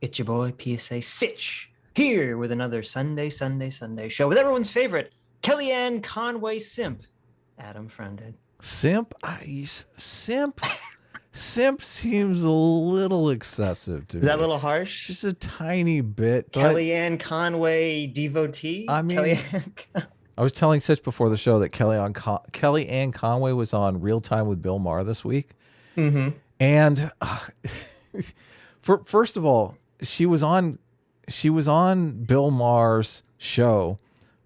It's your boy PSA Sitch here with another Sunday show with everyone's favorite Kellyanne Conway simp, Adam Friended. Simp? Simp seems a little excessive to me. Is that a little harsh? Just a tiny bit. Kellyanne Conway devotee? I mean, I was telling Sitch before the show that Kellyanne Conway was on Real Time with Bill Maher this week. Mm-hmm. And first of all, she was on Bill Maher's show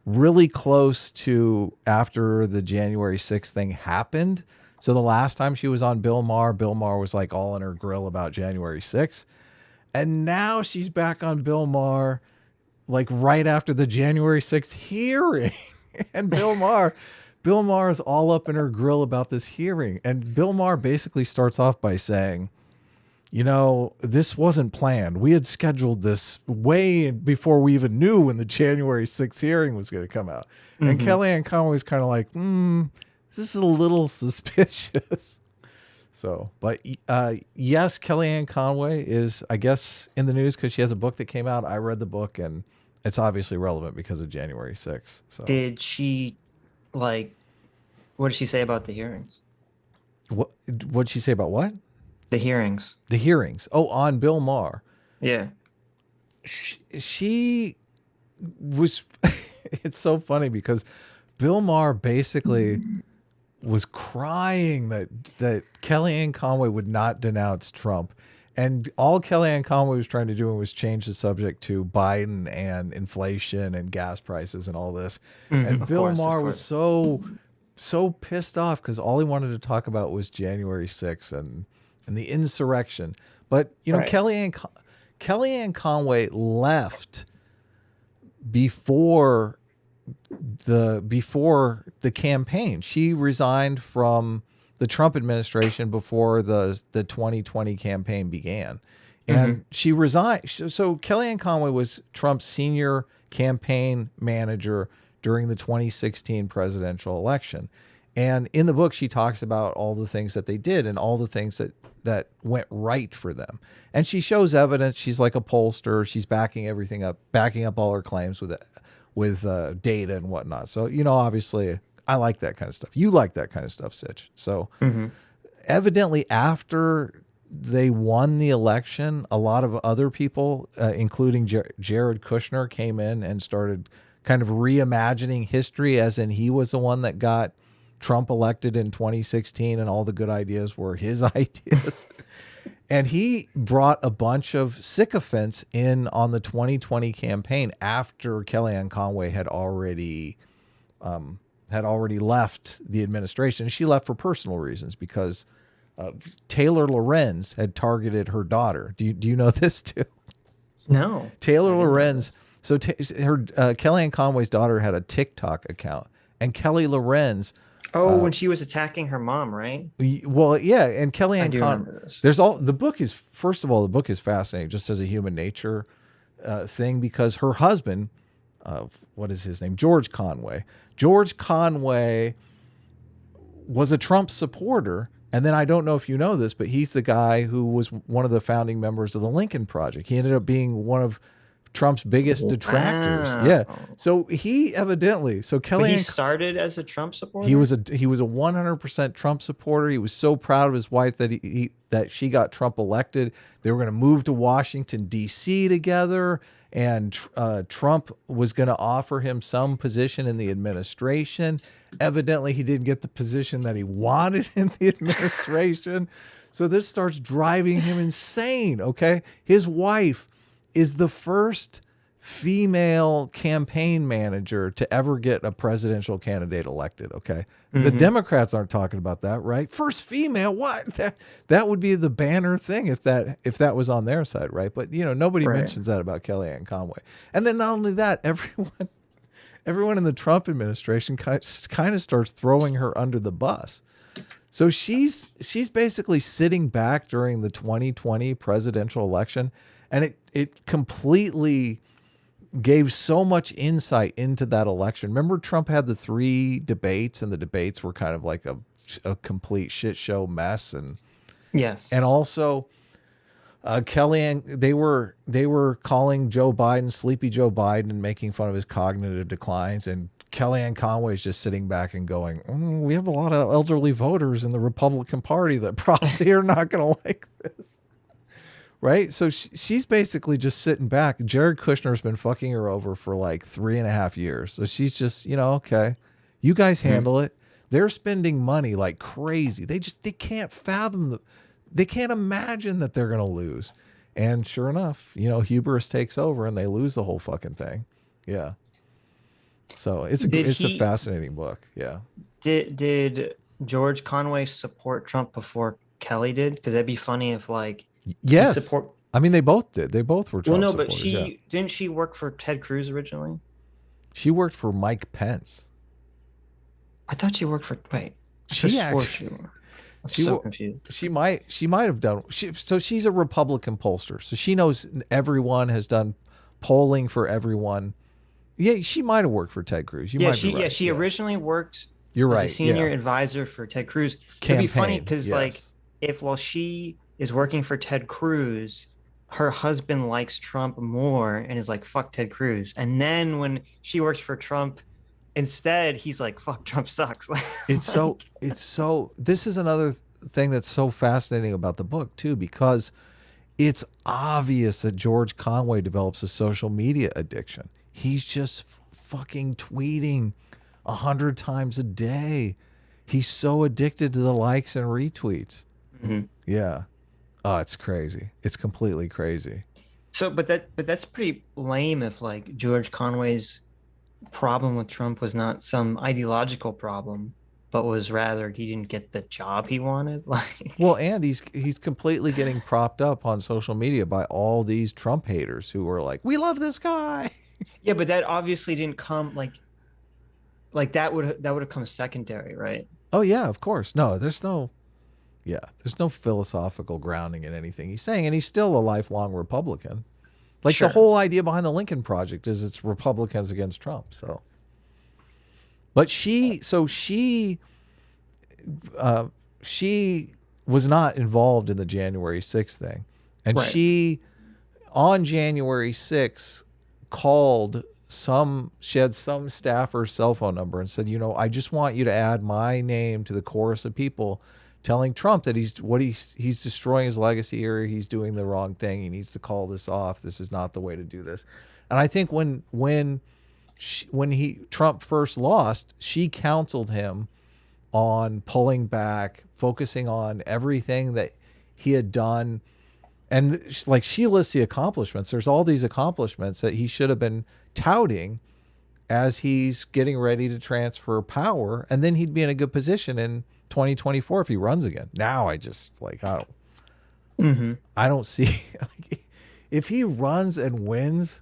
really close to after the January 6th thing happened. So the last time she was on Bill Maher was like all in her grill about January 6th. And now she's back on Bill Maher like right after the January 6th hearing. And Bill Maher is all up in her grill about this hearing. And Bill Maher basically starts off by saying, you know, this wasn't planned. We had scheduled this way before we even knew when the January 6th hearing was going to come out. Mm-hmm. And Kellyanne Conway's kind of like, this is a little suspicious. So, but yes, Kellyanne Conway is, I guess, in the news because she has a book that came out. I read the book, and it's obviously relevant because of January 6th. So, did she, what did she say about the hearings? What did she say about what? The hearings. The hearings. Oh, on Bill Maher. Yeah. She was, it's so funny because Bill Maher basically was crying that Kellyanne Conway would not denounce Trump. And all Kellyanne Conway was trying to do was change the subject to Biden and inflation and gas prices and all this. And Bill Maher was so pissed off because all he wanted to talk about was January 6th and the insurrection. But, you know, right. Kellyanne Conway left before the campaign. She resigned from the Trump administration before the 2020 campaign began. And she resigned. So Kellyanne Conway was Trump's senior campaign manager during the 2016 presidential election. And in the book, she talks about all the things that they did and all the things that went right for them. And she shows evidence. She's like a pollster. She's backing everything up, backing up all her claims with data and whatnot. So, you know, obviously, I like that kind of stuff. You like that kind of stuff, Sitch. So evidently after they won the election, a lot of other people, including Jared Kushner, came in and started kind of reimagining history, as in he was the one that got Trump elected in 2016 and all the good ideas were his ideas. And he brought a bunch of sycophants in on the 2020 campaign after Kellyanne Conway had already left the administration. She left for personal reasons because Taylor Lorenz had targeted her daughter. Do you know this too? No. Taylor Lorenz. So Kellyanne Conway's daughter had a TikTok account, and Kelly Lorenz. When she was attacking her mom, right? Well, yeah, and Kellyanne Conway. The book is, first of all, the book is fascinating just as a human nature thing, because her husband, what is his name? George Conway. George Conway was a Trump supporter. And then I don't know if you know this, but he's the guy who was one of the founding members of the Lincoln Project. He ended up being one of Trump's biggest detractors. Wow. Yeah. So he evidently, Kellyanne, he started as a Trump supporter. He was a 100% Trump supporter. He was so proud of his wife that that she got Trump elected. They were going to move to Washington D.C. together, and Trump was going to offer him some position in the administration. Evidently, he didn't get the position that he wanted in the administration. So this starts driving him insane. Okay, his wife is the first female campaign manager to ever get a presidential candidate elected. Okay. The Democrats aren't talking about that, right? First female, what? That would be the banner thing if that was on their side, right? But you know, nobody mentions that about Kellyanne Conway. And then not only that, everyone in the Trump administration kind of starts throwing her under the bus. So she's basically sitting back during the 2020 presidential election, and it completely gave so much insight into that election. Remember, Trump had the 3 debates, and the debates were kind of like a complete shit show mess. And yes. And also, Kellyanne, they were calling Joe Biden Sleepy Joe Biden and making fun of his cognitive declines, and Kellyanne Conway is just sitting back and going, "We have a lot of elderly voters in the Republican Party that probably are not going to like this." Right? So she's basically just sitting back. Jared Kushner's been fucking her over for like 3.5 years. So she's just, okay, you guys handle it. They're spending money like crazy. They can't fathom they can't imagine that they're going to lose. And sure enough, hubris takes over and they lose the whole fucking thing. Yeah. So it's a fascinating book. Yeah. Did George Conway support Trump before Kelly did? Because that'd be funny if yes. I mean, they both did. They both were Trump but supporters, didn't she work for Ted Cruz originally? She worked for Mike Pence. I thought she worked for I'm so confused. She might have done. So she's a Republican pollster, so she knows everyone, has done polling for everyone. Yeah, she might have worked for Ted Cruz. She originally worked. You're right. As a senior advisor for Ted Cruz. It'd be funny because if while she is working for Ted Cruz, her husband likes Trump more and is like, fuck Ted Cruz. And then when she works for Trump, instead, he's like, fuck, Trump sucks. This is another thing that's so fascinating about the book too, because it's obvious that George Conway develops a social media addiction. He's just fucking tweeting 100 times a day. He's so addicted to the likes and retweets. Mm-hmm. Yeah. Oh, it's crazy. It's completely crazy. So, but that's pretty lame if George Conway's problem with Trump was not some ideological problem, but was rather he didn't get the job he wanted. Well, and he's completely getting propped up on social media by all these Trump haters who are like, we love this guy. Yeah, but that obviously didn't come like that would have come secondary, right? Oh yeah, of course. No, there's no philosophical grounding in anything he's saying, and he's still a lifelong Republican. The whole idea behind the Lincoln Project is it's Republicans against Trump. So, but she was not involved in the January 6th thing, and she on January 6th she had some staffer's cell phone number and said, I just want you to add my name to the chorus of people telling Trump that he's destroying his legacy, or he's doing the wrong thing. He needs to call this off. This is not the way to do this. And I think when Trump first lost, she counseled him on pulling back, focusing on everything that he had done. And she lists the accomplishments. There's all these accomplishments that he should have been touting as he's getting ready to transfer power, and then he'd be in a good position in 2024 if he runs again. Now I just I don't see if he runs and wins.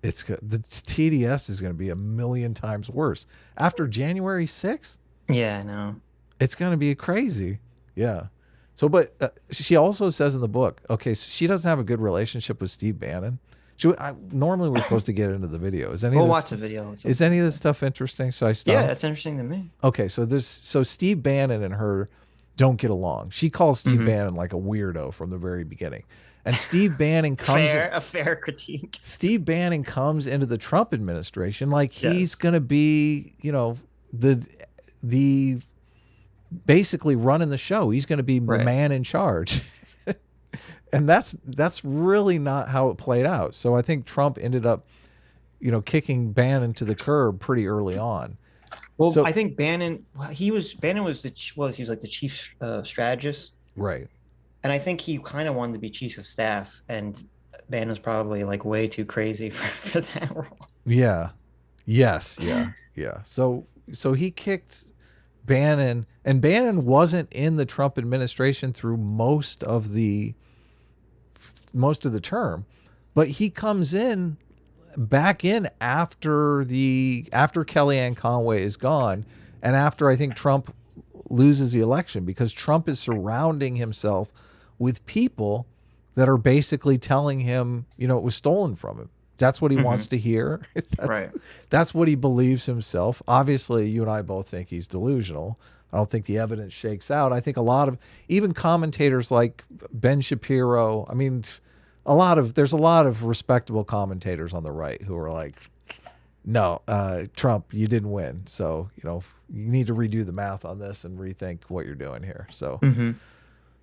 It's good. The TDS is going to be 1,000,000 times worse after January 6th. Yeah, I know. It's going to be crazy. Yeah. So, but she also says in the book, so she doesn't have a good relationship with Steve Bannon. Normally we're supposed to get into the video. We'll watch the video. Is any of this stuff interesting? Should I stop? Yeah, it's interesting to me. Okay, so Steve Bannon and her don't get along. She calls Steve Bannon like a weirdo from the very beginning. And Steve Bannon comes a fair critique. Steve Bannon comes into the Trump administration like he's going to be, the basically running the show. He's going to be the man in charge. And that's really not how it played out. So I think Trump ended up, kicking Bannon to the curb pretty early on. Well, I think Bannon was the chief strategist, right? And I think he kind of wanted to be chief of staff, and Bannon's probably way too crazy for that role. Yeah. Yes. Yeah. Yeah. So he kicked Bannon, and Bannon wasn't in the Trump administration through most of the term, but he comes back in after Kellyanne Conway is gone, and after I think Trump loses the election, because Trump is surrounding himself with people that are basically telling him, it was stolen from him. That's what he wants to hear. That's what he believes himself. Obviously, you and I both think he's delusional, I don't think the evidence shakes out. I think a lot of even commentators like Ben Shapiro, I mean, there's a lot of respectable commentators on the right who are like, no, Trump, you didn't win. So, you need to redo the math on this and rethink what you're doing here. So,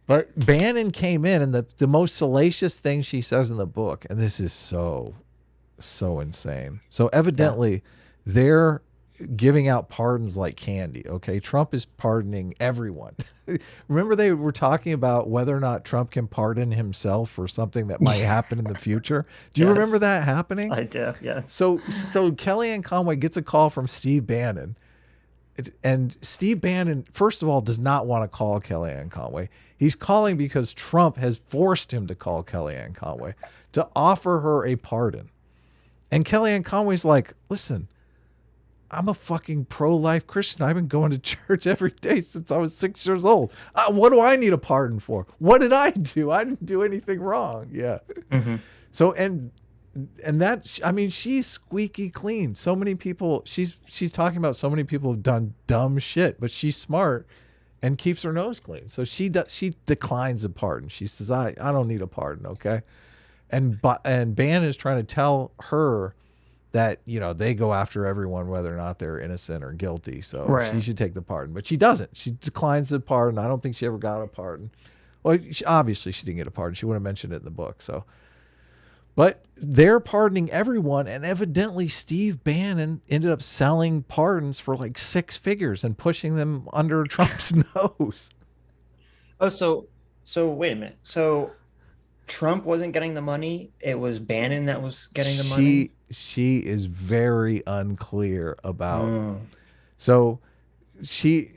but Bannon came in, and the most salacious thing she says in the book, and this is so insane. So evidently they're giving out pardons like candy. Okay. Trump is pardoning everyone. Remember they were talking about whether or not Trump can pardon himself for something that might happen in the future. Do you remember that happening? I do. Yeah. So Kellyanne Conway gets a call from Steve Bannon. And Steve Bannon, first of all, does not want to call Kellyanne Conway. He's calling because Trump has forced him to call Kellyanne Conway to offer her a pardon. And Kellyanne Conway's like, listen, I'm a fucking pro-life Christian. I've been going to church every day since I was 6 years old. What do I need a pardon for? What did I do? I didn't do anything wrong. Yeah. So, and that, I mean, she's squeaky clean. So many people, she's talking about so many people have done dumb shit, but she's smart and keeps her nose clean. So she declines a pardon. She says, I don't need a pardon. Okay. And Bannon is trying to tell her that, they go after everyone, whether or not they're innocent or guilty. So she should take the pardon, but she doesn't. She declines the pardon. I don't think she ever got a pardon. Well, obviously she didn't get a pardon. She would have mentioned it in the book. So, but they're pardoning everyone. And evidently Steve Bannon ended up selling pardons for like 6 figures and pushing them under Trump's nose. Oh, so wait a minute. So Trump wasn't getting the money. It was Bannon that was getting the money. She is very unclear about. So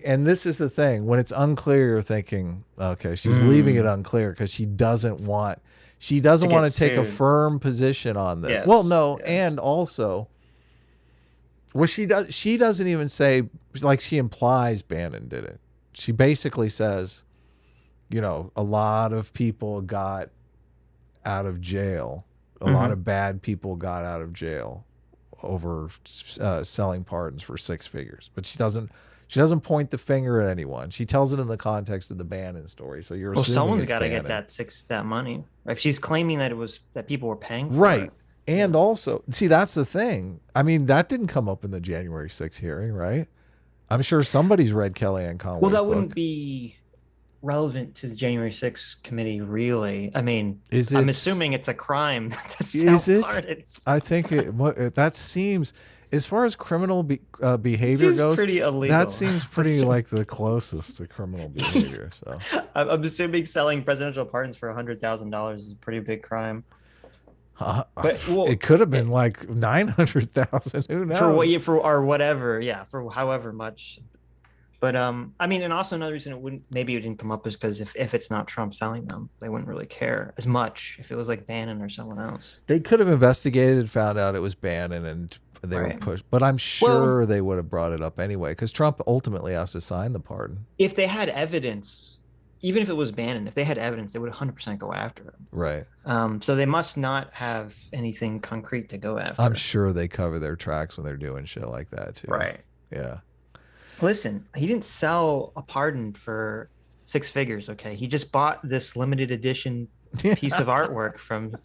and this is the thing, when it's unclear, you're thinking, okay, she's leaving it unclear because she doesn't want to take a firm position on this. Yes, well, no. Yes. And also, she doesn't even say, like, she implies Bannon did it. She basically says, a lot of people got out of jail. A lot of bad people got out of jail over selling pardons for 6 figures. But she doesn't point the finger at anyone. She tells it in the context of the Bannon story. So you're assuming someone's got to get that money. If she's claiming that it was that people were paying for right. it. And also, see, that's the thing. I mean, that didn't come up in the January 6th hearing, right? I'm sure somebody's read Kellyanne Conway's Well, that book. wouldn't be relevant to the January 6th committee, really. I mean, is it, I'm assuming it's a crime to sell pardons. I think that seems, as far as criminal behavior goes, pretty illegal. That seems pretty like the closest to criminal behavior. So I'm assuming selling presidential pardons for $100,000 is a pretty big crime. But it could have been like 900,000. Who knows? For whatever, for however much. But I mean, and also another reason it didn't come up is because if it's not Trump selling them, they wouldn't really care as much if it was like Bannon or someone else. They could have investigated, found out it was Bannon, and they were pushed. But I'm sure they would have brought it up anyway, because Trump ultimately has to sign the pardon. If they had evidence, even if it was Bannon, if they had evidence, they would 100% go after him. Right. So they must not have anything concrete to go after. I'm sure they cover their tracks when they're doing shit like that too. Right. Yeah. Listen, he didn't sell a pardon for 6 figures. Okay, he just bought this limited edition piece of artwork from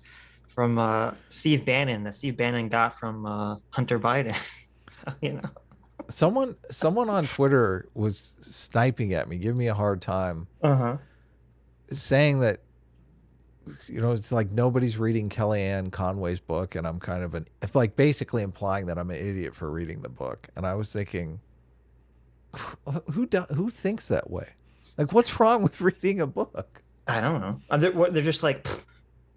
Steve Bannon that Steve Bannon got from Hunter Biden. So someone on Twitter was sniping at me, giving me a hard time, saying that it's like nobody's reading Kellyanne Conway's book, and I'm kind of basically implying that I'm an idiot for reading the book. And I was thinking, who thinks that way? Like, what's wrong with reading a book? I don't know. They're just like,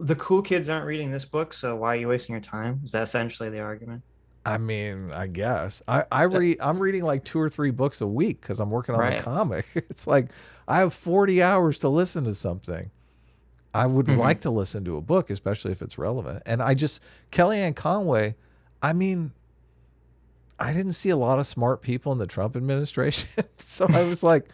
the cool kids aren't reading this book, so why are you wasting your time? Is that essentially the argument? I mean, I guess I'm reading like 2 or 3 books a week because I'm working on a comic. It's like I have 40 hours to listen to something. I would like to listen to a book, especially if it's relevant. And Kellyanne Conway, I mean, I didn't see a lot of smart people in the Trump administration. So I was like,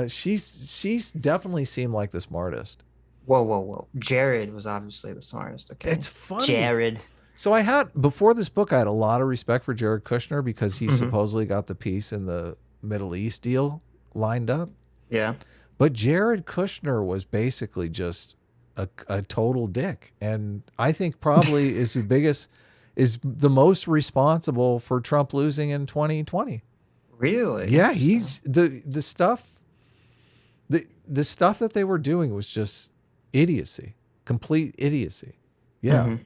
she's definitely seemed like the smartest. Whoa. Jared was obviously the smartest. Okay. It's funny. Jared. So before this book, I had a lot of respect for Jared Kushner because he supposedly got the piece in the Middle East deal lined up. Yeah. But Jared Kushner was basically just a total dick. And I think probably is the most responsible for Trump losing in 2020. Really? Yeah, he's the stuff that they were doing was just idiocy, complete idiocy. Yeah. Mm-hmm.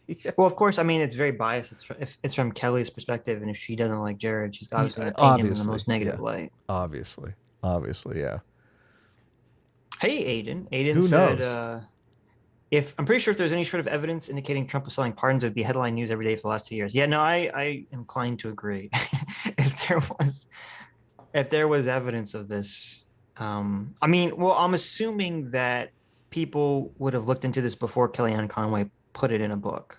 Yeah. Well, of course, I mean, it's very biased. It's from Kelly's perspective, and if she doesn't like Jared, she's obviously going to paint him in the most negative light. Obviously, yeah. Hey, Aiden Who said, knows? if I'm pretty sure if there's any sort of evidence indicating Trump was selling pardons, it would be headline news every day for the last 2 years. Yeah, no, I am inclined to agree. if there was evidence of this, I mean, well, I'm assuming that people would have looked into this before Kellyanne Conway put it in a book,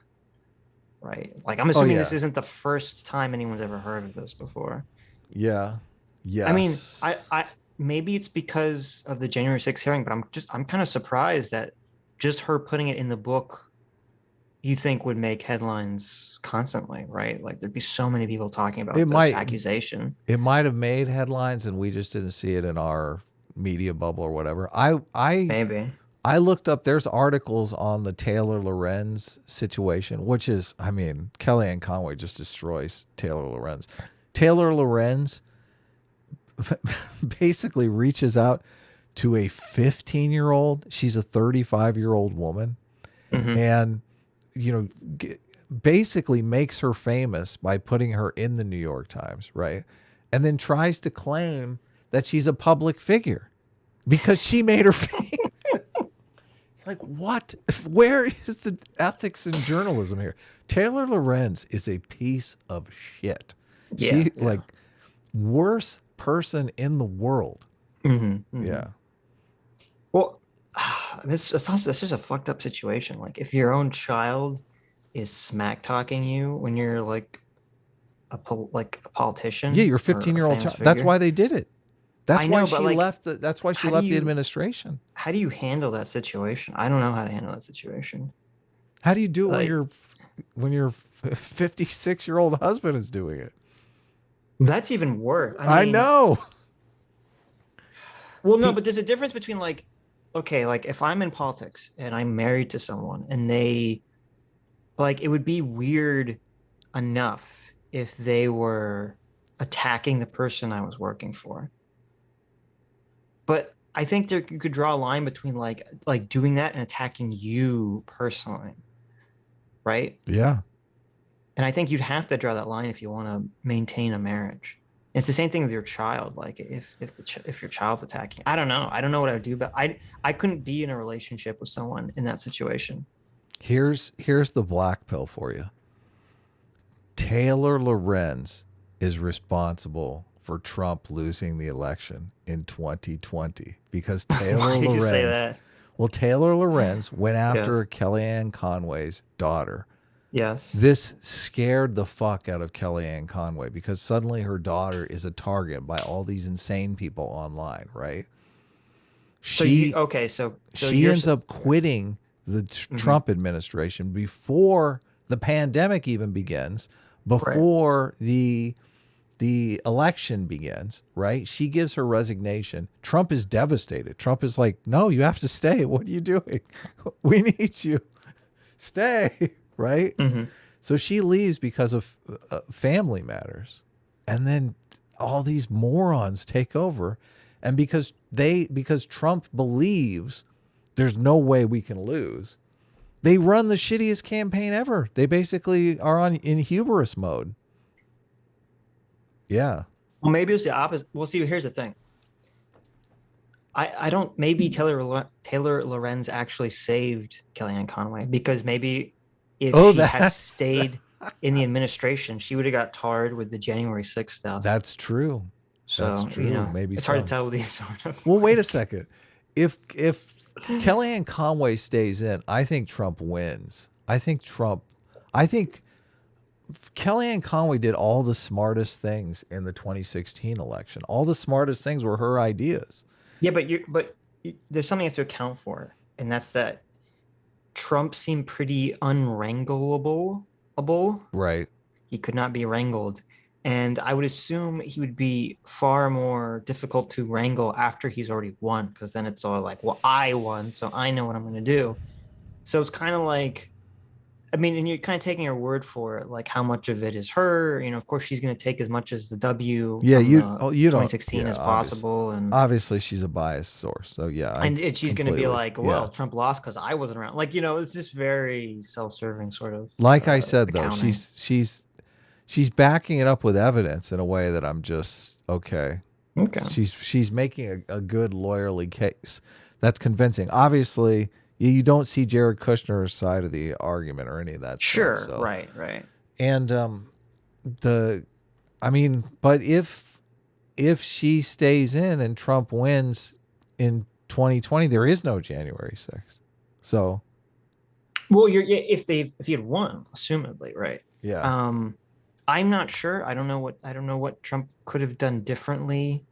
right? Like, I'm assuming this isn't the first time anyone's ever heard of this before. Yeah. Yes. I mean, I maybe it's because of the January 6th hearing, but I'm kind of surprised that just her putting it in the book, you think would make headlines constantly, right? Like there'd be so many people talking about this accusation. It might have made headlines and we just didn't see it in our media bubble or whatever. Maybe. I looked up, there's articles on the Taylor Lorenz situation, which is, I mean, Kellyanne Conway just destroys Taylor Lorenz. Taylor Lorenz basically reaches out to a 15-year-old. She's a 35-year-old woman. Mm-hmm. And, you know, basically makes her famous by putting her in the New York Times, right? And then tries to claim that she's a public figure because she made her famous. It's like, what? Where is the ethics in journalism here? Taylor Lorenz is a piece of shit. Like, worst person in the world. Mm-hmm, mm-hmm. Yeah. Well, that's just a fucked up situation. Like, if your own child is smack talking you when you're like a politician. Yeah, you're a 15-year-old child. That's why they did it. That's why she left the administration. How do you handle that situation? I don't know how to handle that situation. How do you do it when your 56-year-old husband is doing it? That's even worse. I know. Well, no, but there's a difference between like, okay, like if I'm in politics and I'm married to someone and they, like, it would be weird enough if they were attacking the person I was working for. But I think you could draw a line between like doing that and attacking you personally, right? Yeah. And I think you'd have to draw that line if you want to maintain a marriage. And it's the same thing with your child. Like if your child's attacking, I don't know what I would do, but I couldn't be in a relationship with someone in that situation. Here's the black pill for you. Taylor Lorenz is responsible for Trump losing the election in 2020 because Taylor Why did you say that? Well, Taylor Lorenz went after Kellyanne Conway's daughter. Yes. This scared the fuck out of Kellyanne Conway because suddenly her daughter is a target by all these insane people online, right? She ends up quitting the Trump administration before the pandemic even begins, before the election begins, right? She gives her resignation. Trump is devastated. Trump is like, no, you have to stay. What are you doing? We need you. Stay, right? Mm-hmm. So she leaves because of family matters. And then all these morons take over. And because Trump believes there's no way we can lose, they run the shittiest campaign ever. They basically are in hubris mode. Yeah. Well, maybe it's the opposite. Well, see, here's the thing. I don't. Maybe Taylor Lorenz actually saved Kellyanne Conway because maybe if she had stayed in the administration, she would have got tarred with the January 6th stuff. That's true. So that's true. You know, maybe it's hard to tell with these sort of. Well, wait a second. If Kellyanne Conway stays in, I think Trump wins. I think Kellyanne Conway did all the smartest things in the 2016 election. All the smartest things were her ideas. Yeah, but there's something you have to account for, and that's that Trump seemed pretty unwrangleable. Right. He could not be wrangled. And I would assume he would be far more difficult to wrangle after he's already won, because then it's all like, well, I won, so I know what I'm going to do. So it's kind of like, I mean, and you're kind of taking her word for it, like how much of it is her. Of course, she's going to take as much as the W Yeah, from the you don't. 2016 Yeah, as possible, obviously she's a biased source. So yeah, she's going to be like, well, yeah. Trump lost because I wasn't around. Like, it's just very self-serving sort of. Like I said, though, accounting. she's backing it up with evidence in a way that I'm just okay. Okay. She's making a good lawyerly case that's convincing. Obviously, you don't see Jared Kushner's side of the argument or any of that Sure. stuff. So. Right. And but if she stays in and Trump wins in 2020, there is no January 6th. So, well, if he had won, assumedly, right? Yeah. I'm not sure. I don't know what Trump could have done differently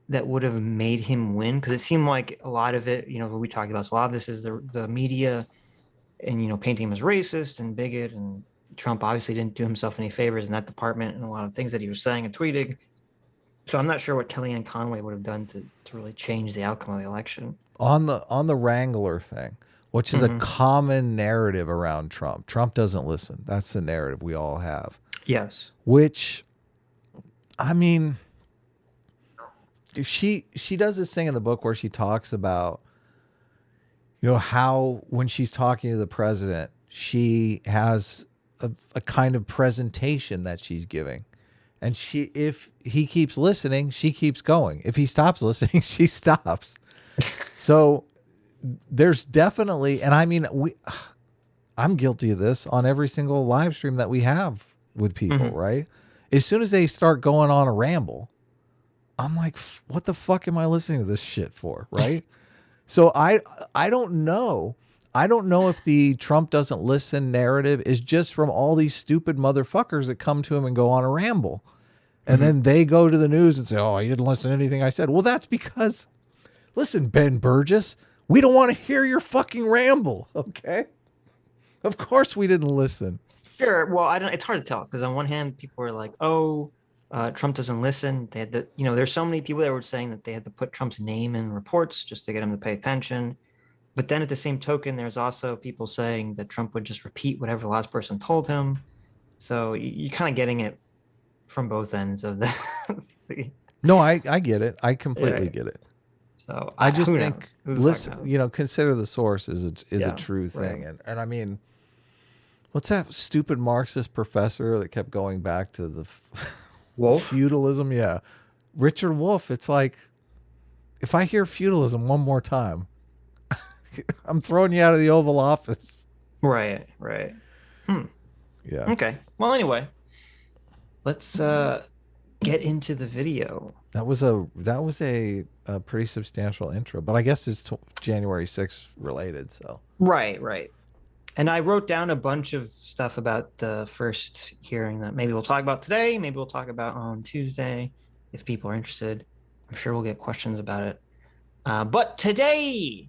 that would have made him win, because it seemed like a lot of it, what we talked about, so a lot of this is the media and painting him as racist and bigot, and Trump obviously didn't do himself any favors in that department and a lot of things that he was saying and tweeting. So I'm not sure what Kellyanne Conway would have done to really change the outcome of the election. On the Wrangler thing, which is a common narrative around Trump. Trump doesn't listen. That's the narrative we all have. Yes. Which, I mean, she does this thing in the book where she talks about, how when she's talking to the president, she has a kind of presentation that she's giving. And if he keeps listening, she keeps going. If he stops listening, she stops. So there's definitely, and I mean, I'm guilty of this on every single live stream that we have with people, right? As soon as they start going on a ramble, I'm like, what the fuck am I listening to this shit for, right? So I don't know. I don't know if the Trump doesn't listen narrative is just from all these stupid motherfuckers that come to him and go on a ramble. And then they go to the news and say, oh, you didn't listen to anything I said. Well, that's because, listen, Ben Burgess, we don't want to hear your fucking ramble, okay? Of course we didn't listen. Sure. Well, it's hard to tell, because on one hand, people are like, oh, Trump doesn't listen. They had there's so many people that were saying that they had to put Trump's name in reports just to get him to pay attention. But then at the same token, there's also people saying that Trump would just repeat whatever the last person told him. So you're kind of getting it from both ends of the. No, I get it. I completely get it. So I just think, listen, consider the source is a true thing. Right. And I mean, what's that stupid Marxist professor that kept going back to the Wolf? Feudalism? Yeah. Richard Wolff. It's like, if I hear feudalism one more time, I'm throwing you out of the Oval Office. Right. Yeah. Okay. Well, anyway, let's get into the video. That was a pretty substantial intro, but I guess it's January 6th related. So Right. And I wrote down a bunch of stuff about the first hearing that maybe we'll talk about today. Maybe we'll talk about on Tuesday if people are interested. I'm sure we'll get questions about it. But today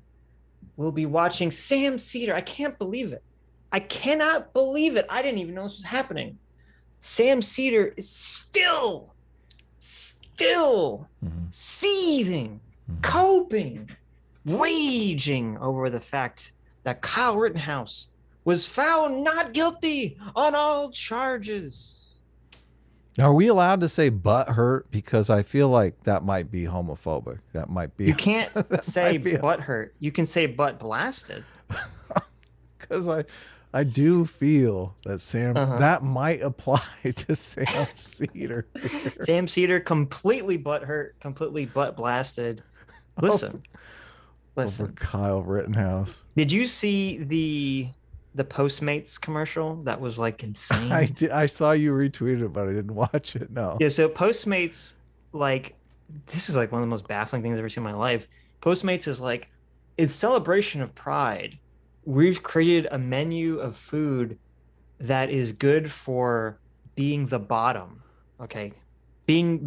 we'll be watching Sam Seder. I can't believe it. I cannot believe it. I didn't even know this was happening. Sam Seder is still seething, coping, raging over the fact that Kyle Rittenhouse was found not guilty on all charges. Now, are we allowed to say butt hurt? Because I feel like that might be homophobic. That might be. You can't say butt hurt. You can say butt blasted. Because I do feel that that might apply to Sam Seder. Sam Seder completely butt hurt, completely butt blasted. Listen. Over Kyle Rittenhouse. Did you see the Postmates commercial? That was like insane. I did. I saw you retweet it, but I didn't watch it. No. Yeah. So Postmates, like, this is like one of the most baffling things I've ever seen in my life. Postmates is like, in celebration of Pride, we've created a menu of food that is good for being the bottom. Okay. We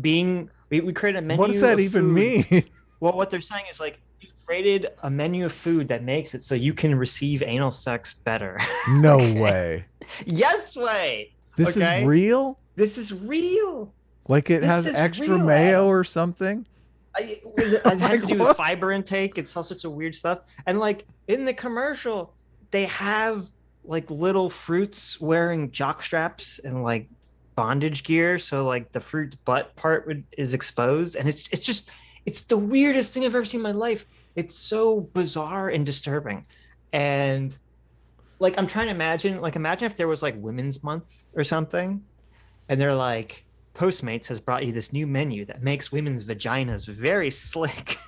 created a menu. What does that even mean? Well, what they're saying is like, you created a menu of food that makes it so you can receive anal sex better. No way. Yes way. This is real? This is real. Like it has extra mayo or something. It has to do with fiber intake. It's all sorts of weird stuff. And like in the commercial, they have like little fruits wearing jock straps and like bondage gear. So like the fruit butt part is exposed, and it's the weirdest thing I've ever seen in my life. It's so bizarre and disturbing. And like I'm trying to imagine if there was like Women's Month or something, and they're like, Postmates has brought you this new menu that makes women's vaginas very slick.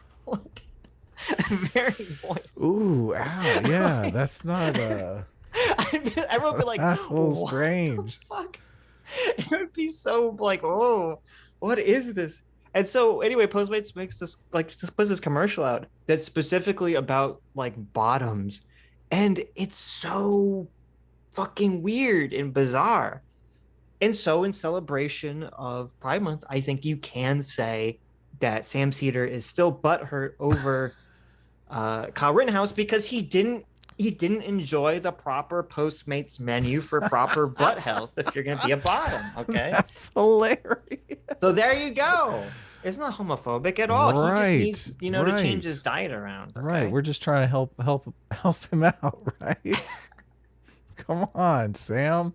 Very moist. Ooh, ow, yeah, that's not everyone would be like, that's a little strange. Fuck? It would be so like, oh, what is this? And so anyway, Postmates makes this like just puts this commercial out that's specifically about like bottoms, and it's so fucking weird and bizarre. And so in celebration of Pride Month, I think you can say that Sam Seder is still butthurt over Kyle Rittenhouse because he didn't enjoy the proper Postmates menu for proper butt health if you're going to be a bottom, okay? That's hilarious. So there you go. It's not homophobic at all. Right, he just needs, to change his diet around. Okay? Right. We're just trying to help him out, right? Come on, Sam.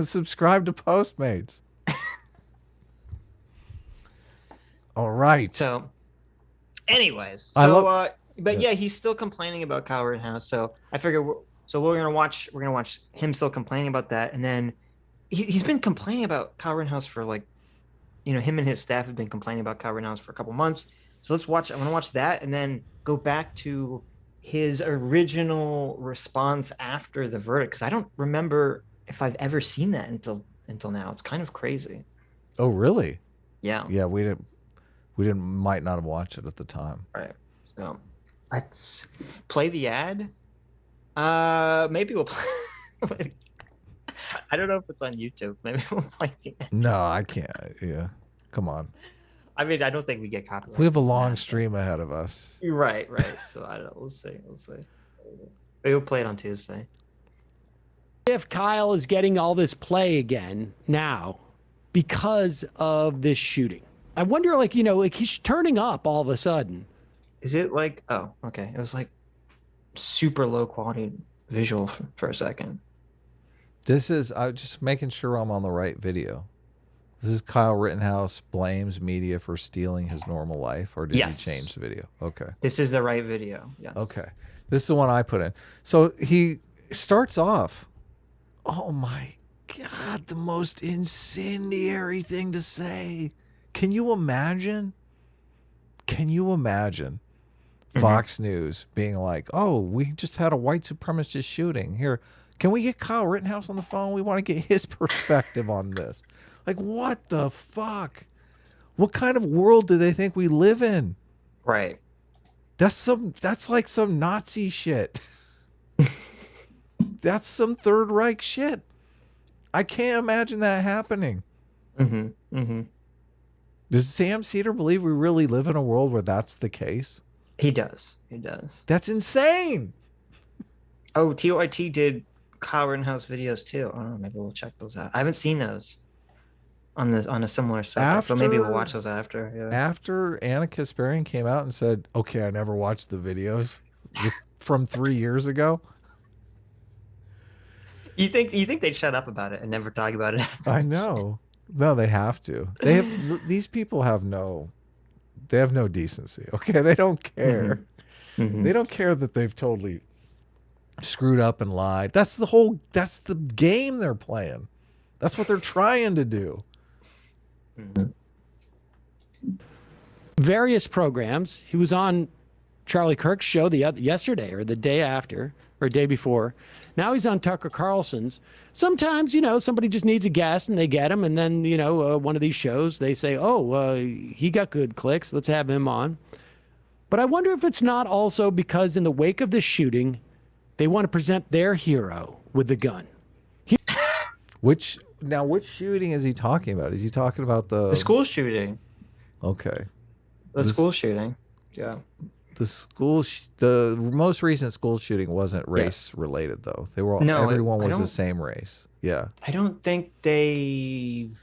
Subscribe to Postmates. All right. So, anyways, but yeah, he's still complaining about Kyle Rittenhouse. So I figure, we're gonna watch him still complaining about that, and then he's been complaining about Kyle Rittenhouse for like, him and his staff have been complaining about Kyle Rittenhouse for a couple months. So let's watch. I want to watch that, and then go back to his original response after the verdict, because I don't remember if I've ever seen that until now. It's kind of crazy. Oh, really? Yeah. Yeah, we might not have watched it at the time. Right. So let's play the ad. Maybe we'll play. I don't know if it's on YouTube. Maybe we'll play the ad. No, I can't. Yeah. Come on. I mean, I don't think we get copyright. We have a long stream ahead of us. Right. So I don't know. We'll see. Maybe we'll play it on Tuesday. If Kyle is getting all this play again now because of this shooting, I wonder, like he's turning up all of a sudden. Is it like, oh, okay. It was like super low quality visual for a second. This is, I'm just making sure I'm on the right video. This is Kyle Rittenhouse blames media for stealing his normal life, or did he change the video? Okay. This is the right video. Yes. Okay. This is the one I put in. So he starts off, oh my God, the most incendiary thing to say. Can you imagine? Fox News being like, oh, we just had a white supremacist shooting. Here, can we get Kyle Rittenhouse on the phone? We want to get his perspective on this. Like, what the fuck? What kind of world do they think we live in? Right. That's like some Nazi shit. That's some Third Reich shit. I can't imagine that happening. Does Sam Seder believe we really live in a world where that's the case? He does. That's insane. Oh, TOIT did Kyle Rittenhouse videos too. I don't know. Maybe we'll check those out. I haven't seen those on a similar subject, but maybe we'll watch those after. Yeah. After Anna Kasparian came out and said, "Okay, I never watched the videos from 3 years ago." You think they'd shut up about it and never talk about it? I know. No, they have to. These people have no decency. Okay, they don't care. They don't care that they've totally screwed up and lied. That's the game they're playing. That's what they're trying to do. Various programs. He was on Charlie Kirk's show yesterday or the day after or day before. Now he's on Tucker Carlson's. Sometimes, somebody just needs a guest and they get him. And then, one of these shows, they say, oh, he got good clicks. Let's have him on. But I wonder if it's not also because in the wake of this shooting, they want to present their hero with the gun. Which shooting is he talking about? Is he talking about the school shooting? Okay. The school shooting. Yeah. the most recent school shooting wasn't race related though. They were all, No, everyone was the same race. Yeah. I don't think they've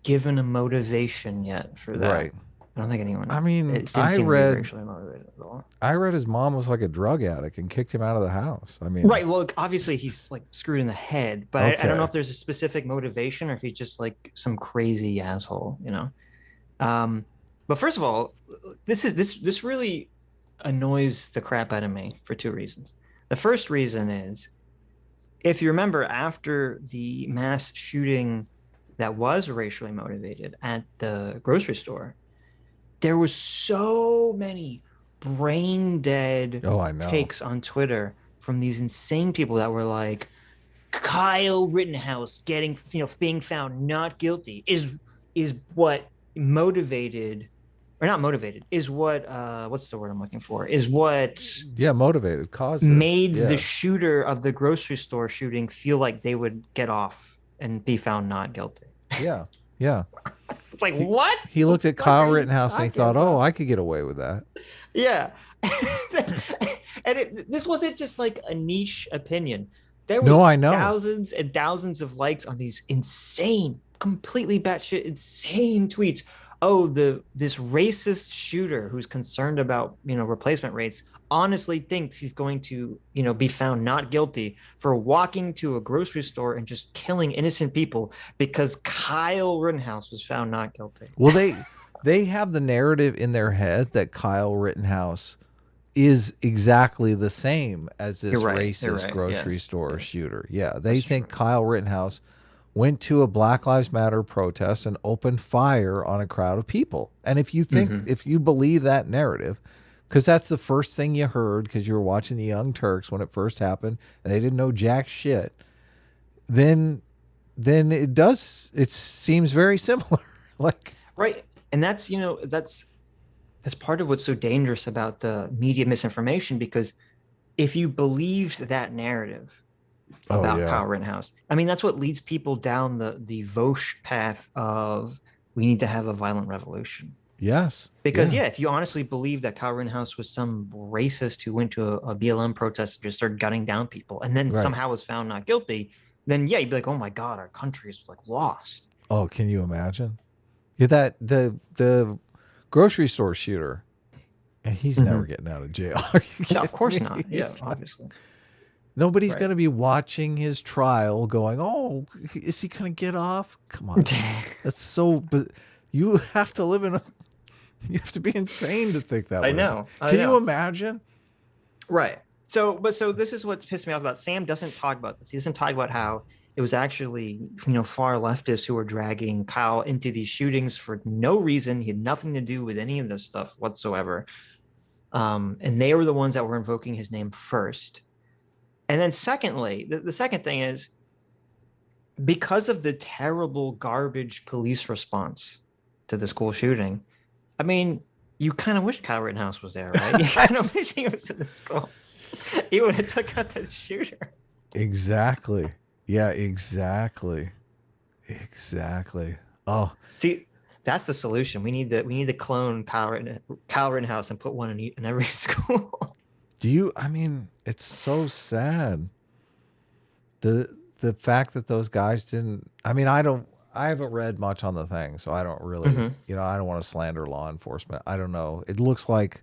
given a motivation yet for that. Right. I don't think anyone. I mean, it didn't seem to be racially motivated at all. I read his mom was like a drug addict and kicked him out of the house. I mean, right. Well, obviously he's like screwed in the head, but I don't know if there's a specific motivation or if he's just like some crazy asshole, you know. But first of all, this really annoys the crap out of me for two reasons. The first reason is, if you remember, after the mass shooting that was racially motivated at the grocery store, there was so many brain dead takes on Twitter from these insane people that were like, Kyle Rittenhouse getting, being found not guilty is what motivated, or not motivated, is what what's the word I'm looking for? Is what motivated causes made the shooter of the grocery store shooting feel like they would get off and be found not guilty. Yeah. Yeah. It's like, what? He looked at Kyle Rittenhouse and he thought, oh, I could get away with that. Yeah. And this wasn't just like a niche opinion. There was thousands and thousands of likes on these insane, completely batshit insane tweets. Oh, this racist shooter who's concerned about, replacement rates honestly thinks he's going to, be found not guilty for walking to a grocery store and just killing innocent people because Kyle Rittenhouse was found not guilty. Well, they have the narrative in their head that Kyle Rittenhouse is exactly the same as this racist grocery store shooter. Yeah, they think Kyle Rittenhouse went to a Black Lives Matter protest and opened fire on a crowd of people. And if you think, if you believe that narrative, because that's the first thing you heard because you were watching the Young Turks when it first happened and they didn't know jack shit, then it seems very similar. Like, right. And that's part of what's so dangerous about the media misinformation, because if you believed that narrative about Kyle Rittenhouse, I mean, that's what leads people down the Vosh path of we need to have a violent revolution. Yes. Because if you honestly believe that Kyle Rittenhouse was some racist who went to a BLM protest and just started gunning down people and then somehow was found not guilty, then you'd be like, oh my God, our country is like lost. Oh, can you imagine? Yeah, that the grocery store shooter, and he's never getting out of jail. No, of course not. Yeah, obviously. Nobody's going to be watching his trial going, oh, is he going to get off? Come on. That's so, but you have to live you have to be insane to think that way. I know. Can you imagine? Right. So this is what pissed me off about Sam doesn't talk about this. He doesn't talk about how it was actually, far leftists who were dragging Kyle into these shootings for no reason. He had nothing to do with any of this stuff whatsoever. And they were the ones that were invoking his name first. And then secondly, the second thing is, because of the terrible garbage police response to the school shooting, I mean, you kind of wish Kyle Rittenhouse was there, right? You kind of wish he was in the school. He would have took out the shooter. Exactly. Yeah, exactly. Oh, see, that's the solution. We need to clone Kyle Rittenhouse and put one in every school. I mean, it's so sad. The fact that those guys didn't, I mean, I haven't read much on the thing, so I don't really, I don't want to slander law enforcement. I don't know. It looks like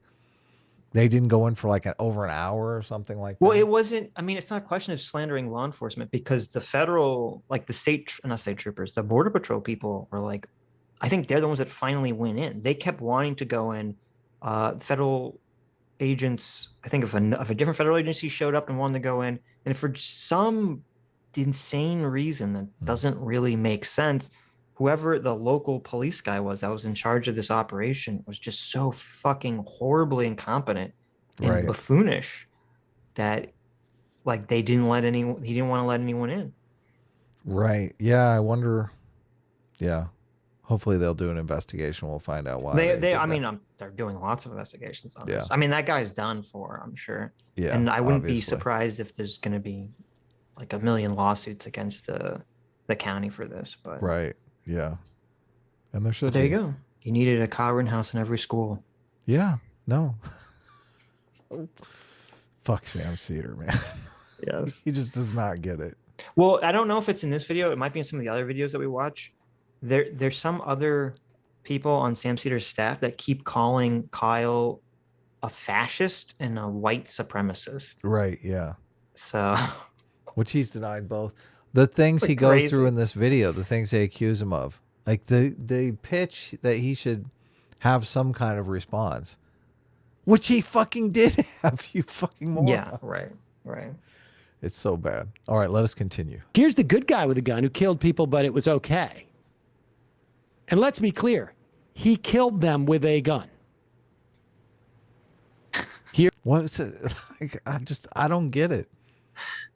they didn't go in for like over an hour or something like that. Well, it wasn't, I mean, it's not a question of slandering law enforcement, because the federal, like the not state troopers, the Border Patrol people were like, I think they're the ones that finally went in. They kept wanting to go in. Federal agents, I think of a different federal agency showed up and wanted to go in. And for some insane reason that doesn't really make sense, whoever the local police guy was that was in charge of this operation was just so fucking horribly incompetent and buffoonish that like he didn't want to let anyone in. Right. Yeah. I wonder. Yeah. Hopefully they'll do an investigation. We'll find out why. They're doing lots of investigations on this. I mean, that guy's done for, I'm sure. Yeah. And I wouldn't be surprised if there's going to be like a million lawsuits against the county for this. But right. Yeah. And there should. There you go. You needed a Kyle Rittenhouse in every school. Yeah. No. Fuck Sam Seder, man. Yes. He just does not get it. Well, I don't know if it's in this video. It might be in some of the other videos that we watch. There's some other people on Sam Seder's staff that keep calling Kyle a fascist and a white supremacist. Right, yeah. So, which he's denied both. The things he goes through in this video, the things they accuse him of. Like the pitch that he should have some kind of response. Which he fucking did have, you fucking moron. Yeah, right. It's so bad. All right, let us continue. Here's the good guy with a gun who killed people, but it was okay. And let's be clear, he killed them with a gun. Here, what's it? Like, I don't get it.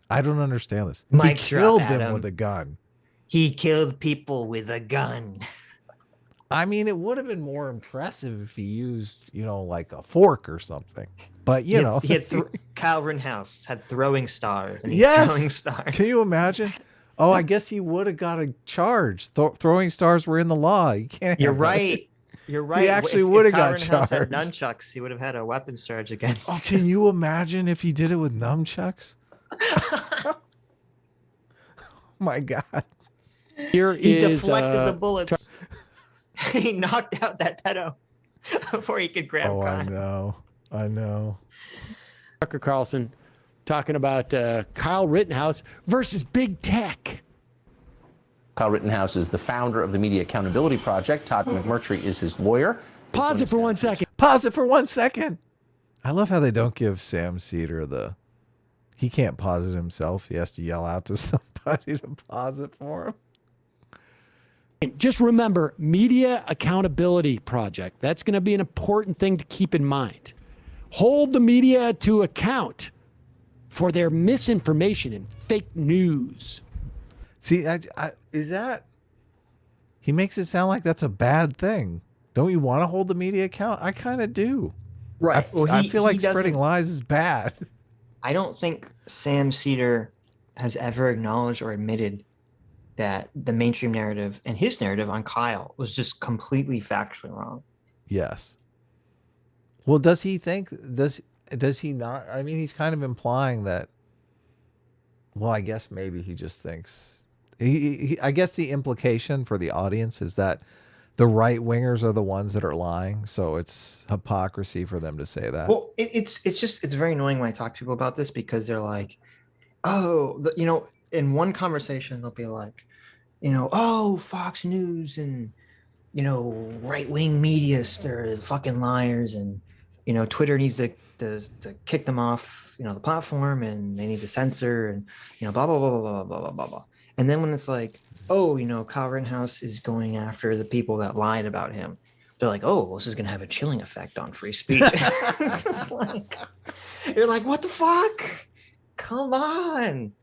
I don't understand this. Mike he killed them them with a gun. He killed people with a gun. I mean, it would have been more impressive if he used, like a fork or something. But he had Kyle Rittenhouse had throwing stars. And throwing stars. Can you imagine? Oh, I guess he would have got a charge. Throwing stars were in the law. You can't. You're right. You're right. He actually would have got charged. Had nunchucks, he would have had a weapons charge against. Oh, can you imagine if he did it with nunchucks? Oh my God. He deflected the bullets. He knocked out that pedo before he could grab. Oh, I know. Tucker Carlson talking about Kyle Rittenhouse versus big tech. Kyle Rittenhouse is the founder of the Media Accountability Project. Todd McMurtry is his lawyer. Pause it for 1 second. Pause it for 1 second. I love how they don't give Sam Seder he can't pause it himself. He has to yell out to somebody to pause it for him. Just remember, Media Accountability Project. That's going to be an important thing to keep in mind. Hold the media to account for their misinformation and fake news. See, he makes it sound like that's a bad thing. Don't you want to hold the media account? I kind of do. Right. I feel like spreading lies is bad. I don't think Sam Seder has ever acknowledged or admitted that the mainstream narrative and his narrative on Kyle was just completely factually wrong. Yes. Well, does he not? I mean, he's kind of implying that. Well, I guess maybe he just thinks. I guess the implication for the audience is that the right wingers are the ones that are lying. So it's hypocrisy for them to say that. Well, it's very annoying when I talk to people about this because they're like, oh, in one conversation, they'll be like, oh, Fox News and, right-wing media, they're fucking liars. And, Twitter needs to kick them off, the platform, and they need to censor and, blah, blah, blah, blah, blah, blah, blah, blah, blah. And then when it's like, oh, Kyle Rittenhouse is going after the people that lied about him, they're like, oh, well, this is going to have a chilling effect on free speech. It's just like, you're like, what the fuck? Come on.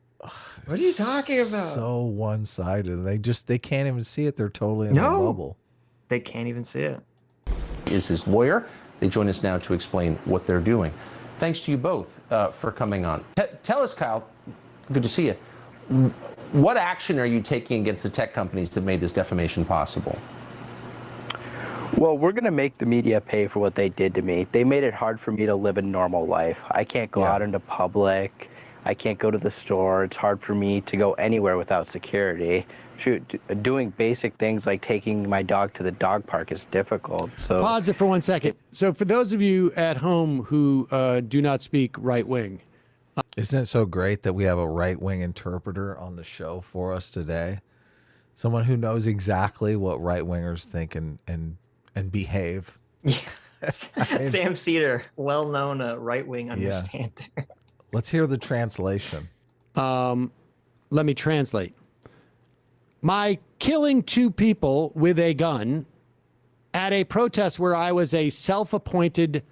What are you talking about? So one-sided. They can't even see it. They're totally in the bubble. They can't even see it. Is his lawyer. They join us now to explain what they're doing. Thanks to you both for coming on. Tell us, Kyle, good to see you. What action are you taking against the tech companies that made this defamation possible? Well, we're going to make the media pay for what they did to me. They made it hard for me to live a normal life. I can't go out into public. I can't go to the store. It's hard for me to go anywhere without security. Shoot, doing basic things like taking my dog to the dog park is difficult. So pause it for 1 second. So for those of you at home who do not speak right wing, isn't it so great that we have a right-wing interpreter on the show for us today? Someone who knows exactly what right-wingers think and behave. Yes. Sam Seder, well-known right-wing understander. Yeah. Let's hear the translation. Let me translate. My killing 2 people with a gun at a protest where I was a self-appointed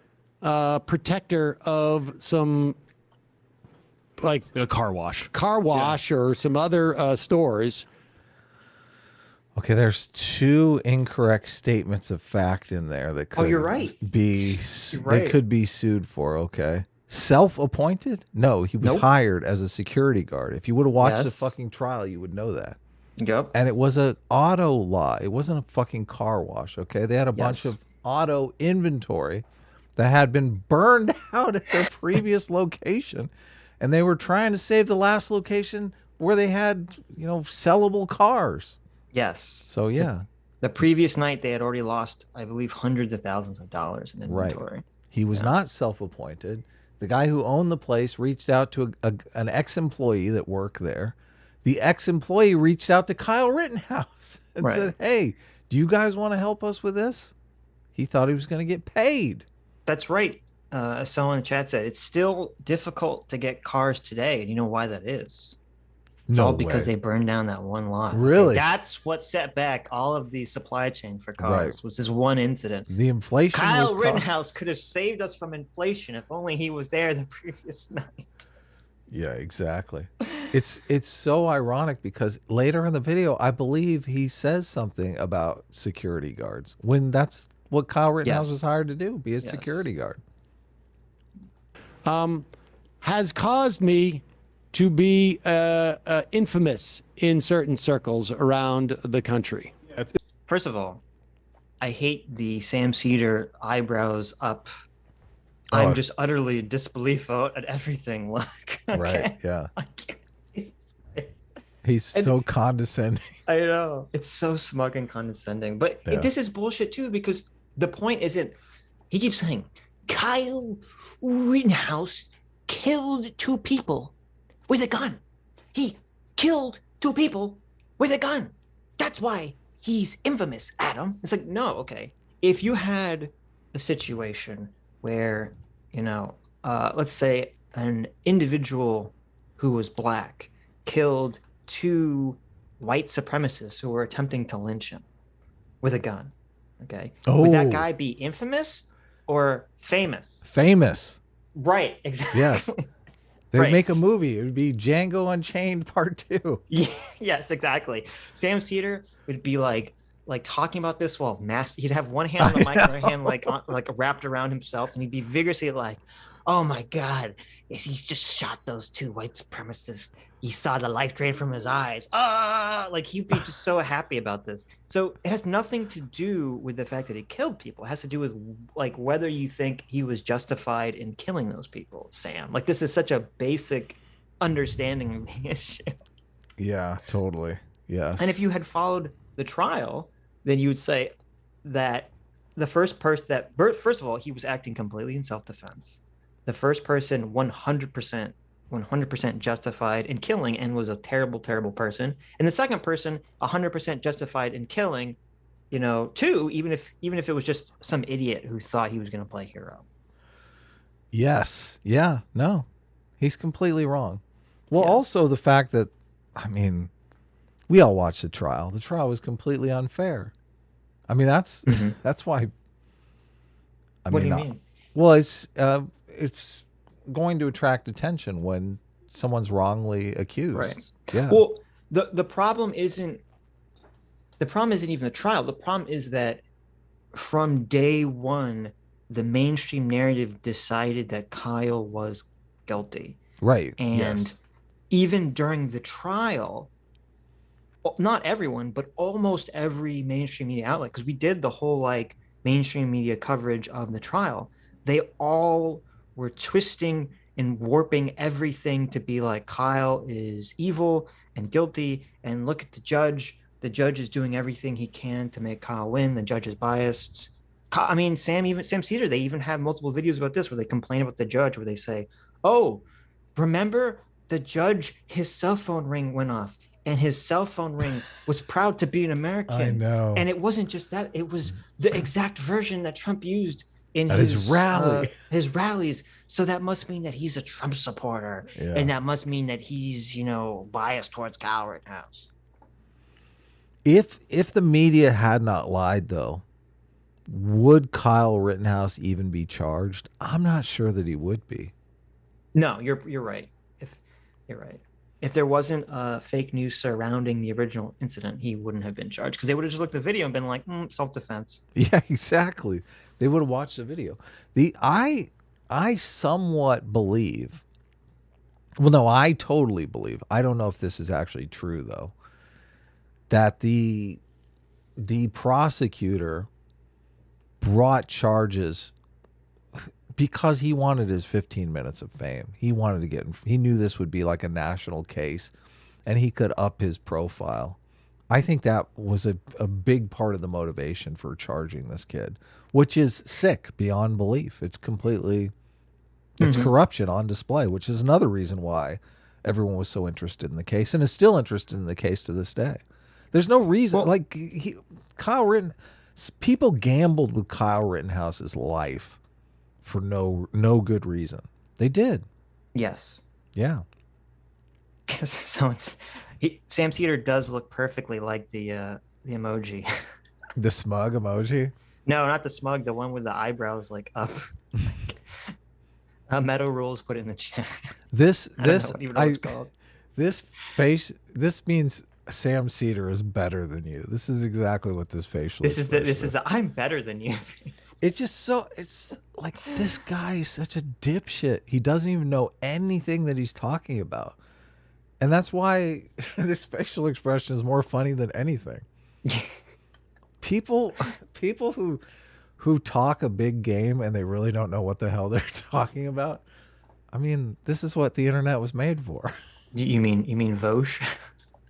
protector of some, like a car wash or some other stores. Okay, there's 2 incorrect statements of fact in there that could you're right. They could be sued for. Okay. Self-appointed? No, he was hired as a security guard. If you would have watched the fucking trial, you would know that. Yep. And it was an auto lot. It wasn't a fucking car wash, okay? They had a bunch of auto inventory, that had been burned out at their previous location, and they were trying to save the last location where they had, sellable cars. Yes. So yeah. The previous night they had already lost, I believe, hundreds of thousands of dollars in inventory. Right. He was not self-appointed. The guy who owned the place reached out to an ex-employee that worked there. The ex-employee reached out to Kyle Rittenhouse and said, "Hey, do you guys want to help us with this?" He thought he was going to get paid. That's right. Someone in the chat said it's still difficult to get cars today, and you know why that is? It's all because they burned down that one lot. Really? That's what set back all of the supply chain for cars. Was this one incident? The inflation. Kyle Rittenhouse could have saved us from inflation if only he was there the previous night. Yeah, exactly. It's so ironic because later in the video, I believe he says something about security guards when that's what Kyle Rittenhouse was hired to do, be a security guard. Has caused me to be infamous in certain circles around the country. First of all, I hate the Sam Seder eyebrows up. I'm just utterly in disbelief at everything. Like, right? Yeah. He's so condescending. I know. It's so smug and condescending. But this is bullshit too, because the point isn't, he keeps saying, Kyle Rittenhouse killed 2 people with a gun. He killed 2 people with a gun. That's why he's infamous, Adam. It's like, no, okay. If you had a situation where, let's say an individual who was black killed 2 white supremacists who were attempting to lynch him with a gun, okay? Would that guy be infamous or famous? Famous. Right, exactly. Yes. They'd make a movie. It would be Django Unchained Part 2. Yes, exactly. Sam Seder would be like talking about this while he'd have one hand on the mic, other hand like wrapped around himself, and he'd be vigorously like, "Oh my God, he's just shot those 2 white supremacists. He saw the light drain from his eyes. Like he'd be just so happy about this." So it has nothing to do with the fact that he killed people. It has to do with like whether you think he was justified in killing those people, Sam. Like this is such a basic understanding of the issue. Yeah, totally. Yes. And if you had followed the trial, then you would say that the first of all, he was acting completely in self-defense. The first person 100% justified in killing and was a terrible, terrible person. And the second person 100% justified in killing, too, even if it was just some idiot who thought he was going to play hero. Yes. Yeah. No, he's completely wrong. Well, also the fact that, we all watched the trial. The trial was completely unfair. That's why. What do you mean? Well, it's going to attract attention when someone's wrongly accused. Right. Yeah. Well, the problem isn't even the trial. The problem is that from day one, the mainstream narrative decided that Kyle was guilty. Right. And even during the trial, not everyone, but almost every mainstream media outlet, because we did the whole mainstream media coverage of the trial, they all were twisting and warping everything to be like Kyle is evil and guilty, and look at the judge. The judge is doing everything he can to make Kyle win. The judge is biased. Sam Seder, they even have multiple videos about this where they complain about the judge, where they say, "Oh, remember the judge, his cell phone ring went off. And his cell phone ring was proud to be an American." I know. And it wasn't just that; it was the exact version that Trump used in his rally, his rallies. So that must mean that he's a Trump supporter, and that must mean that he's biased towards Kyle Rittenhouse. If the media had not lied, though, would Kyle Rittenhouse even be charged? I'm not sure that he would be. No, you're right. You're right. If there wasn't fake news surrounding the original incident, he wouldn't have been charged, because they would have just looked at the video and been like, self-defense. Yeah, exactly. They would have watched the video. I somewhat believe, well, no, I totally believe, I don't know if this is actually true, though, that the prosecutor brought charges because he wanted his 15 minutes of fame. He wanted to get, he knew this would be like a national case and he could up his profile. I think that was a big part of the motivation for charging this kid, which is sick beyond belief. It's completely, it's corruption on display, which is another reason why everyone was so interested in the case and is still interested in the case to this day. There's no reason, Kyle Rittenhouse, people gambled with Kyle Rittenhouse's life for no good reason. They did. Yes. Yeah. So Sam Seder does look perfectly like the emoji. The smug emoji? No, not the smug. The one with the eyebrows like up. Meadow Rules put it in the chat. This face. This means Sam Seder is better than you. This is exactly what this facial. This is the I'm better than you. It's just so. It's like this guy is such a dipshit. He doesn't even know anything that he's talking about. And that's why this facial expression is more funny than anything. People who talk a big game and they really don't know what the hell they're talking about. I mean, this is what the internet was made for. You mean Vosh?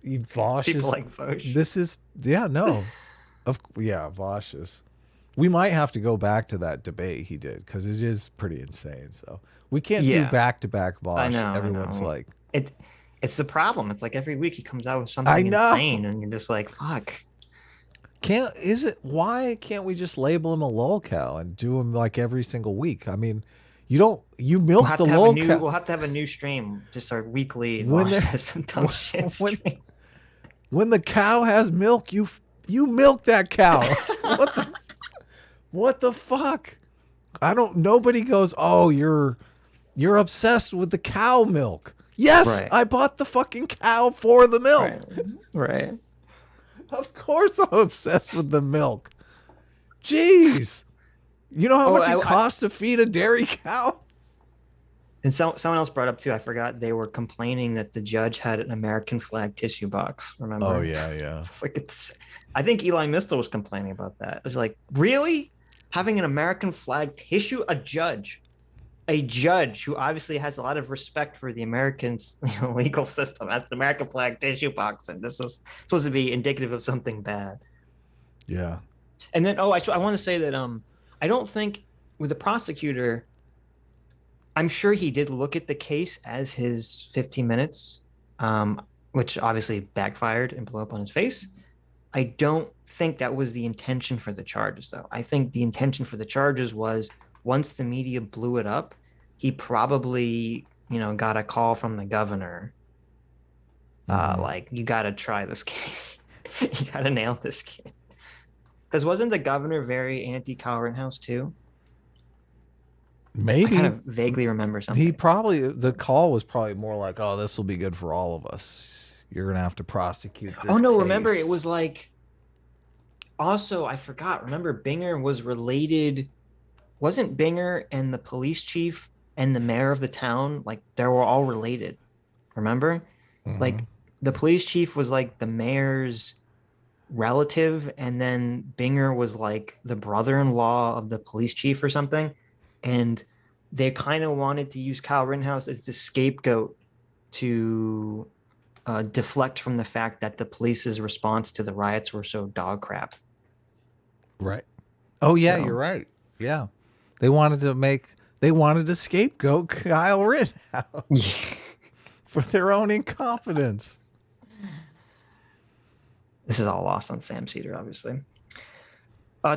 Vosh People is like Vosh. This is Vosh is. We might have to go back to that debate he did because it is pretty insane. So we can't do back-to-back Vosh. I know. Everyone's like it's the problem. It's like every week he comes out with something insane, and you're just like, fuck. Why can't we just label him a lolcow and do him like every single week? I mean, you milk the lolcow. We'll have to have a new stream, just our weekly. When the cow has milk, you milk that cow. What the fuck? Nobody goes, oh, you're obsessed with the cow milk. Yes, right. I bought the fucking cow for the milk. Right. Of course I'm obsessed with the milk. Jeez. You know how much it costs to feed a dairy cow? And someone else brought up too, I forgot, they were complaining that the judge had an American flag tissue box, remember? Oh, yeah. I think Eli Mistel was complaining about that. It was like, really? Having an American flag tissue? A judge who obviously has a lot of respect for the American legal system. That's the American flag tissue box, and this is supposed to be indicative of something bad. Yeah. And then, I want to say that I don't think with the prosecutor, I'm sure he did look at the case as his 15 minutes, which obviously backfired and blew up on his face. I don't think that was the intention for the charges, though. I think the intention for the charges was once the media blew it up, he probably, got a call from the governor. Like, you got to try this case. You got to nail this kid. Because wasn't the governor very anti-Kyle Rittenhouse, too? Maybe. I kind of vaguely remember something. The call was probably more like, oh, this will be good for all of us. You're going to have to prosecute this case. Remember, it was like, also, I forgot, remember Binger was related, wasn't Binger and the police chief and the mayor of the town, like, they were all related, remember? Like, the police chief was like the mayor's relative, and then Binger was like the brother-in-law of the police chief or something. And they kind of wanted to use Kyle Rittenhouse as the scapegoat to deflect from the fact that the police's response to the riots were so dog crap. Right. Oh, yeah, you're right. Yeah. They wanted to scapegoat Kyle Rittenhouse for their own incompetence. This is all lost on Sam Seder, obviously.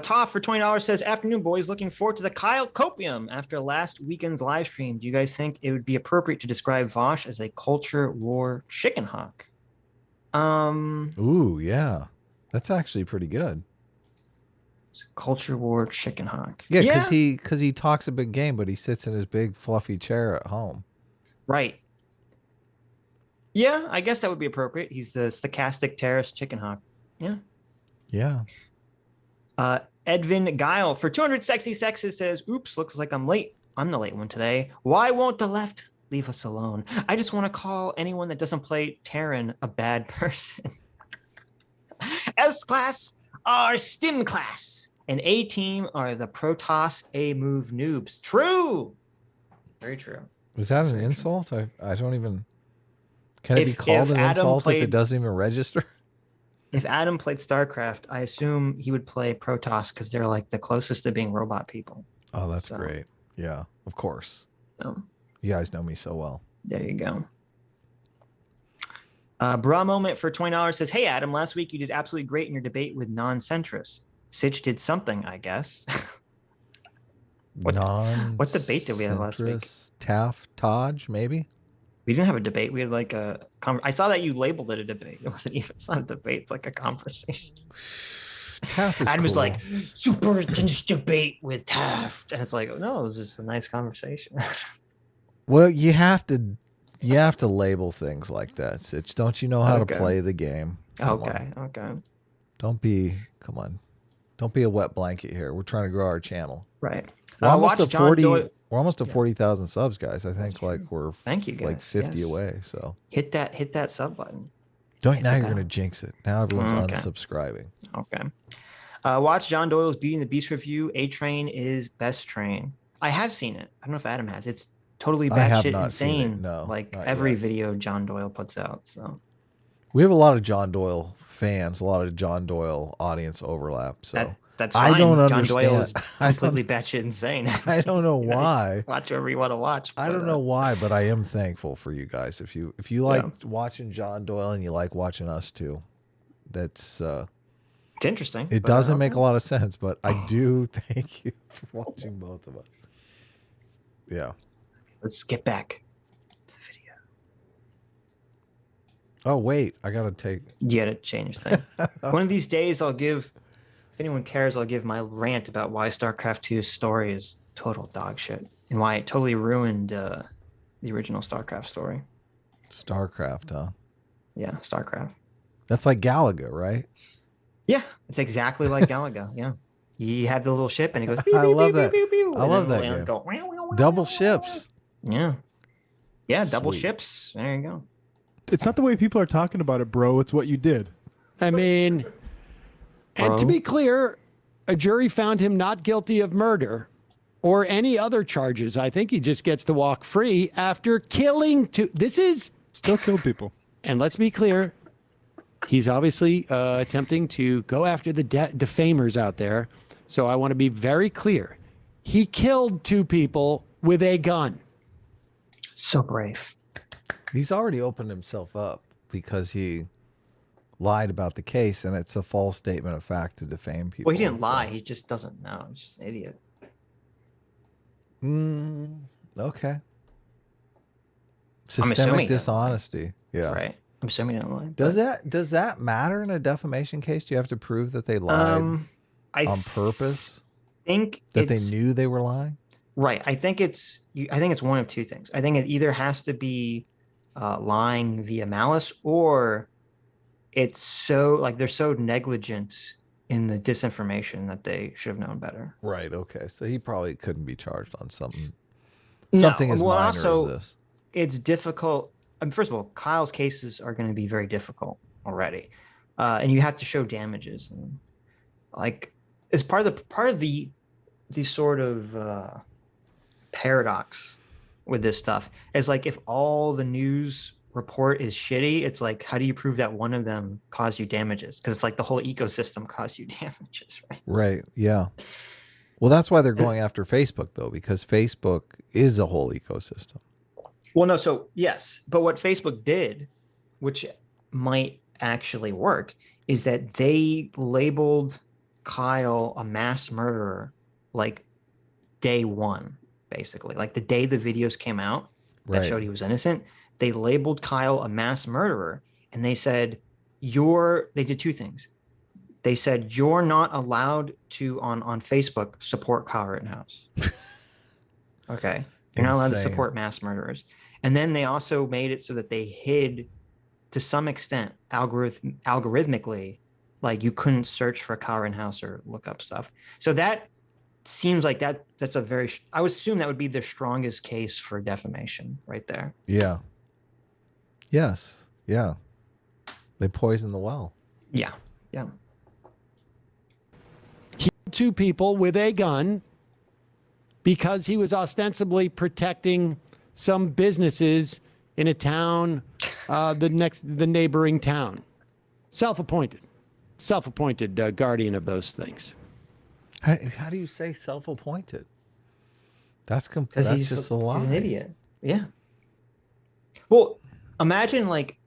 Toff for $20 says, afternoon, boys. Looking forward to the Kyle Copium after last weekend's live stream. Do you guys think it would be appropriate to describe Vosh as a culture war chicken hawk? Ooh, yeah. That's actually pretty good. Culture war chicken hawk. Yeah, because he talks a big game, but he sits in his big fluffy chair at home. Right. Yeah, I guess that would be appropriate. He's the stochastic terrorist chicken hawk. Yeah. Yeah. Edvin Guile for 200 sexy sexes says, oops, looks like I'm late. I'm the late one today. Why won't the left leave us alone? I just want to call anyone that doesn't play Terran a bad person. S class, our STEM class. And A team are the Protoss A move noobs. True. Very true. Was that an insult? I don't even. Can it be called an insult if it doesn't even register? If Adam played StarCraft, I assume he would play Protoss because they're like the closest to being robot people. Oh, that's great. Yeah, of course. You guys know me so well. There you go. Bra Moment for $20 says, "Hey, Adam, last week you did absolutely great in your debate with non-centrists. Sitch did something, I guess." What debate did we have last week? Taj, maybe? We didn't have a debate. We had like a I saw that you labeled it a debate. It wasn't even, it's not a debate. It's like a conversation. Taft is Adam was cool. like, super intense debate with Taft. And it's like, no, it was just a nice conversation. Well, you have to label things like that, Sitch. Don't you know how to play the game? Okay. Don't be a wet blanket here. We're trying to grow our channel. Right. We're almost to 40,000 subs, guys. I think we're thank you guys. like 50 away. So hit that sub button. Now you're gonna jinx it. Now everyone's unsubscribing. Okay. Watch John Doyle's Beauty and the Beast review. A Train is best train. I have seen it. I don't know if Adam has. It's totally batshit insane. No, like every video John Doyle puts out. So we have a lot of John Doyle fans, a lot of John Doyle audience overlap. So that's fine. I don't understand. John Doyle is completely batshit insane. I don't know why. Watch whoever you want to watch. I don't know why, but I am thankful for you guys. If you like watching John Doyle and you like watching us too, that's it's interesting. It doesn't make a lot of sense, but I do thank you for watching both of us. Yeah. Let's get back to the video. Oh wait, I gotta take. You gotta change the thing. One of these days, I'll give. If anyone cares, I'll give my rant about why StarCraft 2's story is total dog shit and why it totally ruined the original StarCraft story. StarCraft, huh? Yeah, StarCraft. That's like Galaga, right? Yeah, it's exactly like Galaga. Yeah, you have the little ship and it goes. Pew, I pew, love pew, that. Pew, pew, I love that game. Go, double ships. Yeah, double ships. There you go. It's not the way people are talking about it, bro. It's what you did. I mean, and to be clear, a jury found him not guilty of murder or any other charges. I think he just gets to walk free after killing two. This is still killed people. And let's be clear, he's obviously attempting to go after the defamers out there. So I want to be very clear. He killed two people with a gun. So brave. He's already opened himself up because he lied about the case, and it's a false statement of fact to defame people. Well, he didn't lie. He just doesn't know. He's just an idiot. Okay. Systemic dishonesty. Yeah. Right. I'm assuming he didn't lie. Does that matter in a defamation case? Do you have to prove that they lied on purpose? Think that they knew they were lying? Right. I think it's one of two things. I think it either has to be lying via malice, or it's so like they're so negligent in the disinformation that they should have known better. Right. Okay. So he probably couldn't be charged on something. No, something as minor also, as this. It's difficult. First of all, Kyle's cases are going to be very difficult already, and you have to show damages. And like, as part of the sort of paradox with this stuff is like, if all the news report is shitty, it's like, how do you prove that one of them caused you damages? Because it's like the whole ecosystem caused you damages, right? Right. Yeah. Well, that's why they're going after Facebook, though, because Facebook is a whole ecosystem. Well, no. So yes, but what Facebook did, which might actually work, is that they labeled Kyle a mass murderer like day one, basically. Like the day the videos came out that showed he was innocent, they labeled Kyle a mass murderer, and they said, they did two things. They said, you're not allowed to, on Facebook, support Kyle Rittenhouse. Okay. You're not allowed to support mass murderers. And then they also made it so that they hid, to some extent, algorithmically, like you couldn't search for Kyle Rittenhouse or look up stuff. So that seems like that's a very, I would assume that would be the strongest case for defamation right there. Yeah. Yes. Yeah. They poisoned the well. Yeah. Yeah. two people with a gun because he was ostensibly protecting some businesses in a town, the neighboring town. Self-appointed guardian of those things. How do you say self-appointed? That's he's just a lie. He's an idiot. Yeah. Well, imagine like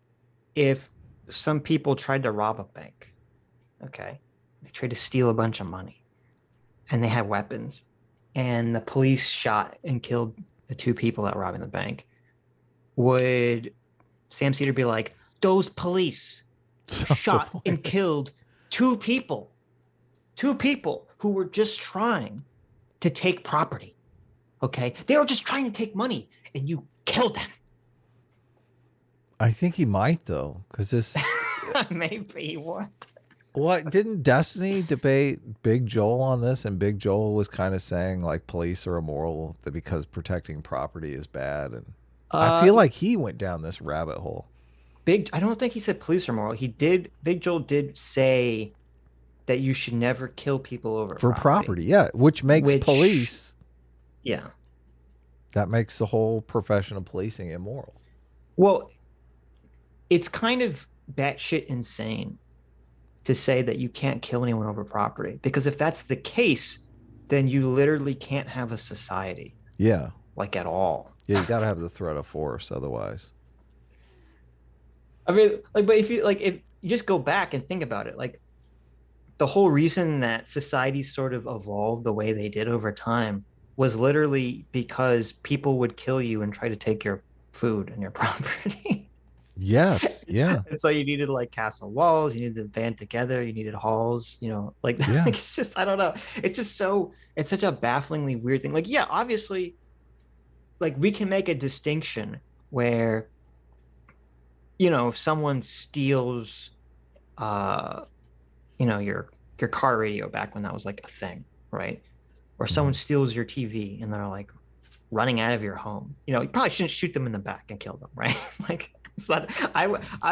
if some people tried to rob a bank. Okay. They tried to steal a bunch of money and they had weapons and the police shot and killed the two people that were robbing the bank. Would Sam Seder be like, those police shot and killed two people who were just trying to take property? Okay. They were just trying to take money and you killed them. I think he might though, because this maybe what? What didn't Destiny debate Big Joel on this, and Big Joel was kind of saying like police are immoral because protecting property is bad, and I feel like he went down this rabbit hole. I don't think he said police are moral. Big Joel did say that you should never kill people over property. Yeah, which makes police. Yeah. That makes the whole profession of policing immoral. Well, it's kind of batshit insane to say that you can't kill anyone over property, because if that's the case, then you literally can't have a society. Yeah. Like at all. Yeah, you got to have the threat of force otherwise. I mean, like, but if you just go back and think about it, like the whole reason that society sort of evolved the way they did over time was literally because people would kill you and try to take your food and your property. Yes. Yeah. And so you needed like castle walls, you needed to band together, you needed halls, like, yeah. Like, it's just, I don't know. It's just it's such a bafflingly weird thing. Like, yeah, obviously, like we can make a distinction where, if someone steals, your car radio back when that was like a thing, right? Or someone steals your TV and they're like running out of your home. You probably shouldn't shoot them in the back and kill them, right? Like, it's not.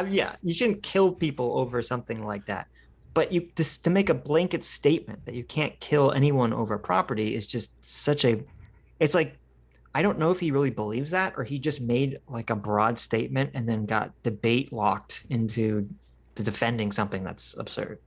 Yeah, you shouldn't kill people over something like that. But to make a blanket statement that you can't kill anyone over property is just such a. It's like, I don't know if he really believes that, or he just made like a broad statement and then got debate locked into defending something that's absurd.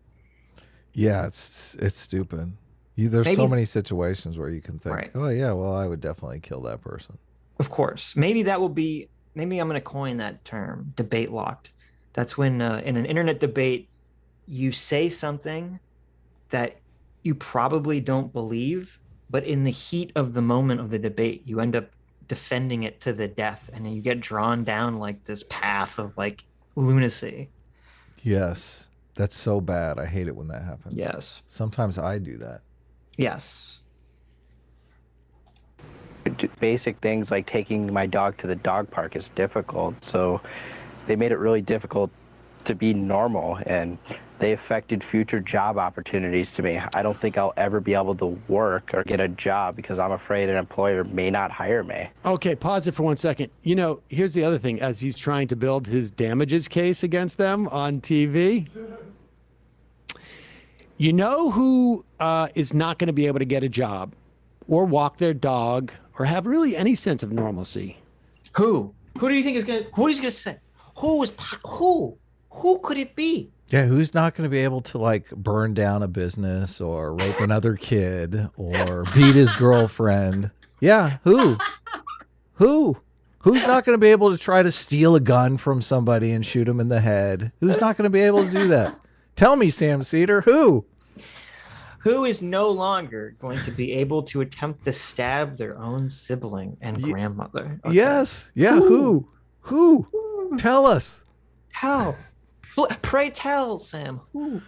Yeah, it's stupid. There's so many situations where you can think, right. Oh yeah, well, I would definitely kill that person. Of course, maybe I'm going to coin that term, debate locked. That's when in an internet debate, you say something that you probably don't believe, but in the heat of the moment of the debate, you end up defending it to the death, and then you get drawn down like this path of like lunacy. Yes, that's so bad. I hate it when that happens. Yes. Sometimes I do that. Yes. Basic things like taking my dog to the dog park is difficult, so they made it really difficult to be normal, and they affected future job opportunities to me. I don't think I'll ever be able to work or get a job because I'm afraid an employer may not hire me. Okay, pause it for 1 second. Here's the other thing. As he's trying to build his damages case against them on TV, who is not going to be able to get a job or walk their dog or have really any sense of normalcy? Who do you think is going to, who is going to say? Who could it be? Yeah, who's not going to be able to like burn down a business or rape another kid or beat his girlfriend? Yeah, who? Who's not going to be able to try to steal a gun from somebody and shoot him in the head? Who's not going to be able to do that? Tell me, Sam Seder, who? Who is no longer going to be able to attempt to stab their own sibling and grandmother? Okay. Yes. Yeah, who? Tell us. How? Pray tell, Sam. Who?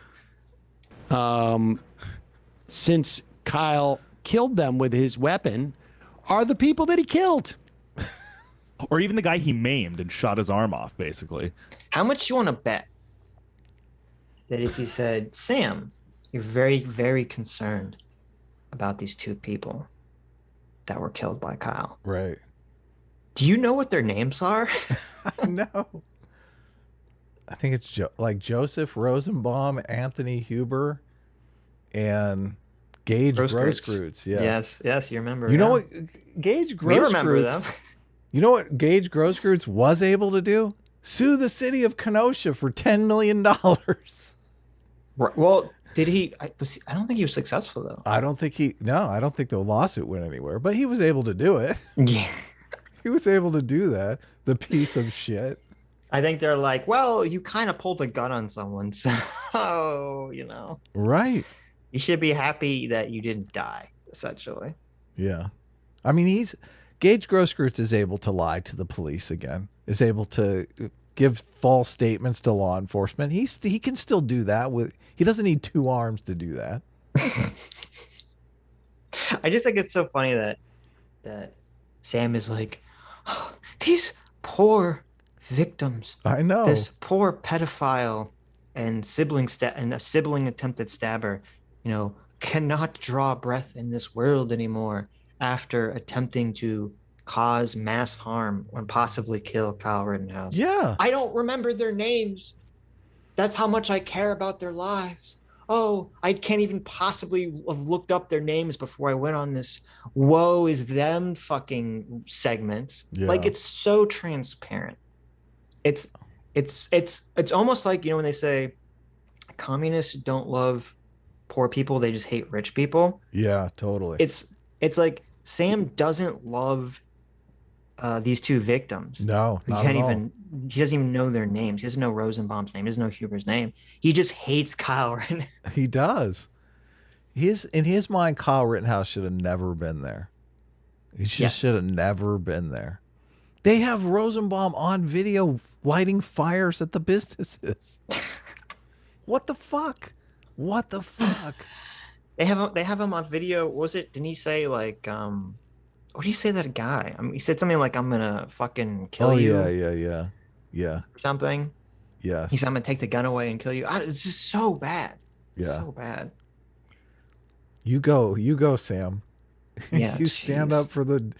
Since Kyle killed them with his weapon, are the people that he killed. Or even the guy he maimed and shot his arm off, basically. How much you want to bet that if you said, Sam, you're very, very concerned about these two people that were killed by Kyle. Right. Do you know what their names are? No. I think it's like Joseph Rosenbaum, Anthony Huber, and Gage Grosskreutz. Grosskreutz, yeah. Yes, you remember. You know yeah. what Gage We remember Grosskreutz? them. You know what Gage Grosskreutz was able to do? Sue the city of Kenosha for $10 million. Well, did he? I don't think he was successful though. I don't think the lawsuit went anywhere, but he was able to do it. Yeah. He was able to do that. The piece of shit. I think they're like, well, you kind of pulled a gun on someone, so Right. you should be happy that you didn't die, essentially. Yeah. I mean, Gage Grosskreutz is able to lie to the police again, is able to give false statements to law enforcement. He can still do that he doesn't need 2 arms to do that. I just think it's so funny that Sam is like, oh, these poor victims. I know. This poor pedophile and a sibling attempted stabber, cannot draw breath in this world anymore after attempting to cause mass harm and possibly kill Kyle Rittenhouse. Yeah. I don't remember their names. That's how much I care about their lives. Oh, I can't even possibly have looked up their names before I went on this woe is them fucking segment. Yeah. Like, it's so transparent. It's almost like, when they say communists don't love poor people, they just hate rich people. Yeah, totally. It's like Sam doesn't love these 2 victims. No, he doesn't even know their names. He doesn't know Rosenbaum's name. He doesn't know Huber's name. He just hates Kyle Rittenhouse. He does. In his mind, Kyle Rittenhouse should have never been there. He should have never been there. They have Rosenbaum on video lighting fires at the businesses. What the fuck? What the fuck? They have him on video. Didn't he say like what did he say to that guy? I mean, he said something like, I'm gonna fucking kill you. Yeah. Or something. Yes. He said, I'm gonna take the gun away and kill you. It's just so bad. Yeah. So bad. You go, Sam. Yeah. You stand up for the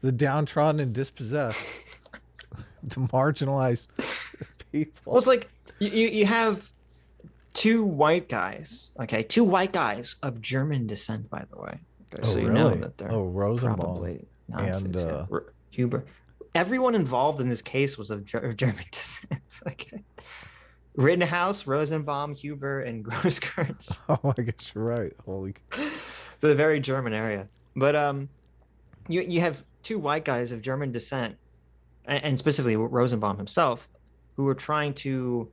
downtrodden and dispossessed. The marginalized people. Well, it's like you have 2 white guys, okay? 2 white guys of German descent, by the way. Okay, so you know that they're Rosenbaum probably Nazis, and Huber. Everyone involved in this case was of German descent. Okay. Rittenhouse, Rosenbaum, Huber, and Grosskreutz. Oh, I guess you're right. Holy. It's a very German area. But you have 2 white guys of German descent, and specifically Rosenbaum himself, who were trying to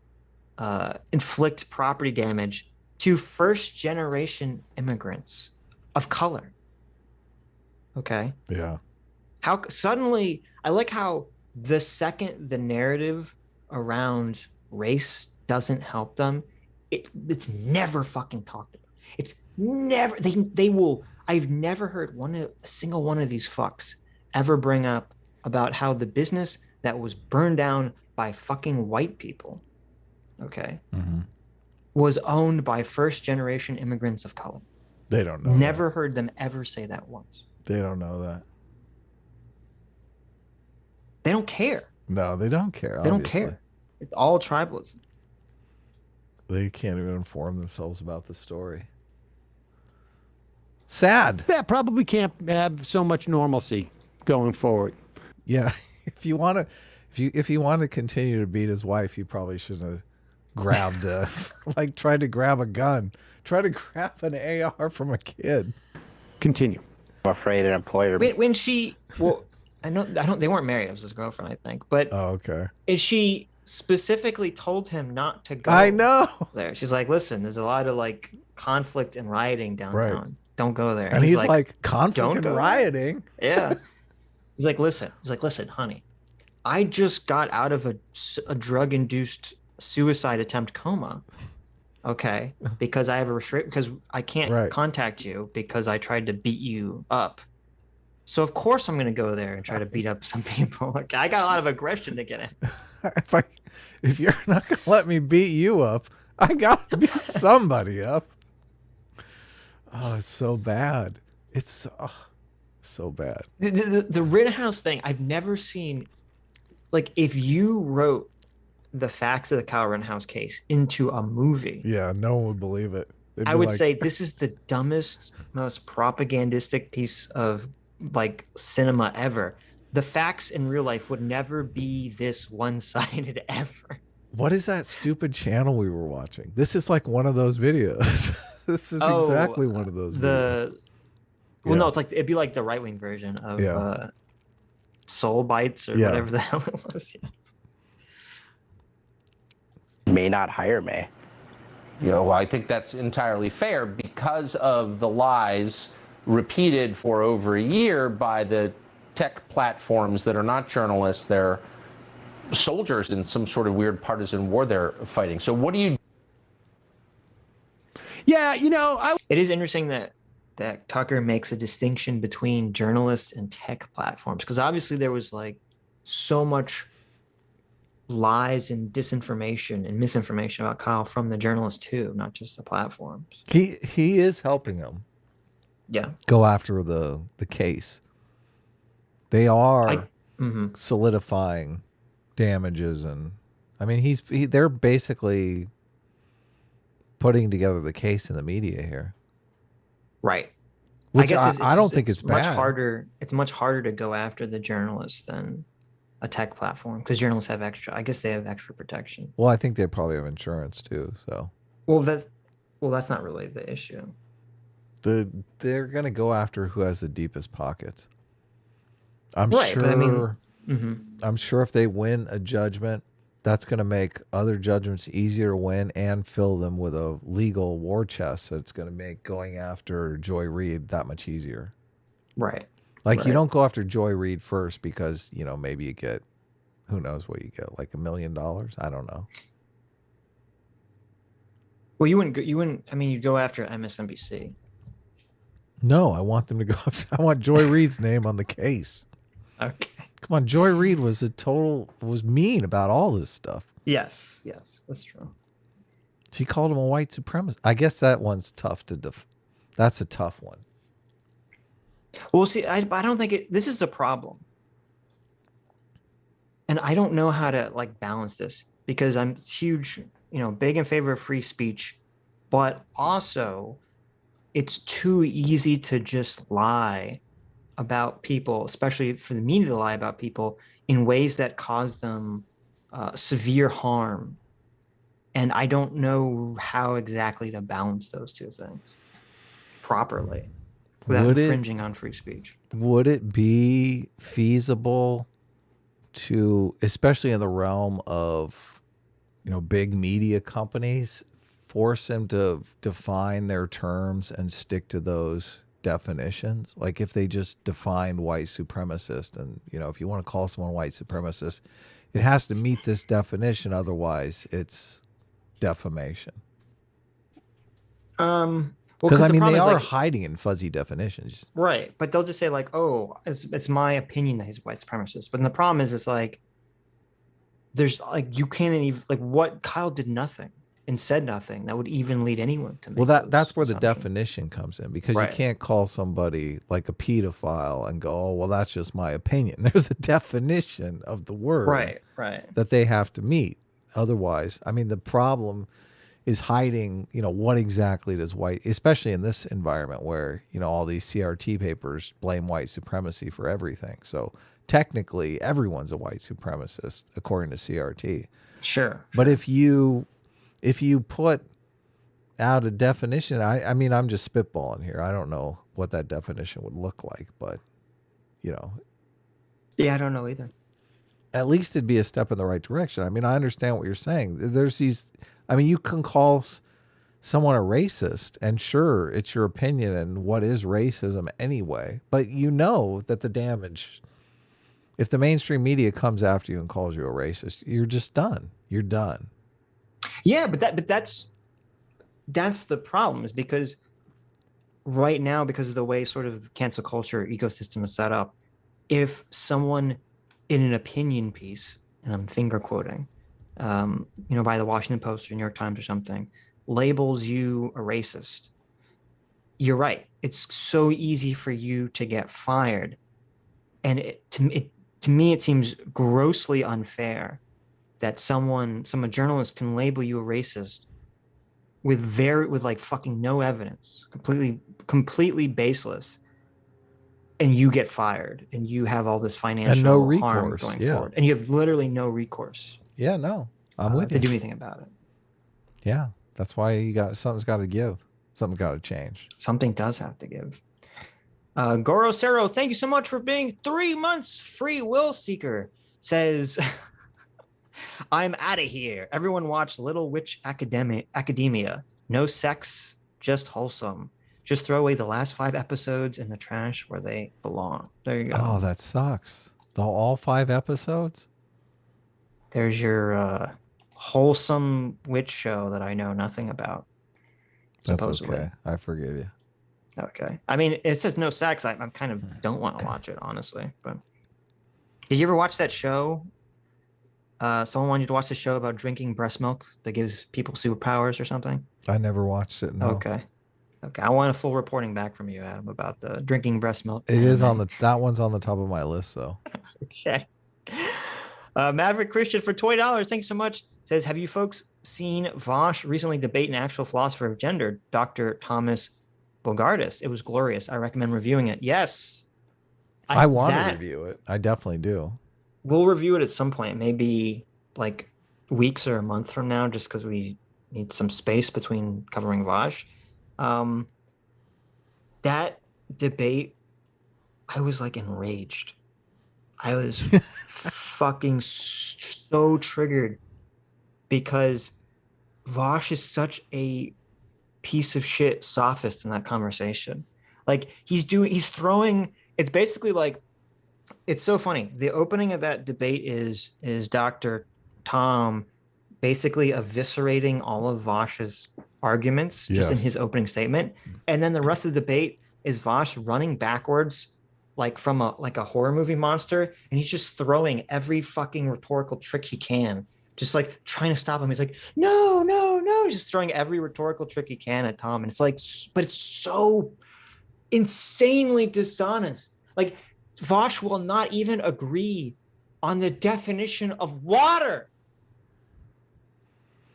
inflict property damage to first-generation immigrants of color. Okay. Yeah. How suddenly, I like how the second the narrative around race doesn't help them, it's never fucking talked about. It's never, they will, I've never heard a single one of these fucks ever bring up about how the business that was burned down by fucking white people, okay, was owned by first-generation immigrants of color. They don't know. Never heard them ever say that once. They don't know that. They don't care. No, they don't care. They don't care. It's all tribalism. They can't even inform themselves about the story. Sad. That probably can't have so much normalcy going forward. Yeah. If you want to continue to beat his wife, you probably shouldn't have grabbed tried to grab a gun. Try to grab an AR from a kid. Continue. I'm afraid an employer. When she, well, I don't. They weren't married. It was his girlfriend, I think. But okay. Is she specifically told him not to go? I know. There, she's like, listen, there's a lot of like conflict and rioting downtown. Right. Don't go there. And he's like conflict and rioting. Yeah. He's like, listen, honey, I just got out of a drug-induced suicide attempt coma. Okay, because I have a because I can't contact you because I tried to beat you up. So of course I'm gonna go there and try to beat up some people. Like, I got a lot of aggression to get in. If you're not gonna let me beat you up, I gotta beat somebody up. Oh, it's so bad. It's so bad. The Rittenhouse thing, I've never seen. Like, if you wrote the facts of the Kyle Rittenhouse case into a movie, yeah, no one would believe it. I would say this is the dumbest, most propagandistic piece of like cinema ever. The facts in real life would never be this one-sided ever. What is that stupid channel we were watching? This is like one of those videos. This is exactly one of those videos. Well, no, it's like it'd be like the right-wing version of Soul Bites or whatever the hell it was. May not hire me. Well, I think that's entirely fair because of the lies repeated for over a year by the tech platforms that are not journalists. They're soldiers in some sort of weird partisan war they're fighting. So what do you... Yeah, it is interesting that Tucker makes a distinction between journalists and tech platforms, because obviously there was like so much lies and disinformation and misinformation about Kyle from the journalists too, not just the platforms. He is helping them. Yeah. Go after the case. They are solidifying damages, and I mean they're basically putting together the case in the media here. Right. Which I don't think it's bad. Much harder. It's much harder to go after the journalists than a tech platform, because journalists have extra. I guess they have extra protection. Well, I think they probably have insurance too. So. Well, that's not really the issue. They're gonna go after who has the deepest pockets. I'm right, sure. But I mean, I'm sure if they win a judgment, that's going to make other judgments easier to win and fill them with a legal war chest. So it's going to make going after Joy Reid that much easier. Right. Like you don't go after Joy Reid first because, maybe you get, who knows what you get, like $1 million? I don't know. Well, you wouldn't, I mean, you'd go after MSNBC. No, I want them to go after, I want Joy Reid's name on the case. Okay. Come on, Joy Reid was mean about all this stuff. Yes, that's true. She called him a white supremacist. I guess that one's tough to that's a tough one. Well, see, I don't think this is the problem. And I don't know how to like balance this, because I'm huge, big in favor of free speech, but also it's too easy to just lie about people, especially for the media to lie about people in ways that cause them severe harm. And I don't know how exactly to balance those two things properly without infringing on free speech. Would it be feasible to, especially in the realm of, big media companies, force them to define their terms and stick to those definitions? Like if they just defined white supremacist, and if you want to call someone white supremacist, it has to meet this definition, otherwise it's defamation. Because they are hiding in fuzzy definitions, right? But they'll just say like, "Oh, it's my opinion that he's white supremacist." But the problem is, it's like there's like you can't even like what Kyle did nothing and said nothing that would even lead anyone to make that's where the definition comes in, because you can't call somebody like a pedophile and go, oh, well, that's just my opinion. There's a definition of the word right that they have to meet. Otherwise, I mean, the problem is hiding, what exactly does white, especially in this environment where, all these CRT papers blame white supremacy for everything. So technically everyone's a white supremacist according to CRT. Sure. But if you put out a definition, I mean, I'm just spitballing here. I don't know what that definition would look like, but, Yeah, I don't know either. At least it'd be a step in the right direction. I mean, I understand what you're saying. You can call someone a racist, and sure, it's your opinion and what is racism anyway, but that the damage, if the mainstream media comes after you and calls you a racist, you're just done. You're done. Yeah, but that's the problem, is because right now, because of the way sort of the cancel culture ecosystem is set up, if someone in an opinion piece, and I'm finger quoting, by the Washington Post or New York Times or something, labels you a racist, you're right. It's so easy for you to get fired. And to me, it seems grossly unfair that some journalist can label you a racist with like fucking no evidence, completely baseless, and you get fired and you have all this financial and no harm recourse. going Yeah. forward, and you have literally no recourse. Yeah, no, I'm with to you. do anything about it. Yeah, that's why something's got to give. Something's got to change. Something does have to give. Goro Cero, thank you so much for being 3 months free will seeker. Says, I'm out of here. Everyone watch Little Witch Academia. No sex, just wholesome. Just throw away the last 5 episodes in the trash where they belong. There you go. Oh, that sucks. All 5 episodes? There's your wholesome witch show that I know nothing about. Supposedly. That's okay. I forgive you. Okay. I mean, it says no sex. I kind of don't want to watch it, honestly. But did you ever watch that show? Someone wanted you to watch the show about drinking breast milk that gives people superpowers or something? I never watched it. No. Okay. I want a full reporting back from you, Adam, about the drinking breast milk. It is that one's on the top of my list, though. Okay. Maverick Christian for $20. Thank you so much. Says, have you folks seen Vosh recently debate an actual philosopher of gender, Dr. Thomas Bogardus? It was glorious. I recommend reviewing it. Yes. I want to review it. I definitely do. We'll review it at some point, maybe like weeks or a month from now, just because we need some space between covering Vosh. That debate, I was like enraged. I was fucking so triggered because Vosh is such a piece of shit sophist in that conversation. Like he's throwing, it's basically like, it's so funny. The opening of that debate is Dr. Tom basically eviscerating all of Vosh's arguments just in his opening statement. And then the rest of the debate is Vosh running backwards like from a horror movie monster, and he's just throwing every fucking rhetorical trick he can, just like trying to stop him. He's like, no, he's just throwing every rhetorical trick he can at Tom. And it's like, but it's so insanely dishonest. Like Vosh will not even agree on the definition of water.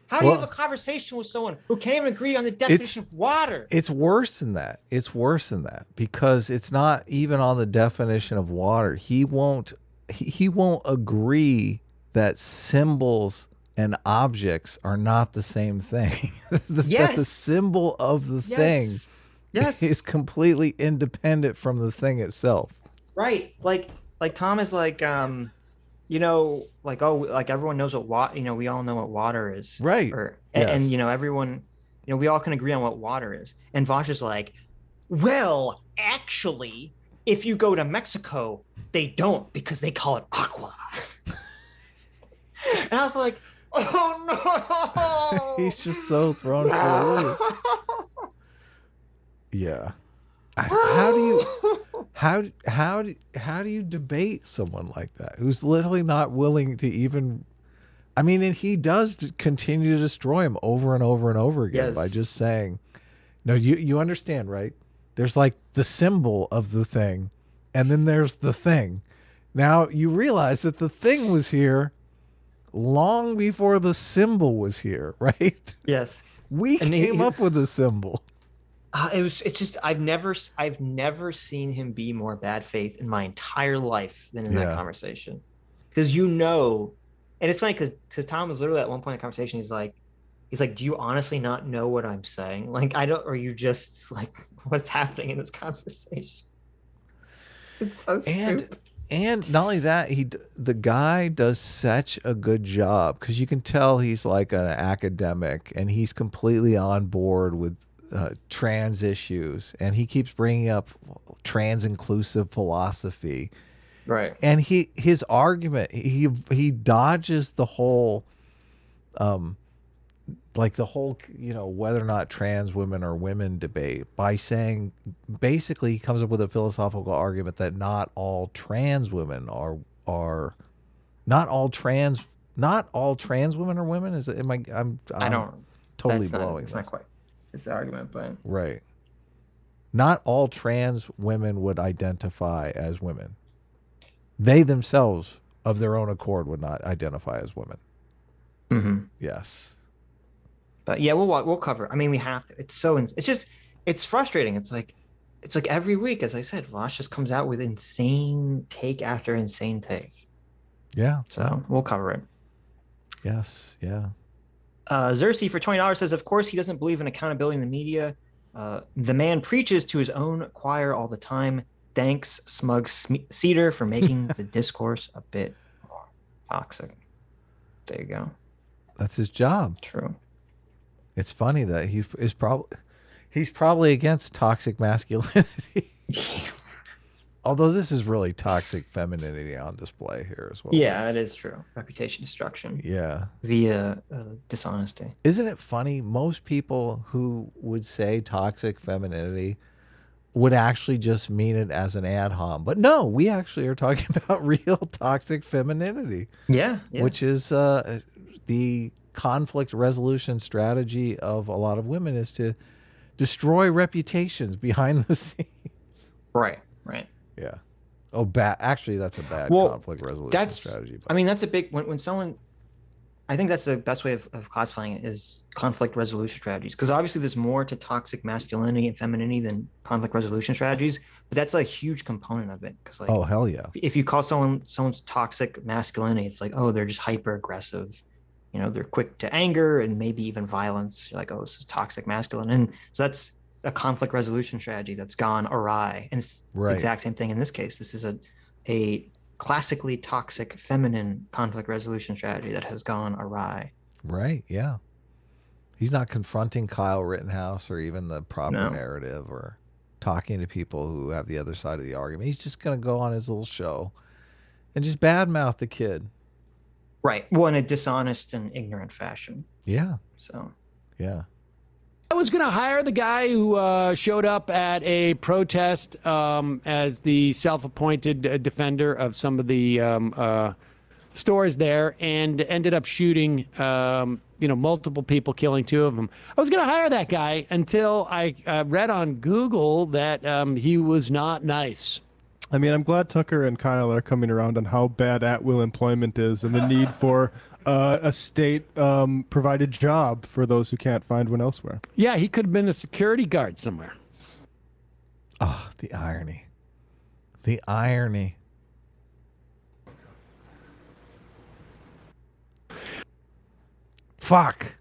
How do you have a conversation with someone who can't even agree on the definition of water? It's worse than that. It's worse than that because it's not even on the definition of water. He won't agree that symbols and objects are not the same thing. That the symbol of the thing is completely independent from the thing itself. Right. Like Tom is like, like, oh, like everyone knows what water, we all know what water is. Right. And everyone, we all can agree on what water is. And Vosh is like, well, actually, if you go to Mexico, they don't because they call it aqua. And I was like, oh no. He's just so thrown for a loop. Yeah. How do you debate someone like that who's literally not willing to even? I mean, and he does continue to destroy him over and over and over again by just saying, "No, you understand, right? There's like the symbol of the thing, and then there's the thing. Now you realize that the thing was here long before the symbol was here, right? Yes, we came up with the symbol." It's just I've never seen him be more bad faith in my entire life than in that conversation, because and it's funny because Tom was literally at one point in the conversation he's like, do you honestly not know what I'm saying? Like, or you just like, what's happening in this conversation? It's so stupid. And not only that, the guy does such a good job because you can tell he's like an academic and he's completely on board with trans issues, and he keeps bringing up trans inclusive philosophy, right? And his argument, he dodges the whole whether or not trans women are women debate by saying, basically he comes up with a philosophical argument that not all trans women are not all trans women are women. Is it? I don't totally blowing. It's not quite. It's the argument, but right. Not all trans women would identify as women. They themselves, of their own accord, would not identify as women. Mm-hmm. Yes. But yeah, we'll cover. I mean, we have to. It's frustrating. It's like every week, as I said, Vosh just comes out with insane take after insane take. Yeah. So we'll cover it. Yes. Yeah. Xerxes for $20 says, of course, he doesn't believe in accountability in the media. The man preaches to his own choir all the time. Thanks, smug Seder, for making the discourse a bit more toxic. There you go. That's his job. True. It's funny that he's probably against toxic masculinity. Although this is really toxic femininity on display here as well. Yeah, it is true. Reputation destruction. Yeah. Via dishonesty. Isn't it funny? Most people who would say toxic femininity would actually just mean it as an ad hom. But no, we actually are talking about real toxic femininity. Yeah. Which is the conflict resolution strategy of a lot of women is to destroy reputations behind the scenes. Right. Yeah. Oh, bad. Actually, that's a bad conflict resolution strategy. I mean, that's a big when someone. I think that's the best way of classifying it is conflict resolution strategies, because obviously there's more to toxic masculinity and femininity than conflict resolution strategies, but that's a huge component of it. Because like, oh hell yeah, if you call someone's toxic masculinity, it's like, oh, they're just hyper aggressive. You know, they're quick to anger and maybe even violence. You're like, oh, this is toxic masculine, and so that's a conflict resolution strategy that's gone awry. And it's the exact same thing in this case. This is a classically toxic feminine conflict resolution strategy that has gone awry. Right. Yeah. He's not confronting Kyle Rittenhouse or even the proper narrative or talking to people who have the other side of the argument. He's just going to go on his little show and just badmouth the kid. Right. Well, in a dishonest and ignorant fashion. Yeah. So. Yeah. I was going to hire the guy who showed up at a protest as the self-appointed defender of some of the stores there, and ended up shooting, multiple people, killing two of them. I was going to hire that guy until I read on Google that he was not nice. I mean, I'm glad Tucker and Kyle are coming around on how bad at-will employment is and the need for a state-provided job for those who can't find one elsewhere. Yeah, he could have been a security guard somewhere. Oh, the irony. The irony. Fuck.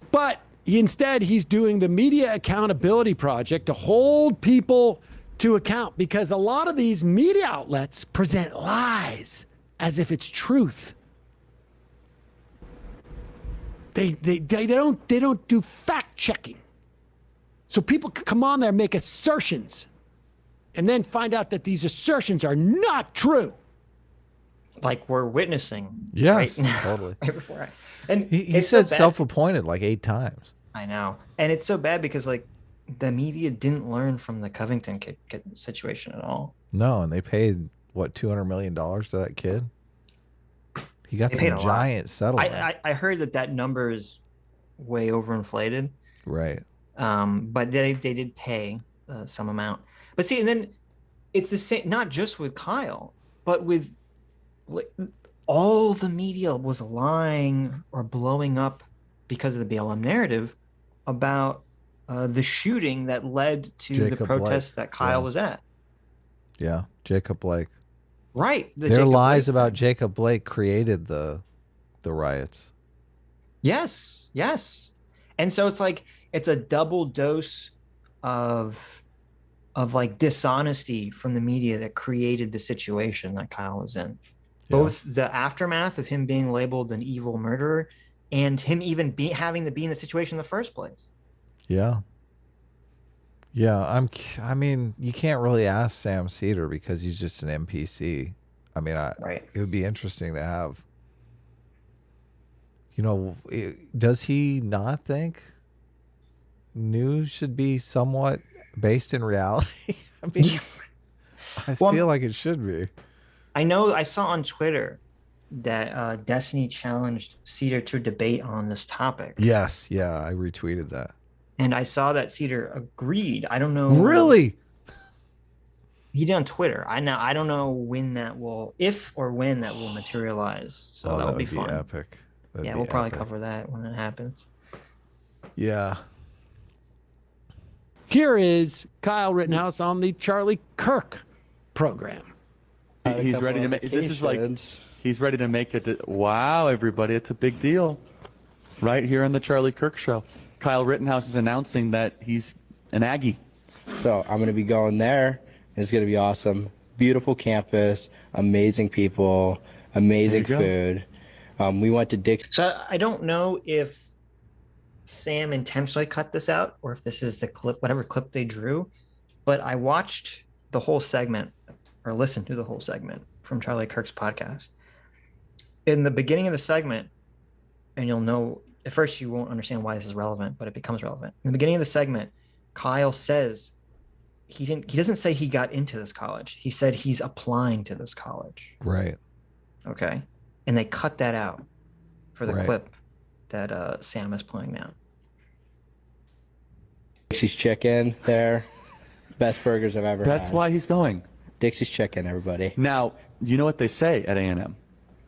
But instead, he's doing the Media Accountability Project to hold people to account, because a lot of these media outlets present lies as if it's truth. They don't do fact checking. So people can come on there and make assertions and then find out that these assertions are not true. Like we're witnessing. Yes, right now, totally. Right before and he said so self-appointed like 8 times. I know. And it's so bad because like the media didn't learn from the Covington kid situation at all. No, and they paid what, $200 million to that kid. He got some giant settlement. I heard that number is way overinflated. Right. But they did pay some amount. But see, and then it's the same, not just with Kyle, but with all the media was lying or blowing up because of the BLM narrative about the shooting that led to the protest that Kyle was at. Yeah, Jacob Blake. Right. Their lies about Jacob Blake created the riots. Yes. And so it's like it's a double dose of like dishonesty from the media that created the situation that Kyle was in. Yeah. Both the aftermath of him being labeled an evil murderer and him even having to be in the situation in the first place. Yeah. I mean, you can't really ask Sam Seder because he's just an NPC. I mean, it would be interesting to have, does he not think news should be somewhat based in reality? I mean, I feel like it should be. I know I saw on Twitter that Destiny challenged Seder to debate on this topic. Yes. Yeah. I retweeted that. And I saw that Seder agreed. I don't know. Really? He did on Twitter. I don't know when that will, if or when that will materialize. So that'll be fun. Epic. Yeah, we'll probably cover that when it happens. Yeah. Here is Kyle Rittenhouse on the Charlie Kirk program. He's ready to make. This is like he's ready to make it. Wow, everybody, it's a big deal. Right here on the Charlie Kirk show, Kyle Rittenhouse is announcing that he's an Aggie. So I'm going to be going there. It's going to be awesome. Beautiful campus, amazing people, amazing food. We went to Dick's. So I don't know if Sam intentionally cut this out or if this is the clip, whatever clip they drew, but I watched the whole segment or listened to the whole segment from Charlie Kirk's podcast. In the beginning of the segment, and you'll know, at first you won't understand why this is relevant, but it becomes relevant. In the beginning of the segment, Kyle says he doesn't say he got into this college. He said he's applying to this college. Right. Okay. And they cut that out for the clip that Sam is playing now. Dixie's Chicken there. Best burgers I've ever had. That's why he's going. Dixie's Chicken, everybody. Now, you know what they say at A&M?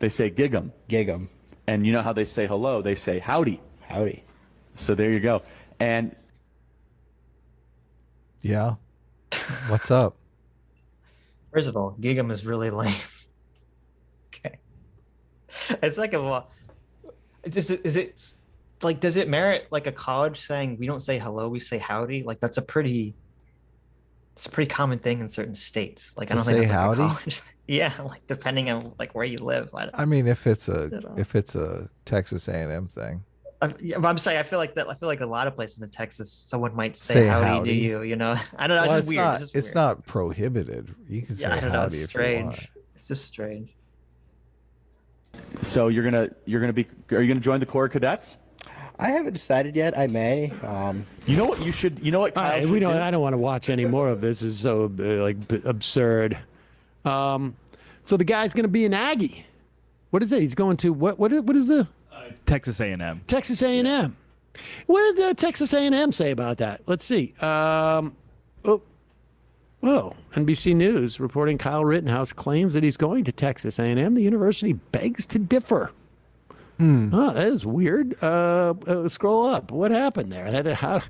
They say gig 'em. Gig 'em. And you know how they say hello? They say howdy. Howdy. So there you go. And yeah. What's up? First of all, gig 'em is really lame. Okay. It's like does it merit like a college saying we don't say hello, we say howdy? Like it's a pretty common thing in certain states. Like I don't think that's like a college. Yeah, like depending on like where you live. I mean, if it's a Texas A&M thing. I'm saying I feel like a lot of places in Texas, someone might say howdy to you. You know, I don't know. Well, it's weird. It's not prohibited. You can say howdy if you want. It's just strange. So are you gonna join the Corps of Cadets? I haven't decided yet. I may. You know what you should. You know what? Kyle should do? I don't want to watch any more of this. It's so absurd. So the guy's going to be an Aggie. What is it? He's going to what is the Texas A&M. Texas A&M. Yeah. What did the Texas A&M say about that? Let's see. NBC News reporting Kyle Rittenhouse claims that he's going to Texas A&M. The university begs to differ. Oh, that is weird. Scroll up. What happened there?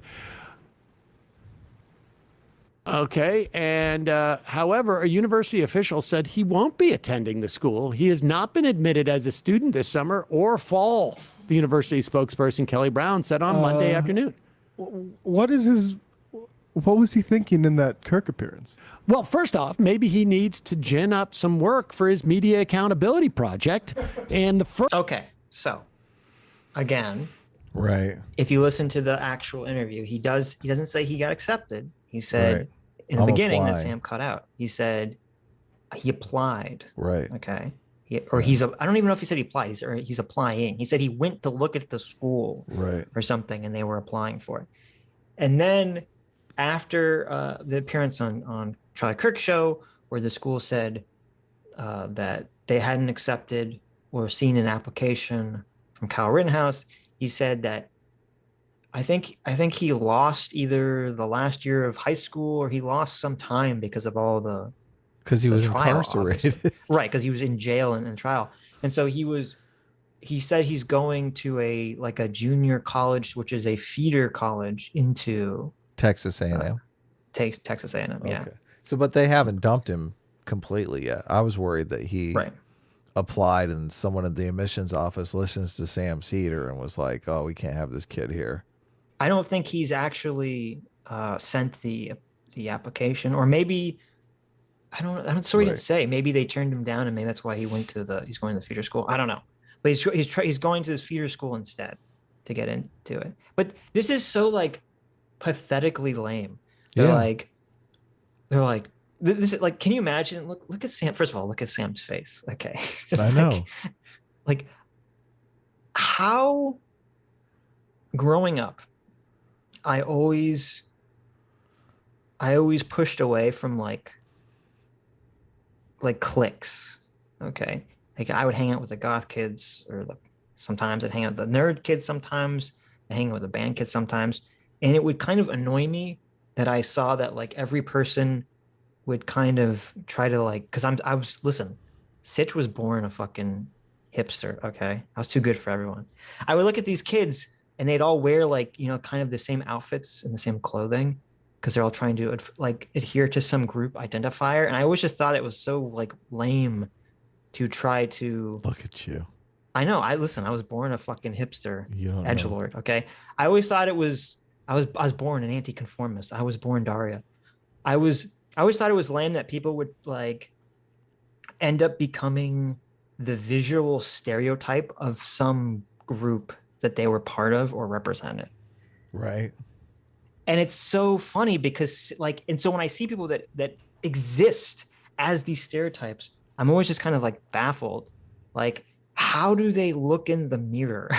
Okay, and however, a university official said he won't be attending the school. He has not been admitted as a student this summer or fall, the university spokesperson Kelly Brown said on Monday afternoon. What was he thinking in that Kirk appearance? Well, first off, maybe he needs to gin up some work for his media accountability project. And Okay, so again, right. If you listen to the actual interview, he doesn't say he got accepted. He said in the beginning that Sam cut out. He said he applied. Right. Okay. I don't even know if he said he applied. He's applying. He said he went to look at the school. Right. Or something, and they were applying for it. And then after the appearance on Charlie Kirk's show, where the school said that they hadn't accepted or seen an application from Kyle Rittenhouse, he said that I think he lost either the last year of high school or he lost some time because of all the he was trial, incarcerated. Right, because he was in jail and in trial. And so he said he's going to a junior college, which is a feeder college into Texas A&M. Texas A&M, yeah. Okay. So, but they haven't dumped him completely yet. I was worried that he applied and someone at the admissions office listens to Sam Seder and was like, "Oh, we can't have this kid here." I don't think he's actually sent the application, or maybe I don't. So he didn't say. Maybe they turned him down, and maybe that's why he's going to the feeder school. I don't know, but he's going to this feeder school instead to get into it. But this is so pathetically lame. They're like this is like. Can you imagine? Look at Sam. First of all, look at Sam's face. Okay, it's just I know. Like how growing up, I always pushed away from like cliques. Okay. Like I would hang out with the goth kids, or sometimes I'd hang out with the nerd kids, sometimes I hang out with the band kids sometimes. And it would kind of annoy me that I saw that every person would kind of try to like, because I was listen, Sitch was born a fucking hipster. Okay, I was too good for everyone. I would look at these kids and they'd all wear like kind of the same outfits and the same clothing because they're all trying to like adhere to some group identifier. And I always just thought it was so like lame to try to look at you. I know. I was born a fucking hipster, edgelord. Know. Okay, I always thought it was. I was born an anti-conformist. I was born Daria. I always thought it was lame that people would like end up becoming the visual stereotype of some group that they were part of or represented. Right. And it's so funny because and so when I see people that exist as these stereotypes, I'm always just kind of like baffled. Like, how do they look in the mirror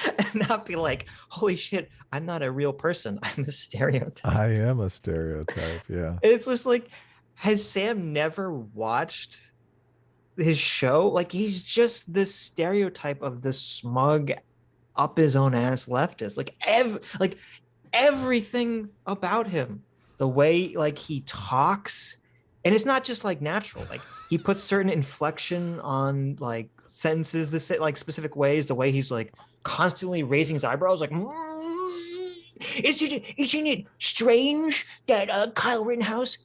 and not be like, holy shit, I'm not a real person. I'm a stereotype. I am a stereotype. Yeah. It's just like, has Sam never watched his show? Like, he's just this stereotype of the smug, up his own ass leftist. Like, everything about him, the way like he talks, and it's not just like natural. Like, he puts certain inflection on like sentences, this like specific ways. The way he's like constantly raising his eyebrows, like, isn't it strange that Kyle Rittenhouse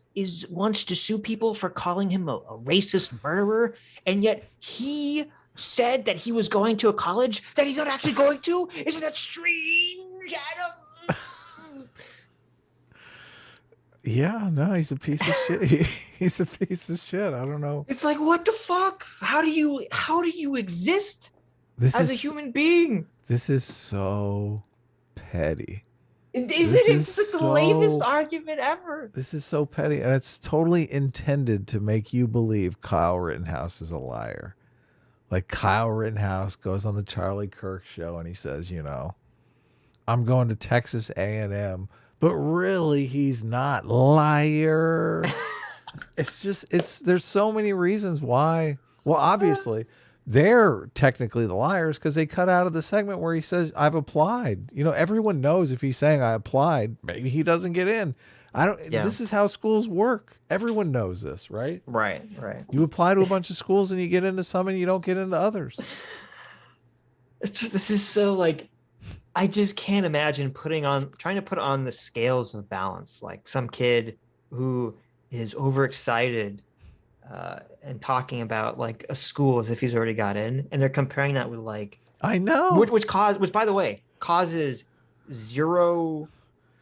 wants to sue people for calling him a racist murderer, and yet he said that he was going to a college that he's not actually going to? Isn't that strange, Adam? Yeah, no, he's a piece of shit. He's a piece of shit. I don't know. It's like, what the fuck? How do you exist as a human being? This is so petty. It's like the lamest argument ever. This is so petty, and it's totally intended to make you believe Kyle Rittenhouse is a liar. Like, Kyle Rittenhouse goes on the Charlie Kirk show and he says, I'm going to Texas A&M, but really he's not. Liar. There's so many reasons why. Well, obviously they're technically the liars because they cut out of the segment where he says, I've applied. Everyone knows if he's saying I applied, maybe he doesn't get in. This is how schools work. Everyone knows this, right? Right. You apply to a bunch of schools and you get into some and you don't get into others. This is so like, I just can't imagine trying to put on the scales of balance. Like some kid who is overexcited and talking about like a school as if he's already got in, and they're comparing that with like, I know, which by the way causes zero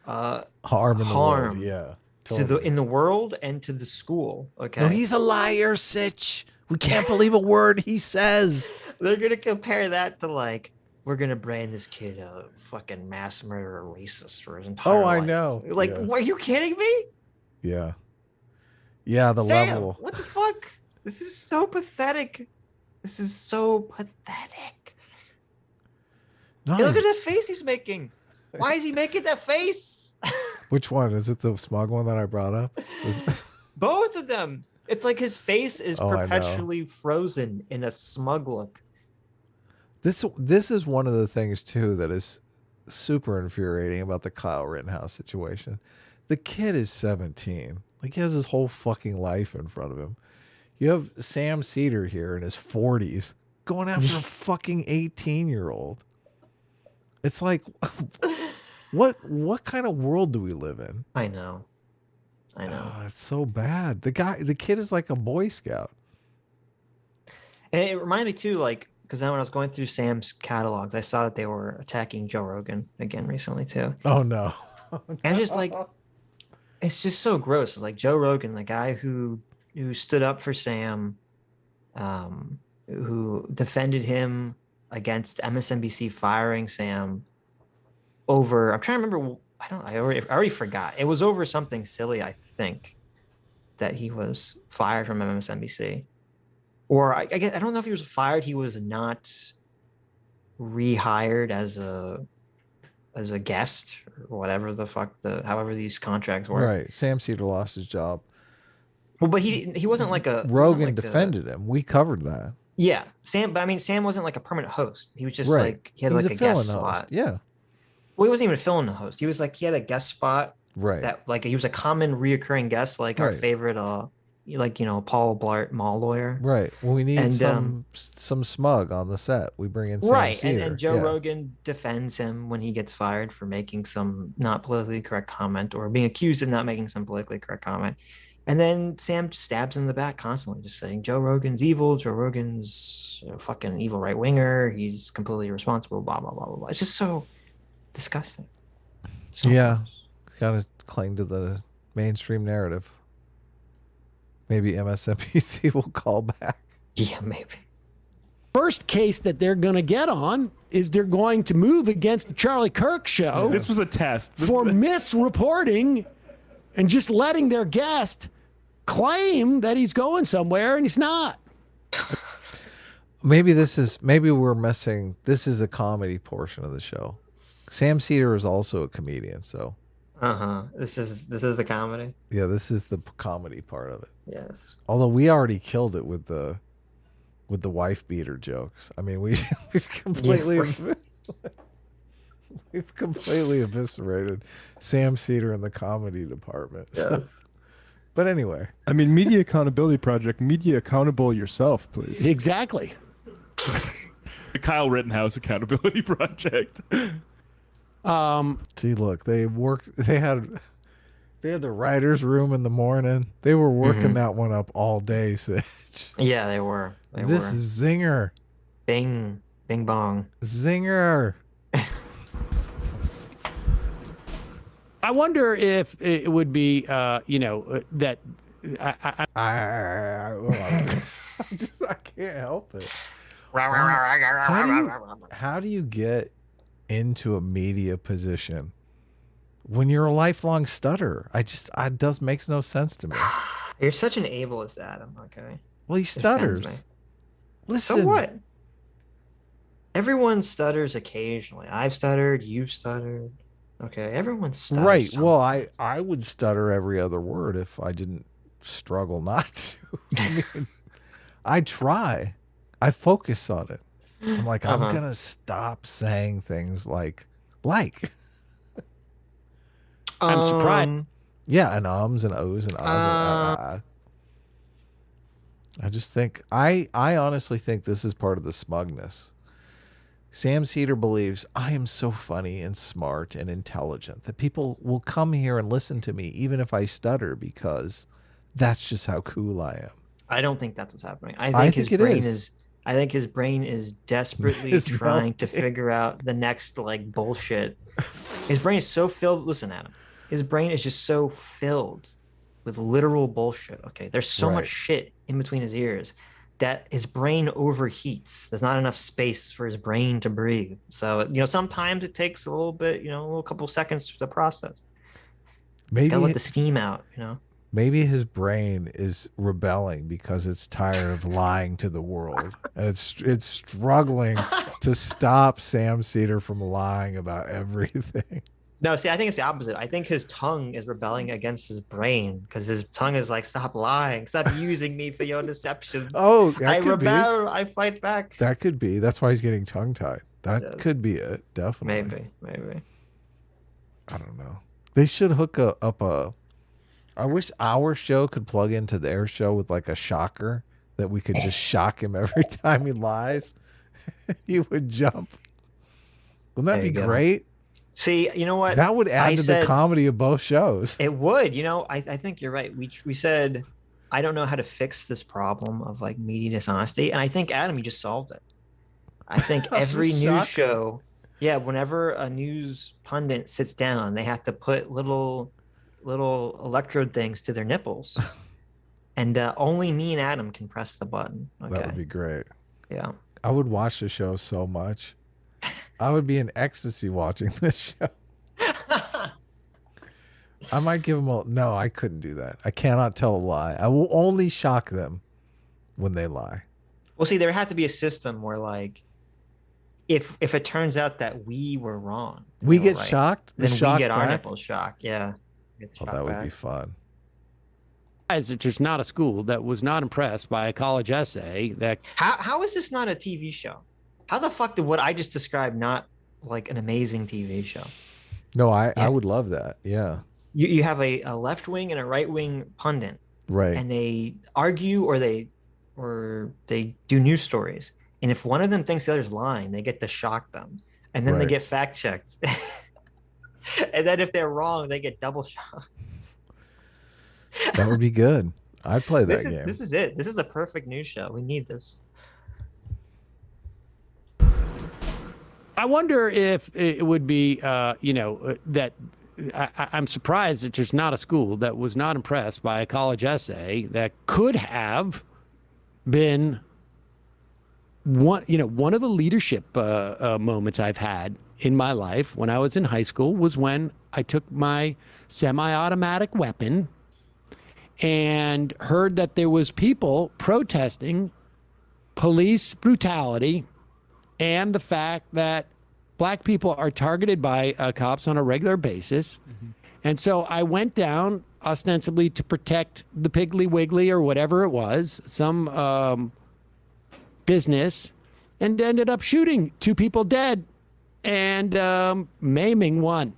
harm in the world. Yeah, totally. in the world and to the school. Okay, no, he's a liar, Sitch. We can't believe a word he says. They're gonna compare that to like, we're gonna brand this kid a fucking mass murderer, racist for his entire life. I know. Like, are you kidding me? Yeah. Yeah, the Sam, level. What the fuck? This is so pathetic. This is so pathetic. No. Hey, look at that face he's making. Why is he making that face? Which one? Is it the smug one that I brought up? Both of them. It's like his face is perpetually frozen in a smug look. This is one of the things too that is super infuriating about the Kyle Rittenhouse situation. The kid is 17. Like, he has his whole fucking life in front of him. You have Sam Seder here in his 40s going after a fucking 18-year-old. It's like, what kind of world do we live in? I know. It's so bad. The kid is like a Boy Scout. And it reminded me too, like, because then when I was going through Sam's catalogs, I saw that they were attacking Joe Rogan again recently too. Oh no. And just like, it's just so gross. It's like Joe Rogan, the guy who stood up for Sam, who defended him against MSNBC firing Sam over, I'm trying to remember, I already forgot. It was over something silly, I think, that he was fired from MSNBC. Or I guess, I don't know if he was fired. He was not rehired as a guest or whatever the fuck however these contracts were. Right. Sam Seder lost his job. Well, but he wasn't like a Rogan defended him. We covered that. Yeah, Sam. But I mean, Sam wasn't like a permanent host. He was just like he had like a guest spot. Yeah. Well, he wasn't even filling the host. He was like he had a guest spot Right. That like he was a common reoccurring guest, like our Right. favorite, like Paul Blart Mall lawyer. Right. Well, we need And, some smug on the set. We bring in Sam Right, Seder. and Joe Yeah. Rogan defends him when he gets fired for making some not politically correct comment or being accused of not making some politically correct comment. And then Sam stabs him in the back constantly, just saying Joe Rogan's evil. Joe Rogan's a fucking evil right winger. He's completely irresponsible. Blah blah blah blah blah. It's just so disgusting. So Yeah. gross. Gotta cling to the mainstream narrative. Maybe MSNBC will call back. Yeah, maybe. First case that they're going to get on is they're going to move against the Charlie Kirk show This was a test. for misreporting and just letting their guest claim that he's going somewhere and he's not. Maybe we're missing. This is a comedy portion of the show. Sam Seder is also a comedian, so This is the comedy. yeah, this is the comedy part of it. Yes. Although we already killed it with the wife beater jokes. I mean, we've completely we've completely eviscerated Sam Seder in the comedy department. So. Yes. But anyway, I mean, Media Accountability Project, media accountable yourself, please. Exactly. The Kyle Rittenhouse Accountability Project. see, look, they had the writer's room in the morning. They were working that one up all day, Sitch. Yeah, they were. This is zinger. Bing, bing bong. Zinger. I wonder if it would be, that I can't help it. How do you get into a media position when you're a lifelong stutterer? It makes no sense to me. You're such an ableist, Adam. Okay. Well, he stutters. Defends me. Listen. So what? Everyone stutters occasionally. I've stuttered. You've stuttered. Okay. Everyone stutters. Right. sometimes. Well, I would stutter every other word if I didn't struggle not to. I mean, I try. I focus on it. I'm like, I'm gonna stop saying things like. I'm surprised. Yeah, and ums and ohs and ahs. And I just think I honestly think this is part of the smugness. Sam Seder believes I am so funny and smart and intelligent that people will come here and listen to me even if I stutter because that's just how cool I am. I don't think that's what's happening. I think his brain is desperately It's trying to melting. figure out the next like bullshit. His brain is so filled. Listen, Adam. His brain is just so filled with literal bullshit. Okay, there's so Right. much shit in between his ears that his brain overheats. There's not enough space for his brain to breathe. So sometimes it takes a little bit, a little couple seconds to process. Maybe Gotta let the steam out. maybe his brain is rebelling because it's tired of lying to the world and it's struggling to stop Sam Seder from lying about everything. No, see, I think it's the opposite. I think his tongue is rebelling against his brain because his tongue is like, stop lying, stop using me for your deceptions. Oh, that I could rebel, I fight back. That could be. That's why he's getting tongue-tied. That Yes. could be it, definitely. Maybe. I don't know. They should hook up a... I wish our show could plug into their show with like a shocker that we could just shock him every time he lies. He would jump. Wouldn't that There be you go. great? See, you know what? That would add to the comedy of both shows. It would. I think you're right. We said, I don't know how to fix this problem of like media dishonesty. And I think, Adam, you just solved it. I think every news show, whenever a news pundit sits down, they have to put little electrode things to their nipples. And only me and Adam can press the button. Okay. That would be great. Yeah. I would watch the show so much. I would be in ecstasy watching this show. I might give them no, I couldn't do that. I cannot tell a lie. I will only shock them when they lie. Well, see, there had to be a system where like, if it turns out that we were wrong, we get shocked, then shock we get our back? nipples shocked. Yeah. That would be fun. It's just not a school that was not impressed by a college essay that. How is this not a TV show? How the fuck did what I just described not like an amazing TV show? No, I would love that. Yeah. you have a left wing and a right wing pundit, Right. and they argue or they do news stories. And if one of them thinks the other's lying, they get to shock them, and then they Right. get fact checked. And then if they're wrong, they get double shocked. That would be good. I'd play that game. This is it. This is the perfect news show. We need this. I wonder if it would be, that I'm surprised that there's not a school that was not impressed by a college essay that could have been one of the leadership moments I've had in my life when I was in high school was when I took my semi-automatic weapon and heard that there was people protesting police brutality and the fact that black people are targeted by cops on a regular basis. Mm-hmm. And so I went down ostensibly to protect the Piggly Wiggly or whatever it was, some business, and ended up shooting 2 people dead and maiming 1.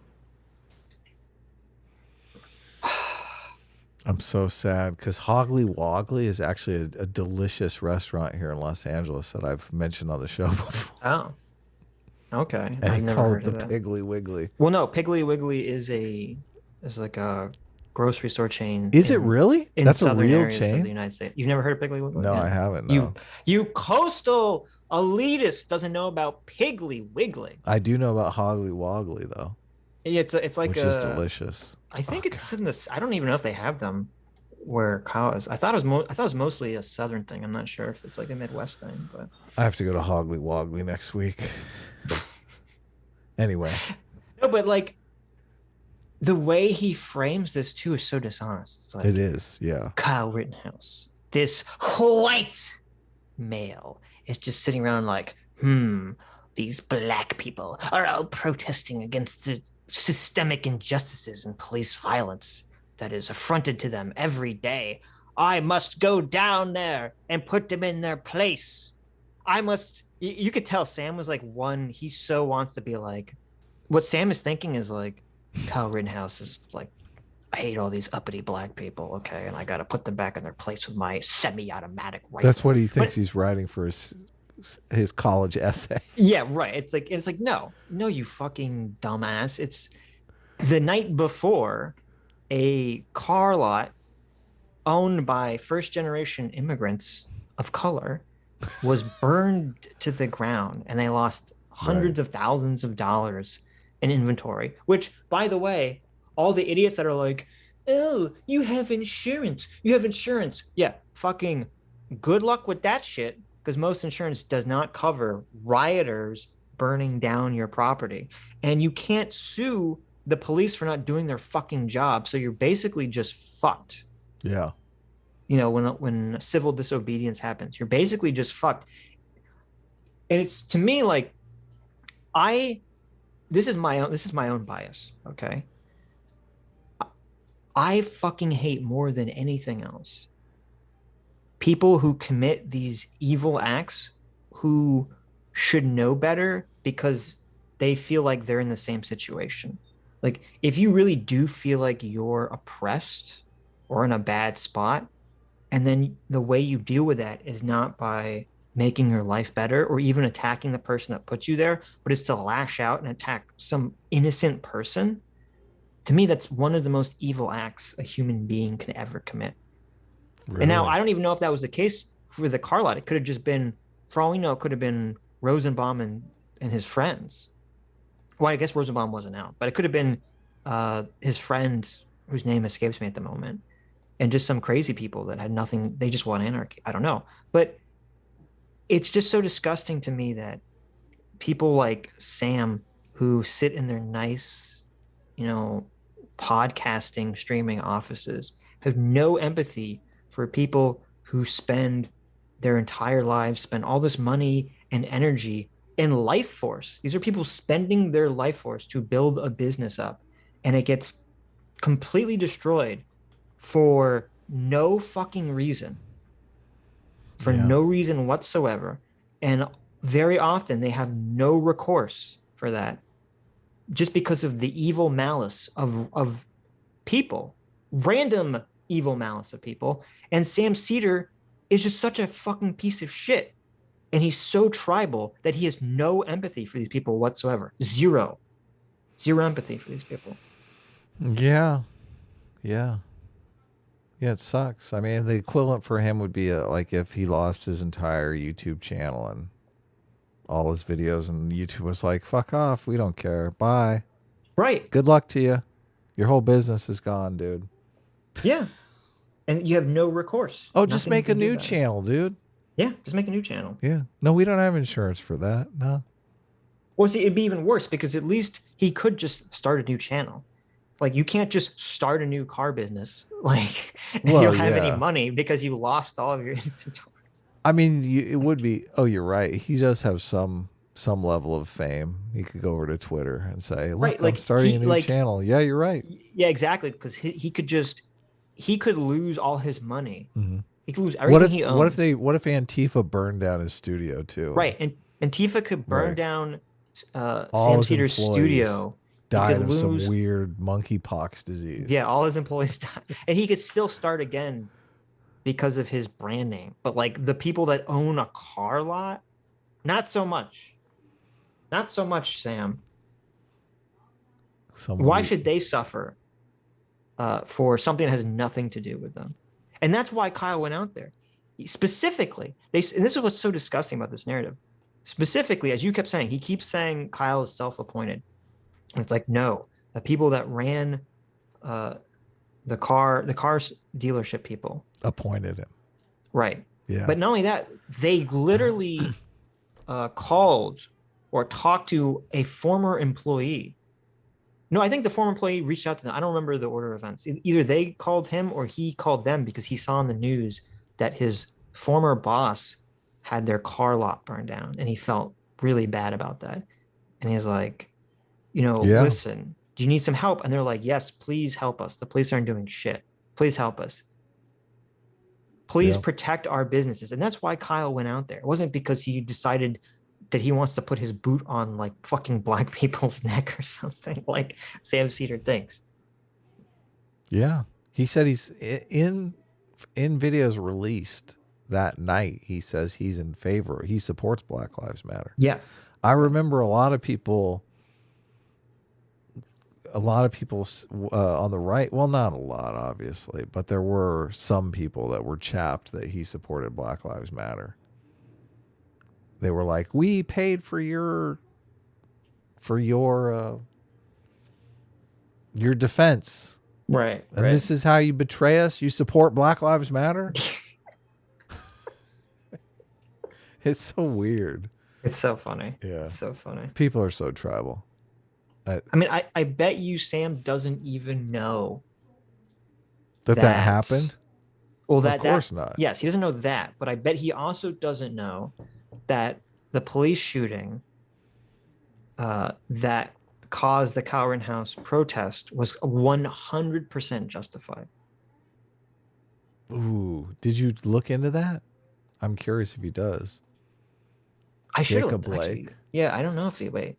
I'm so sad because Hoggly Woggly is actually a delicious restaurant here in Los Angeles that I've mentioned on the show before. Oh, okay. And I've they never call heard it of the that. Piggly Wiggly. Well, no, Piggly Wiggly is like a grocery store chain. Is it really? In That's a southern real areas chain? of the United States. You've never heard of Piggly Wiggly? No, Yeah. I haven't. No. You coastal elitist doesn't know about Piggly Wiggly. I do know about Hoggly Woggly though. Yeah, it's like which is delicious. I think it's in this. I don't even know if they have them where Kyle is. I thought it was mostly a southern thing. I'm not sure if it's like a Midwest thing, but I have to go to Hoggly Woggly next week. Anyway. No, but like the way he frames this too is so dishonest. It's like, it is, yeah. Kyle Rittenhouse, this white male, is just sitting around like, these black people are all protesting against the systemic injustices and police violence that is affronted to them every day. I must go down there and put them in their place. I must. You could tell Sam was like he so wants to be like, what Sam is thinking is like, Kyle Rittenhouse is like, I hate all these uppity black people, okay, and I got to put them back in their place with my semi-automatic rifle. That's what he thinks he's writing for his college essay. Yeah, right. It's like no, you fucking dumbass. It's the night before a car lot owned by first-generation immigrants of color was burned to the ground, and they lost hundreds of thousands of dollars in inventory. Which, by the way, all the idiots that are like, oh, you have insurance. Yeah, fucking good luck with that shit, because most insurance does not cover rioters burning down your property. And you can't sue the police for not doing their fucking job. So you're basically just fucked. Yeah. You know, when civil disobedience happens, you're basically just fucked. And it's, to me, like, this is my own bias, okay? I fucking hate more than anything else people who commit these evil acts who should know better because they feel like they're in the same situation. Like, if you really do feel like you're oppressed or in a bad spot, and then the way you deal with that is not by making your life better or even attacking the person that put you there, but it's to lash out and attack some innocent person, to me, that's one of the most evil acts a human being can ever commit. Really? And now I don't even know if that was the case for the car lot. It could have just been, for all we know, it could have been Rosenbaum and his friends. Well, I guess Rosenbaum wasn't out, but it could have been his friend, whose name escapes me at the moment, and just some crazy people that had nothing. They just want anarchy. I don't know. But it's just so disgusting to me that people like Sam, who sit in their nice, podcasting, streaming offices, have no empathy for people who spend their entire lives, spend all this money and energy and life force. These are people spending their life force to build a business up, and it gets completely destroyed for no fucking reason, no reason whatsoever. And very often they have no recourse for that, just because of the evil malice of people, random evil malice of people. And Sam Seder is just such a fucking piece of shit. And he's so tribal that he has no empathy for these people whatsoever. Zero empathy for these people. Yeah. Yeah, it sucks. I mean, the equivalent for him would be like if he lost his entire YouTube channel and all his videos, and YouTube was like, fuck off, we don't care, bye. Right. Good luck to you. Your whole business is gone, dude. Yeah. And you have no recourse. Oh, just make a new channel, dude. Yeah, just make a new channel. Yeah. No, we don't have insurance for that. No. Well, see, it'd be even worse because at least he could just start a new channel. Like, you can't just start a new car business. Like, you don't have any money because you lost all of your inventory. I mean, it would be. Oh, you're right. He does have some level of fame. He could go over to Twitter and say, "Look, right, I'm starting a new channel." Yeah, you're right. Yeah, exactly. Because he could lose all his money. Mm-hmm. He could lose everything he owns. What if Antifa burned down his studio too? Right, and Antifa could burn down Sam Seder's studio. Died of some weird monkeypox disease. Yeah, all his employees died. And he could still start again because of his brand name. But like the people that own a car lot, not so much. Not so much, Sam. Why should they suffer for something that has nothing to do with them? And that's why Kyle went out there. Specifically, and this is what's so disgusting about this narrative. Specifically, as you kept saying, he keeps saying Kyle is self-appointed. And it's like, no, the people that ran the car dealership people appointed him. Right. Yeah. But not only that, they literally called or talked to a former employee. No, I think the former employee reached out to them. I don't remember the order of events. Either they called him or he called them because he saw in the news that his former boss had their car lot burned down and he felt really bad about that. And he's like, listen, do you need some help? And they're like, yes, please help us. The police aren't doing shit. Please help us. Please protect our businesses. And that's why Kyle went out there. It wasn't because he decided that he wants to put his boot on like fucking black people's neck or something like Sam Seder thinks. Yeah. He said he's in videos released that night. He says he's in favor. He supports Black Lives Matter. Yeah. I remember a lot of people on the right, well, not a lot, obviously, but there were some people that were chapped that he supported Black Lives Matter. They were like, we paid for your defense. Right. And this is how you betray us? You support Black Lives Matter? It's so weird. It's so funny. Yeah. It's so funny. People are so tribal. I mean, I bet you Sam doesn't even know that happened. Well, of course not. Yes, he doesn't know that, but I bet he also doesn't know that the police shooting that caused the Kyle Rittenhouse protest was 100% justified. Ooh, did you look into that? I'm curious if he does. I should Jacob Blake. Actually, yeah, I don't know if did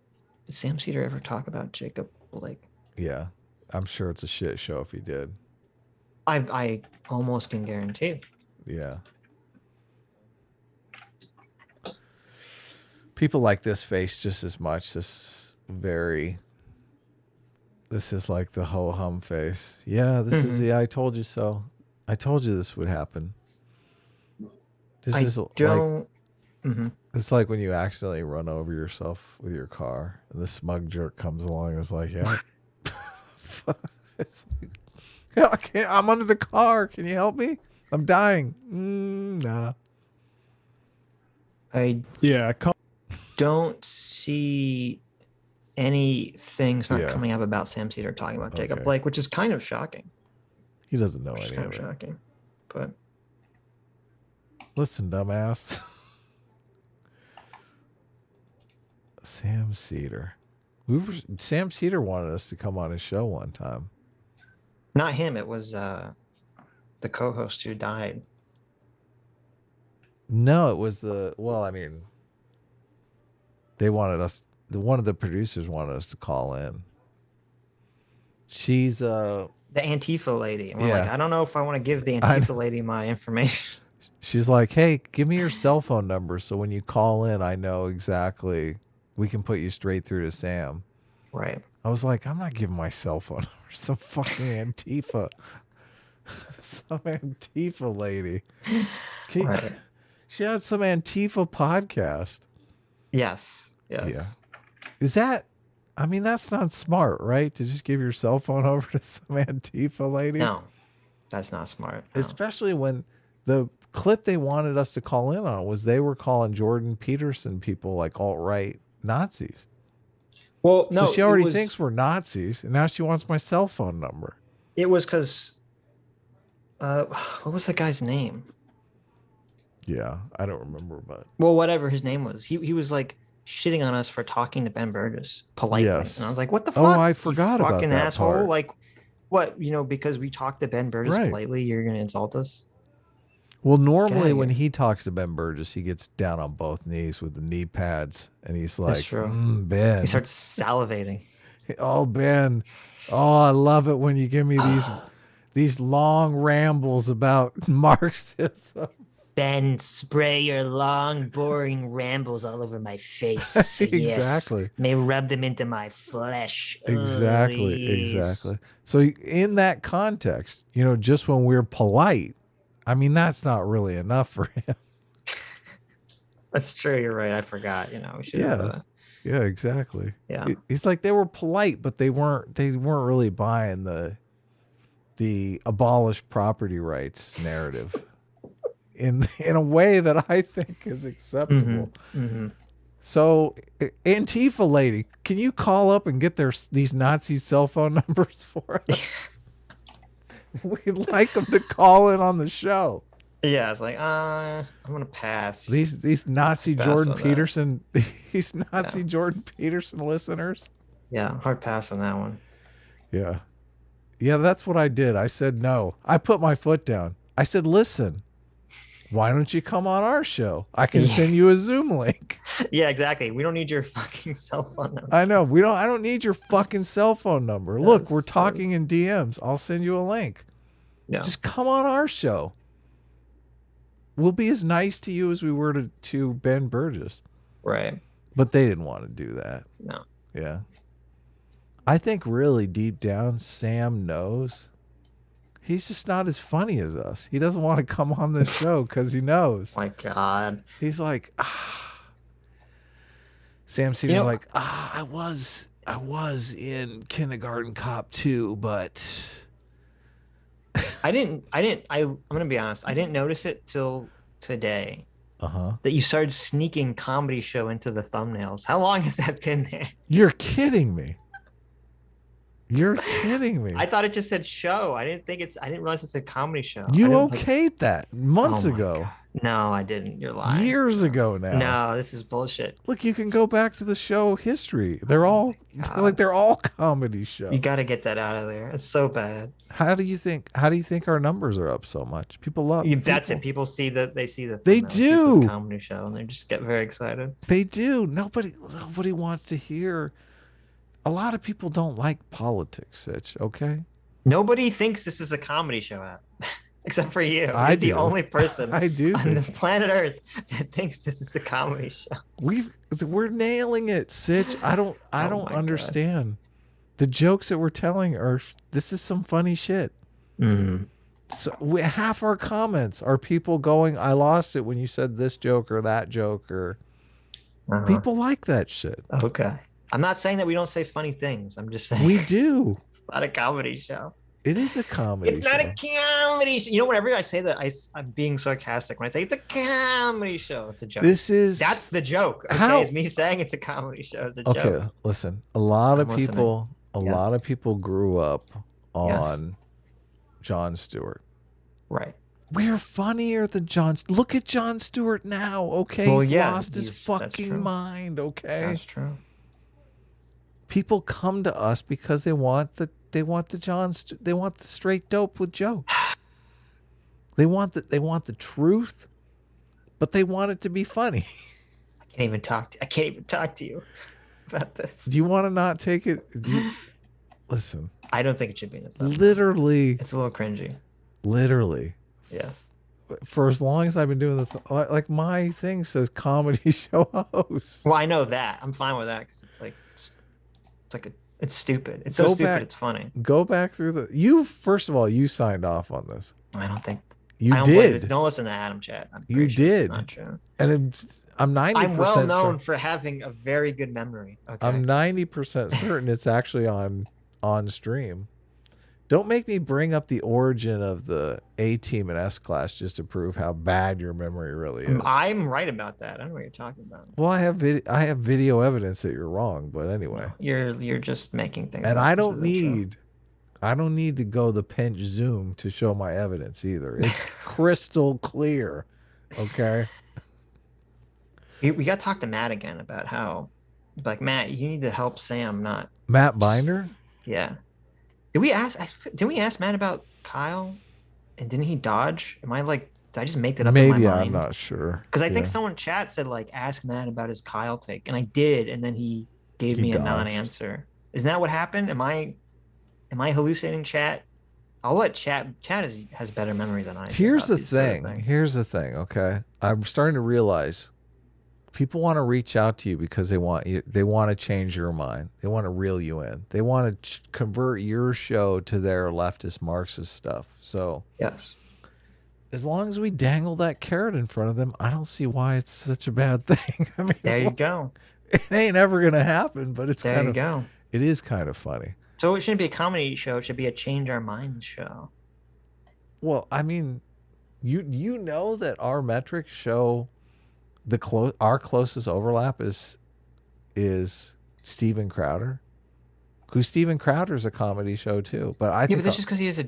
Sam Seder ever talk about Jacob Blake? Yeah, I'm sure it's a shit show if he did. I almost can guarantee. Yeah. People like this face just as much. This is like the ho hum face. Yeah, this is the I told you so. I told you this would happen. It's like when you accidentally run over yourself with your car and the smug jerk comes along and is like, yeah. It's like, I'm under the car. Can you help me? I'm dying. Nah. I don't see any things coming up about Sam Seder talking about Jacob Blake, which is kind of shocking. He doesn't know any of it. Shocking, but listen, dumbass. Sam Seder. Sam Seder wanted us to come on his show one time. Not him. It was the co-host who died. No, it was they wanted us. One of the producers wanted us to call in. She's The Antifa lady. And we're like, I don't know if I want to give the Antifa lady my information. She's like, hey, give me your cell phone number so when you call in, I know exactly. We can put you straight through to Sam. Right. I was like, I'm not giving my cell phone number. Some fucking Antifa. Some Antifa lady. Right. She had some Antifa podcast. Yes. Yeah. Is that, I mean, that's not smart, right? To just give your cell phone over to some Antifa lady? No, that's not smart. No. Especially when the clip they wanted us to call in on was they were calling Jordan Peterson people like alt-right Nazis. Well, no. So she already thinks we're Nazis, and now she wants my cell phone number. It was because, what was the guy's name? Yeah, I don't remember, but. Well, whatever his name was. He was like shitting on us for talking to Ben Burgess politely. Yes. And I was like, what the fuck? Oh, I forgot about fucking that asshole. part. Like, what, because we talked to Ben Burgess Right. politely, you're going to insult us? Well, normally when he talks to Ben Burgess, he gets down on both knees with the knee pads, and he's like, That's true. Ben. He starts salivating. Oh, Ben. Oh, I love it when you give me these long rambles about Marxism. Ben, spray your long, boring rambles all over my face. Exactly. Yes. May rub them into my flesh. Exactly. So in that context, just when we're polite, I mean, that's not really enough for him. That's true. You're right. I forgot. We should have Yeah, exactly. Yeah. He's like, they were polite, but they weren't really buying the abolish property rights narrative in a way that I think is acceptable. Mm-hmm. So, Antifa lady, can you call up and get these Nazi cell phone numbers for us? We'd like them to call in on the show. Yeah, it's like, I'm gonna pass. These Nazi pass Jordan on that. Peterson, these Nazi Jordan Peterson listeners. Yeah, hard pass on that one. Yeah, that's what I did. I said no. I put my foot down. I said, listen, why don't you come on our show? I can send you a Zoom link. Yeah, exactly. We don't need your fucking cell phone number. I know. I don't need your fucking cell phone number. Look, we're talking in DMs. I'll send you a link. Yeah. Just come on our show. We'll be as nice to you as we were to Ben Burgess. Right. But they didn't want to do that. No. Yeah. I think really deep down, Sam knows he's just not as funny as us. He doesn't want to come on this show because he knows. My God. He's like, Sam seems like, I was in Kindergarten Cop 2, but I'm gonna be honest. I didn't notice it till today. That you started sneaking comedy show into the thumbnails. How long has that been there? You're kidding me. You're kidding me. I thought it just said show. I didn't realize it said comedy show. You okayed that months ago. God. No, I didn't. You're lying. Years ago now. No, this is bullshit. Look, you can go back to the show history. They're all they're all comedy shows. You got to get that out of there. It's so bad. How do you think our numbers are up so much? People love That's it. People see that they see that they do this comedy show and they just get very excited. They do. Nobody wants to hear. A lot of people don't like politics, Sitch, okay? Nobody thinks this is a comedy show app. Except for you. You're the only person I do on the planet Earth that thinks this is a comedy show. We're nailing it, Sitch. I don't understand. The jokes that we're telling this is some funny shit. Mm-hmm. So half our comments are people going, I lost it when you said this joke or that joke, or people like that shit. Okay. I'm not saying that we don't say funny things. I'm just saying we do. It's not a comedy show. It is a comedy It's not a comedy show. Whenever I say that, I'm being sarcastic. When I say it's a comedy show, it's a joke. That's the joke. Okay, it's me saying it's a comedy show. It's a joke. Okay, listen. A lot of people grew up on Jon Stewart. Right. We're funnier than Jon. Look at Jon Stewart now. Okay, he's lost his fucking mind. Okay, that's true. People come to us because they want the straight dope with Joe. They want the truth, but they want it to be funny. I can't even talk to you about this. Do you want to not take it? Listen. I don't think it should be in the thumbnail. Literally. It's a little cringy. Literally. Yes. For as long as I've been doing like my thing says comedy show host. Well, I know that. I'm fine with that because it's stupid. It's so stupid. It's funny. Go back through first of all, you signed off on this. I don't think you did. Don't listen to Adam chat. You did. Not true. And I'm 90%. I'm well known for having a very good memory. Okay. I'm 90% certain it's actually on stream. Don't make me bring up the origin of the A team and S class just to prove how bad your memory really is. I'm right about that. I don't know what you're talking about. Well, I have video evidence that you're wrong, but anyway. No, you're just making things and up. I don't need to go the pinch zoom to show my evidence either. It's crystal clear. Okay. We got to talk to Matt again about how, like, Matt, you need to help Sam, not Matt Binder. Yeah. Did we ask Matt about Kyle? And didn't he dodge? Did I just make that up in my mind? Maybe, I'm not sure. Because I think someone in chat said, like, ask Matt about his Kyle take. And I did, and then he gave me a non-answer. Isn't that what happened? Am I hallucinating chat? I'll let chat has better memory than I do. Here's the thing, okay? I'm starting to realize people want to reach out to you because they want to change your mind. They want to reel you in. They want to convert your show to their leftist Marxist stuff. So yes, as long as we dangle that carrot in front of them, I don't see why it's such a bad thing. I mean, there you go. It ain't ever gonna happen, but it's there you go. It is kind of funny. So it shouldn't be a comedy show. It should be a change our minds show. Well, I mean, you know that our metrics show our closest overlap is Steven Crowder, who Steven Crowder's a comedy show too. But I think but that's just because he's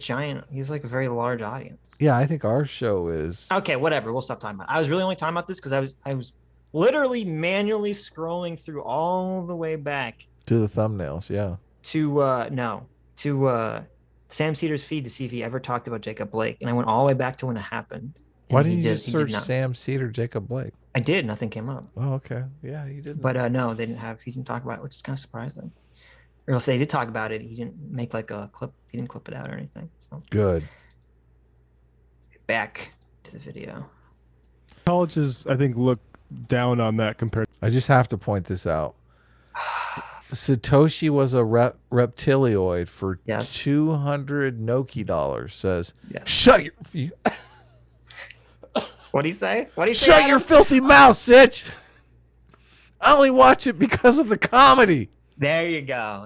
like a very large audience. Yeah, I think our show is okay. Whatever, we'll stop talking about it. I was really only talking about this because I was literally manually scrolling through all the way back to the thumbnails. Yeah. To Sam Seder's feed to see if he ever talked about Jacob Blake, and I went all the way back to when it happened. Why didn't you just search Sam Seder, Jacob Blake? I did. Nothing came up. Oh, okay. Yeah, you did. But no, he didn't talk about it, which is kind of surprising. Or if they did talk about it, he didn't make like a clip. He didn't clip it out or anything. So good. Back to the video. Colleges, I think, look down on that compared. I just have to point this out. Satoshi was a reptilioid for 200 Noki dollars. Says, shut your. What'd he say? Shut your filthy mouth, Sitch. I only watch it because of the comedy. There you go.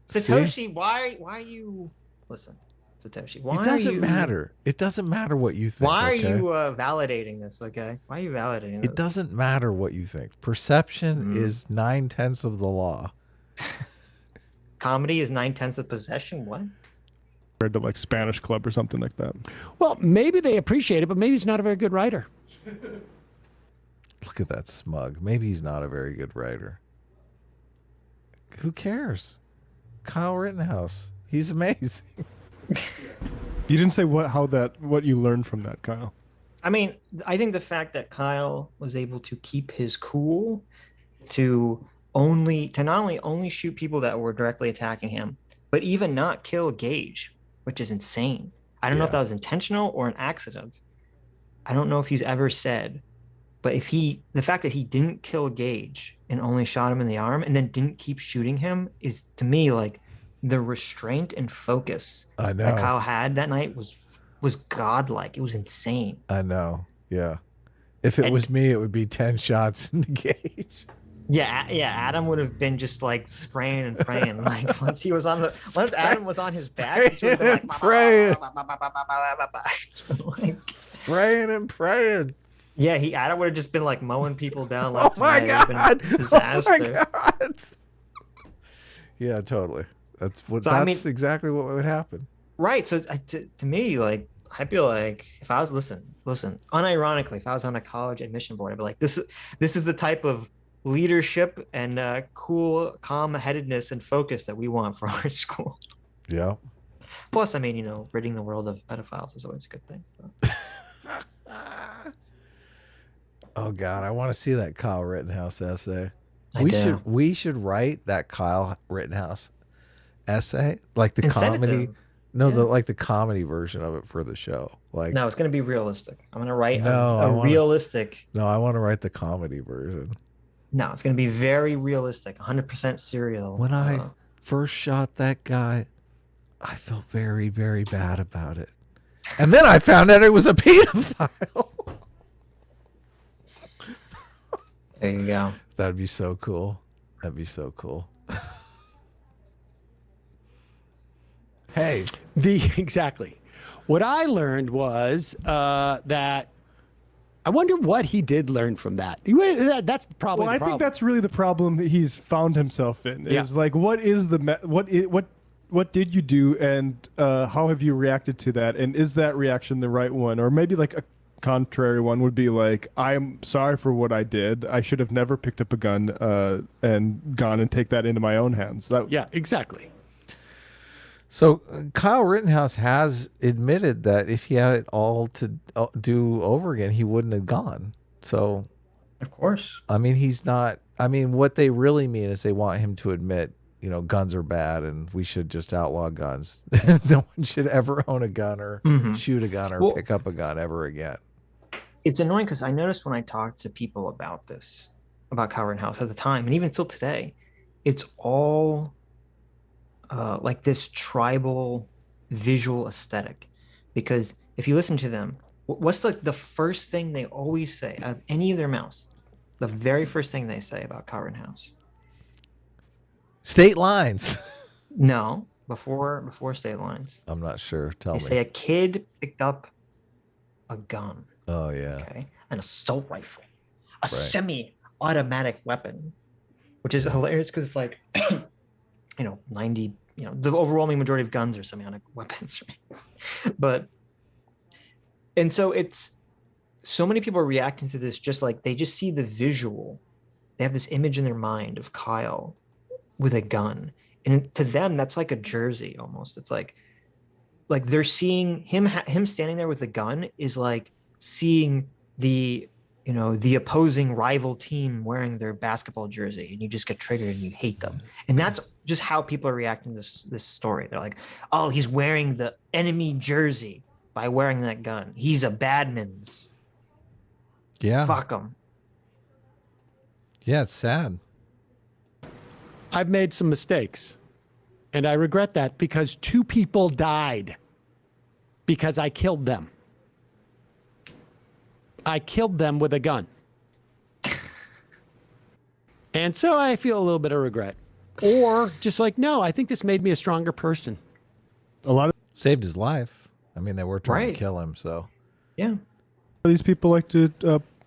Satoshi, why are you... Listen, Satoshi, why it doesn't matter. It doesn't matter what you think. Why are you validating this, okay? Why are you validating this? It doesn't matter what you think. Perception is 9/10 of the law. Comedy is 9/10 of possession? What? Compared to like Spanish Club or something like that. Well, maybe they appreciate it, but maybe he's not a very good writer. Look at that smug. Maybe he's not a very good writer. Who cares? Kyle Rittenhouse. He's amazing. You didn't say what you learned from that, Kyle. I mean, I think the fact that Kyle was able to keep his cool to not only shoot people that were directly attacking him, but even not kill Gage, which is insane. I don't know if that was intentional or an accident. I don't know if he's ever said, but the fact that he didn't kill Gage and only shot him in the arm and then didn't keep shooting him is, to me, like the restraint and focus that Kyle had that night was godlike. It was insane. I know. Yeah. If it was me, it would be 10 shots in the Gage. Yeah, Adam would have been just like spraying and praying. Like once Adam was on his back, he would have been like praying. Spraying and praying. Yeah, Adam would have just been like mowing people down. Like, oh my god! Disaster. Oh my god! Yeah, totally. That's exactly what would happen. Right. So to me, like I feel like if I was listen, unironically, if I was on a college admission board, I'd be like, this is the type of leadership and cool calm-headedness and focus that we want for our school. Yeah. Plus, I mean, ridding the world of pedophiles is always a good thing. So. Oh God, I want to see that Kyle Rittenhouse essay. We should write that Kyle Rittenhouse essay, like the And send it to comedy. him. No, Yeah. like the comedy version of it for the show. Like, No, it's going to be realistic. I'm going to write No, I a wanna- realistic. no, I want to write the comedy version. No, it's going to be very realistic, 100% serial. When I first shot that guy, I felt very, very bad about it. And then I found out it was a pedophile. There you go. That'd be so cool. That'd be so cool. Hey, Exactly. What I learned was that I wonder what he did learn from that. That's probably Well, the I problem. think that's really the problem that he's found himself in. Yeah. Is like, what did you do, and how have you reacted to that, and is that reaction the right one, or maybe like a contrary one would be like, I'm sorry for what I did. I should have never picked up a gun and gone and take that into my own hands. Yeah, exactly. so Kyle Rittenhouse has admitted that if he had it all to do over again, he wouldn't have gone. So, Of course. I mean, he's not. I mean, what they really mean is they want him to admit, you know, guns are bad and we should just outlaw guns. No one should ever own a gun or shoot a gun or Well, pick up a gun ever again. It's annoying because I noticed when I talked to people about this, about Kyle Rittenhouse at the time, and even still today, it's all like this tribal visual aesthetic. Because if you listen to them, what's the first thing they always say out of any of their mouths? The very first thing they say about Kyle Rittenhouse? State lines. No, before state lines. I'm not sure. Tell They me. say a kid picked up a gun. Oh yeah. Okay, an assault rifle, a semi-automatic weapon, which is hilarious because it's like, 90, the overwhelming majority of guns are semi-automatic weapons, right? But, and so it's, so many people are reacting to this just like they just see the visual. They have this image in their mind of Kyle with a gun, and to them that's like a jersey almost. It's like they're seeing him standing there with a gun is like seeing the opposing rival team wearing their basketball jersey, and you just get triggered and you hate them. And that's just how people are reacting to this story. They're like, oh, he's wearing the enemy jersey by wearing that gun. He's a badman's. Yeah. Fuck him. Yeah, it's sad. I've made some mistakes, and I regret that because 2 people died because I killed them. I killed them with a gun. And so I feel a little bit of regret. Or just like, no, I think this made me a stronger person. A lot of Saved his life. I mean, they were trying Right. to kill him, so. Yeah. these people like to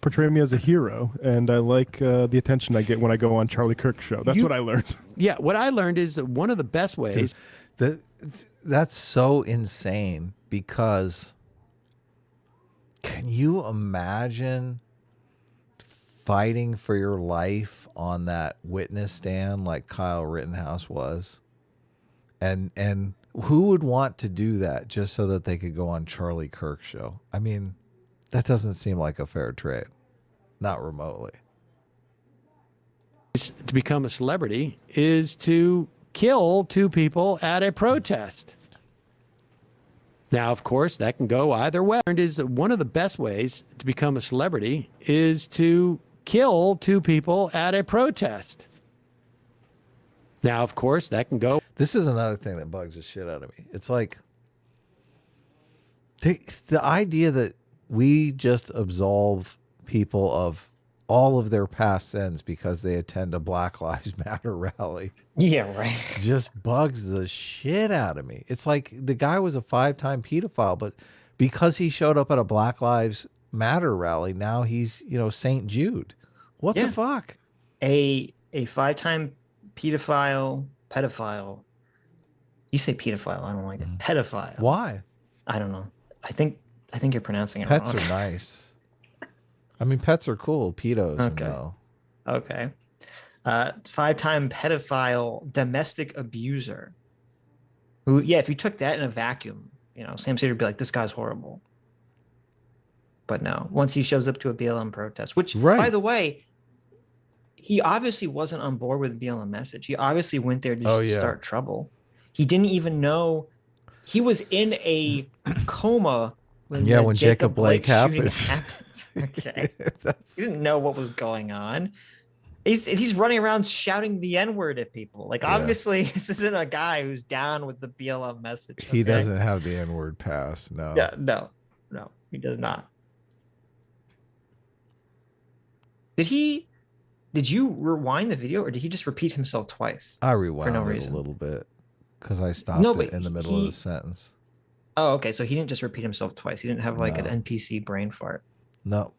portray me as a hero, and I like the attention I get when I go on Charlie Kirk's show. That's what I learned. Yeah, what I learned is that one of the best ways. That's so insane because can you imagine fighting for your life on that witness stand like Kyle Rittenhouse was? And who would want to do that just so that they could go on Charlie Kirk's show? I mean, that doesn't seem like a fair trade. Not remotely. To become a celebrity is to kill 2 people at a protest. Now, of course, that can go either way. And is one of the best ways to become a celebrity is to kill 2 people at a protest. Now, of course, that can go. This is another thing that bugs the shit out of me. It's like the idea that we just absolve people of all of their past sins because they attend a Black Lives Matter rally Yeah, right. just bugs the shit out of me. It's like the guy was a 5-time pedophile, but because he showed up at a Black Lives Matter rally, now he's, St. Jude. What the fuck? A 5-time pedophile. You say pedophile, I don't like it. Pedophile. Why? I don't know. I think you're pronouncing it Pets wrong. are nice. I mean, pets are cool. Pedos, Okay. no. Okay. 5-time pedophile domestic abuser. Who, if you took that in a vacuum, Sam Seder would be like, this guy's horrible. But no, once he shows up to a BLM protest, which, by the way, he obviously wasn't on board with the BLM message. He obviously went there just to start trouble. He didn't even know he was in a coma when when Jacob Blake shooting happened. Okay. He didn't know what was going on. He's running around shouting the N-word at people. Like, obviously, this isn't a guy who's down with the BLM message. Okay? He doesn't have the N-word pass. No. Yeah, no, he does not. Did you rewind the video, or did he just repeat himself twice? I rewound for no it reason? a little bit because I stopped it in the middle of the sentence. Oh, okay. So he didn't just repeat himself twice. He didn't have like an NPC brain fart. No,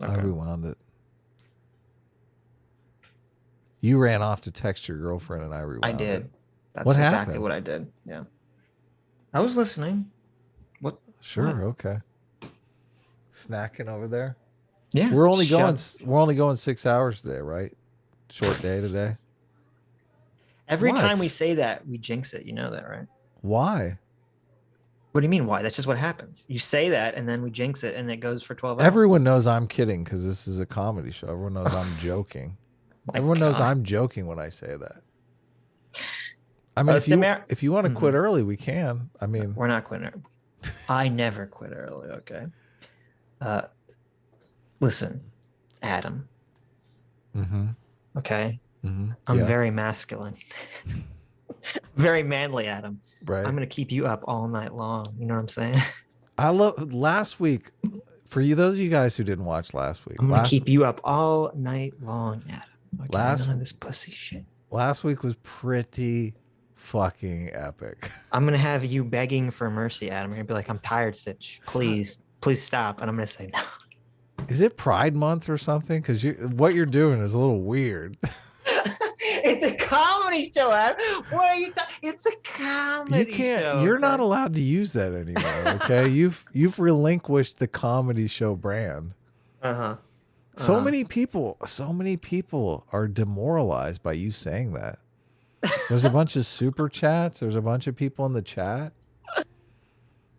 Okay. I rewound it. You ran off to text your girlfriend, and I rewound I did. it. That's What exactly happened? what I did. Yeah. I was listening. What? Sure. What? Okay. Snacking over there. Yeah. We're only going 6 hours today, right? Short day today. Every What? time we say that, we jinx it. You know that, right? Why? What do you mean? Why? That's just what happens. You say that, and then we jinx it, and it goes for 12 hours. Everyone knows I'm kidding because this is a comedy show. Everyone knows I'm joking. Everyone knows I'm joking when I say that. I mean, if you want to quit early, we can. I mean, we're not quitting early. I never quit early. Okay. Listen, Adam. Mm-hmm. Okay. Mm-hmm. I'm very masculine. Very manly, Adam. Right. I'm gonna keep you up all night long. You know what I'm saying? I love last week. For you, those of you guys who didn't watch last week, I'm gonna keep you up all night long, Adam. Okay, last none of this pussy shit. Last week was pretty fucking epic. I'm gonna have you begging for mercy, Adam. You're gonna be like, "I'm tired, Sitch. Please stop." And I'm gonna say, "No." Is it Pride Month or something? Because what you're doing is a little weird. It's a comedy show, Adam. What are you talking? It's a comedy show. You're not allowed to use that anymore. Okay, you've relinquished the comedy show brand. So many people are demoralized by you saying that. There's a bunch of super chats. There's a bunch of people in the chat.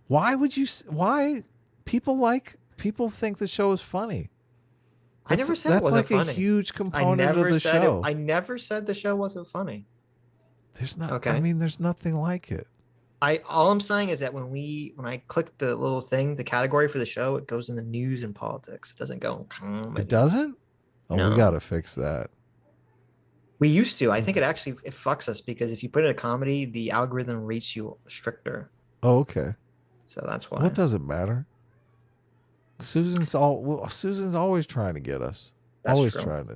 Why people think the show is funny? I never said it wasn't funny. That's like a huge component of the show. I never said the show wasn't funny. There's not. Okay. I mean, there's nothing like it. All I'm saying is that when I click the little thing, the category for the show, it goes in the news and politics. It doesn't go comedy. It doesn't? Oh, no. We gotta fix that. We used to. I think it fucks us because if you put in a comedy, the algorithm rates you stricter. Oh, okay. So that's why. Well, it doesn't matter. Susan's always trying to get us. That's always true. trying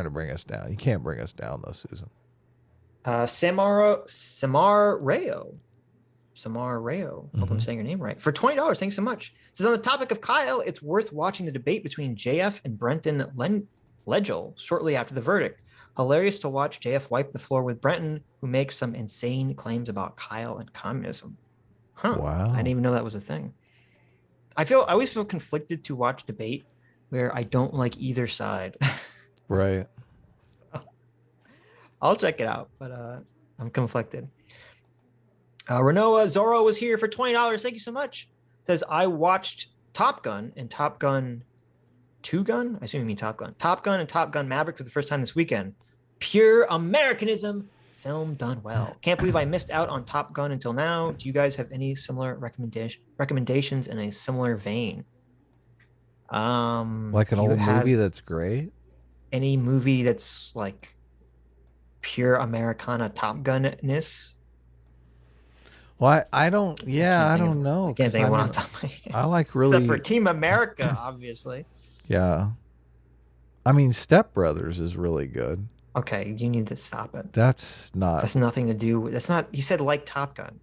to bring us down. You can't bring us down though, Susan. Samar Rayo. Hope I'm saying your name right. For $20, thanks so much. It says, on the topic of Kyle, it's worth watching the debate between JF and Brenton Legel shortly after the verdict. Hilarious to watch JF wipe the floor with Brenton, who makes some insane claims about Kyle and communism. Huh. Wow. I didn't even know that was a thing. I always feel conflicted to watch debate where I don't like either side. Right. I'll check it out, but I'm conflicted. Renoa Zorro was here for $20. Thank you so much. Says, I watched Top Gun and Top Gun 2 Gun. I assume you mean Top Gun. Top Gun and Top Gun Maverick for the first time this weekend. Pure Americanism. Film done well. Can't believe I missed out on Top Gun until now. Do you guys have any similar recommendations in a similar vein? Like an old movie that's great? Any movie that's like pure Americana Top Gun-ness? Well, I don't know. I can't think of one off the top of my head. I like really... Except for Team America, obviously. Yeah. I mean, Step Brothers is really good. Okay, you need to stop it. That's nothing to do with... That's not... You said like Top Gun.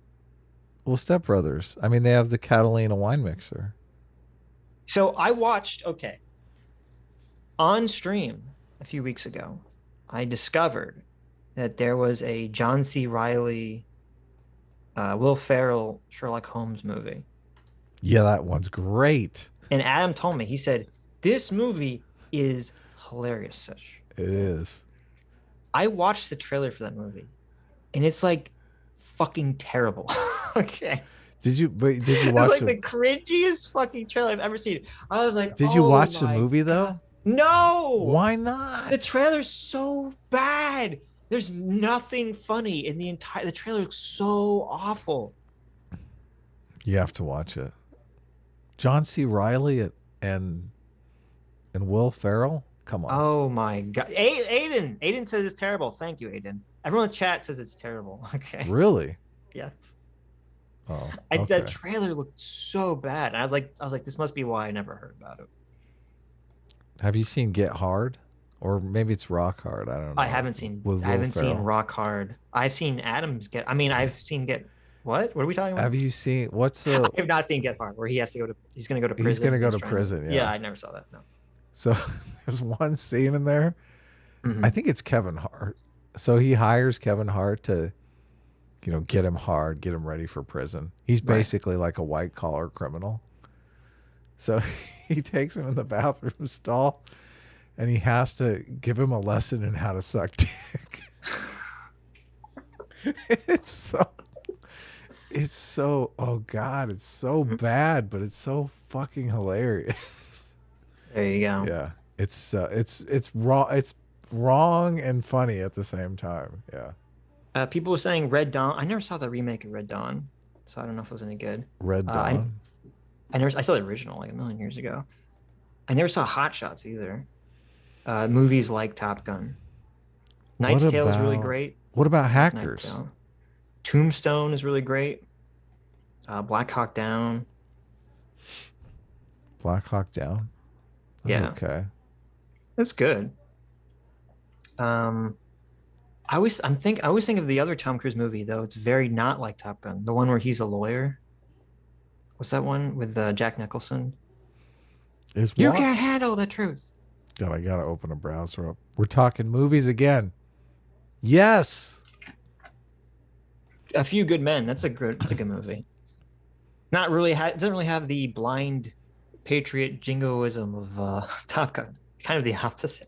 Well, Step Brothers. I mean, they have the Catalina wine mixer. So I watched... Okay. On stream a few weeks ago, I discovered that there was a John C. Reilly, Will Ferrell Sherlock Holmes movie. Yeah, that one's great. And Adam told me, he said, this movie is hilarious, Sitch. It is. I watched the trailer for that movie, and it's like fucking terrible. Okay. Did you watch it's like the cringiest fucking trailer I've ever seen. I was like, Did you watch the movie though? No. Why not? The trailer's so bad. There's nothing funny in the trailer looks so awful. You have to watch it. John C. Reilly and Will Ferrell? Come on. Oh my God. Aiden. Aiden says it's terrible. Thank you, Aiden. Everyone in the chat says it's terrible. Okay. Really? Yes. Oh. Okay. That trailer looked so bad. And I was like, this must be why I never heard about it. Have you seen Get Hard? Or maybe it's Rock Hard. I don't know. I haven't seen Ferrell. Rock Hard. I've seen Adams I've seen Get What? What are we talking about? Have you seen I have not seen Get Hard, where he's going to go to prison. He's going to go to prison, yeah. Yeah, I never saw that. No. So there's one scene in there. Mhm. I think it's Kevin Hart. So he hires Kevin Hart to, get him hard, get him ready for prison. He's basically like a white collar criminal. So he takes him in the bathroom stall and he has to give him a lesson in how to suck dick. It's so, oh God, it's so bad, but it's so fucking hilarious. There you go. Yeah. It's wrong and funny at the same time. Yeah. People were saying Red Dawn. I never saw the remake of Red Dawn, so I don't know if it was any good. Red Dawn. I saw the original like a million years ago. I never saw Hot Shots either. Movies like Top Gun. Knight's Tale is really great. What about Hackers? Tombstone is really great. Black Hawk Down. Black Hawk Down. That's Yeah. Okay. That's good. I always think of the other Tom Cruise movie though. It's very not like Top Gun. The one where he's a lawyer. What's that one with Jack Nicholson? You can't handle the truth. God, I gotta open a browser up. We're talking movies again. Yes. A Few Good Men. That's a good movie. Not really. Doesn't really have the blind patriot jingoism of Top Gun. Kind of the opposite.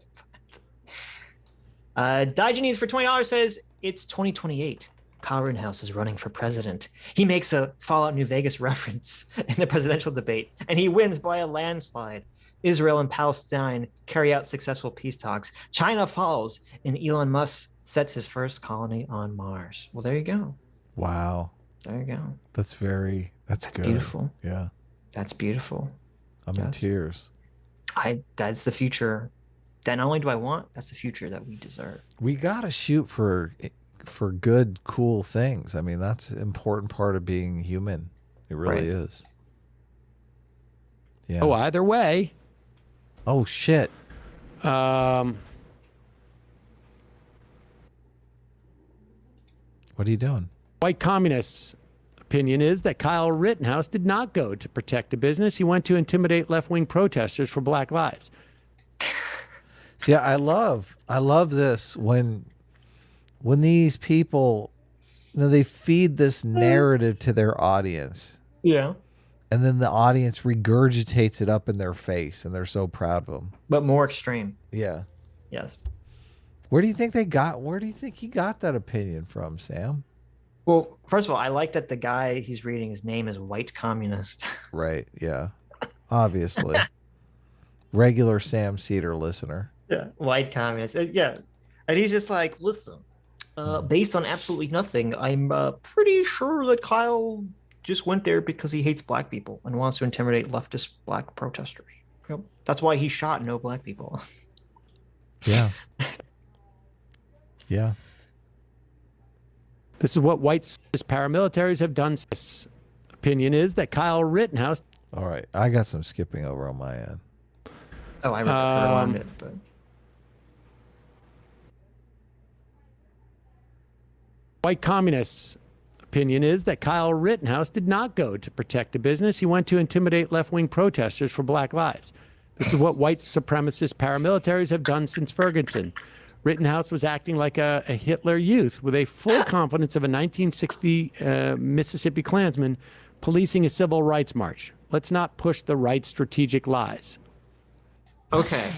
Diogenes for $20 says it's 2028. Kyle Rittenhouse is running for president. He makes a Fallout New Vegas reference in the presidential debate, and he wins by a landslide. Israel and Palestine carry out successful peace talks. China follows, and Elon Musk sets his first colony on Mars. Well, there you go. Wow. There you go. That's good. Beautiful. Yeah. That's beautiful. I'm in tears. That's the future. That not only do I want, that's the future that we deserve. We gotta shoot for good, cool things. I mean, that's an important part of being human. It really is. Yeah. Oh, either way. Oh shit. Um. What are you doing? White communists' opinion is that Kyle Rittenhouse did not go to protect a business. He went to intimidate left-wing protesters for Black Lives. See, I love this when these people, they feed this narrative to their audience. Yeah. And then the audience regurgitates it up in their face, and they're so proud of them. But more extreme. Yeah. Yes. Where do you think he got that opinion from, Sam? Well, first of all, I like that the guy he's reading, his name is White Communist. Right. Yeah. Obviously. Regular Sam Seder listener. Yeah. White Communist. Yeah. And he's just like, listen, based on absolutely nothing, I'm pretty sure that Kyle just went there because he hates black people and wants to intimidate leftist black protesters. Yep. That's why he shot no black people. Yeah. Yeah. This is what white paramilitaries have done. His opinion is that Kyle Rittenhouse. All right. I got some skipping over on my end. Oh, I rewound it, but. White communists' opinion is that Kyle Rittenhouse did not go to protect a business. He went to intimidate left-wing protesters for Black Lives. This is what white supremacist paramilitaries have done since Ferguson. Rittenhouse was acting like a Hitler Youth with a full confidence of a 1960 Mississippi Klansman policing a civil rights march. Let's not push the right strategic lies. Okay.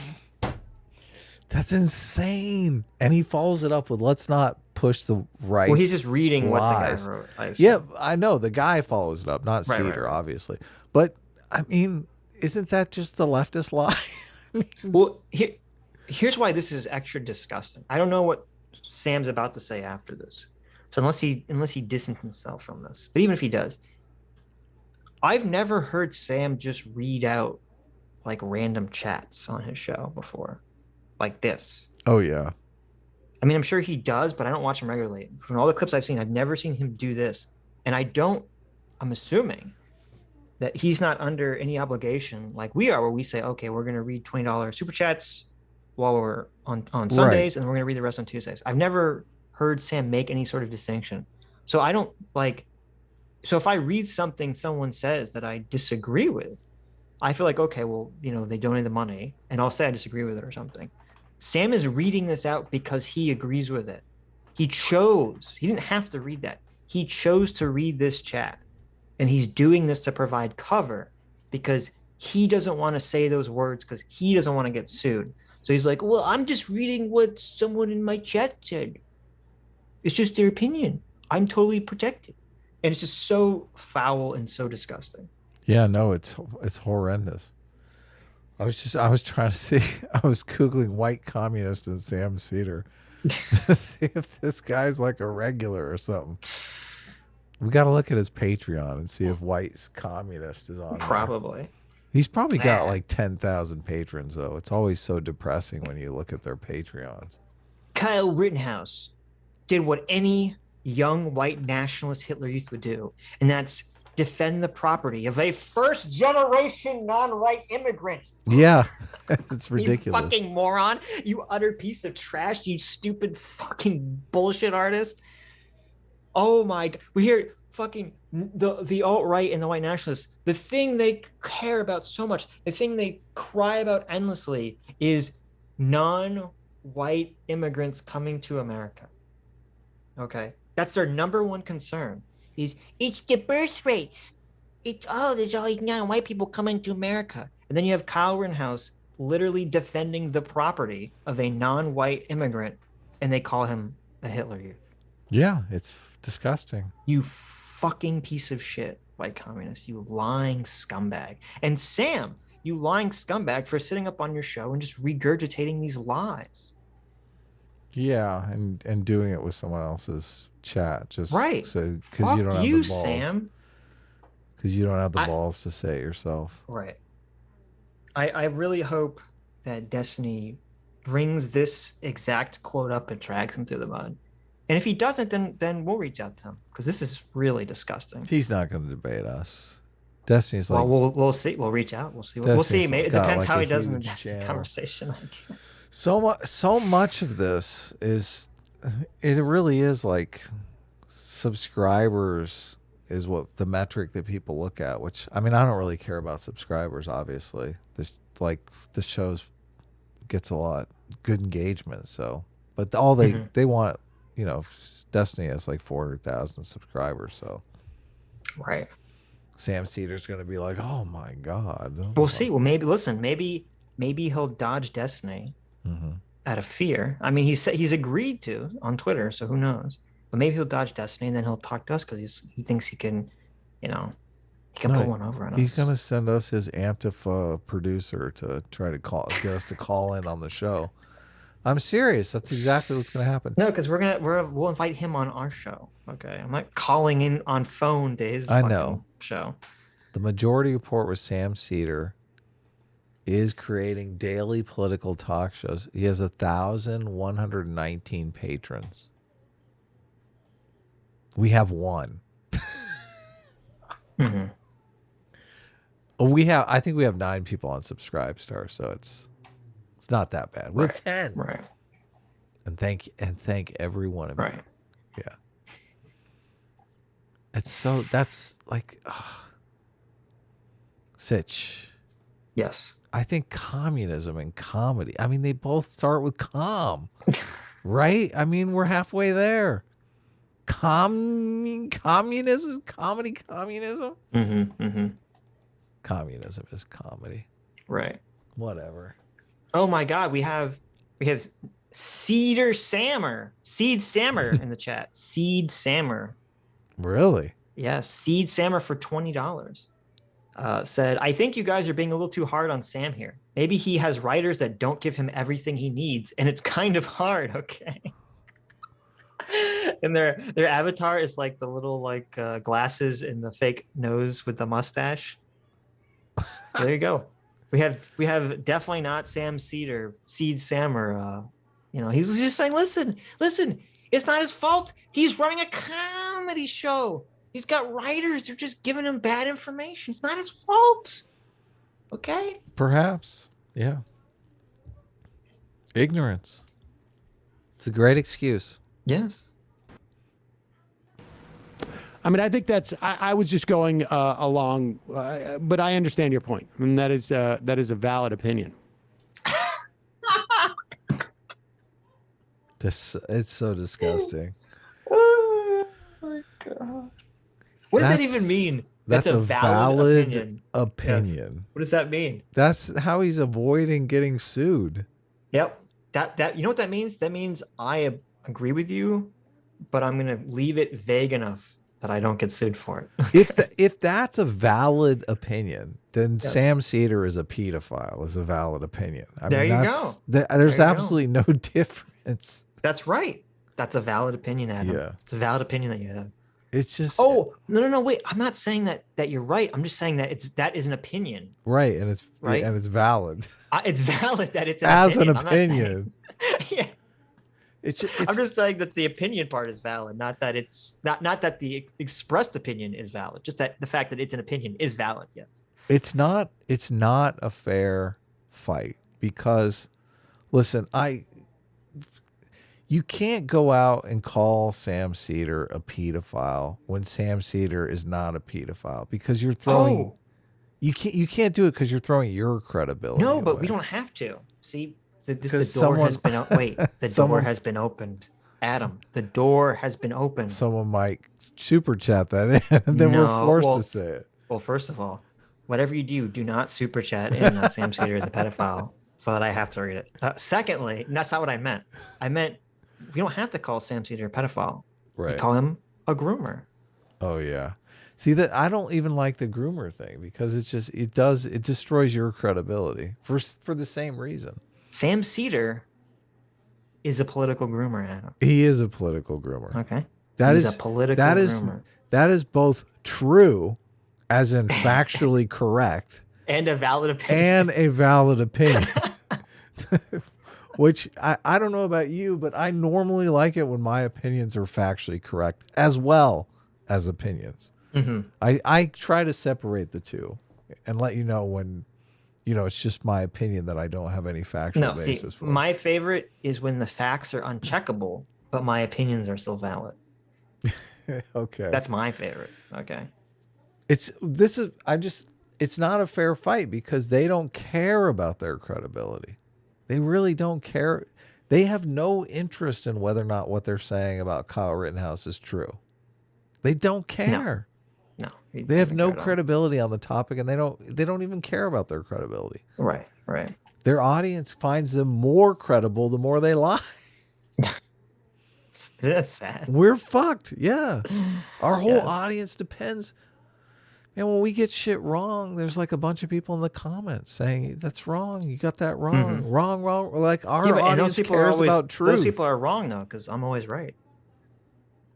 That's insane. And he follows it up with, let's not push the right. Well, he's just reading lies. What the guy wrote. Yeah, I know. The guy follows it up, not Right, Seder, right. obviously. But, I mean, isn't that just the leftist lie? Well, here's why this is extra disgusting. I don't know what Sam's about to say after this. So unless he distanced himself from this, but even if he does, I've never heard Sam just read out like random chats on his show before, like this. Oh yeah. I mean, I'm sure he does, but I don't watch him regularly. From all the clips I've seen, I've never seen him do this, and I'm assuming that he's not under any obligation like we are, where we say, okay, we're going to read $20 super chats while we're on Sundays, Right. and we're going to read the rest on Tuesdays. I've never heard Sam make any sort of distinction. So I don't like, so if I read something someone says that I disagree with, I feel like, okay, well, you know, they donated the money, and I'll say I disagree with it or something. Sam is reading this out because he agrees with it. He didn't have to read that. He chose to read this chat. And he's doing this to provide cover because he doesn't want to say those words because he doesn't want to get sued. So he's like, well, I'm just reading what someone in my chat said. It's just their opinion. I'm totally protected. And it's just so foul and so disgusting. Yeah, no, it's horrendous. I was trying to see, I was Googling white communist and Sam Seder to see if this guy's like a regular or something. We got to look at his Patreon and see if white communist is on Probably. there. He's probably got like 10,000 patrons, though. It's always so depressing when you look at their Patreons. Kyle Rittenhouse did what any young white nationalist Hitler Youth would do, and that's defend the property of a first-generation non-white immigrant. Yeah, it's ridiculous. You fucking moron. You utter piece of trash. You stupid fucking bullshit artist. Oh my God. We hear fucking the alt-right and the white nationalists. The thing they care about so much, the thing they cry about endlessly is non-white immigrants coming to America. Okay. That's their number one concern. It's the birth rates. There's all these non-white people coming to America. And then you have Kyle Rittenhouse literally defending the property of a non-white immigrant, and they call him a Hitler Youth. Yeah, it's disgusting. You fucking piece of shit, white communist. You lying scumbag. And Sam, you lying scumbag for sitting up on your show and just regurgitating these lies. Yeah, and doing it with someone else's chat, just right. So because you don't have the balls. Sam. Because you don't have the balls to say it yourself. Right. I really hope that Destiny brings this exact quote up and drags him through the mud. And if he doesn't, then we'll reach out to him because this is really disgusting. He's not going to debate us. Destiny's like, well, we'll see. We'll reach out. We'll see. We'll see. Maybe it depends how he does in the Destiny conversation, I guess. So much of this is, it really is like subscribers is what the metric that people look at. Which I mean, I don't really care about subscribers. Obviously, the shows gets a lot good engagement. So, but all they want. You know, Destiny has like 400,000 subscribers, so right. Sam Seder's going to be like, "Oh my God." We'll see. Well, maybe he'll dodge Destiny out of fear. I mean, he's agreed to on Twitter, so who knows? But maybe he'll dodge Destiny and then he'll talk to us because he thinks he can, you know, he can pull one over on us. He's going to send us his Antifa producer to try to get us to call in on the show. I'm serious. That's exactly what's going to happen. No, because we'll invite him on our show. Okay, I'm not calling in on phone to his show. The Majority Report with Sam Seder is creating daily political talk shows. He has 1,119 patrons. We have one. I think we have 9 people on Subscribestar, so it's not that bad. We have 10. Right. And thank every one of you. Right. Yeah. That's like Sitch. Yes. I think communism and comedy, I mean, they both start with com. Right? I mean, we're halfway there. Communism? Communism? Communism is comedy. Right. Whatever. Oh my God, we have Seed Sammer in the chat. Seed Sammer. Really? Yes, Seed Sammer for $20. Said, I think you guys are being a little too hard on Sam here. Maybe he has writers that don't give him everything he needs, and it's kind of hard. Okay. And their avatar is like the little like glasses and the fake nose with the mustache. So there you go. We have definitely not Sam Seder, Seed Sam, or he's just saying, listen, it's not his fault. He's running a comedy show. He's got writers. They're just giving him bad information. It's not his fault. Okay? Perhaps. Yeah. Ignorance. It's a great excuse. Yes. I mean, I think I was just going along, but I understand your point. I mean, that is a valid opinion. It's so disgusting. Oh my God. What does that even mean? That's a valid opinion. Yes. What does that mean? That's how he's avoiding getting sued. Yep. That you know what that means? That means I agree with you, but I'm going to leave it vague enough that I don't get sued for it. If that's a valid opinion, then Sam Seder is a pedophile. Is a valid opinion. There you go. There's absolutely no difference. That's right. That's a valid opinion, Adam. Yeah. It's a valid opinion that you have. It's just no, wait. I'm not saying that you're right. I'm just saying that that is an opinion. Right, and it's valid. It's valid that it's an opinion. Yeah. I'm just saying that the opinion part is valid, not that it's not that the expressed opinion is valid. Just that the fact that it's an opinion is valid. Yes. It's not a fair fight because, listen, you can't go out and call Sam Seder a pedophile when Sam Seder is not a pedophile because you're throwing. You can't do it because you're throwing your credibility. No, but away. We don't have to. See, the door has been door has been opened. Adam, the door has been opened. Someone might super chat that in, and then we're forced to say it. Well, first of all, whatever you do not super chat in Sam Seder is a pedophile, so that I have to read it. Secondly, and that's not what I meant. I meant we don't have to call Sam Seder a pedophile. Right. We call him a groomer. Oh yeah. See that I don't even like the groomer thing because it destroys your credibility for the same reason. Sam Seder is a political groomer, Adam. He is a political groomer. Okay. He's a political groomer. That is both true, as in factually correct, and a valid opinion. Which I don't know about you, but I normally like it when my opinions are factually correct as well as opinions. Mm-hmm. I try to separate the two and let you know when it's just my opinion that I don't have any factual basis for. My favorite is when the facts are uncheckable, but my opinions are still valid. Okay. That's my favorite. Okay. It's not a fair fight because they don't care about their credibility. They really don't care. They have no interest in whether or not what they're saying about Kyle Rittenhouse is true. They don't care. No. They have no credibility on the topic, and they don't even care about their credibility. Right. Their audience finds them more credible the more they lie. That's sad. We're fucked. Yeah. Our whole audience depends. And when we get shit wrong, there's like a bunch of people in the comments saying, that's wrong. You got that wrong. Mm-hmm. Wrong. Like our audience cares about truth. Those people are wrong, though, because I'm always right.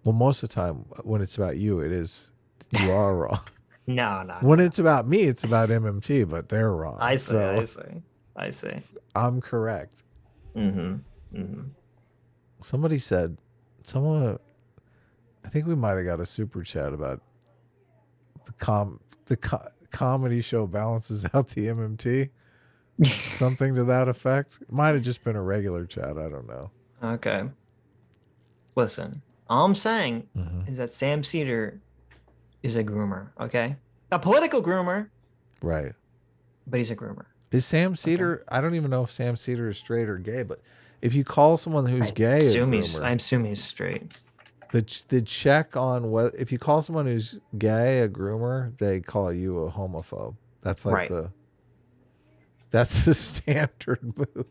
Well, most of the time when it's about you, you are wrong. No. When it's about me, it's about MMT, but they're wrong. I see. I'm correct. Mm-hmm. Somebody said, I think we might have got a super chat about the comedy show balances out the MMT. Something to that effect. It might have just been a regular chat. I don't know. Okay. Listen, all I'm saying is that Sam Seder is a groomer, okay? A political groomer. Right. But he's a groomer. Is Sam Seder, I don't even know if Sam Seder is straight or gay, but if you call someone who's gay a groomer, I assume he's straight. The check on what if you call someone who's gay a groomer, they call you a homophobe. That's like that's the standard move.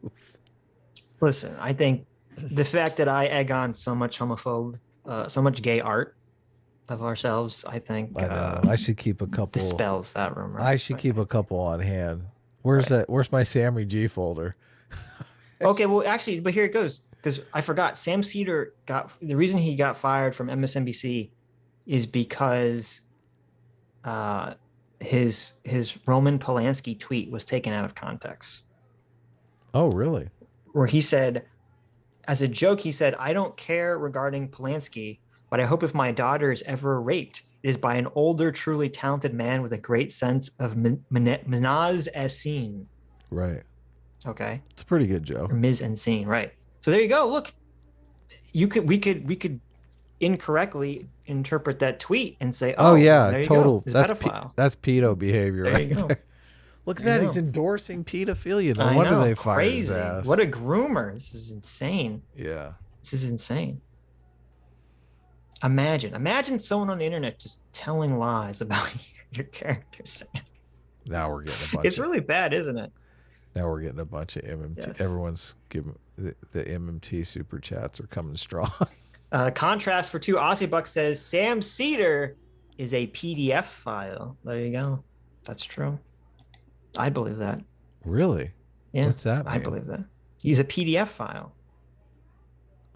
Listen, I think the fact that I egg on so much so much gay art of ourselves, I think I should keep a couple. Dispels that rumor. I should keep a couple on hand. Where's my Sammy G folder? Okay, well, actually, but here it goes. because I forgot. Sam Seder the reason he got fired from MSNBC is because his Roman Polanski tweet was taken out of context. Oh, really? Where he said, as a joke, he said, "I don't care regarding Polanski, but I hope if my daughter is ever raped, it is by an older, truly talented man with a great sense of menage a scene." Right. Okay. It's a pretty good joke. Or mise en scene, right? So there you go. Look, we could incorrectly interpret that tweet and say, "Oh, yeah, there you total. Go. That's pedophile." that's pedo behavior There right you go. there. Look at There that. you He's go. endorsing pedophilia. No I wonder know, they fired his crazy. ass. What a groomer. This is insane. Yeah. This is insane. Imagine someone on the internet just telling lies about your characters. Now we're getting a bunch. It's really bad, isn't it? Now we're getting a bunch of MMT. Yes. Everyone's giving the MMT super chats are coming strong. Contrast for two. Aussie Buck says Sam Seder is a PDF file. There you go. That's true. I believe that. Really? Yeah. What's that mean? I believe that. He's a PDF file.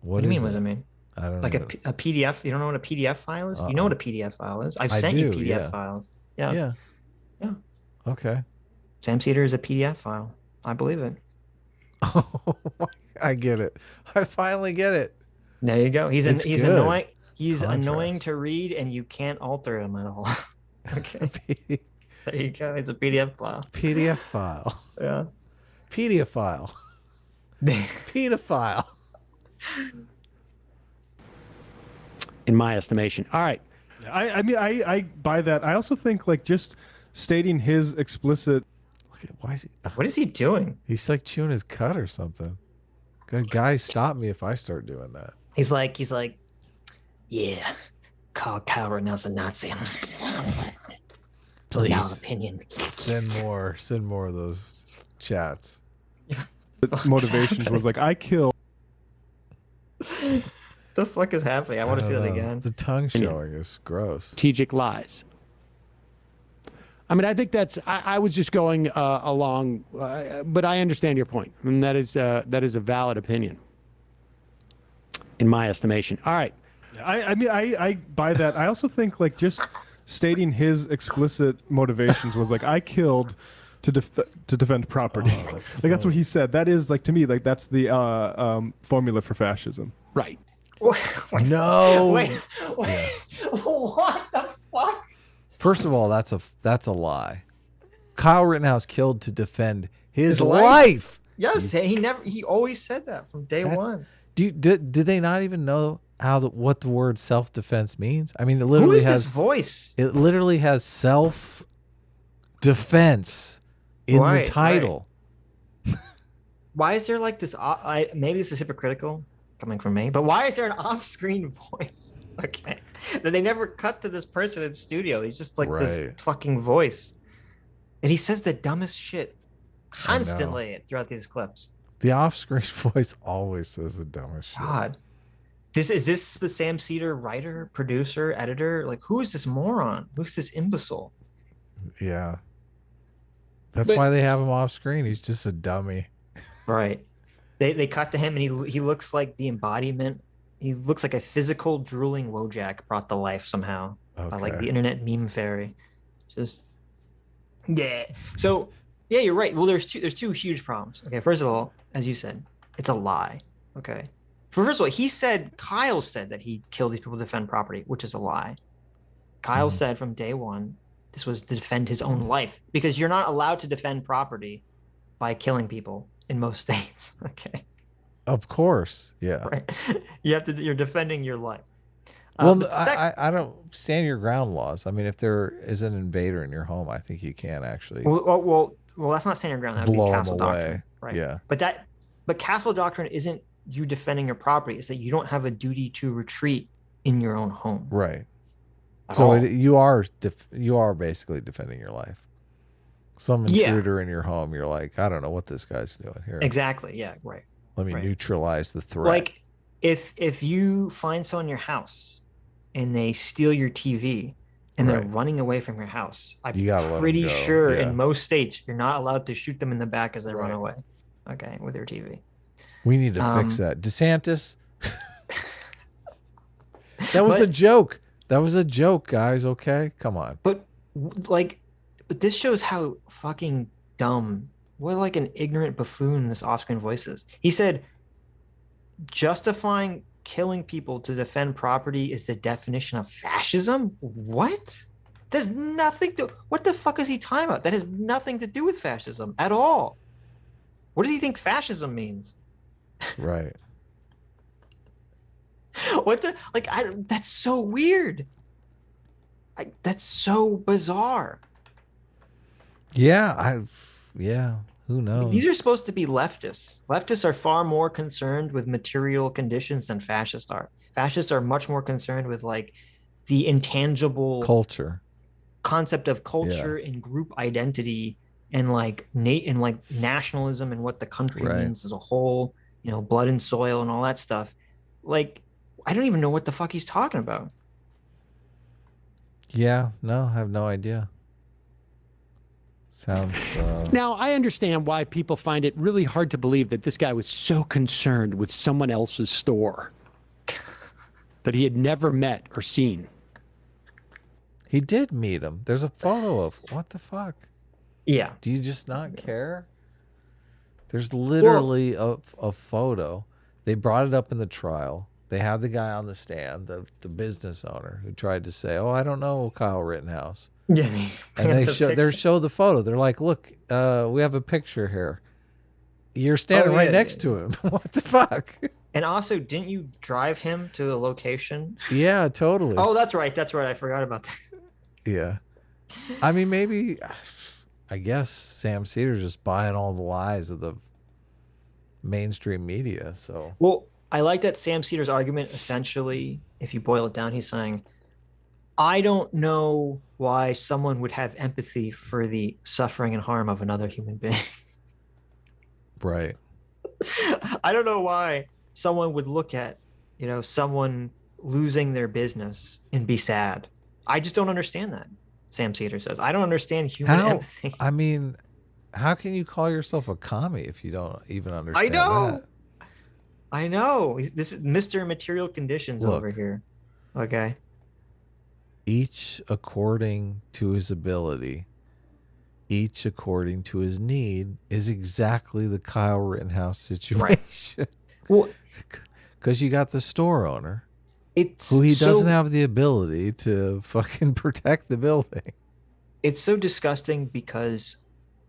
What do you mean? What does it mean? I don't like know. a PDF. You don't know what a PDF file is? You know what a PDF file is? I've sent you PDF files. Yeah. Yeah. Okay. Sam Seder is a PDF file. I believe it. Oh, I get it. I finally get it. There you go. He's good. annoying. He's Contrast. annoying to read, and you can't alter him at all. Okay. There you go. It's a PDF file. PDF file. Yeah. PDF file. Pedophile. In my estimation. All right. I mean, I buy that. I also think like just stating his explicit. Why is he? What is he doing? He's like chewing his cud or something. Good guys, stop me if I start doing that. He's like, yeah, Kyle Rittenhouse a Nazi. Please. Valid opinion. Send more of those chats. Motivations was like, I killed. What the fuck is happening? I want to see that again. The tongue showing is gross. Strategic lies. I mean, I think that's. I was just going along, but I understand your point, and that is a valid opinion, in my estimation. All right. I mean, I buy that. I also think like just stating his explicit motivations was like, I killed to defend property. That's what he said. That is like, to me, like that's the formula for fascism. Right. No. Wait. What the fuck? First of all, that's a lie. Kyle Rittenhouse killed to defend his life. Yes, he always said that from day one. Did they not even know what the word self-defense means? I mean, it literally Who is has this voice? It literally has self-defense in the title. Right. Why is there like this? Maybe this is hypocritical coming from me, but why is there an off-screen voice? Okay, that they never cut to this person in studio. He's just like this fucking voice, and he says the dumbest shit constantly throughout these clips. The off-screen voice always says the dumbest shit. God, is this the Sam Seder writer, producer, editor? Like, who is this moron? Who's this imbecile? Yeah, that's why they have him off-screen. He's just a dummy. Right. They cut to him, and he looks like the embodiment. He looks like a physical drooling Wojak brought to life somehow by like the internet meme fairy. Just So you're right. Well, there's two huge problems. Okay, first of all, as you said, it's a lie. Okay. First of all, Kyle said that he killed these people to defend property, which is a lie. Kyle said from day one this was to defend his own life, because you're not allowed to defend property by killing people in most states. Okay. Of course, yeah. Right. You're defending your life. Well, I don't stand your ground laws. I mean, if there is an invader in your home, I think you can actually. Well, that's not stand your ground. That would be castle doctrine, right? Yeah. But castle doctrine isn't you defending your property. It's that you don't have a duty to retreat in your own home. Right. So you are basically defending your life. Some intruder in your home, you're like, I don't know what this guy's doing here. Exactly. Yeah. Right. Let me neutralize the threat. Like if you find someone in your house and they steal your TV and they're running away from your house, I'm pretty sure in most states you're not allowed to shoot them in the back as they run away. Okay, with your TV. We need to fix that. DeSantis. That was a joke. That was a joke, guys. Okay, come on. But like, this shows how fucking dumb, what like an ignorant buffoon this off-screen voice is. He said, justifying killing people to defend property is the definition of fascism. What? There's nothing to. What the fuck is he talking about? That has nothing to do with fascism at all. What does he think fascism means? Right. What the like? That's so weird. That's so bizarre. Yeah, who knows? These are supposed to be leftists. Leftists are far more concerned with material conditions than fascists are. Fascists are much more concerned with like the intangible culture concept of culture and group identity and like nationalism and what the country means as a whole, you know, blood and soil and all that stuff. Like, I don't even know what the fuck he's talking about. Yeah, no, I have no idea. Sounds Now, I understand why people find it really hard to believe that this guy was so concerned with someone else's store that he had never met or seen. He did meet him. There's a photo of what the fuck? Yeah. Do you just not care? There's literally a photo. They brought it up in the trial. They had the guy on the stand, the business owner, who tried to say, "Oh, I don't know Kyle Rittenhouse." Yeah, and they show the photo. They're like, "Look, we have a picture here. You're standing right next to him. What the fuck?" And also, didn't you drive him to the location? Yeah, totally. Oh, that's right. That's right. I forgot about that. Yeah. I mean, maybe, I guess Sam Seder's just buying all the lies of the mainstream media. So, well, I like that Sam Seder's argument. Essentially, if you boil it down, he's saying, I don't know why someone would have empathy for the suffering and harm of another human being. Right. I don't know why someone would look at, you know, someone losing their business and be sad. I just don't understand that. Sam Seder says, I don't understand human empathy. I mean, how can you call yourself a commie if you don't even understand that? I know. This is Mr. Material Conditions over here. Okay. Each according to his ability, each according to his need is exactly the Kyle Rittenhouse situation. Right. Well, because you got the store owner who he doesn't have the ability to fucking protect the building. It's so disgusting because,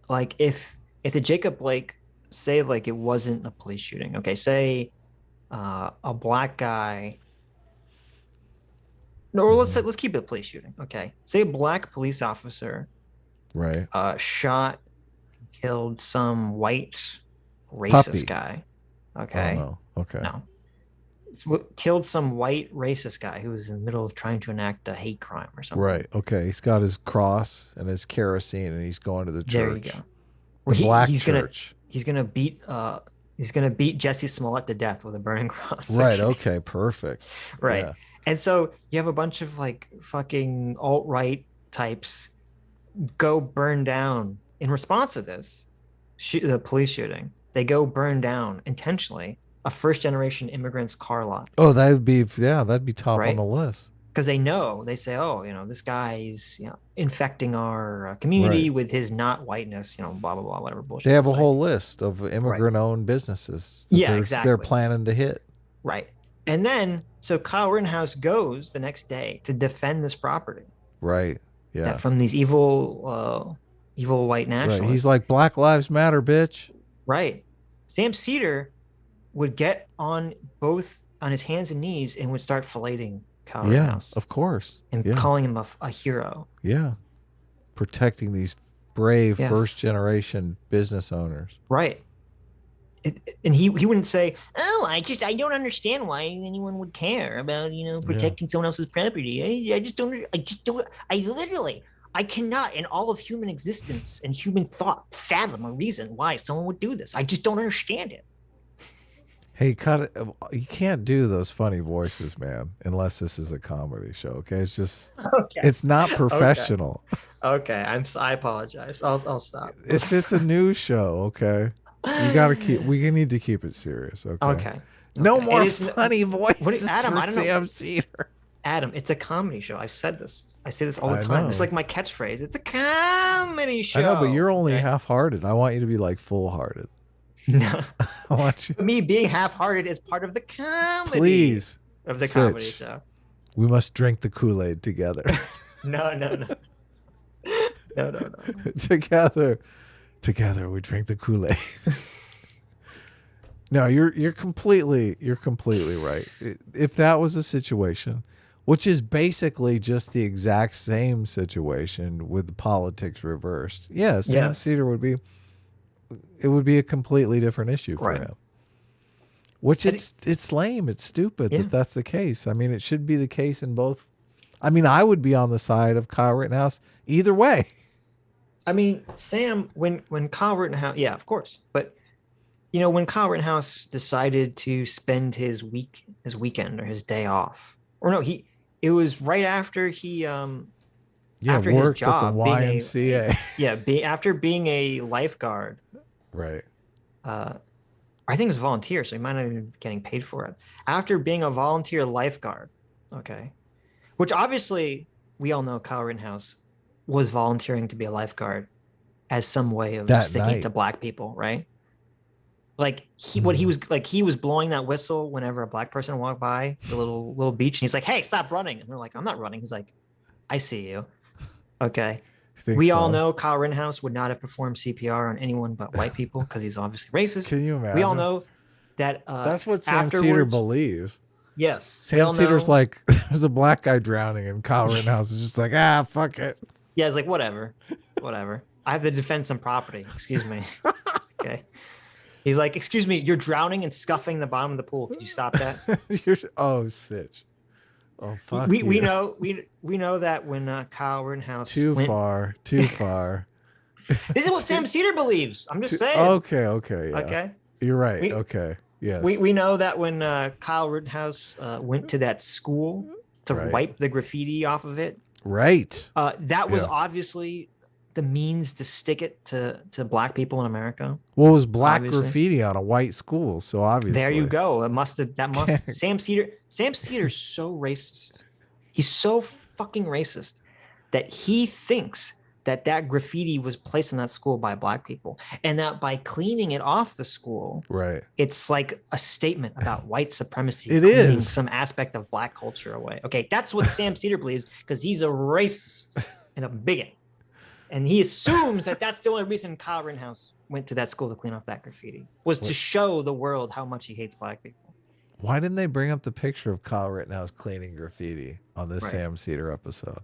like, if the Jacob Blake, say, like, it wasn't a police shooting. Okay, say a black guy. No, or let's keep it a police shooting. Okay, say a black police officer, right, shot, killed some white racist guy. Okay. Oh, no. Okay. No. Killed some white racist guy who was in the middle of trying to enact a hate crime or something. Right. Okay. He's got his cross and his kerosene, and he's going to the church. There you The go. black church. He's gonna beat Jesse Smollett to death with a burning cross. Right. Okay. Perfect. Right. Yeah. And so you have a bunch of like fucking alt-right types go burn down in response to this, the police shooting. They go burn down intentionally a first-generation immigrant's car lot. Oh, that'd be top on the list. Because they say, oh, you know, this guy's, you know, infecting our community with his not whiteness, you know, blah, blah, blah, whatever bullshit. They have a whole list of immigrant-owned businesses. Exactly. They're planning to hit. Right. And then, so Kyle Rittenhouse goes the next day to defend this property. Right. Yeah. From these evil white nationalists. Right. He's like, Black Lives Matter, bitch. Right. Sam Seder would get on his hands and knees and would start filleting Kyle Rittenhouse. Of course. And calling him a hero. Yeah. Protecting these brave first generation business owners. Right. And he wouldn't say, oh, I don't understand why anyone would care about, you know, protecting someone else's property. I cannot in all of human existence and human thought fathom a reason why someone would do this. I just don't understand it. Hey, cut it. You can't do those funny voices, man, unless this is a comedy show. Okay, it's just it's not professional. Okay, I apologize. I'll stop. It's a news show. Okay. You gotta keep. We need to keep it serious. Okay. Okay. No Okay. more funny voices Adam, for I don't know. Sam Cedar. Adam, it's a comedy show. I've said this. I say this all the I time. know. It's like my catchphrase. It's a comedy show. I know, but you're only okay? half-hearted. I want you to be like full-hearted. No. I want you. Me being half-hearted is part of the comedy. Please. Of the Sitch, comedy show. We must drink the Kool-Aid together. No. No. Together we drink the Kool-Aid. No, you're completely right. If that was a situation, which is basically just the exact same situation with the politics reversed. Yeah, Sam Cedar would be a completely different issue for him. Which it's lame, it's stupid that that's the case. I mean, it should be the case in both. I mean, I would be on the side of Kyle Rittenhouse either way. I mean, Sam, when Kyle Rittenhouse, yeah, of course, but when Kyle Rittenhouse decided to spend his weekend or his day off, or no, it was right after he after his worked job at the YMCA. After being a lifeguard, right. I think it's volunteer, so he might not even be getting paid for it. After being a volunteer lifeguard, okay, which obviously we all know Kyle Rittenhouse was volunteering to be a lifeguard as some way of sticking to black people, right? Like he was blowing that whistle whenever a black person walked by the little beach, and he's like, "Hey, stop running!" And they're like, "I'm not running." He's like, "I see you." Okay. We all know Kyle Rittenhouse would not have performed CPR on anyone but white people because he's obviously racist. Can you imagine? We all know that. That's what Sam Cedar believes. Yes. Sam Cedar's like, there's a black guy drowning, and Kyle Rittenhouse is just like, fuck it. Yeah, it's like, whatever. I have to defend some property. Excuse me. Okay. He's like, excuse me, you're drowning and scuffing the bottom of the pool. Could you stop that? Sitch. Oh, fuck we know that when Kyle Rittenhouse too far. This is what Sam Cedar believes. I'm just saying. Okay, yeah. Okay. You're right. Okay. Yes. We know that when Kyle Rittenhouse went to that school to wipe the graffiti off of it. Right. That was obviously the means to stick it to black people in America. Well, it was black graffiti on a white school, so obviously. There you go. Sam Cedar's so racist. He's so fucking racist that he thinks that graffiti was placed in that school by black people, and that by cleaning it off the school, it's like a statement about white supremacy. It is some aspect of black culture away. Okay, that's what Sam Cedar believes because he's a racist and a bigot. And he assumes that that's the only reason Kyle Rittenhouse went to that school to clean off that graffiti, was to show the world how much he hates black people. Why didn't they bring up the picture of Kyle Rittenhouse cleaning graffiti on this Sam Cedar episode?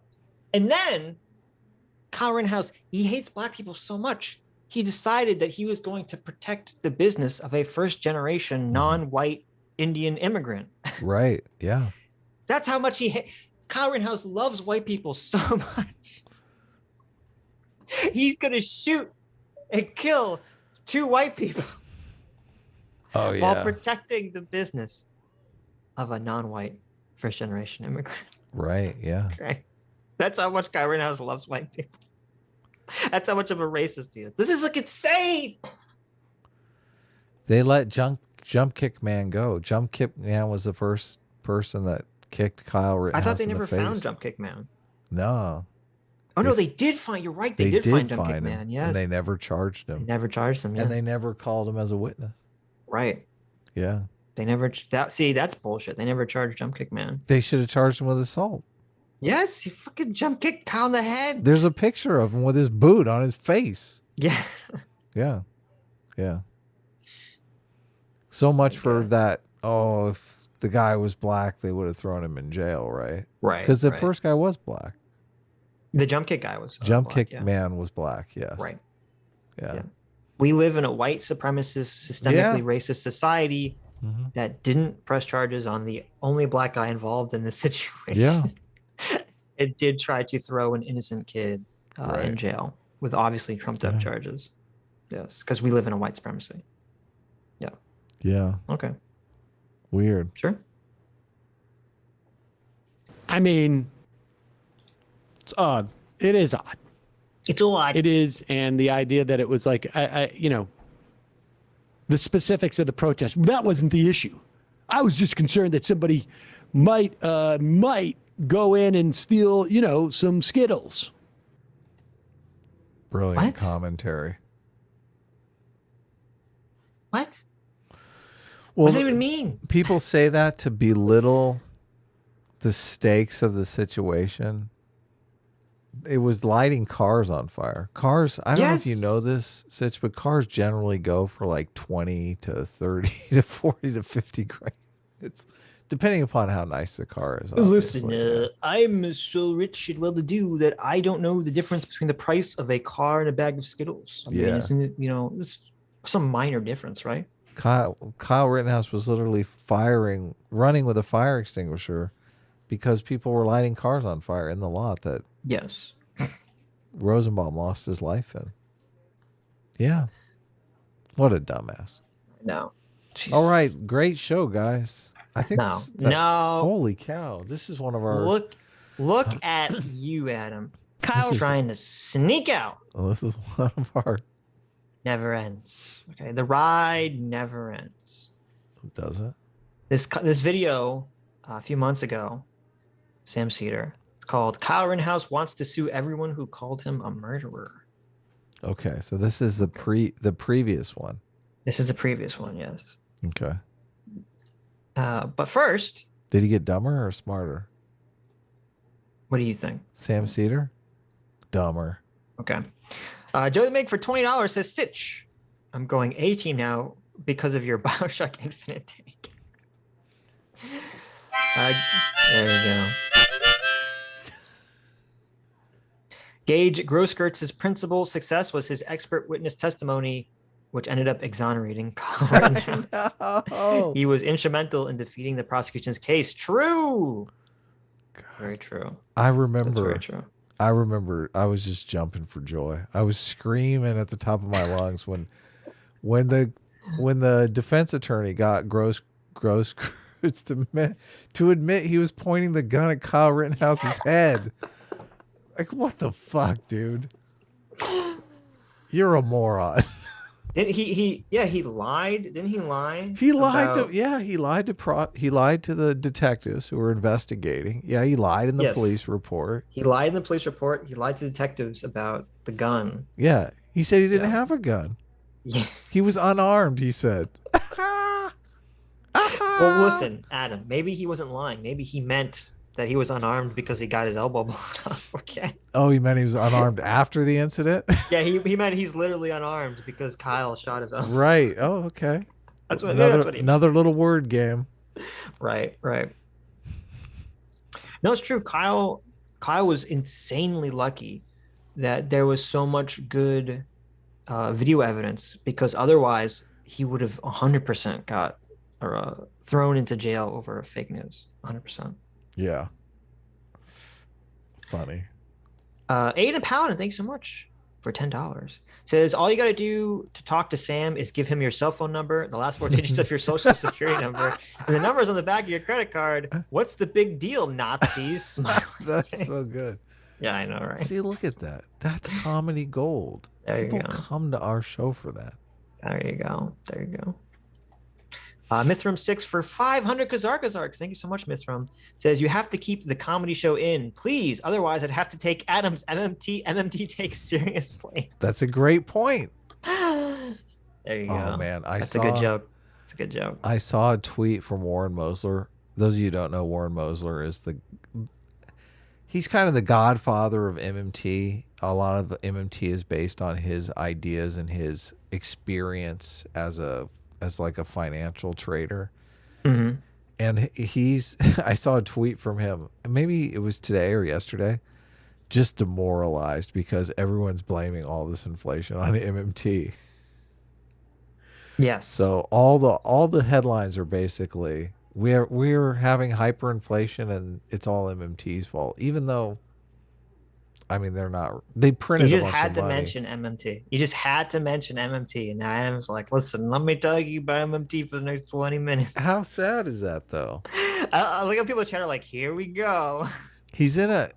And then Kyle Rittenhouse, he hates black people so much, he decided that he was going to protect the business of a first-generation non-white Indian immigrant. Right, yeah. That's how much Kyle Rittenhouse loves white people so much. He's going to shoot and kill 2 white people while protecting the business of a non-white first-generation immigrant. Right, yeah. Okay. That's how much Kyle Rittenhouse loves white people. That's how much of a racist he is. This is like insane. They let Jump Kick Man go. Jump Kick Man was the first person that kicked Kyle Rittenhouse. I thought they never found found Jump Kick Man. No. Oh, no, they did find. You're right. They did find Jump Kick Man. Yes. And they never charged him. They never charged him. Yeah. And they never called him as a witness. Right. Yeah. They never. That's bullshit. They never charged Jump Kick Man. They should have charged him with assault. Yes, he fucking jump kicked Kyle in the head. There's a picture of him with his boot on his face. Yeah. Yeah. Yeah. So much for that. Oh, if the guy was black, they would have thrown him in jail, right? Right. Because the first guy was black. The jump kick guy was Jump black, Kick Man was black, yes. Right. Yeah. We live in a white supremacist, systemically racist society that didn't press charges on the only black guy involved in this situation. Yeah. It did try to throw an innocent kid in jail with obviously trumped up charges. Yes, because we live in a white supremacy. Yeah. Yeah. Okay. Weird. Sure. I mean, it's odd. It is odd. It's odd. It is, and the idea that it was like, the specifics of the protest. That wasn't the issue. I was just concerned that somebody might go in and steal, some Skittles. Brilliant commentary. What? Well, what does it even mean? People say that to belittle the stakes of the situation. It was lighting cars on fire. Cars, I don't know if you know this, Sitch, but cars generally go for like 20 to 30 to 40 to 50 grand. It's depending upon how nice the car is. Listen, I'm so rich and well-to-do that I don't know the difference between the price of a car and a bag of Skittles. I mean, isn't it, it's some minor difference, right? Kyle Rittenhouse was literally running with a fire extinguisher because people were lighting cars on fire in the lot that Rosenbaum lost his life in. Yeah. What a dumbass. No. All right. Great show, guys. I think no. Holy cow. This is one of our Look at you, Adam. Kyle's trying to sneak out. Well, this is one of our never ends. Okay. The ride never ends. Does it? This video a few months ago, Sam Seder, it's called Kyle Rittenhouse Wants to Sue Everyone Who Called Him a Murderer. Okay, so this is the previous one. This is the previous one, yes. Okay. But first, did he get dumber or smarter? What do you think? Sam Seder? Dumber. Okay. Joe the Meg for $20 says, Sitch, I'm going A-team now because of your Bioshock Infinite take. There you go. Gage Grosskirts' principal success was his expert witness testimony, which ended up exonerating Kyle Rittenhouse. No. He was instrumental in defeating the prosecution's case. True. God. Very true. I remember. That's very true. I remember I was just jumping for joy. I was screaming at the top of my lungs when the defense attorney got Grosskirts to admit he was pointing the gun at Kyle Rittenhouse's head. Like, what the fuck, dude? You're a moron. Didn't he lied. Didn't he lie? He lied he lied to the detectives who were investigating. Yeah, he lied in the police report. He lied in the police report. He lied to detectives about the gun. Yeah. He said he didn't have a gun. Yeah. He was unarmed, he said. Well, listen, Adam, maybe he wasn't lying. Maybe he meant that he was unarmed because he got his elbow blown off. Okay. Oh, he meant he was unarmed after the incident? Yeah, he meant he's literally unarmed because Kyle shot his elbow. Right. Oh, okay. That's what he meant. Another little word game. Right. No, it's true. Kyle was insanely lucky that there was so much good video evidence, because otherwise he would have 100% got thrown into jail over fake news. 100%. Yeah. Funny. Aiden Paladin, thanks so much for $10. Says all you got to do to talk to Sam is give him your cell phone number, the last 4 digits of your social security number, and the numbers on the back of your credit card. What's the big deal, Nazis? That's so good. Yeah, I know, right? See, look at that. That's comedy gold. People come to our show for that. There you go. Mithram 6 for 500 Kazarks. Thank you so much, Mithram. Says you have to keep the comedy show in, please. Otherwise, I'd have to take Adam's MMT take seriously. That's a great point. There you go. Oh man, That's a good joke. It's a good joke. I saw a tweet from Warren Mosler. Those of you who don't know, Warren Mosler is he's kind of the godfather of MMT. A lot of MMT is based on his ideas and his experience as like a financial trader. Mm-hmm. And I saw a tweet from him, maybe it was today or yesterday, just demoralized because everyone's blaming all this inflation on MMT. Yes. So all the headlines are basically we're having hyperinflation and it's all MMT's fault, even though, I mean, they're not. They printed. You just had to mention MMT. You just had to mention MMT, and Adam's like, "Listen, let me tell you about MMT for the next 20 minutes." How sad is that, though? I look at people chat like, "Here we go." He's in a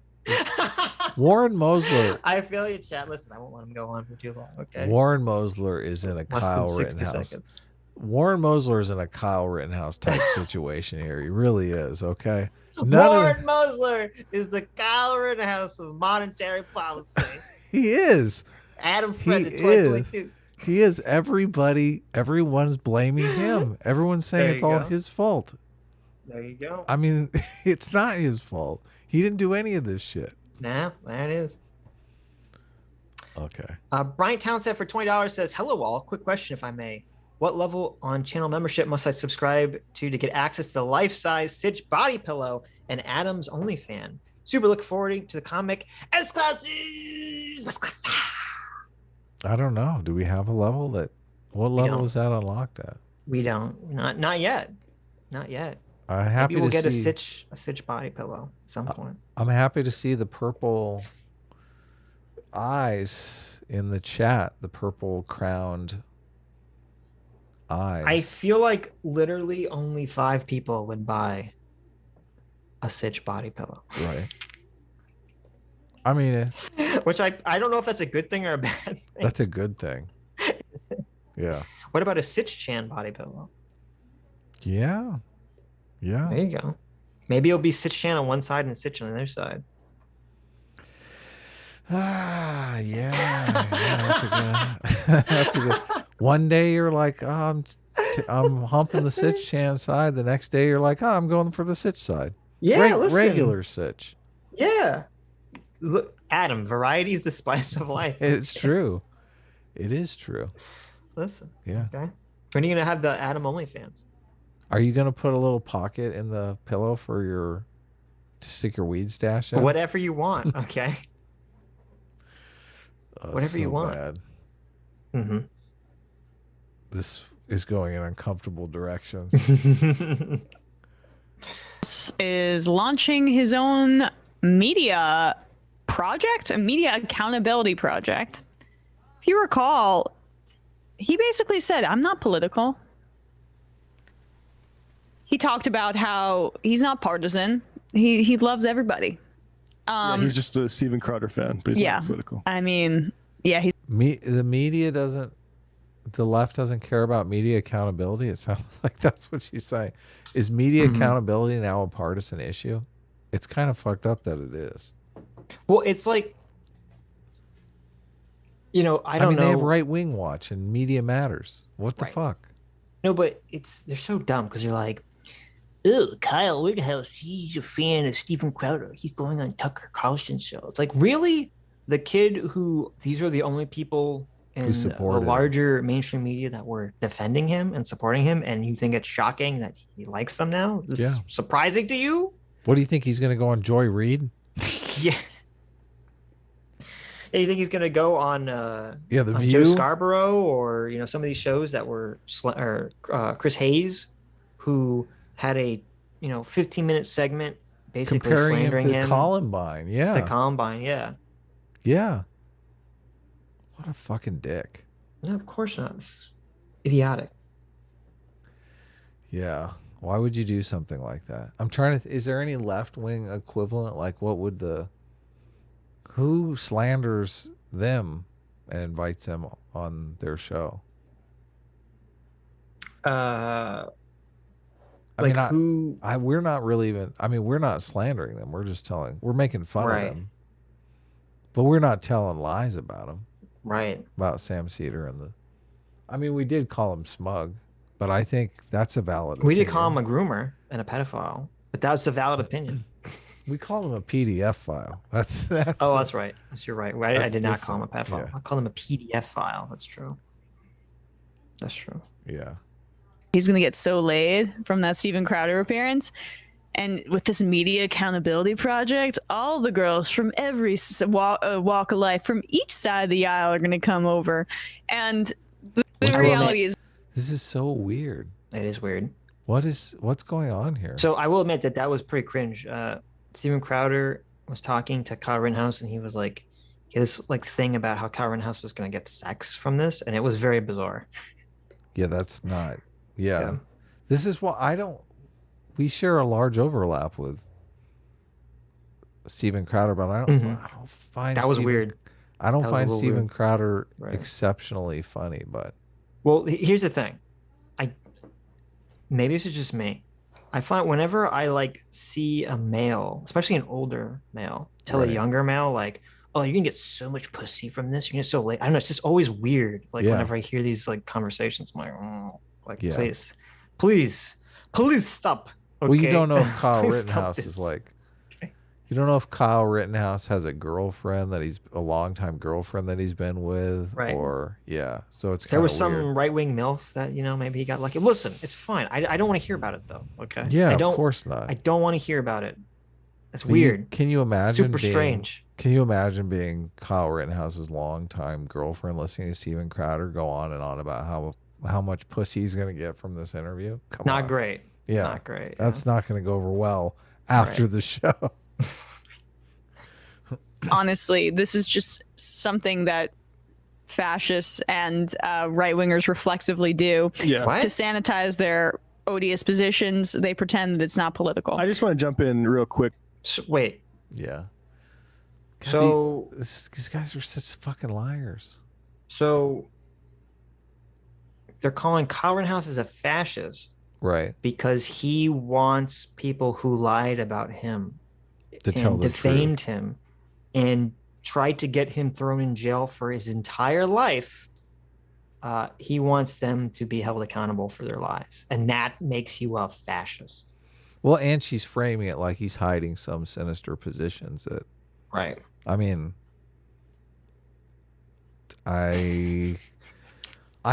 Warren Mosler. I feel you, chat. Listen, I won't let him go on for too long. Okay. Warren Mosler is in a Less Kyle than 60 Rittenhouse. seconds. Warren Mosler is in a Kyle Rittenhouse type situation here. He really is. Okay. Warren Mosler is the Kyle Rittenhouse of monetary policy. He is. Adam Fred, 2022. He is. Everyone's blaming him. Everyone's saying it's all his fault. There you go. I mean, it's not his fault. He didn't do any of this shit. Nah, there it is. Okay. Brian Townsend for $20 says, hello all. Quick question, if I may. What level on channel membership must I subscribe to get access to the life-size Sitch body pillow and Adam's OnlyFans? Super looking forward to the comic. I don't know. Do we have a level that? What level is that unlocked at? We don't. Not yet. Not yet. I'm happy Maybe we'll to get see a Sitch body pillow at some point. I'm happy to see the purple eyes in the chat. The purple crowned eyes. I feel like literally only 5 people would buy a Sitch body pillow. Right. I mean, which I don't know if that's a good thing or a bad thing. That's a good thing. Yeah. What about a Sitch Chan body pillow? Yeah. Yeah. There you go. Maybe it'll be Sitch Chan on one side and Sitch on the other side. Ah, yeah. That's a good. That's a good. One day you're like, oh, I'm humping the Sitch Chan side. The next day you're like, oh, I'm going for the Sitch side. Yeah, listen. Regular Sitch. Yeah. Look, Adam, variety is the spice of life. It's true. It is true. Listen. Yeah. Okay. When are you gonna have the Adam OnlyFans? Are you gonna put a little pocket in the pillow to stick your weed stash in? Whatever you want. Okay. Whatever you want. Bad. Mm-hmm. This is going in uncomfortable directions. Is launching his own media project, a media accountability project. If you recall, he basically said, I'm not political. He talked about how he's not partisan. He loves everybody. Yeah, he's just a Steven Crowder fan, but he's not political. I mean, yeah, the media doesn't, the left doesn't care about media accountability. It sounds like that's what she's saying. Is media accountability now a partisan issue? It's kind of fucked up that it is. Well, it's like, I don't know. They have Right Wing Watch and Media Matters. What the fuck? No, but they're so dumb because you're like, oh, Kyle Rittenhouse, he's a fan of Steven Crowder. He's going on Tucker Carlson's show. It's like, really? The kid who, these are the only people in the larger mainstream media that were defending him and supporting him, and you think it's shocking that he likes them now? This is surprising to you? What do you think? He's going to go on Joy Reid? Yeah. Yeah, you think he's going to go on The on View? Joe Scarborough or some of these shows that were Chris Hayes, who had a 15-minute segment basically comparing slandering him to Columbine. Yeah. The Columbine, yeah. Yeah. What a fucking dick. No, of course not. It's idiotic. Yeah. Why would you do something like that? I'm trying to. Is there any left-wing equivalent? Like, what would who slanders them and invites them on their show? We're not really even. We're not slandering them. We're just we're making fun of them. But we're not telling lies about them. Right. About Sam Seder and we did call him smug, but I think that's a valid opinion. We did call him a groomer and a pedophile, but that's a valid opinion. We call him a PDF file. That's right. You're right. I did not call him a pedophile. Yeah. I called him a PDF file. That's true. Yeah. he's going to get so laid from that Steven Crowder appearance. And with this media accountability project, all the girls from every walk of life, from each side of the aisle, are going to come over. And the reality is, this is so weird. It is weird. What's going on here? So I will admit that was pretty cringe. Steven Crowder was talking to Kyle Rittenhouse, and he was like, he had this thing about how Kyle Rittenhouse was going to get sex from this, and it was very bizarre. Yeah, that's not. Yeah. This is what I don't. We share a large overlap with Steven Crowder, but I don't find that was weird. I don't find Steven Crowder exceptionally funny, but well, here's the thing. I maybe this is just me. I find whenever I like see a male, especially an older male, tell a younger male like, "Oh, you're gonna get so much pussy from this. You're gonna get so late." I don't know. It's just always weird. Like whenever I hear these like conversations, I'm like, "Oh, like please stop." Okay? Well, you don't know if Kyle Rittenhouse is like. You don't know if Kyle Rittenhouse has a girlfriend that he's a longtime girlfriend that he's been with, or so it's there was some right-wing MILF that maybe he got lucky. Listen, it's fine. I don't want to hear about it though. Okay. Yeah, of course not. I don't want to hear about it. That's weird. Can you imagine? Super strange. Can you imagine being Kyle Rittenhouse's longtime girlfriend, listening to Steven Crowder go on and on about how much pussy he's going to get from this interview? Come on. Not great. Yeah, not great. That's not going to go over well after the show. Honestly, this is just something that fascists and right-wingers reflexively do to sanitize their odious positions. They pretend that it's not political. I just want to jump in real quick. Wait. Yeah. God, so these guys are such fucking liars. So they're calling Kyle Rittenhouse as a fascist, right? Because he wants people who lied about him to tell the defamed truth. him and tried to get him thrown in jail for his entire life. He wants them to be held accountable for their lies, and that makes you a fascist. Well, and she's framing it like he's hiding some sinister positions that. Right. I mean, I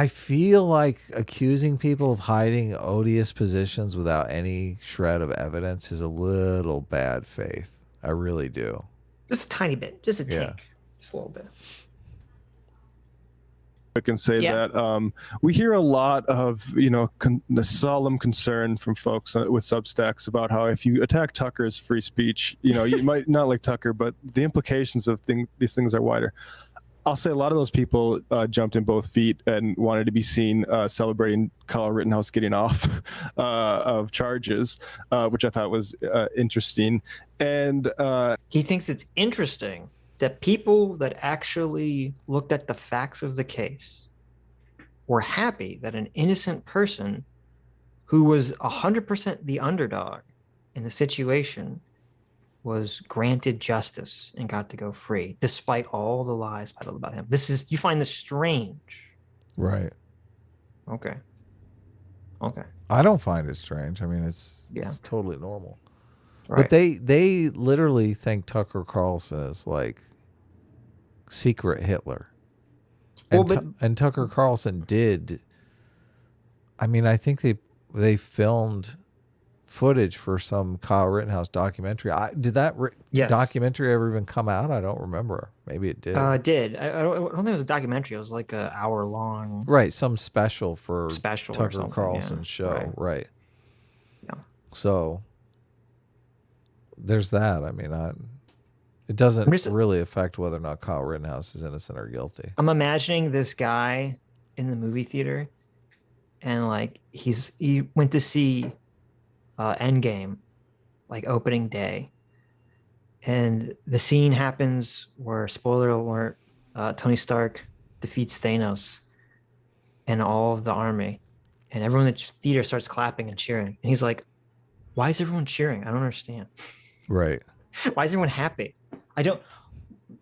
feel like accusing people of hiding odious positions without any shred of evidence is a little bad faith. I really do. Just a tiny bit. Just a tick. Just a little bit. I can say that we hear a lot of the solemn concern from folks with Substacks about how if you attack Tucker's free speech, you might not like Tucker, but the implications of these things are wider. I'll say a lot of those people jumped in both feet and wanted to be seen celebrating Kyle Rittenhouse getting off of charges, which I thought was interesting. And he thinks it's interesting that people that actually looked at the facts of the case were happy that an innocent person who was 100% the underdog in the situation was granted justice and got to go free, despite all the lies peddled about him. You find this strange. Right. Okay. I don't find it strange. I mean, it's totally normal. Right. But they literally think Tucker Carlson is like secret Hitler. And Tucker Carlson did. I mean, I think they filmed footage for some Kyle Rittenhouse documentary. Did that documentary ever even come out? I don't remember. Maybe it did. It did. I don't think it was a documentary. It was like an hour long. Right, some special for Tucker Carlson's show. Right. Yeah. So there's that. I mean, it doesn't really affect whether or not Kyle Rittenhouse is innocent or guilty. I'm imagining this guy in the movie theater, and like he went to see Endgame, like opening day, and the scene happens where, spoiler alert, Tony Stark defeats Thanos and all of the army, and everyone in the theater starts clapping and cheering, and he's like, why is everyone cheering? I don't understand. Right. Why is everyone happy?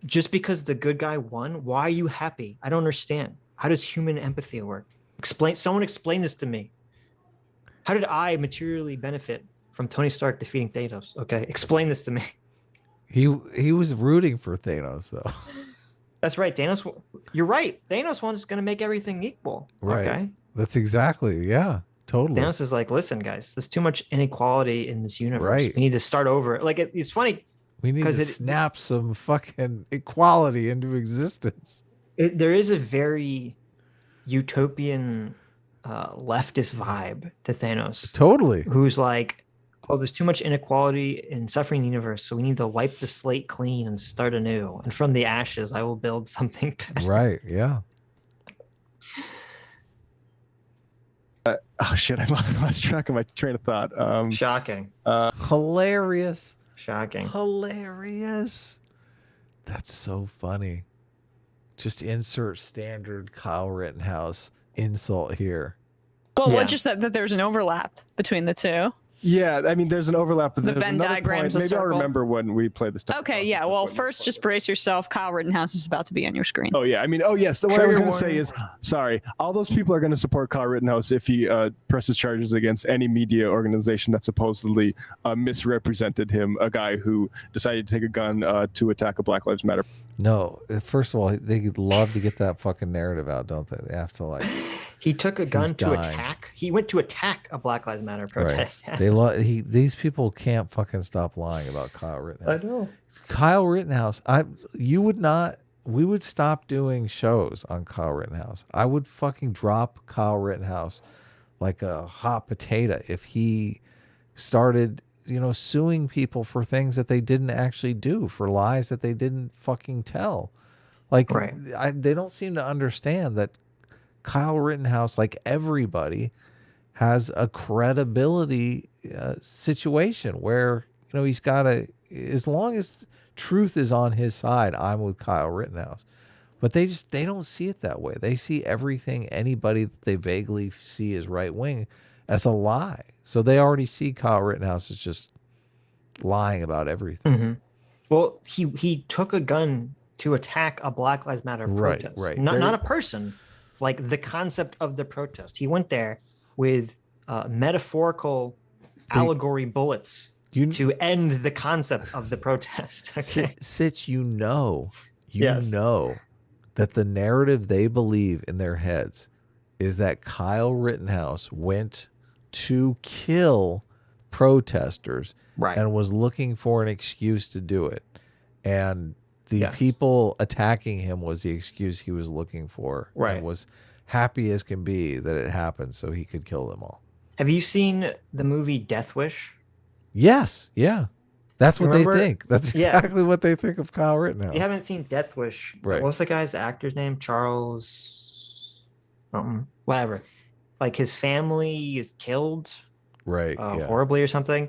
Just because the good guy won, why are you happy? I don't understand. How does human empathy work? Someone explain this to me. How did I materially benefit from Tony Stark defeating Thanos? Okay, explain this to me. He was rooting for Thanos, though. That's right. You're right. Thanos was going to make everything equal. Right. Okay. That's exactly, totally. Thanos is like, listen, guys, there's too much inequality in this universe. Right. We need to start over. Like, it's funny. We need to snap some fucking equality into existence. There is a very utopian leftist vibe to Thanos. Totally. Who's like, oh, there's too much inequality and suffering in the universe, so we need to wipe the slate clean and start anew. And from the ashes, I will build something better. Right, yeah. Oh, shit, I lost track of my train of thought. Shocking. Hilarious. Shocking. Hilarious. That's so funny. Just insert standard Kyle Rittenhouse insult here. Well, just that there's an overlap between the two. Yeah, I mean, there's an overlap. But The Venn diagram's a maybe I'll circle. remember when we play this. Okay, yeah. Well, first, just brace yourself. Kyle Rittenhouse is about to be on your screen. Oh yeah, I mean, oh yes. What I was going to say is, sorry, all those people are going to support Kyle Rittenhouse if he presses charges against any media organization that supposedly misrepresented him, a guy who decided to take a gun to attack a Black Lives Matter. No, first of all, they love to get that fucking narrative out, don't they? They have to like. He took a gun to attack. He went to attack a Black Lives Matter protest. Right. These people can't fucking stop lying about Kyle Rittenhouse. I know. Kyle Rittenhouse. We would stop doing shows on Kyle Rittenhouse. I would fucking drop Kyle Rittenhouse like a hot potato if he started, suing people for things that they didn't actually do, for lies that they didn't fucking tell. Like, they don't seem to understand that Kyle Rittenhouse, like everybody, has a credibility situation where, he's got as long as truth is on his side, I'm with Kyle Rittenhouse. But they don't see it that way. They see everything, anybody that they vaguely see as right wing, as a lie. So they already see Kyle Rittenhouse as just lying about everything. Mm-hmm. Well, he took a gun to attack a Black Lives Matter protest. Right. Not a person. Like the concept of the protest. He went there with metaphorical allegory bullets to end the concept of the protest. Okay. Sitch, you know that the narrative they believe in their heads is that Kyle Rittenhouse went to kill protesters and was looking for an excuse to do it. And the people attacking him was the excuse he was looking for, and was happy as can be that it happened so he could kill them all. Have you seen the movie Death Wish? Yes, yeah. That's what they think. That's exactly what they think of Kyle Rittenhouse. You haven't seen Death Wish. Right. What's the actor's name? Charles something. Whatever. Like his family is killed horribly or something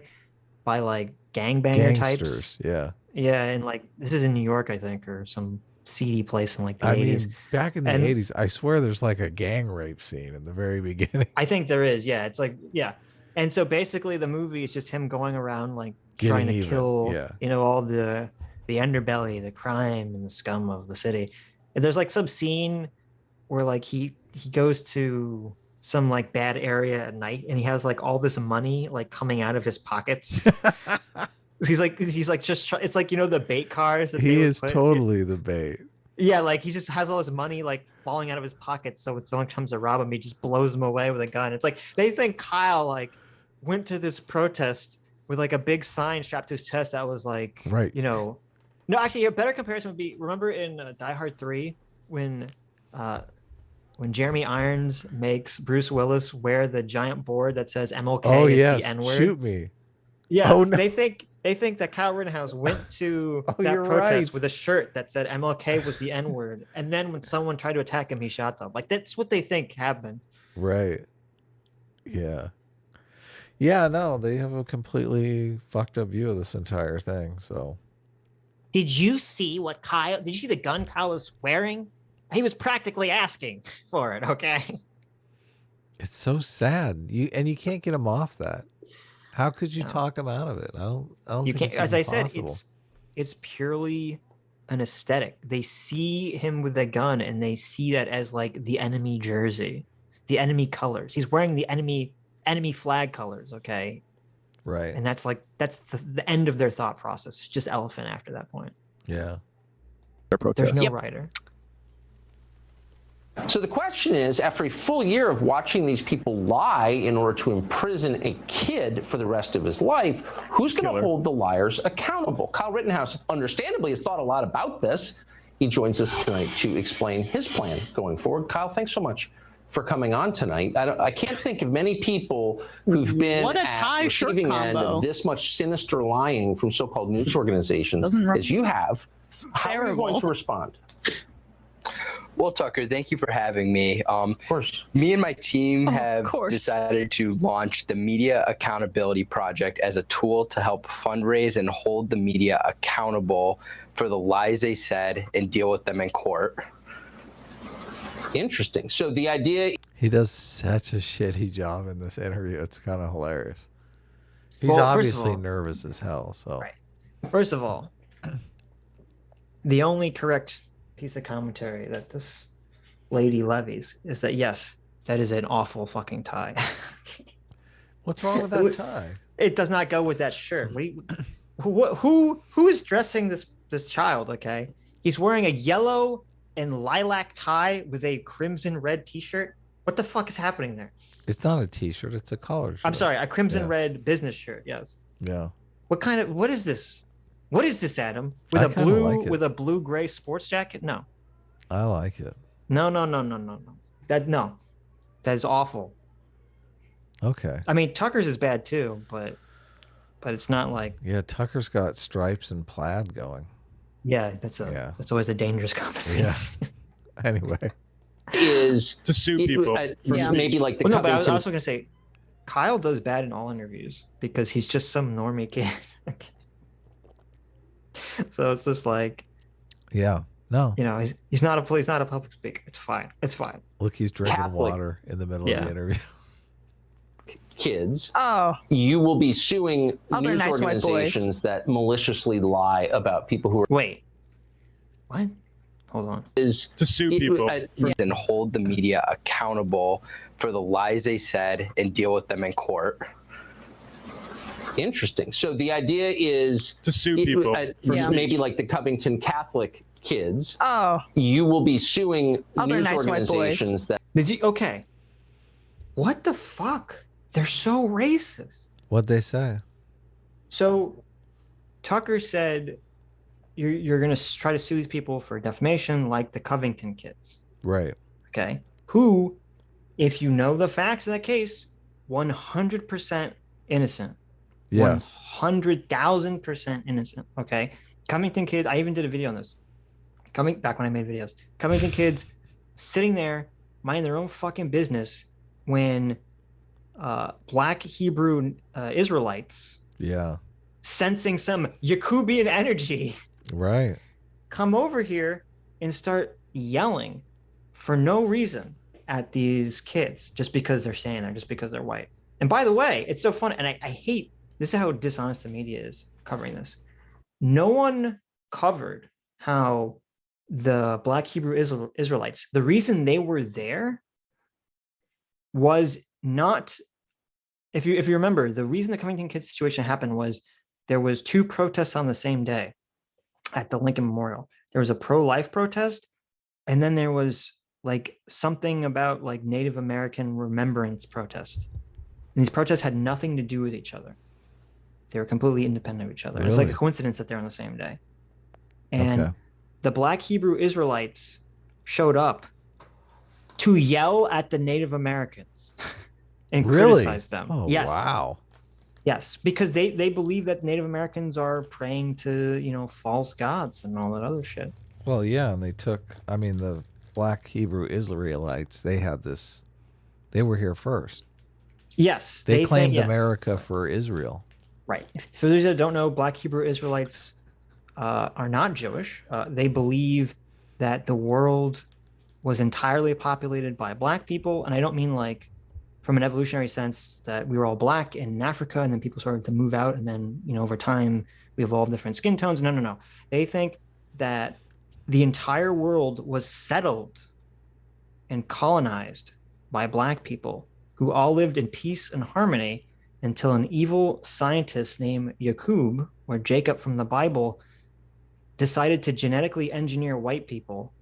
by like gangbanger types. Yeah. Yeah, and like this is in New York, I think, or some seedy place in like the 80s. Mean, back in the 80s, I swear there's like a gang rape scene in the very beginning. I think there is. Yeah, it's like and so basically the movie is just him going around like trying to kill all the underbelly, the crime and the scum of the city. And there's like some scene where like he goes to some like bad area at night and he has like all this money like coming out of his pockets. He's like just it's like the bait cars that he is totally the bait. Yeah, like he just has all his money like falling out of his pockets, so when someone comes to rob him, he just blows them away with a gun. It's like they think Kyle like went to this protest with like a big sign strapped to his chest that was like no, actually a better comparison would be, remember in Die Hard 3 when Jeremy Irons makes Bruce Willis wear the giant board that says MLK is the N-word. Shoot me. Yeah, no. They think that Kyle Rittenhouse went to that protest with a shirt that said MLK was the N-word, and then when someone tried to attack him, he shot them. Like that's what they think happened. Right. Yeah. Yeah, no, they have a completely fucked up view of this entire thing. So did you see the gun Kyle was wearing? He was practically asking for it, okay? It's so sad. You can't get him off that. How could you talk him out of it? I don't you think can't. As I said, it's purely an aesthetic. They see him with a gun and they see that as like the enemy jersey, the enemy colors. He's wearing the enemy flag colors, okay? Right. And that's the end of their thought process. It's just elephant after that point. Yeah. There's no writer. So the question is, after a full year of watching these people lie in order to imprison a kid for the rest of his life, who's going to hold the liars accountable? Kyle Rittenhouse, understandably, has thought a lot about this. He joins us tonight to explain his plan going forward. Kyle, thanks so much for coming on tonight. I can't think of many people who've been at receiving end of this much sinister lying from so-called news organizations as you have. How are you going to respond? Well, Tucker, thank you for having me. Of course. Me and my team have decided to launch the Media Accountability Project as a tool to help fundraise and hold the media accountable for the lies they said and deal with them in court. Interesting. So the idea... He does such a shitty job in this interview. It's kind of hilarious. He's Well, first of obviously all- nervous as hell. So Right. First of all, the only correct piece of commentary that this lady levies is that, yes, that is an awful fucking tie. what's wrong with that tie? It does not go with that shirt. Who is dressing this child? Okay, he's wearing a yellow and lilac tie with a crimson red T-shirt. What the fuck is happening there? It's not a T-shirt. It's a collar shirt. I'm sorry, a crimson red business shirt. Yes. Yeah. What is this? What is this, Adam? With I a kinda blue like it. with a blue gray sports jacket? No. I like it. No. That is awful. Okay. I mean, Tucker's is bad too, but it's not like, Yeah, Tucker's got stripes and plaid going. yeah, that's always a dangerous combination. Yeah. Anyway. is To sue people. for speech. maybe like the Well, no, but I was Covington- also gonna say, Kyle does bad in all interviews because he's just some normie kid. So it's just like, Yeah. No. you know, he's not a public speaker. It's fine. It's fine. Look, he's drinking Catholic. water in the middle of Yeah. the interview. kids, Oh, you will be suing Other news nice white boys. organizations that maliciously lie about people who are Wait. What? Hold on. To sue people. And hold the media accountable for the lies they said and deal with them in court. Interesting. So the idea is To sue people. for Yeah. speech. maybe like the Covington Catholic kids, oh, you will be suing Other news nice white boys. organizations that Did you? Okay. What the fuck? They're so racist. What'd they say? So, Tucker said, "You're gonna try to sue these people for defamation, like the Covington kids." Right. Okay. Who, if you know the facts of that case, 100% innocent. Yes. 100,000% innocent. Okay. Covington kids. I even did a video on this. Coming back when I made videos. Covington kids sitting there minding their own fucking business when Black Hebrew Israelites, Yeah. sensing some Yacubian energy, Right. come over here and start yelling for no reason at these kids just because they're standing there, just because they're white. And by the way, it's so funny, and I hate this is how dishonest the media is covering this. No one covered how the Black Hebrew Israelites, the reason they were there was not, if you remember, the reason the Covington kids situation happened was there was 2 protests on the same day at the Lincoln Memorial. There was a pro-life protest, and then there was like something about like Native American remembrance protest. And these protests had nothing to do with each other. They were completely independent of each other. It's like a Really? coincidence that they're on the same day. And Okay. the Black Hebrew Israelites showed up to yell at the Native Americans and Really? criticize them. Oh, Yes. wow. Yes, because they believe that Native Americans are praying to, false gods and all that other shit. Well, yeah, and they took, I mean, the Black Hebrew Israelites, they had this, they were here first. Yes, They think- claimed yes. America for Israel. Right. For those that don't know, Black Hebrew Israelites are not Jewish. They believe that the world was entirely populated by Black people, and I don't mean like from an evolutionary sense that we were all Black in Africa, and then people started to move out, and then over time we evolved different skin tones. No. They think that the entire world was settled and colonized by Black people who all lived in peace and harmony until an evil scientist named Yaqub, or Jacob from the Bible, decided to genetically engineer white people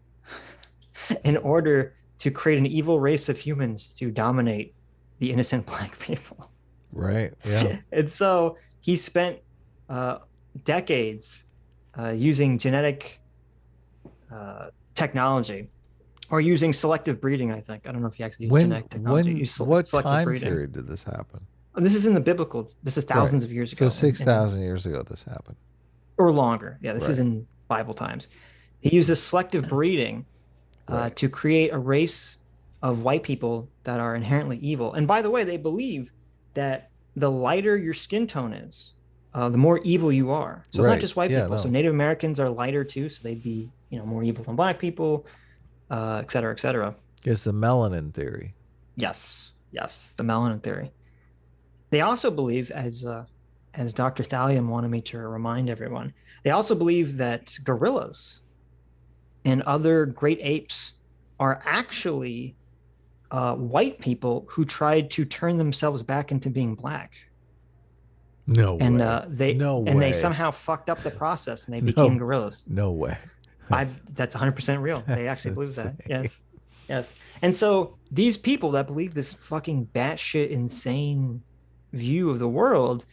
in order to create an evil race of humans to dominate the innocent Black people. Right. Yeah. And so he spent decades using genetic technology, or using selective breeding, I think. I don't know if he actually used genetic technology. He used what selective time breeding. period did this happen? This is in the biblical. This is thousands of years So ago. 6,000 years ago this happened. Or longer. Yeah, this is Right. in Bible times. He uses selective breeding to create a race of white people that are inherently evil. And by the way, they believe that the lighter your skin tone is, the more evil you are. So it's Right. not just white Yeah, people. no. So Native Americans are lighter too, so they'd be more evil than Black people, et cetera, et cetera. It's the melanin theory. Yes, the melanin theory. They also believe, as Dr. Thallium wanted me to remind everyone, they also believe that gorillas and other great apes are actually white people who tried to turn themselves back into being black. No and way. They somehow fucked up the process and they became gorillas. No way. That's 100% real. They actually believe that. Yes. And so these people that believe this fucking batshit insane view of the world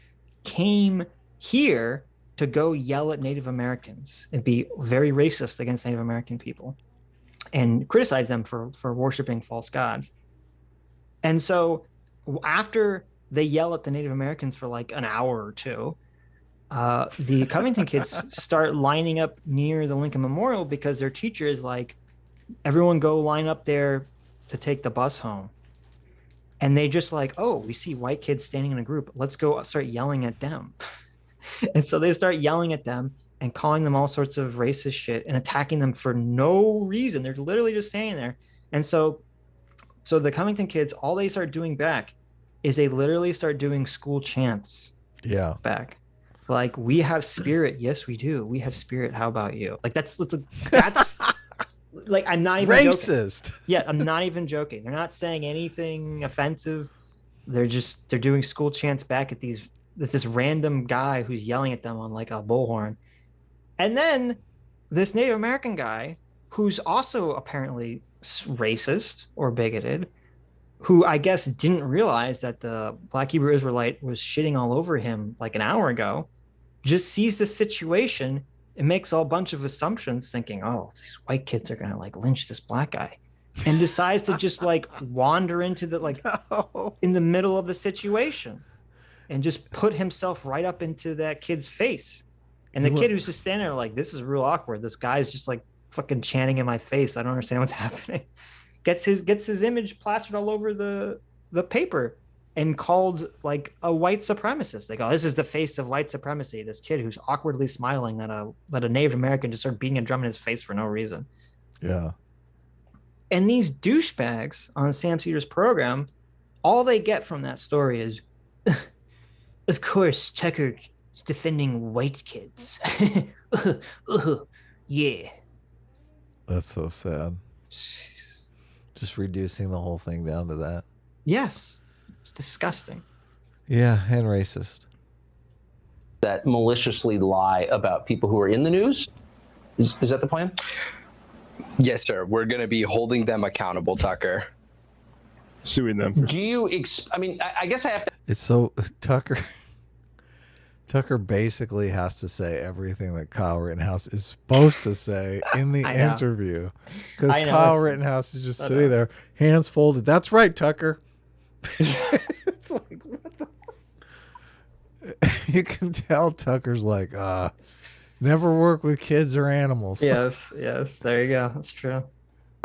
came here to go yell at Native Americans and be very racist against Native American people and criticize them for worshiping false gods. And so after they yell at the Native Americans for like an hour or two, the Covington kids start lining up near the Lincoln Memorial because their teacher is like, everyone go line up there to take the bus home. And they just like, oh, we see white kids standing in a group. Let's go start yelling at them. And so they start yelling at them and calling them all sorts of racist shit and attacking them for no reason. They're literally just standing there. And so the Covington kids, all they start doing back is they literally start doing school chants. Yeah. Back. Like, we have spirit. Yes, we do. We have spirit. How about you? Like, that's like, I'm not even racist. Joking. Yeah, I'm not even joking. They're not saying anything offensive. They're doing school chants back at this random guy who's yelling at them on like a bullhorn. And then this Native American guy, who's also apparently racist or bigoted, who I guess didn't realize that the Black Hebrew Israelite was shitting all over him like an hour ago, just sees the situation and makes a bunch of assumptions thinking, oh, these white kids are going to like lynch this black guy, and decides to just like wander into the in the middle of the situation and just put himself right up into that kid's face. And the kid who's just standing there like, this is real awkward. This guy's just like fucking chanting in my face. I don't understand what's happening. Gets his image plastered all over the paper and called like a white supremacist. They go, this is the face of white supremacy. This kid who's awkwardly smiling that a Native American just started beating a drum in his face for no reason. Yeah. And these douchebags on Sam Seder's program, all they get from that story is, of course, Tucker is defending white kids. Yeah. That's so sad. Just reducing the whole thing down to that. Yes. It's disgusting. Yeah, and racist. That maliciously lie about people who are in the news? Is that the plan? Yes, sir. We're going to be holding them accountable, Tucker. Suing them. Do you... I mean, I guess I have to... It's so... Tucker basically has to say everything that Kyle Rittenhouse is supposed to say in the interview. Because Kyle Rittenhouse is just sitting there, hands folded. That's right, Tucker. It's like, what the... You can tell Tucker's like, never work with kids or animals. Yes, there you go. That's true.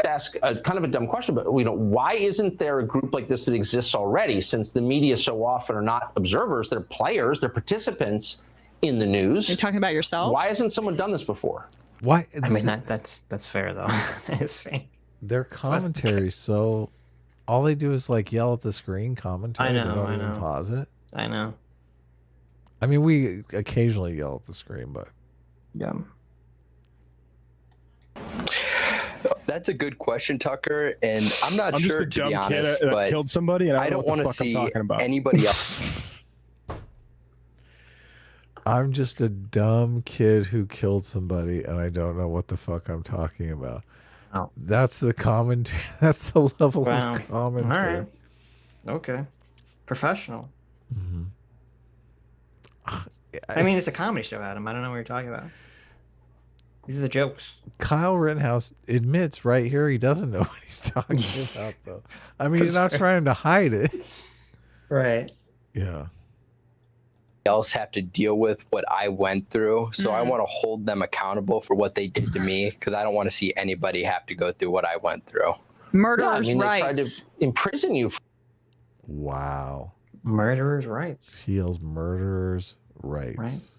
I'd ask a kind of a dumb question, but why isn't there a group like this that exists already? Since the media so often are not observers, they're players, they're participants in the news. You're talking about yourself? Why hasn't someone done this before? Why? I mean, that's fair though. That is fair. Their commentary, so all they do is like yell at the screen commentary. I know. They don't even pause it. I know. I mean, we occasionally yell at the screen, but yeah. That's a good question, Tucker, and I'm not sure, just a to be dumb honest, kid that but killed somebody, and I don't want to see anybody else. I'm just a dumb kid who killed somebody, and I don't know what the fuck I'm talking about. Oh. That's the commentary. That's the level of commentary. All right. Okay. Professional. Mm-hmm. I mean, it's a comedy show, Adam. I don't know what you're talking about. These are the jokes. Kyle Rittenhouse admits right here he doesn't know what he's talking about, though. I mean, he's not trying to hide it. Right. Yeah. Else have to deal with what I went through, so I want to hold them accountable for what they did to me, because I don't want to see anybody have to go through what I went through. Murderers' They tried rights. to imprison you. Wow. Murderers' rights. She yells murderers' rights.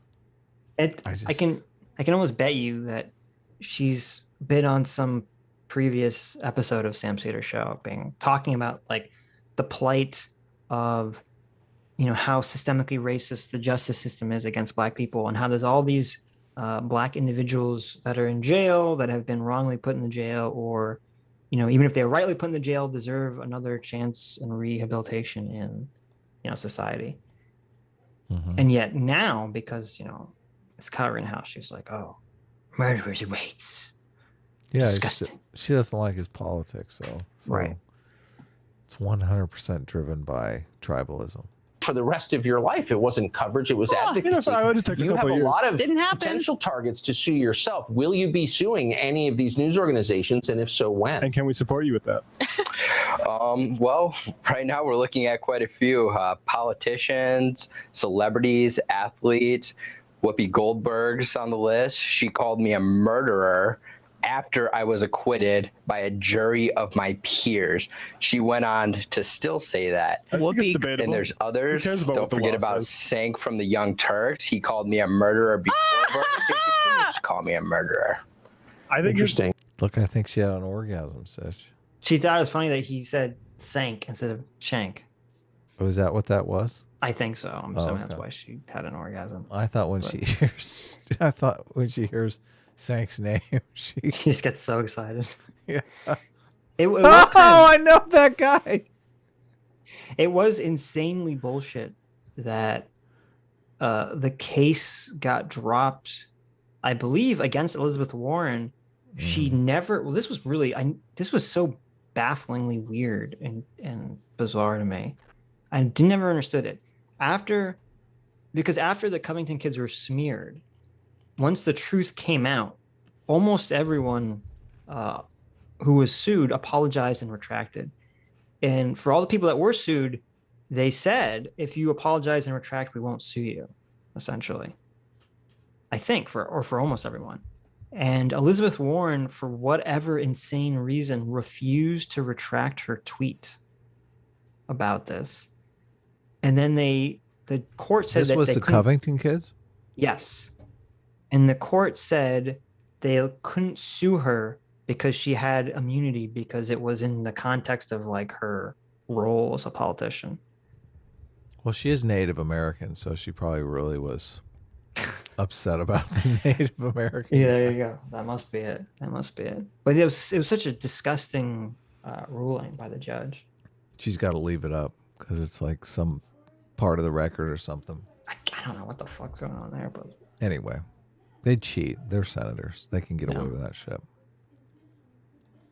Right. I can almost bet you that she's been on some previous episode of Sam Seder show, talking about like the plight of, you know, how systemically racist the justice system is against Black people, and how there's all these Black individuals that are in jail that have been wrongly put in the jail, or, you know, even if they're rightly put in the jail, deserve another chance and rehabilitation in, you know, society. And yet now, because, you know, it's Kyle Rittenhouse, she's like, oh, murderers awaits. Yeah, Disgusting. she doesn't like his politics, so Right. It's 100% driven by tribalism. For the rest of your life, it wasn't coverage, it was advocacy. You have a lot of potential targets to sue yourself. Will you be suing any of these news organizations, and if so, when? And can we support you with that? Well, right now we're looking at quite a few politicians, celebrities, athletes. Whoopi Goldberg's on the list. She called me a murderer after I was acquitted by a jury of my peers. She went on to still say that. And there's others. Don't forget about Sank from the Young Turks. He called me a murderer before. He continues to call me a murderer. I think interesting. Look, I think she had an orgasm, Sitch. She thought it was funny that he said Sank instead of Shank. Oh, is that what that was? I think so. I'm assuming that's why she had an orgasm. I thought when she hears Sank's name, she just gets so excited. Yeah. It was I know that guy. It was insanely bullshit that the case got dropped, I believe, against Elizabeth Warren. She never. Well, this was really. This was so bafflingly weird and bizarre to me. I never understood it. Because after the Covington kids were smeared, once the truth came out, almost everyone who was sued apologized and retracted. And for all the people that were sued, they said, if you apologize and retract, we won't sue you, essentially. I think for almost everyone. And Elizabeth Warren, for whatever insane reason, refused to retract her tweet about this. And then the court said this was the Covington kids? Yes. And the court said they couldn't sue her because she had immunity because it was in the context of like her role as a politician. Well, she is Native American, so she probably really was upset about the Native American. Yeah, there you go. That must be it. But it was such a disgusting ruling by the judge. She's got to leave it up because it's like some part of the record or something. I don't know what the fuck's going on there, but anyway, they cheat. They're senators. They can get away with that shit.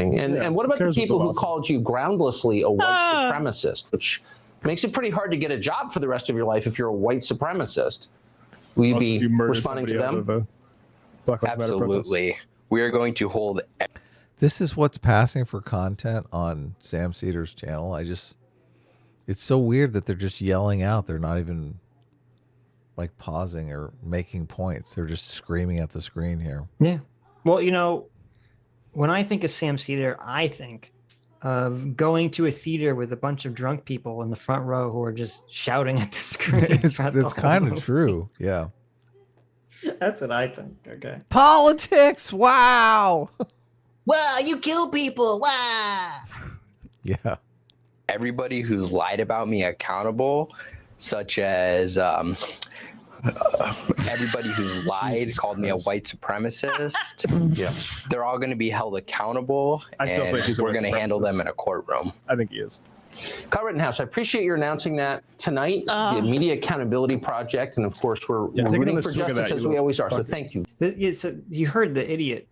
And what about the people who called you groundlessly a white supremacist, which makes it pretty hard to get a job for the rest of your life if you're a white supremacist? Will you be responding to them? Absolutely. We are going to hold. This is what's passing for content on Sam Seder's channel. It's so weird that they're just yelling out. They're not even like pausing or making points. They're just screaming at the screen here. Yeah. Well, you know, when I think of Sam Seder, I think of going to a theater with a bunch of drunk people in the front row who are just shouting at the screen. It's kind of true. Yeah. That's what I think. Okay. Politics. Wow. Wow, you kill people. Wow. Yeah. Everybody who's lied about me accountable, such as everybody who's lied, called me a white supremacist. Yeah, they're all going to be held accountable. I still think he's a we're white going to handle them in a courtroom. I think he is. Kyle Rittenhouse, I appreciate you announcing that tonight, the Media Accountability Project, and of course we're rooting for justice as we always are. So thank you. So you heard the idiot,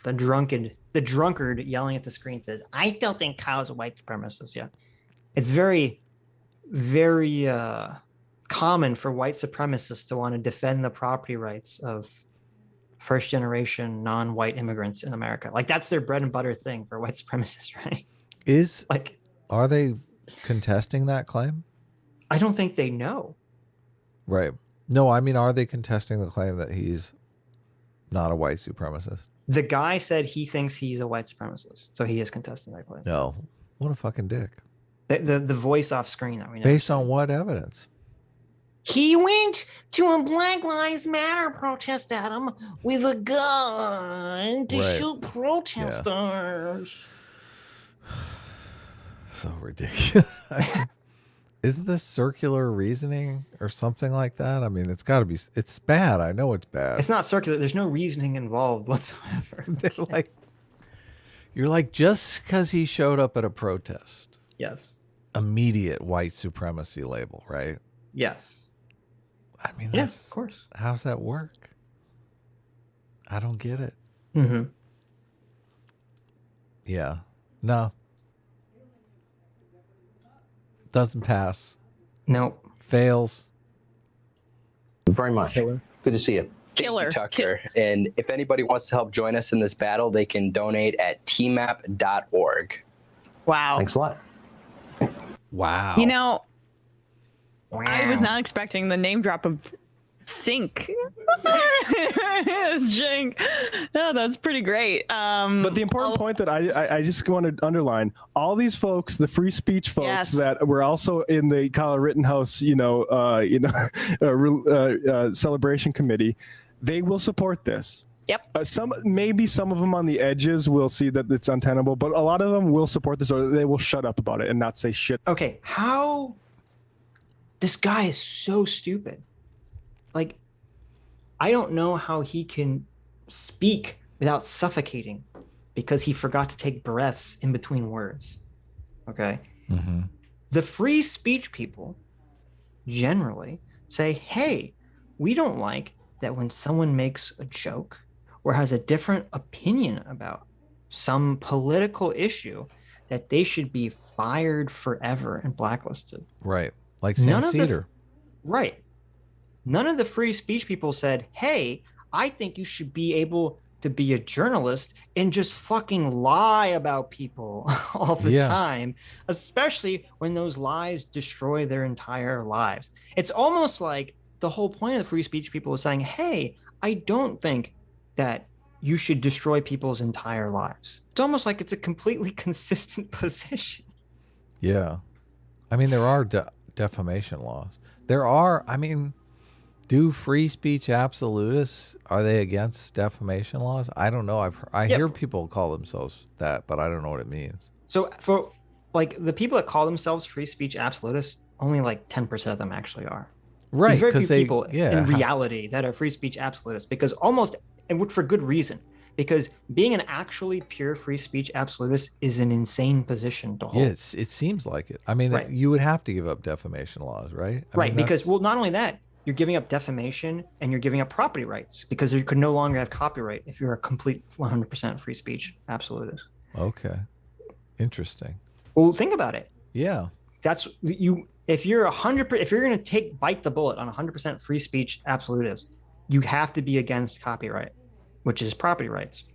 the drunkard yelling at the screen says, "I still think Kyle's a white supremacist." Yeah, it's very, very common for white supremacists to want to defend the property rights of first-generation non-white immigrants in America. Like that's their bread and butter thing for white supremacists, right? Are they contesting that claim? I don't think they know. Right. No, I mean, are they contesting the claim that he's not a white supremacist? The guy said he thinks he's a white supremacist, so he is contesting that claim. No. What a fucking dick. The voice off screen that we know. Based on what evidence? He went to a Black Lives Matter protest, Adam, with a gun to shoot protesters. So ridiculous. Isn't this circular reasoning or something like that? I mean, it's got to be. It's bad. I know it's bad. It's not circular. There's no reasoning involved whatsoever. They're like, you're like, just because he showed up at a protest. Yes. Immediate white supremacy label, right? Yes. I mean, yes, of course. How's that work? I don't get it. Mm-hmm. Yeah. No. Doesn't pass. Nope. Fails. Very much. Killer. Good to see you. Killer. Tucker. And if anybody wants to help join us in this battle, they can donate at tmap.org. Wow. Thanks a lot. Wow. You know, I was not expecting the name drop of Sync. Jink. No, that's pretty great. But the important point that I just want to underline, all these folks, the free speech folks that were also in the Kyle Rittenhouse, celebration committee, they will support this. Yep. Maybe some of them on the edges will see that it's untenable, but a lot of them will support this, or they will shut up about it and not say shit. Okay, how? This guy is so stupid. Like, I don't know how he can speak without suffocating because he forgot to take breaths in between words. Okay. Mm-hmm. The free speech people generally say, hey, we don't like that when someone makes a joke or has a different opinion about some political issue, that they should be fired forever and blacklisted. Right. Like Sam Seder. Right. None of the free speech people said, hey, I think you should be able to be a journalist and just fucking lie about people all the time, especially when those lies destroy their entire lives. It's almost like the whole point of the free speech people is saying, hey, I don't think that you should destroy people's entire lives. It's almost like it's a completely consistent position. Yeah. I mean, there are defamation laws. There are, I mean, do free speech absolutists, are they against defamation laws? I don't know. I hear people call themselves that, but I don't know what it means. So for like the people that call themselves free speech absolutists, only like 10% of them actually are. Right. There's very few people in reality that are free speech absolutists, because almost, and for good reason, because being an actually pure free speech absolutist is an insane position to hold. Yes, it seems like it. I mean, you would have to give up defamation laws, right? I mean, because, well, not only that, you're giving up defamation and you're giving up property rights, because you could no longer have copyright if you're a complete 100% free speech absolutist. Okay. Interesting. Well, think about it. Yeah. That's you. If you're 100%, if you're going to bite the bullet on 100% free speech absolutist, you have to be against copyright, which is property rights.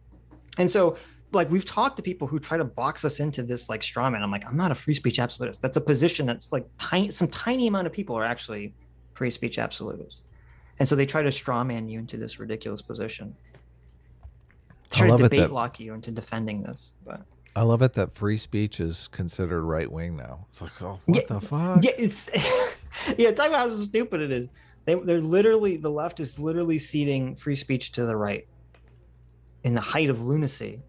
And so, like, we've talked to people who try to box us into this like straw man. I'm like, I'm not a free speech absolutist. That's a position that's like some tiny amount of people are actually free speech absolutists. And so they try to straw man you into this ridiculous position. Try to debate lock you into defending this. But I love it that free speech is considered right wing now. It's like, oh, what the fuck? Yeah, it's talk about how stupid it is. They're literally, the left is literally ceding free speech to the right in the height of lunacy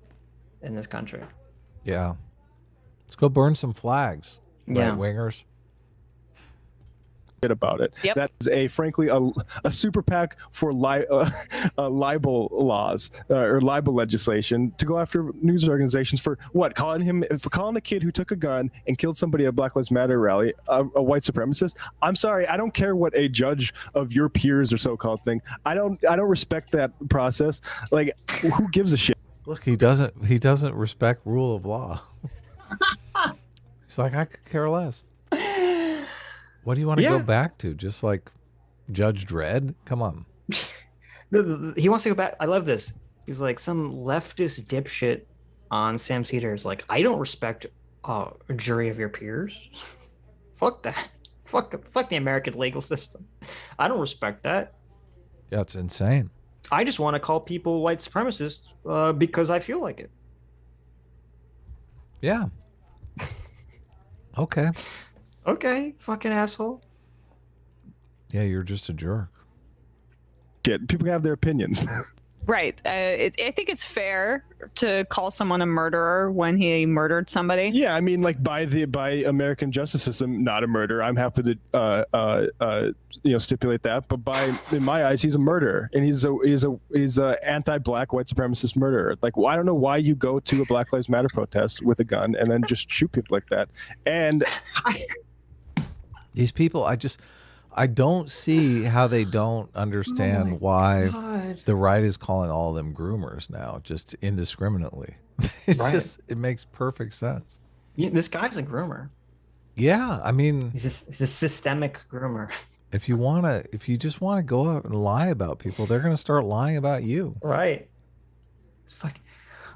in this country. Yeah. Let's go burn some flags. Right wingers. About it. Yep. That is frankly a super PAC for libel laws or libel legislation to go after news organizations for what? Calling a kid who took a gun and killed somebody at a Black Lives Matter rally a white supremacist. I'm sorry, I don't care what a judge of your peers or so-called thing. I don't respect that process. Like, who gives a shit? Look, he doesn't respect rule of law. He's like, I could care less. What do you want to go back to? Just like Judge Dredd? Come on. He wants to go back. I love this. He's like, some leftist dipshit on Sam Seder is like, I don't respect a jury of your peers. Fuck that. Fuck the American legal system. I don't respect that. Yeah, it's insane. I just want to call people white supremacists because I feel like it. Yeah. Okay. Okay, fucking asshole. Yeah, you're just a jerk. People have their opinions. Right. I think it's fair to call someone a murderer when he murdered somebody. Yeah, I mean, like by American justice system, not a murderer. I'm happy to stipulate that. But in my eyes, he's a murderer, and he's a anti-black white supremacist murderer. Like, well, I don't know why you go to a Black Lives Matter protest with a gun and then just shoot people like that. And these people, I don't see how they don't understand why the right is calling all of them groomers now, just indiscriminately. It makes perfect sense. Yeah, this guy's a groomer. Yeah, I mean, he's a systemic groomer. If you just want to go out and lie about people, they're going to start lying about you. Right. Fuck.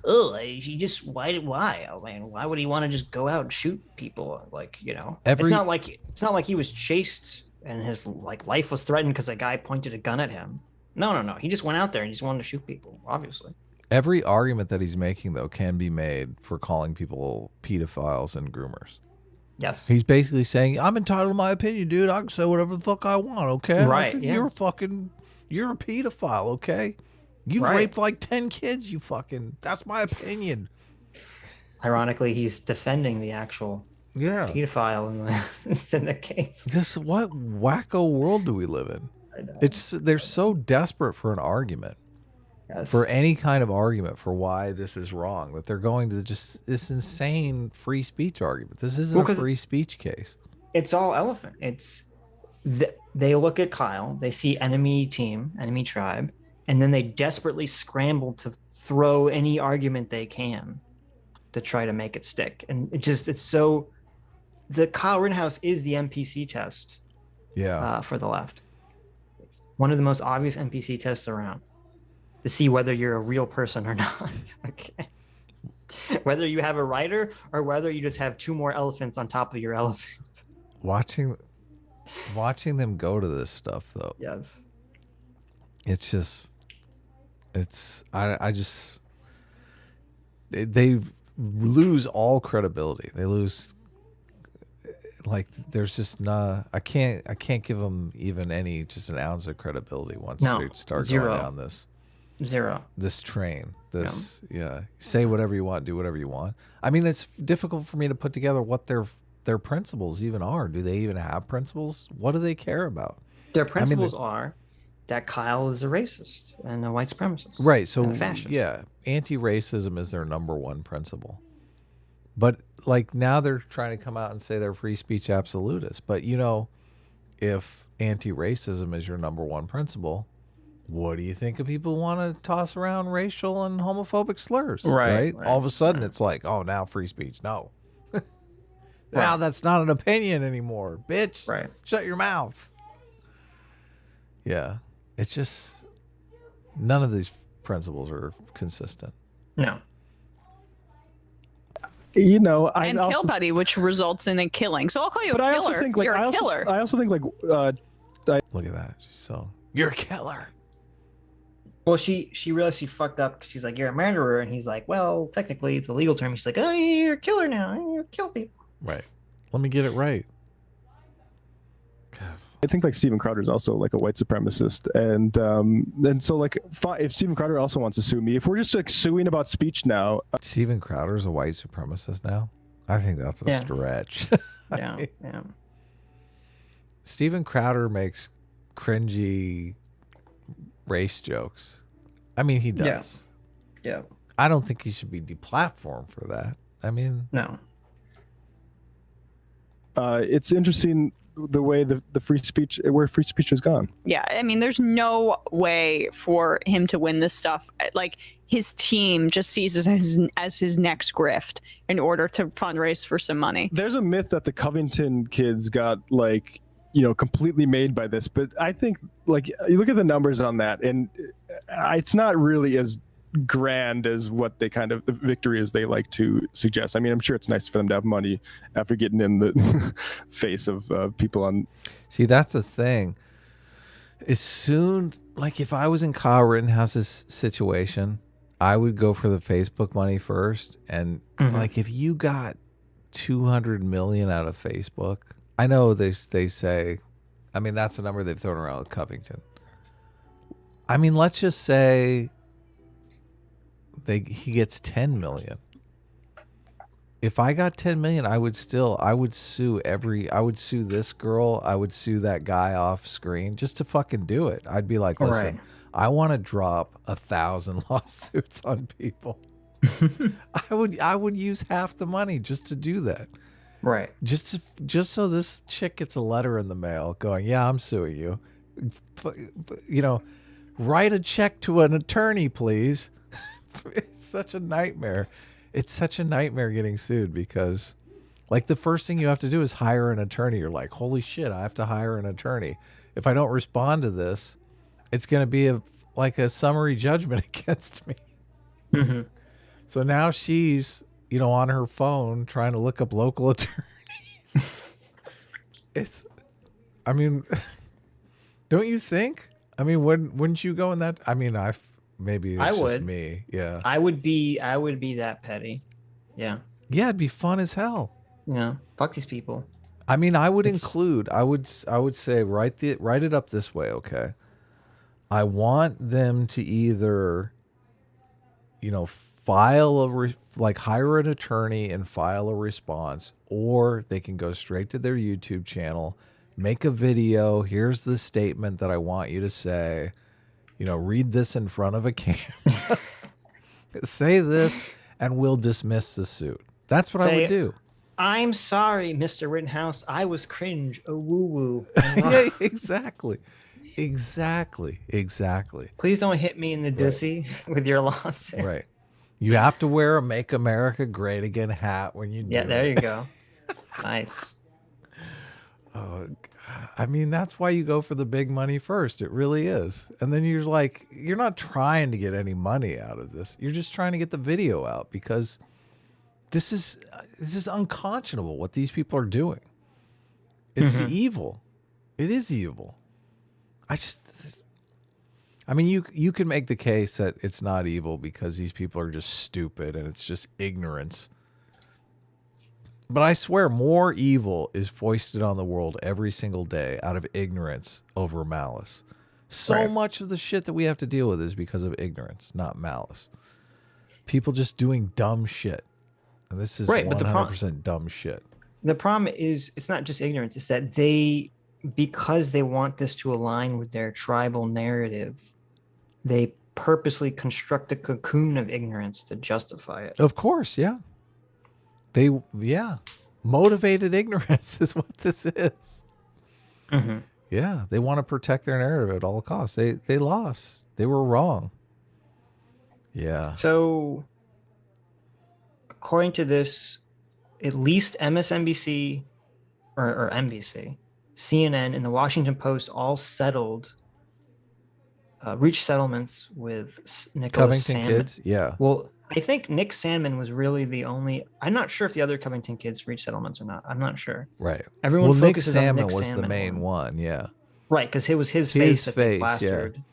Oh, he just why? Oh man, why would he want to just go out and shoot people? Like, it's not like he was chased and his life was threatened because a guy pointed a gun at him. No. He just went out there and just wanted to shoot people, obviously. Every argument that he's making, though, can be made for calling people pedophiles and groomers. Yes. He's basically saying, I'm entitled to my opinion, dude. I can say whatever the fuck I want, okay? Right. You're a pedophile, okay? You've raped like 10 kids, that's my opinion. Ironically, he's defending the actual pedophile in the case. Just what wacko world do we live in? I know. They're so desperate for an argument, for any kind of argument for why this is wrong, that they're going to just this insane free speech argument. This isn't a free speech case. It's all elephant. They look at Kyle, they see enemy team, enemy tribe, and then they desperately scramble to throw any argument they can to try to make it stick. And it's so. The Kyle Rittenhouse is the NPC test. For the left. It's one of the most obvious NPC tests around to see whether you're a real person or not. Okay. Whether you have a writer or whether you just have two more elephants on top of your elephant. Watching them go to this stuff, though. Yes. They lose all credibility. They lose. There's just not. I can't give them even just an ounce of credibility once they start going down this train. Say whatever you want, do whatever you want. I mean, it's difficult for me to put together what their principles even are. Do they even have principles? What do they care about? Their principles are that Kyle is a racist and a white supremacist, right? So and a fascist. Anti-racism is their number one principle. But now they're trying to come out and say they're free speech absolutists. But if anti-racism is your number one principle, what do you think of people who want to toss around racial and homophobic slurs? Right? All of a sudden it's like, oh, now free speech. No. Now that's not an opinion anymore, bitch. Right. Shut your mouth. Yeah. It's just none of these principles are consistent. No. And kill buddy, which results in a killing. So I'll call you a killer. I also think you're a killer. I also think look at that. You're a killer. Well, she realized she fucked up because she's like, you're a murderer, and he's like, well, technically it's a legal term. She's like, oh, you're a killer now. You kill people. Right. Let me get it right. God. I think Steven Crowder is also a white supremacist, and so if Steven Crowder also wants to sue me, if we're just suing about speech now, Steven Crowder is a white supremacist now. I think that's a stretch. Yeah. Steven Crowder makes cringy race jokes. I mean, he does. Yeah. I don't think he should be deplatformed for that. I mean, no. It's interesting the way the free speech has gone. Yeah, I mean, there's no way for him to win this stuff. His team just sees it as his next grift in order to fundraise for some money. There's a myth that the Covington kids got completely made by this, but I think you look at the numbers on that, and it's not really as grand as what the victory is they like to suggest. I mean, I'm sure it's nice for them to have money after getting in the face of people on. See, that's the thing. As soon, if I was in Kyle Rittenhouse's situation, I would go for the Facebook money first. And if you got 200 million out of Facebook, I know they say I mean, that's the number they've thrown around with Covington. I mean, let's just say he gets 10 million. If I got 10 million, I would sue this girl. I would sue that guy off screen just to fucking do it. I'd be like, listen, I want to drop 1,000 lawsuits on people. I would use half the money just to do that. Right. Just so this chick gets a letter in the mail going, yeah, I'm suing you. You know, write a check to an attorney, please. It's such a nightmare. It's such a nightmare getting sued because, like, the first thing you have to do is hire an attorney. You're like, holy shit, I have to hire an attorney. If I don't respond to this, it's going to be like a summary judgment against me. Mm-hmm. So now she's, you know, on her phone trying to look up local attorneys. I mean, don't you think? I mean, wouldn't you go in that? I mean, maybe it's just me. Yeah. I would be that petty. Yeah. Yeah, it'd be fun as hell. Yeah. Fuck these people. I mean, I would say write it up this way, okay? I want them to either, you know, hire an attorney and file a response, or they can go straight to their YouTube channel, make a video. Here's the statement that I want you to say. You know, read this in front of a camera. Say this, and we'll dismiss the suit. That's what I would do. I'm sorry, Mr. Rittenhouse. I was cringe. A woo-woo. Yeah, exactly. Please don't hit me in the dissy with your lawsuit. Right. You have to wear a Make America Great Again hat when you do Yeah, there you go. Nice. Oh, I mean, that's why you go for the big money first. It really is. And then you're like, you're not trying to get any money out of this. You're just trying to get the video out because this is unconscionable what these people are doing. It's evil. It is evil. I mean, you can make the case that it's not evil because these people are just stupid and it's just ignorance. But I swear more evil is foisted on the world every single day out of ignorance over malice. So much of the shit that we have to deal with is because of ignorance, not malice. People just doing dumb shit. And this is 100% dumb shit. The problem is it's not just ignorance. It's that because they want this to align with their tribal narrative, they purposely construct a cocoon of ignorance to justify it. Of course, yeah. Motivated ignorance is what this is. Mm-hmm. Yeah, they want to protect their narrative at all costs. They lost. They were wrong. Yeah. So, according to this, at least MSNBC or NBC, CNN, and the Washington Post all reached settlements with Nicholas Covington Salmon. kids. Yeah. Well, I think Nick Salmon was really the only. I'm not sure if the other Covington kids reached settlements or not. I'm not sure. Right. Everyone focuses Nick on Salmon Nick was Salmon the main one. Yeah. Right, because it was his face that they plastered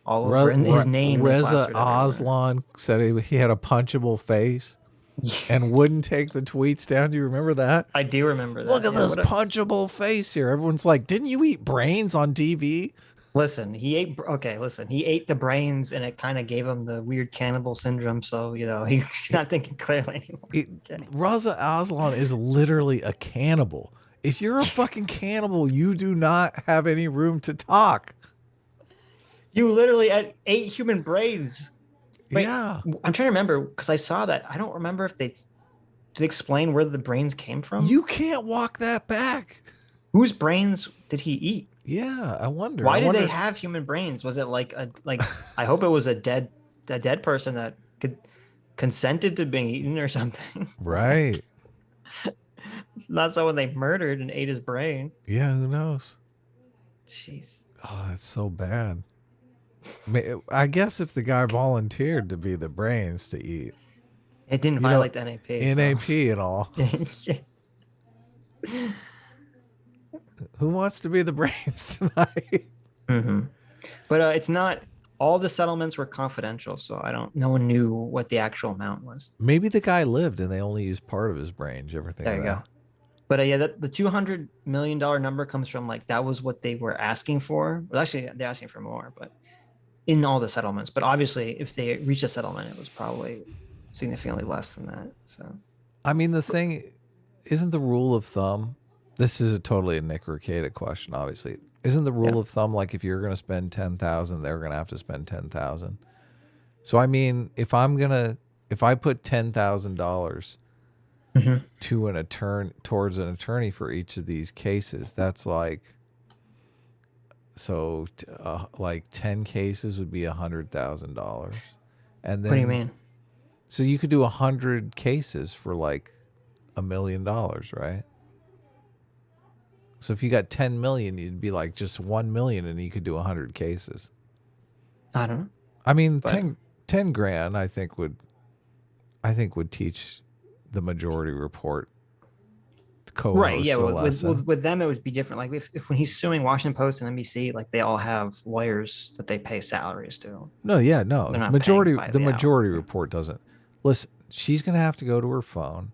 all over, and his name. Reza Aslan said he had a punchable face and wouldn't take the tweets down. Do you remember that? I do remember that. Look at this punchable face here. Everyone's like, "Didn't you eat brains on TV?" Listen, he ate the brains, and it kind of gave him the weird cannibal syndrome. So, you know, he's not thinking clearly anymore. Reza Aslan is literally a cannibal. If you're a fucking cannibal, you do not have any room to talk. You literally ate human brains. Wait, yeah. I'm trying to remember because I saw that. I don't remember if they explain where the brains came from. You can't walk that back. Whose brains did he eat? Yeah, I wonder. Why did they have human brains? Was it like I hope it was a dead person that consented to being eaten or something. Right. Not someone they murdered and ate his brain. Yeah, who knows? Jeez. Oh, that's so bad. I guess if the guy volunteered to be the brains to eat. It didn't violate the NAP. NAP and all. Who wants to be the brains tonight? Mm-hmm. But it's not. All the settlements were confidential, so no one knew what the actual amount was. Maybe the guy lived and they only used part of his brain. Did you ever think there of you that? But yeah, the $200 million number comes from like that was what they were asking for. Well, actually, they're asking for more, but in all the settlements. But obviously, if they reached a settlement, it was probably significantly less than that. So, I mean, the thing isn't the rule of thumb. This is totally a Nick Rekieta question, obviously. Isn't the rule of thumb like if you're going to spend 10,000, they're going to have to spend 10,000? So I mean, if I put $10,000 to an attorney towards an attorney for each of these cases, that's like like 10 cases would be $100,000. And then what do you mean? So you could do 100 cases for like $1 million, right? So if you got 10 million, you'd be like just 1 million and you could do 100 cases. I don't know. I mean, 10 grand, I think would teach the Majority Report co-hosts right? Yeah, a lesson. with them it would be different. Like if when he's suing Washington Post and NBC, like they all have lawyers that they pay salaries to. No, yeah, no. They're not Majority paying by the the Majority hour. Report doesn't. Listen, she's gonna have to go to her phone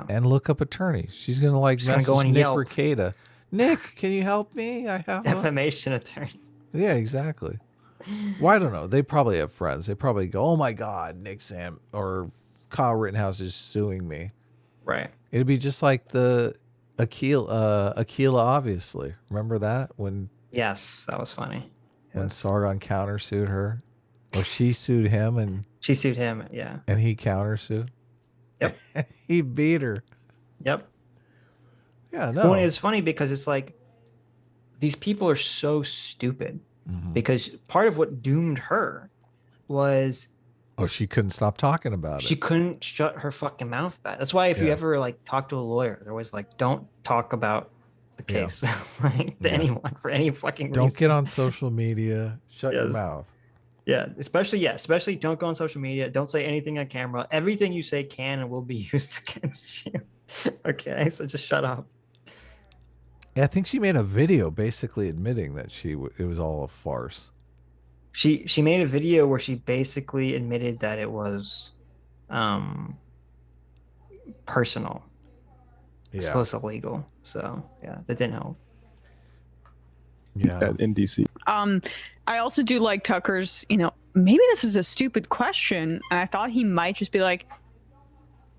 and look up attorneys. She's gonna message go on Nick Yelp. Rekieta. Nick, can you help me? I have Defamation attorney. Yeah, exactly. Well, I don't know. They probably have friends. They probably go, "Oh my God, Nick Sam or Kyle Rittenhouse is suing me." Right. It'd be just like the Aquila, obviously. Remember that when? Yes, that was funny. When Sargon countersued her, or she sued him and she sued him. Yeah. And he countersued. Yep. He beat her. Yep. Yeah. No. Well, it's funny because it's like these people are so stupid because part of what doomed her was she couldn't stop talking about it. She couldn't shut her fucking mouth back. That's why if you ever like talk to a lawyer, they're always like, don't talk about the case like to anyone for any fucking reason. Don't get on social media. Shut your mouth. Yeah, especially don't go on social media. Don't say anything on camera. Everything you say can and will be used against you. Okay, so just shut up. Yeah, I think she made a video basically admitting that it was all a farce. She made a video where she basically admitted that it was personal as opposed to legal. So yeah, that didn't help. Yeah, in DC. I also do like Tucker's, maybe this is a stupid question, and I thought he might just be like,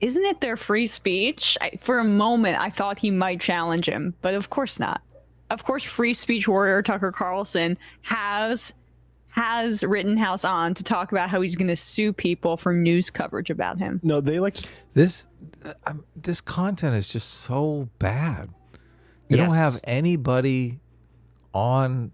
isn't it their free speech? For a moment, I thought he might challenge him, but of course not. Of course, free speech warrior Tucker Carlson has Rittenhouse on to talk about how he's going to sue people for news coverage about him. No, they like this content is just so bad. They don't have anybody on.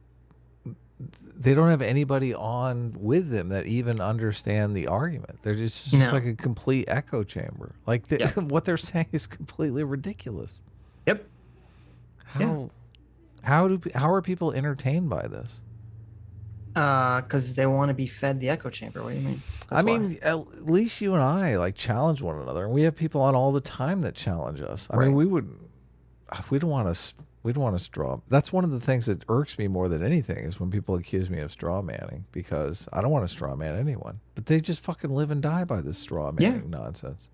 They don't have anybody on with them that even understand the argument. They're just like a complete echo chamber. Like what they're saying is completely ridiculous. Yep. How are people entertained by this? Because they want to be fed the echo chamber. What do you mean? I mean, at least you and I like challenge one another, and we have people on all the time that challenge us. I mean, we don't want to straw. That's one of the things that irks me more than anything is when people accuse me of straw manning, because I don't want to straw man anyone, but they just fucking live and die by this straw manning nonsense.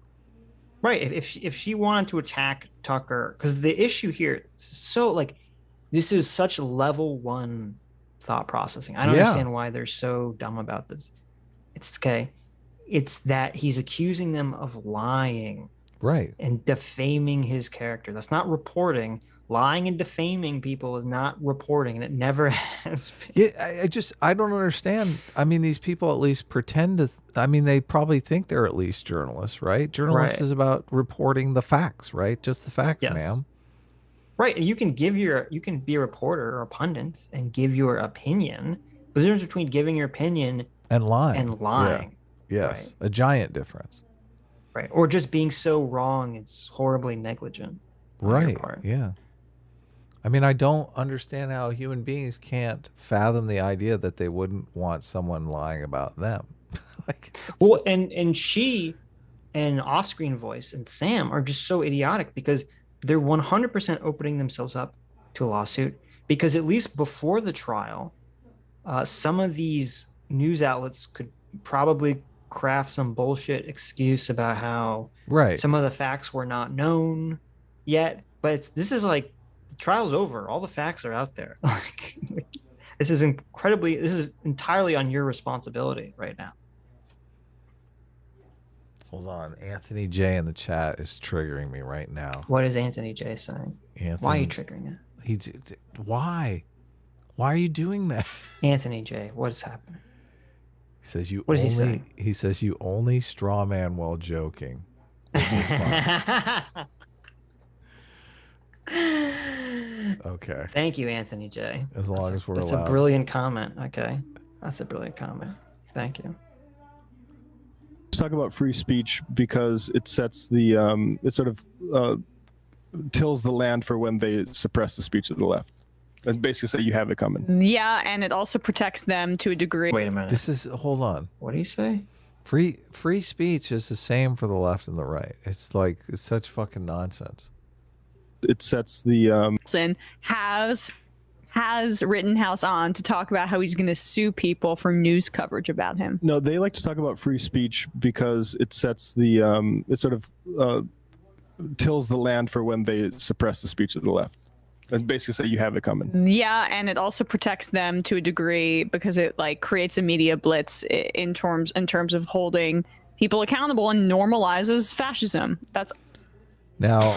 Right. If she wanted to attack Tucker, because the issue here, so like, this is such level 1 thought processing. I don't understand why they're so dumb about this. It's okay. It's that he's accusing them of lying. Right. And defaming his character. That's not reporting. Lying and defaming people is not reporting, and it never has been. Yeah, I don't understand. I mean, these people at least pretend to. They probably think they're at least journalists, right? Journalists is about reporting the facts, right? Just the facts, ma'am. Right, and you can be a reporter or a pundit and give your opinion. There's a difference between giving your opinion and lying. Yeah. Yes, a giant difference. Right, or just being so wrong it's horribly negligent. Right. Yeah. I mean, I don't understand how human beings can't fathom the idea that they wouldn't want someone lying about them. Well, and she and Off-Screen Voice and Sam are just so idiotic because they're 100% opening themselves up to a lawsuit, because at least before the trial, some of these news outlets could probably craft some bullshit excuse about how some of the facts were not known. yet, but this is like the trial's over. All the facts are out there. Like, this is entirely on your responsibility right now. Hold on. Anthony J in the chat is triggering me right now. What is Anthony J saying? Why are you triggering it? Why? Why are you doing that? Anthony J, what is happening? He says you what only, is he saying? He says you only straw man while joking. Okay. Thank you, Anthony J. As long as we're allowed. That's a brilliant comment. Okay. That's a brilliant comment. Thank you. Let's talk about free speech because it sets the it sort of tills the land for when they suppress the speech of the left. And basically say you have it coming. Yeah, and it also protects them to a degree. Wait a minute. Hold on. What do you say? Free speech is the same for the left and the right. It's such fucking nonsense. It sets the has Rittenhouse on to talk about how he's going to sue people for news coverage about him. No, they like to talk about free speech because it sets the it sort of tills the land for when they suppress the speech of the left. And basically say you have it coming. Yeah, and it also protects them to a degree because it creates a media blitz in terms of holding people accountable and normalizes fascism. That's now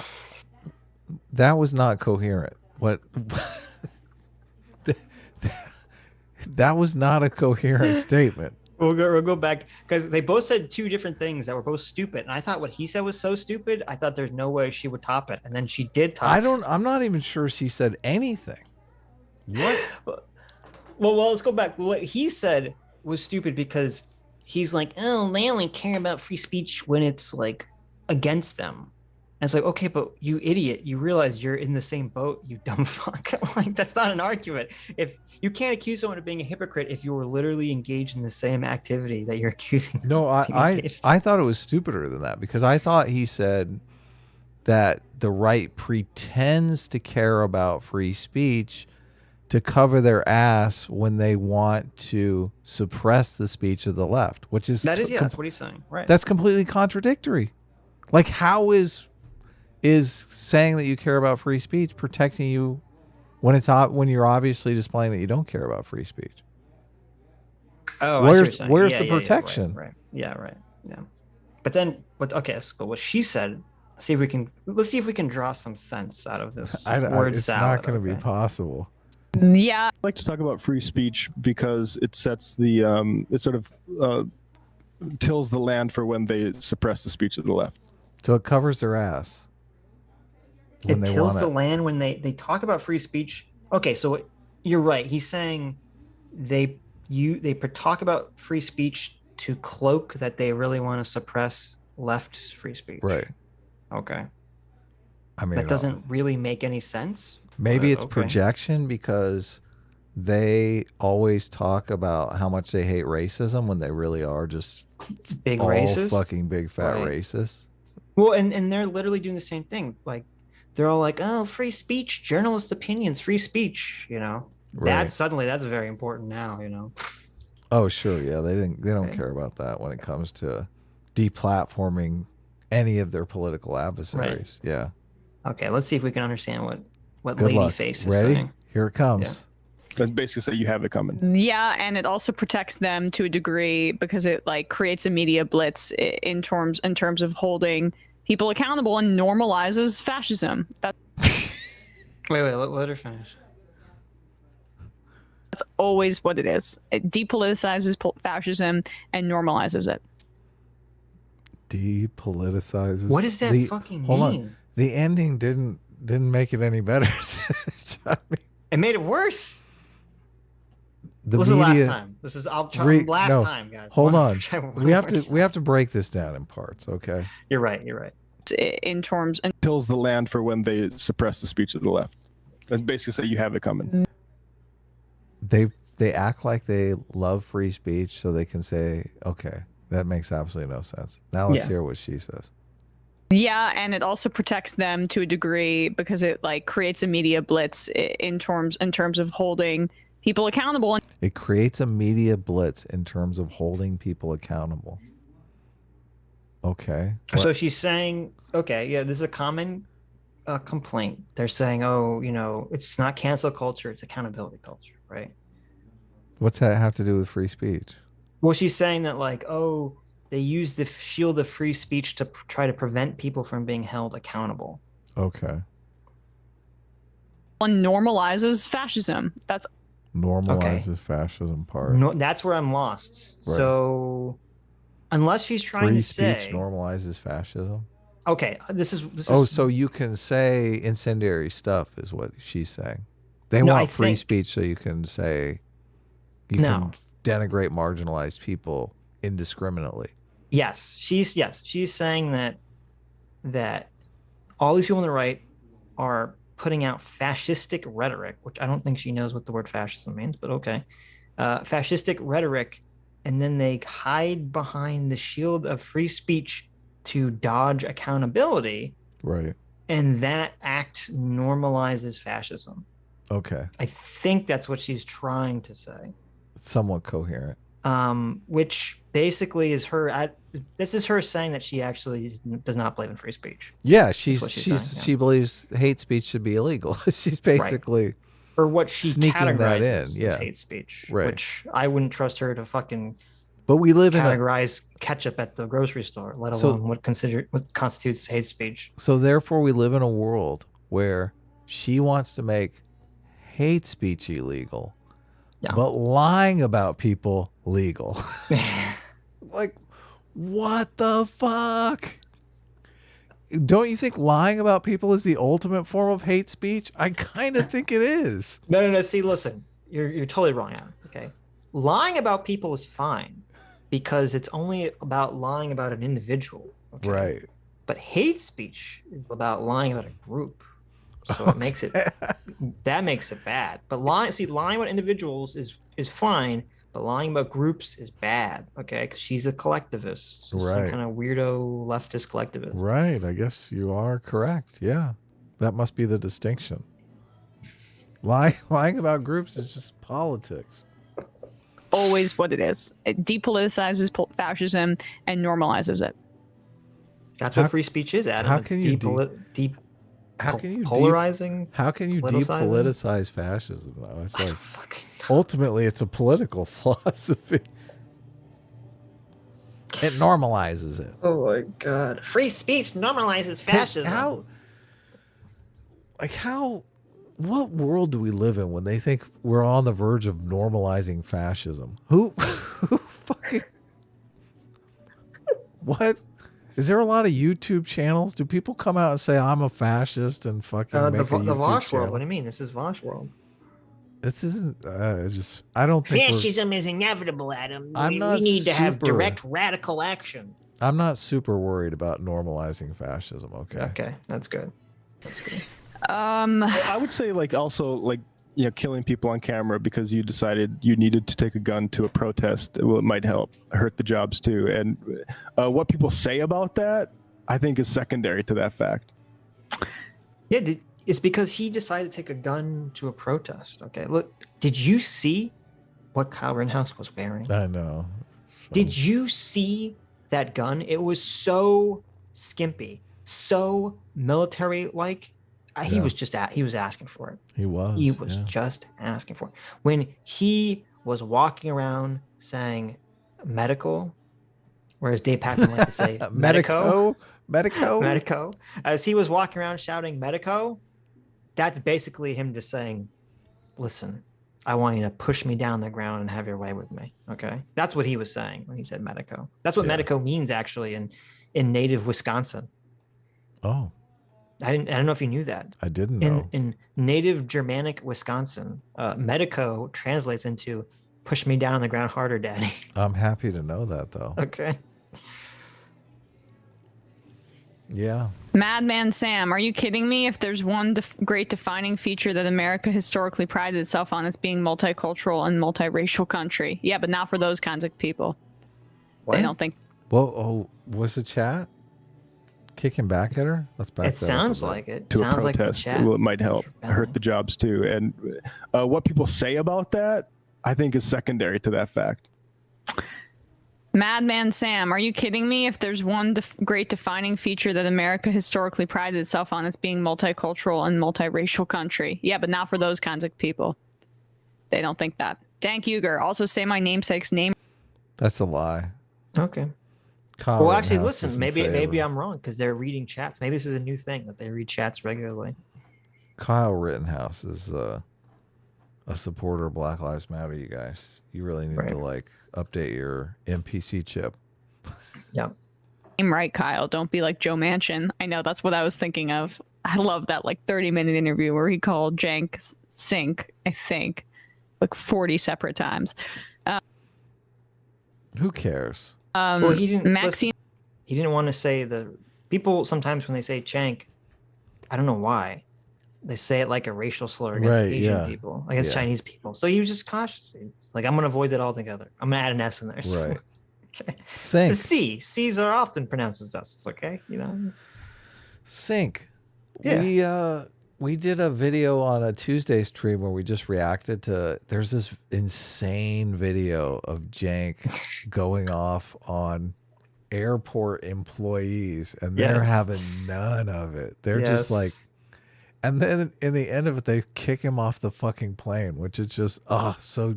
that was not coherent. What that was not a coherent statement. We'll go back because they both said two different things that were both stupid, and I thought what he said was so stupid. I thought there's no way she would top it, and then she did top. I'm not even sure she said anything. What? Well, let's go back. What he said was stupid because he's like, oh, they only care about free speech when it's like against them. And it's like, okay, but you idiot, you realize you're in the same boat, you dumb fuck. Like, that's not an argument. If you can't accuse someone of being a hypocrite if you were literally engaged in the same activity that you're accusing them. No, I thought it was stupider than that because I thought he said that the right pretends to care about free speech to cover their ass when they want to suppress the speech of the left, which is that's what he's saying. Right. That's completely contradictory. Like, how is saying that you care about free speech protecting you when you're obviously displaying that you don't care about free speach? Oh, where's the protection? Right. Yeah, right. Yeah. But then what she said, let's see if we can draw some sense out of this. It's not going to be possible. Yeah. I like to talk about free speech because it sets the it sort of tills the land for when they suppress the speech of the left. So it covers their ass. It tills the land when they talk about free speech. Okay, so you're right. He's saying they talk about free speech to cloak that they really want to suppress left's free speech. Right. Okay. I mean, that doesn't really make any sense. Maybe it's projection because they always talk about how much they hate racism when they really are just big racist, fucking big fat racists. Well, and they're literally doing the same thing. Like, they're all like, oh, free speech, journalist opinions, free speech, you know. Right. That's very important now, you know. Oh, sure, yeah. They don't care about that when it comes to deplatforming any of their political adversaries. Right. Yeah. Okay, let's see if we can understand what Good luck. Ladyface is Ready? saying. Here it comes. Yeah. And basically say you have it coming. Yeah, and it also protects them to a degree because it creates a media blitz in terms of holding people accountable and normalizes fascism. Wait, let her finish. That's always what it is. It depoliticizes fascism and normalizes it. Depoliticizes. What does that fucking mean? Hold on. The ending didn't make it any better. It made it worse. This is the last time. This is time, guys. Hold on. We have to break this down in parts, okay? You're right. In terms and tills the land for when they suppress the speech of the left. And basically say you have it coming. They act like they love free speech so they can say, okay, that makes absolutely no sense. Now let's hear what she says. Yeah, and it also protects them to a degree because it creates a media blitz in terms of holding people accountable. It creates a media blitz in terms of holding people accountable. Okay. So she's saying, okay, yeah, this is a common a complaint. They're saying, oh, it's not cancel culture, it's accountability culture, right? What's that have to do with free speech? Well, she's saying that like, oh, they use the shield of free speech to try to prevent people from being held accountable. Okay. One normalizes fascism. That's normalizes fascism part. No, that's where I'm lost. Right. So unless she's trying to say free speech normalizes fascism. Okay, this is so you can say incendiary stuff is what she's saying. They want free speech so you can say can denigrate marginalized people indiscriminately. Yes, she's saying that all these people on the right are putting out fascistic rhetoric, which I don't think she knows what the word fascism means, but okay. Fascistic rhetoric, and then they hide behind the shield of free speech to dodge accountability. Right. And that act normalizes fascism. Okay. I think that's what she's trying to say. It's somewhat coherent. Which basically is her. This is her saying that she actually does not believe in free speech. Yeah, she believes hate speech should be illegal. She's basically right. Or what she categorizes as hate speech, right. Which I wouldn't trust her to fucking. But we live categorize ketchup at the grocery store, let alone what constitutes hate speech. So therefore, we live in a world where she wants to make hate speech illegal, but lying about people legal. Like, what the fuck? Don't you think lying about people is the ultimate form of hate speech? I kind of think it is. No. See, listen, you're totally wrong, Adam. Okay, lying about people is fine because it's only about lying about an individual. Okay? Right. But hate speech is about lying about a group. So it makes it bad. But lying about individuals is fine, but lying about groups is bad. Okay, because she's a collectivist, right? Some kind of weirdo leftist collectivist. Right. I guess you are correct. Yeah, that must be the distinction. Lying about groups is just politics. Always what it is. It depoliticizes fascism and normalizes it. That's what free speech is, Adam. How can you polarizing? How can you depoliticize fascism though? It's like ultimately it's a political philosophy. It normalizes it. Oh my god! Free speech normalizes fascism. What world do we live in when they think we're on the verge of normalizing fascism? Who fucking what? Is there a lot of YouTube channels? Do people come out and say I'm a fascist and fucking make a YouTube the Vosh channel? world? What do you mean? This is Vosh world. This isn't. I don't think fascism is inevitable, Adam. We need to have direct radical action. I'm not super worried about normalizing fascism. Okay. Okay, that's good. That's good. I would say killing people on camera because you decided you needed to take a gun to a protest. Well, it might hurt the jobs too. And what people say about that, I think, is secondary to that fact. Yeah, it's because he decided to take a gun to a protest. Okay, look, did you see what Kyle Rittenhouse was wearing? I know. Did you see that gun? It was so skimpy, so military-like. He was asking for it. He was just asking for it. When he was walking around saying medical, whereas Dave Packman liked to say medico, as he was walking around shouting medico, that's basically him just saying, listen, I want you to push me down the ground and have your way with me. Okay. That's what he was saying when he said medico. That's what medico means actually in native Wisconsin. Oh. I don't know if you knew that. I didn't know. In native Germanic Wisconsin, medico translates into push me down on the ground harder, daddy. I'm happy to know that, though. Okay. Yeah. Madman Sam, are you kidding me? If there's one great defining feature that America historically prided itself on, it's being multicultural and multiracial country. Yeah, but not for those kinds of people. What? They don't think. Well, was the chat kicking back at her? Let's back. It sounds like it. To sounds a protest. Like the chat. Well, it might hurt the jobs too. And what people say about that, I think, is secondary to that fact. Madman Sam, are you kidding me? If there's one great defining feature that America historically prided itself on, it's being multicultural and multiracial country. Yeah, but not for those kinds of people. They don't think that. Dank Uger, also say my namesake's name. That's a lie. Okay. Kyle Well, actually, Rittenhouse listen. is in Maybe favor. I'm wrong because they're reading chats. Maybe this is a new thing that they read chats regularly. Kyle Rittenhouse is a supporter of Black Lives Matter. You guys, you really need to like update your NPC chip. Yeah. Right, Kyle. Don't be like Joe Manchin. I know that's what I was thinking of. I love that like 30-minute interview where he called Jank Sink, I think, like 40 separate times. Who cares? Well, he didn't. Maxine. Listen, he didn't want to say the people. Sometimes when they say Chank, I don't know why, they say it like a racial slur against Asian people, against Chinese people. So he was just cautious. He's like, I'm gonna avoid that altogether. I'm gonna add an S in there. So, Right. Okay. Sink. The C. C's are often pronounced as S's. Okay, you know. Sink. Yeah. We did a video on a Tuesday stream where we just reacted to. There's this insane video of Jank going off on airport employees, and they're having none of it. They're just like, and then in the end of it, they kick him off the fucking plane, which is just so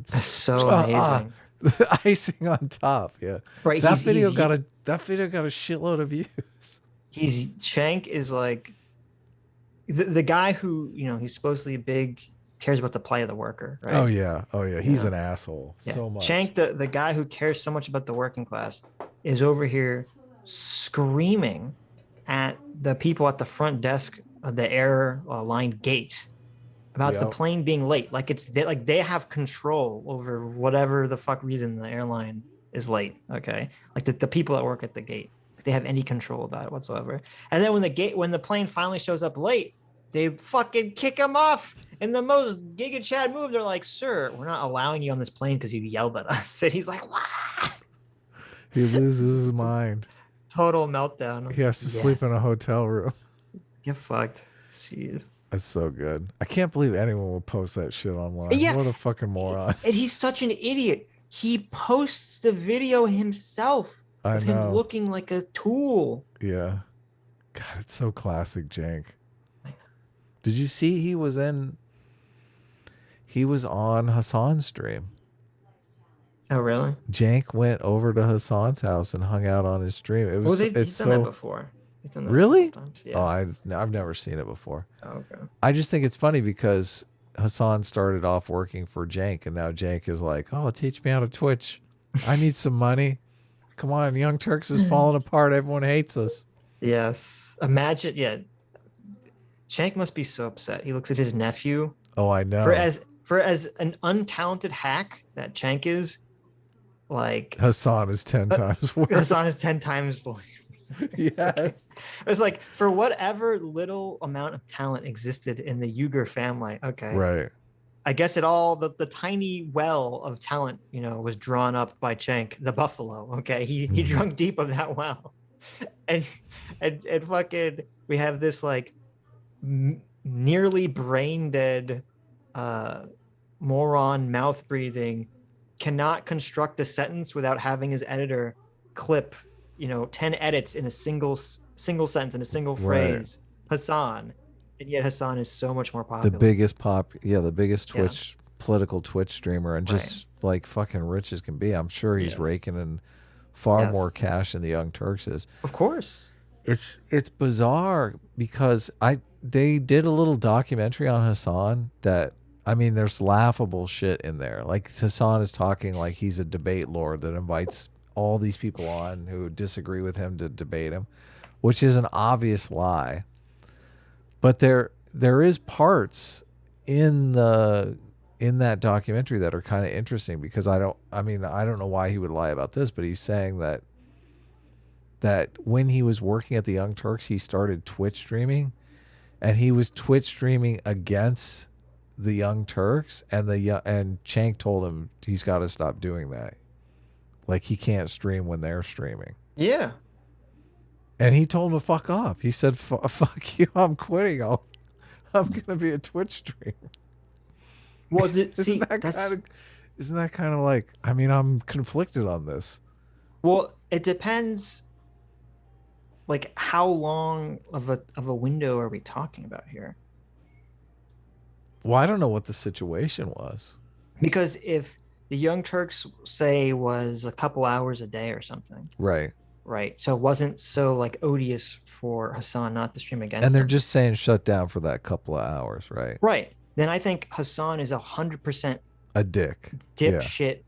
amazing. The icing on top, yeah. Right. That video got a shitload of views. Shank is like the guy who, you know, he's supposedly big, cares about the plight of the worker, right? Oh yeah. He's an asshole so much. Shank, the guy who cares so much about the working class, is over here screaming at the people at the front desk of the airline gate about the plane being late. Like they have control over whatever the fuck reason the airline is late. Okay, like the people that work at the gate, they have any control about it whatsoever. And then when the plane finally shows up late, they fucking kick him off in the most Giga Chad move. They're like, "Sir, we're not allowing you on this plane because you yelled at us." And he's like, "What?" He loses his mind. Total meltdown. He has to sleep in a hotel room. Get fucked. Jeez. That's so good. I can't believe anyone will post that shit online. Yeah. What a fucking moron. And he's such an idiot. He posts the video himself of him looking like a tool. Yeah. God, it's so classic Jank. Did you see he was on Hassan's stream? Oh, really? Jank went over to Hassan's house and hung out on his stream. It was he's done that before. Really? Yeah. Oh, I've never seen it before. Oh, okay. I just think it's funny because Hassan started off working for Jank, and now Jank is like, "Oh, teach me how to Twitch. I need some money. Come on, Young Turks is falling apart. Everyone hates us." Yes. Imagine, Shank must be so upset. He looks at his nephew. Oh, I know. For as an untalented hack that Shank is, like Hassan is 10 times worse. Hassan is 10 times. Yes. It's like for whatever little amount of talent existed in the Uyghur family. Okay. Right. I guess the tiny well of talent, you know, was drawn up by Cenk, the buffalo. Okay. He drunk deep of that well. And fucking, we have this like nearly brain dead moron mouth breathing cannot construct a sentence without having his editor clip, 10 edits in a single sentence, in a single phrase. Right. Hassan. And yet Hassan is so much more popular. The biggest Twitch, political Twitch streamer, and just like fucking rich as can be. I'm sure he's raking in far more cash than the Young Turks is. Of course. It's bizarre because they did a little documentary on Hassan that, I mean, there's laughable shit in there. Like Hassan is talking like he's a debate lord that invites all these people on who disagree with him to debate him, which is an obvious lie. But there is parts in that documentary that are kind of interesting because I don't know why he would lie about this, but he's saying that when he was working at the Young Turks, he started Twitch streaming, and he was Twitch streaming against the Young Turks, and Cenk told him he's got to stop doing that. Like he can't stream when they're streaming. Yeah. And he told him to fuck off. He said, "Fuck you! I'm quitting. I'm gonna be a Twitch streamer." Well, isn't that kind of like? I mean, I'm conflicted on this. Well, it depends. Like, how long of a window are we talking about here? Well, I don't know what the situation was. Because if the Young Turks say was a couple hours a day or something, right? So it wasn't so like odious for Hassan not to stream against. And they're just saying shut down for that couple of hours, right? Right. Then I think Hassan is 100% a dick, dipshit,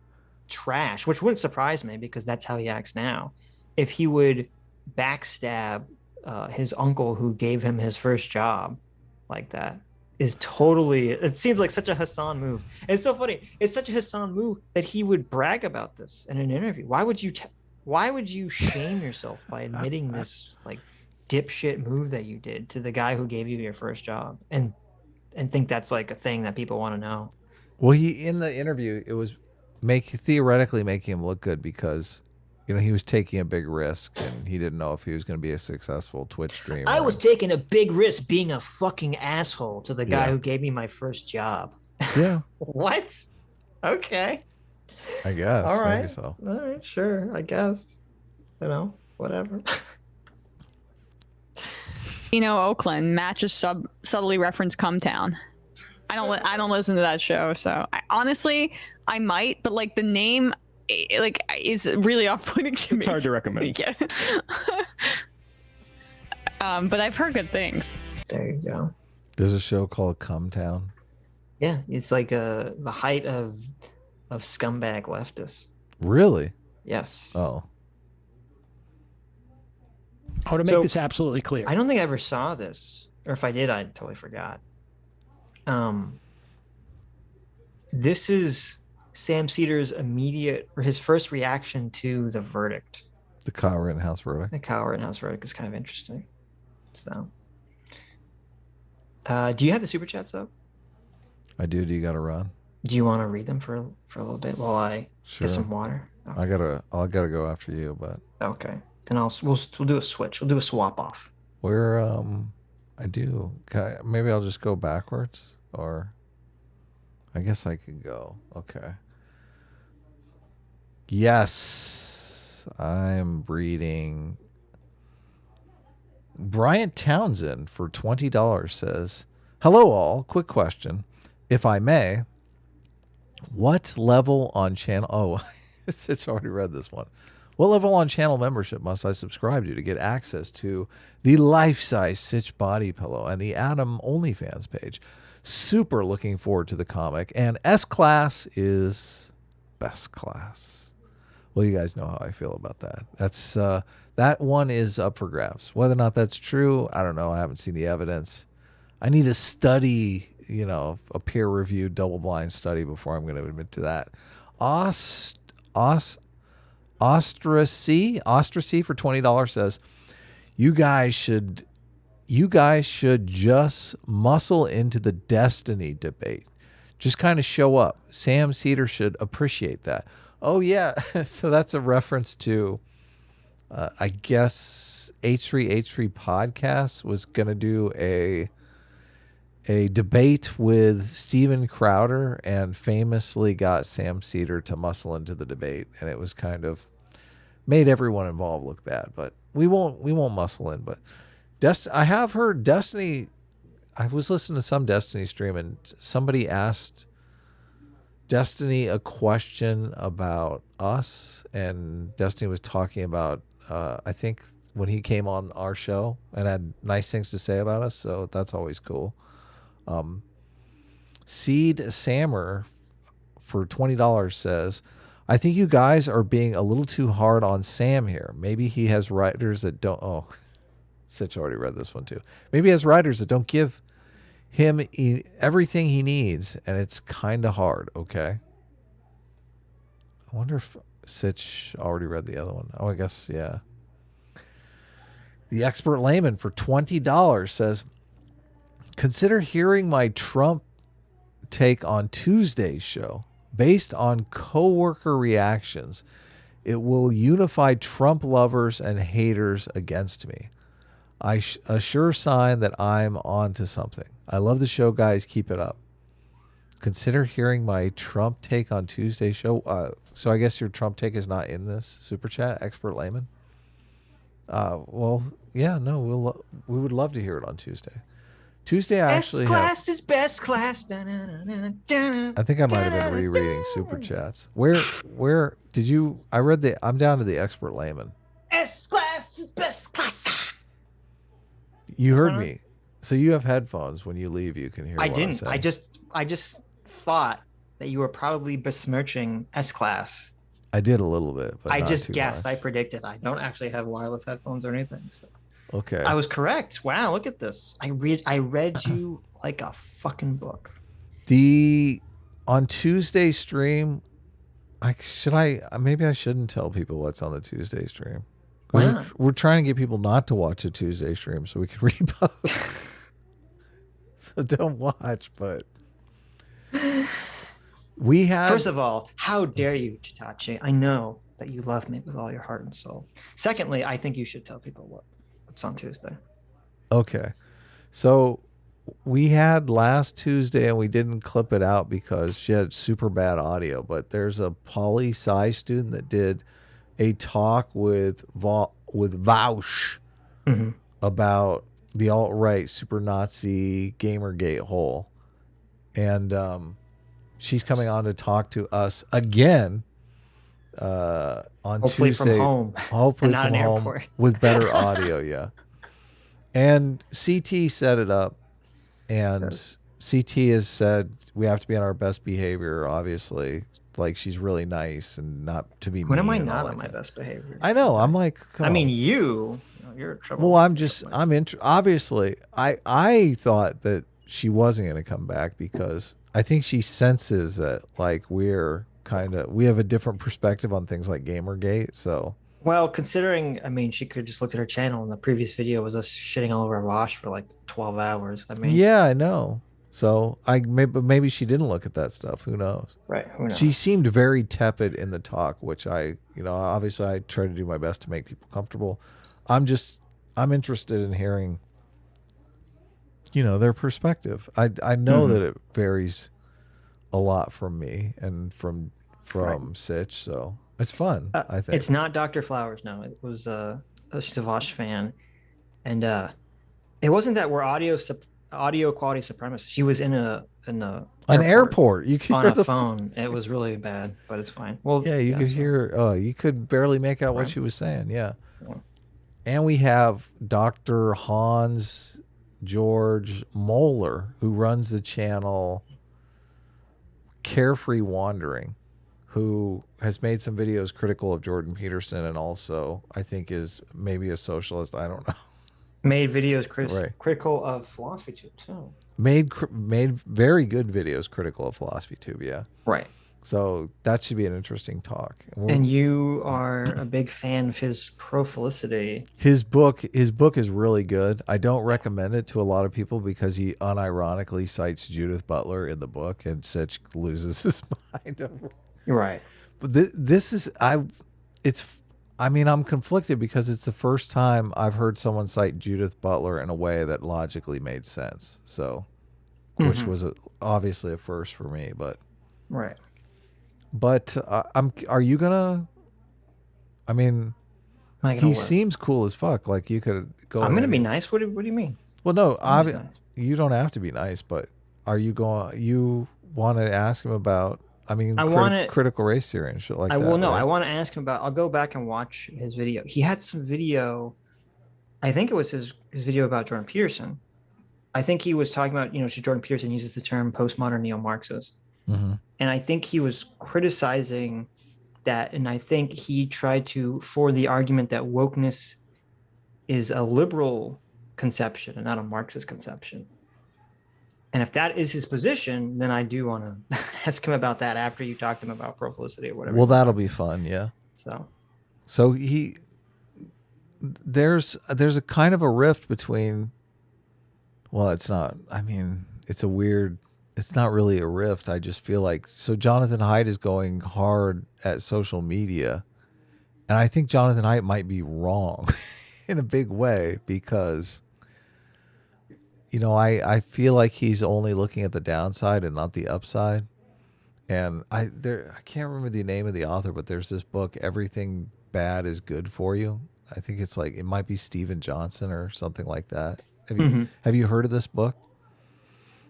trash, which wouldn't surprise me because that's how he acts now. If he would backstab his uncle who gave him his first job like that, is totally, it seems like such a Hassan move. And it's so funny. It's such a Hassan move that he would brag about this in an interview. Why would you shame yourself by admitting this like dipshit move that you did to the guy who gave you your first job and think that's like a thing that people want to know? Well, he, in the interview, it was theoretically making him look good because, you know, he was taking a big risk and he didn't know if he was going to be a successful Twitch streamer. I was taking a big risk being a fucking asshole to the guy who gave me my first job. Yeah. What? Okay. I guess. All right. Maybe so. All right. Sure. I guess. You know, whatever. You know, Oakland matches subtly reference Cumtown. I don't listen to that show, so honestly I might, but like the name like is really off-putting to me. It's hard to recommend. Yeah. But I've heard good things. There you go. There's a show called Cumtown. Yeah, it's like the height of scumbag leftists. Really? Yes. Oh. Oh, to make this absolutely clear. I don't think I ever saw this, or if I did, I totally forgot. This is Sam Seder's his first reaction to the verdict. The Kyle Rittenhouse verdict. The Kyle Rittenhouse verdict is kind of interesting. So, do you have the super chats up? I do. Do you got to run? Do you want to read them for a little bit while I get some water? Oh. I gotta go after you, but okay. Then we'll do a switch. We'll do a swap off. Where I do. Maybe I'll just go backwards, or I guess I could go. Okay. Yes, I'm reading. Bryant Townsend for $20 says, "Hello all. Quick question, if I may. What level on channel?" Oh, Sitch already read this one. What level on channel membership must I subscribe to get access to the life-size Sitch body pillow and the Adam OnlyFans page? Super looking forward to the comic. And S-Class is best class. Well, you guys know how I feel about that. That's that one is up for grabs. Whether or not that's true, I don't know. I haven't seen the evidence. I need to study, you know, a peer-reviewed double-blind study before I'm going to admit to that. Ostracy for $20 says, you guys should just muscle into the Destiny debate. Just kind of show up. Sam Seder should appreciate that. Oh yeah, so that's a reference to I guess H3H3 podcast was gonna do a debate with Steven Crowder and famously got Sam Seder to muscle into the debate, and it was kind of made everyone involved look bad. But we won't muscle in. But I have heard Destiny. I was listening to some Destiny stream, and somebody asked Destiny a question about us, and Destiny was talking about I think when he came on our show and had nice things to say about us, so that's always cool. Seed Sammer for $20 says, I think you guys are being a little too hard on Sam here. Maybe he has writers that don't. Oh, Sitch already read this one too. Maybe he has writers that don't give him everything he needs, and it's kind of hard. Okay. I wonder if Sitch already read the other one. Oh, I guess, yeah. The Expert Layman for $20 says, consider hearing my Trump take on Tuesday's show. Based on coworker reactions, it will unify Trump lovers and haters against me. A sure sign that I'm on to something. I love the show, guys. Keep it up. consider hearing my Trump take on Tuesday's show. So I guess your Trump take is not in this super chat, expert layman. Well, yeah, no, we would love to hear it on Tuesday. Tuesday, I actually class is best class. I think I might have been rereading super chats. Where did you? I'm down to the expert layman. S class is best class. You heard me. So you have headphones. When you leave, you can hear. I what didn't. I'm saying. I just thought that you were probably besmirching S class. I did a little bit, but I not just too guessed. much. I predicted. I don't actually have wireless headphones or anything. So. Okay. I was correct. Wow, look at this. I read you like a fucking book. On Tuesday stream, maybe I shouldn't tell people what's on the Tuesday stream. We're trying to get people not to watch a Tuesday stream so we can repost. So don't watch, but we had. First of all, how dare you, Chitachi? I know that you love me with all your heart and soul. Secondly, I think you should tell people what's on Tuesday. Okay. So we had last Tuesday and we didn't clip it out because she had super bad audio, but there's a poli-sci student that did a talk with Vaush about the alt-right super Nazi Gamergate hole. And she's coming on to talk to us again on hopefully Tuesday. From home. Hopefully not from an home airport. with better audio, yeah. And CT set it up, and CT has said we have to be on our best behavior, obviously. Like, she's really nice and not to be When mean. am I and not all on like my that. best behavior? I know. I'm like, come I on. mean, you're in trouble. Well, obviously, I thought that she wasn't going to come back because I think she senses that, like, we have a different perspective on things like Gamergate, so. Well, considering, I mean, she could just look at her channel and the previous video was us shitting all over Rosh for like 12 hours. I mean, Yeah, I know. So maybe she didn't look at that stuff. Who knows? Right. Who knows? She seemed very tepid in the talk, which obviously I try to do my best to make people comfortable. I'm interested in hearing, their perspective. I know that it varies a lot from me and from Sitch, so it's fun. I think it's not Dr. Flowers. No, it was she's a Vosh fan, and it wasn't that we're audio quality supremacists. She was in an airport. You could on hear a phone. It was really bad, but it's fine. Well, yeah, you could hear. You could barely make out what she was saying. Yeah. And we have Dr. Hans George Moeller, who runs the channel Carefree Wandering, who has made some videos critical of Jordan Peterson and also I think is maybe a socialist. I don't know. Made videos critical of philosophy tube too. Made very good videos critical of philosophy tube. Yeah. Right. So that should be an interesting talk. And you are a big fan of his pro-felicity. His book is really good. I don't recommend it to a lot of people because he unironically cites Judith Butler in the book, and Sitch loses his mind over it. Right. But I'm conflicted because it's the first time I've heard someone cite Judith Butler in a way that logically made sense. So, which was obviously a first for me, but right. But are you gonna? I mean, he seems cool as fuck. Like you could go. I'm gonna be nice. What do you mean? Well, no, you don't have to be nice. But are you going? You want to ask him about? I mean, critical race theory and shit like that. I will know. Right? I want to ask him about. I'll go back and watch his video. He had some video. I think it was his video about Jordan Peterson. I think he was talking about Jordan Peterson uses the term postmodern neo-Marxist. And I think he was criticizing that, and I think he tried to forward the argument that wokeness is a liberal conception and not a Marxist conception. And if that is his position, then I do want to ask him about that after you talk to him about pro-felicity or whatever. Well, that'll be fun, yeah. So there's a kind of a rift between. Well, it's not. I mean, it's not really a rift. I just feel like, so Jonathan Haidt is going hard at social media. And I think Jonathan Haidt might be wrong in a big way because, I feel like he's only looking at the downside and not the upside. And I can't remember the name of the author, but there's this book, Everything Bad is Good for You. I think it's like, it might be Steven Johnson or something like that. Have you heard of this book?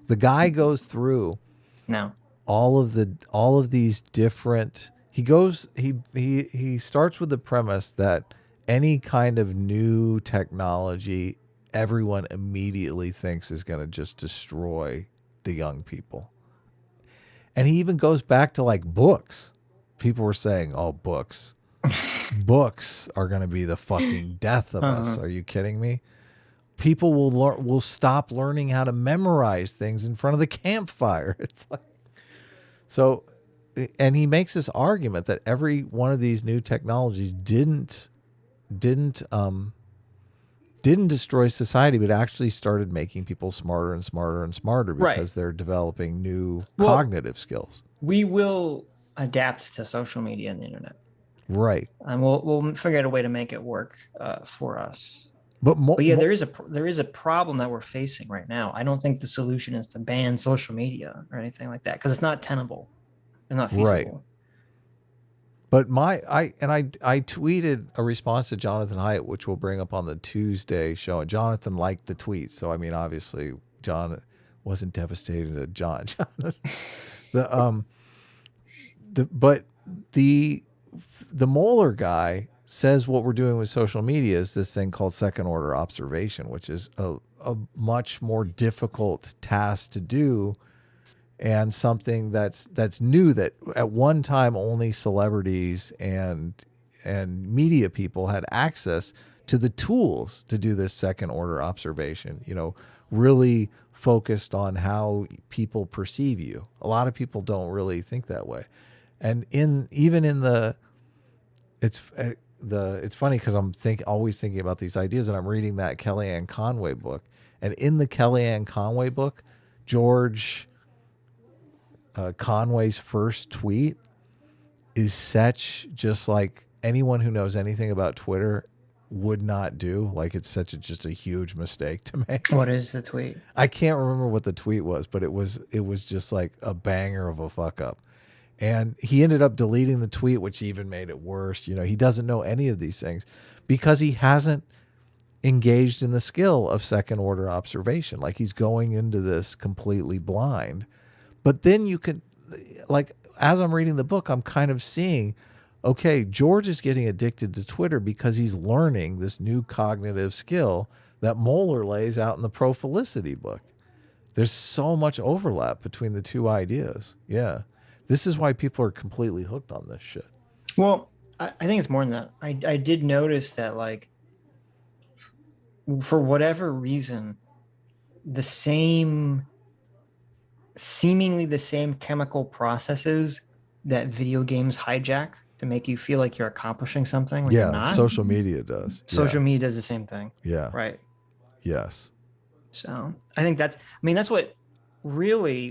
The guy goes through all of these different. He starts with the premise that any kind of new technology, everyone immediately thinks is going to just destroy the young people. And he even goes back to like books. People were saying, "Oh, books are going to be the fucking death of us." Are you kidding me? People will stop learning how to memorize things in front of the campfire. It's like, so, and he makes this argument that every one of these new technologies didn't destroy society, but actually started making people smarter and smarter and smarter because they're developing new cognitive skills. We will adapt to social media and the internet, right? And we'll figure out a way to make it work for us. But yeah, there is a problem that we're facing right now. I don't think the solution is to ban social media or anything like that, because it's not tenable, it's not feasible. Right. But I tweeted a response to Jonathan Haidt, which we'll bring up on the Tuesday show. And Jonathan liked the tweet, so I mean, obviously, John wasn't devastated at John. But the Moeller guy says what we're doing with social media is this thing called second order observation, which is a much more difficult task to do, and something that's new, that at one time only celebrities and media people had access to the tools to do this second order observation, really focused on how people perceive you. A lot of people don't really think that way. And it's funny because I'm always thinking about these ideas, and I'm reading that Kellyanne Conway book. And in the Kellyanne Conway book, George Conway's first tweet is such, just like anyone who knows anything about Twitter would not do. Like, it's just a huge mistake to make. What is the tweet? I can't remember what the tweet was, but it was just like a banger of a fuck up. And he ended up deleting the tweet, which even made it worse. He doesn't know any of these things because he hasn't engaged in the skill of second order observation. Like, he's going into this completely blind. But then you can, like, as I'm reading the book, I'm kind of seeing, okay, George is getting addicted to Twitter because he's learning this new cognitive skill that Moeller lays out in the Pro-Felicity book. There's so much overlap between the two ideas. Yeah. This is why people are completely hooked on this shit. Well, I think it's more than that. I did notice that, like, for whatever reason, seemingly the same chemical processes that video games hijack to make you feel like you're accomplishing something when you're not. Social media does. Social media does the same thing. Yeah. Right. Yes. So I think that's what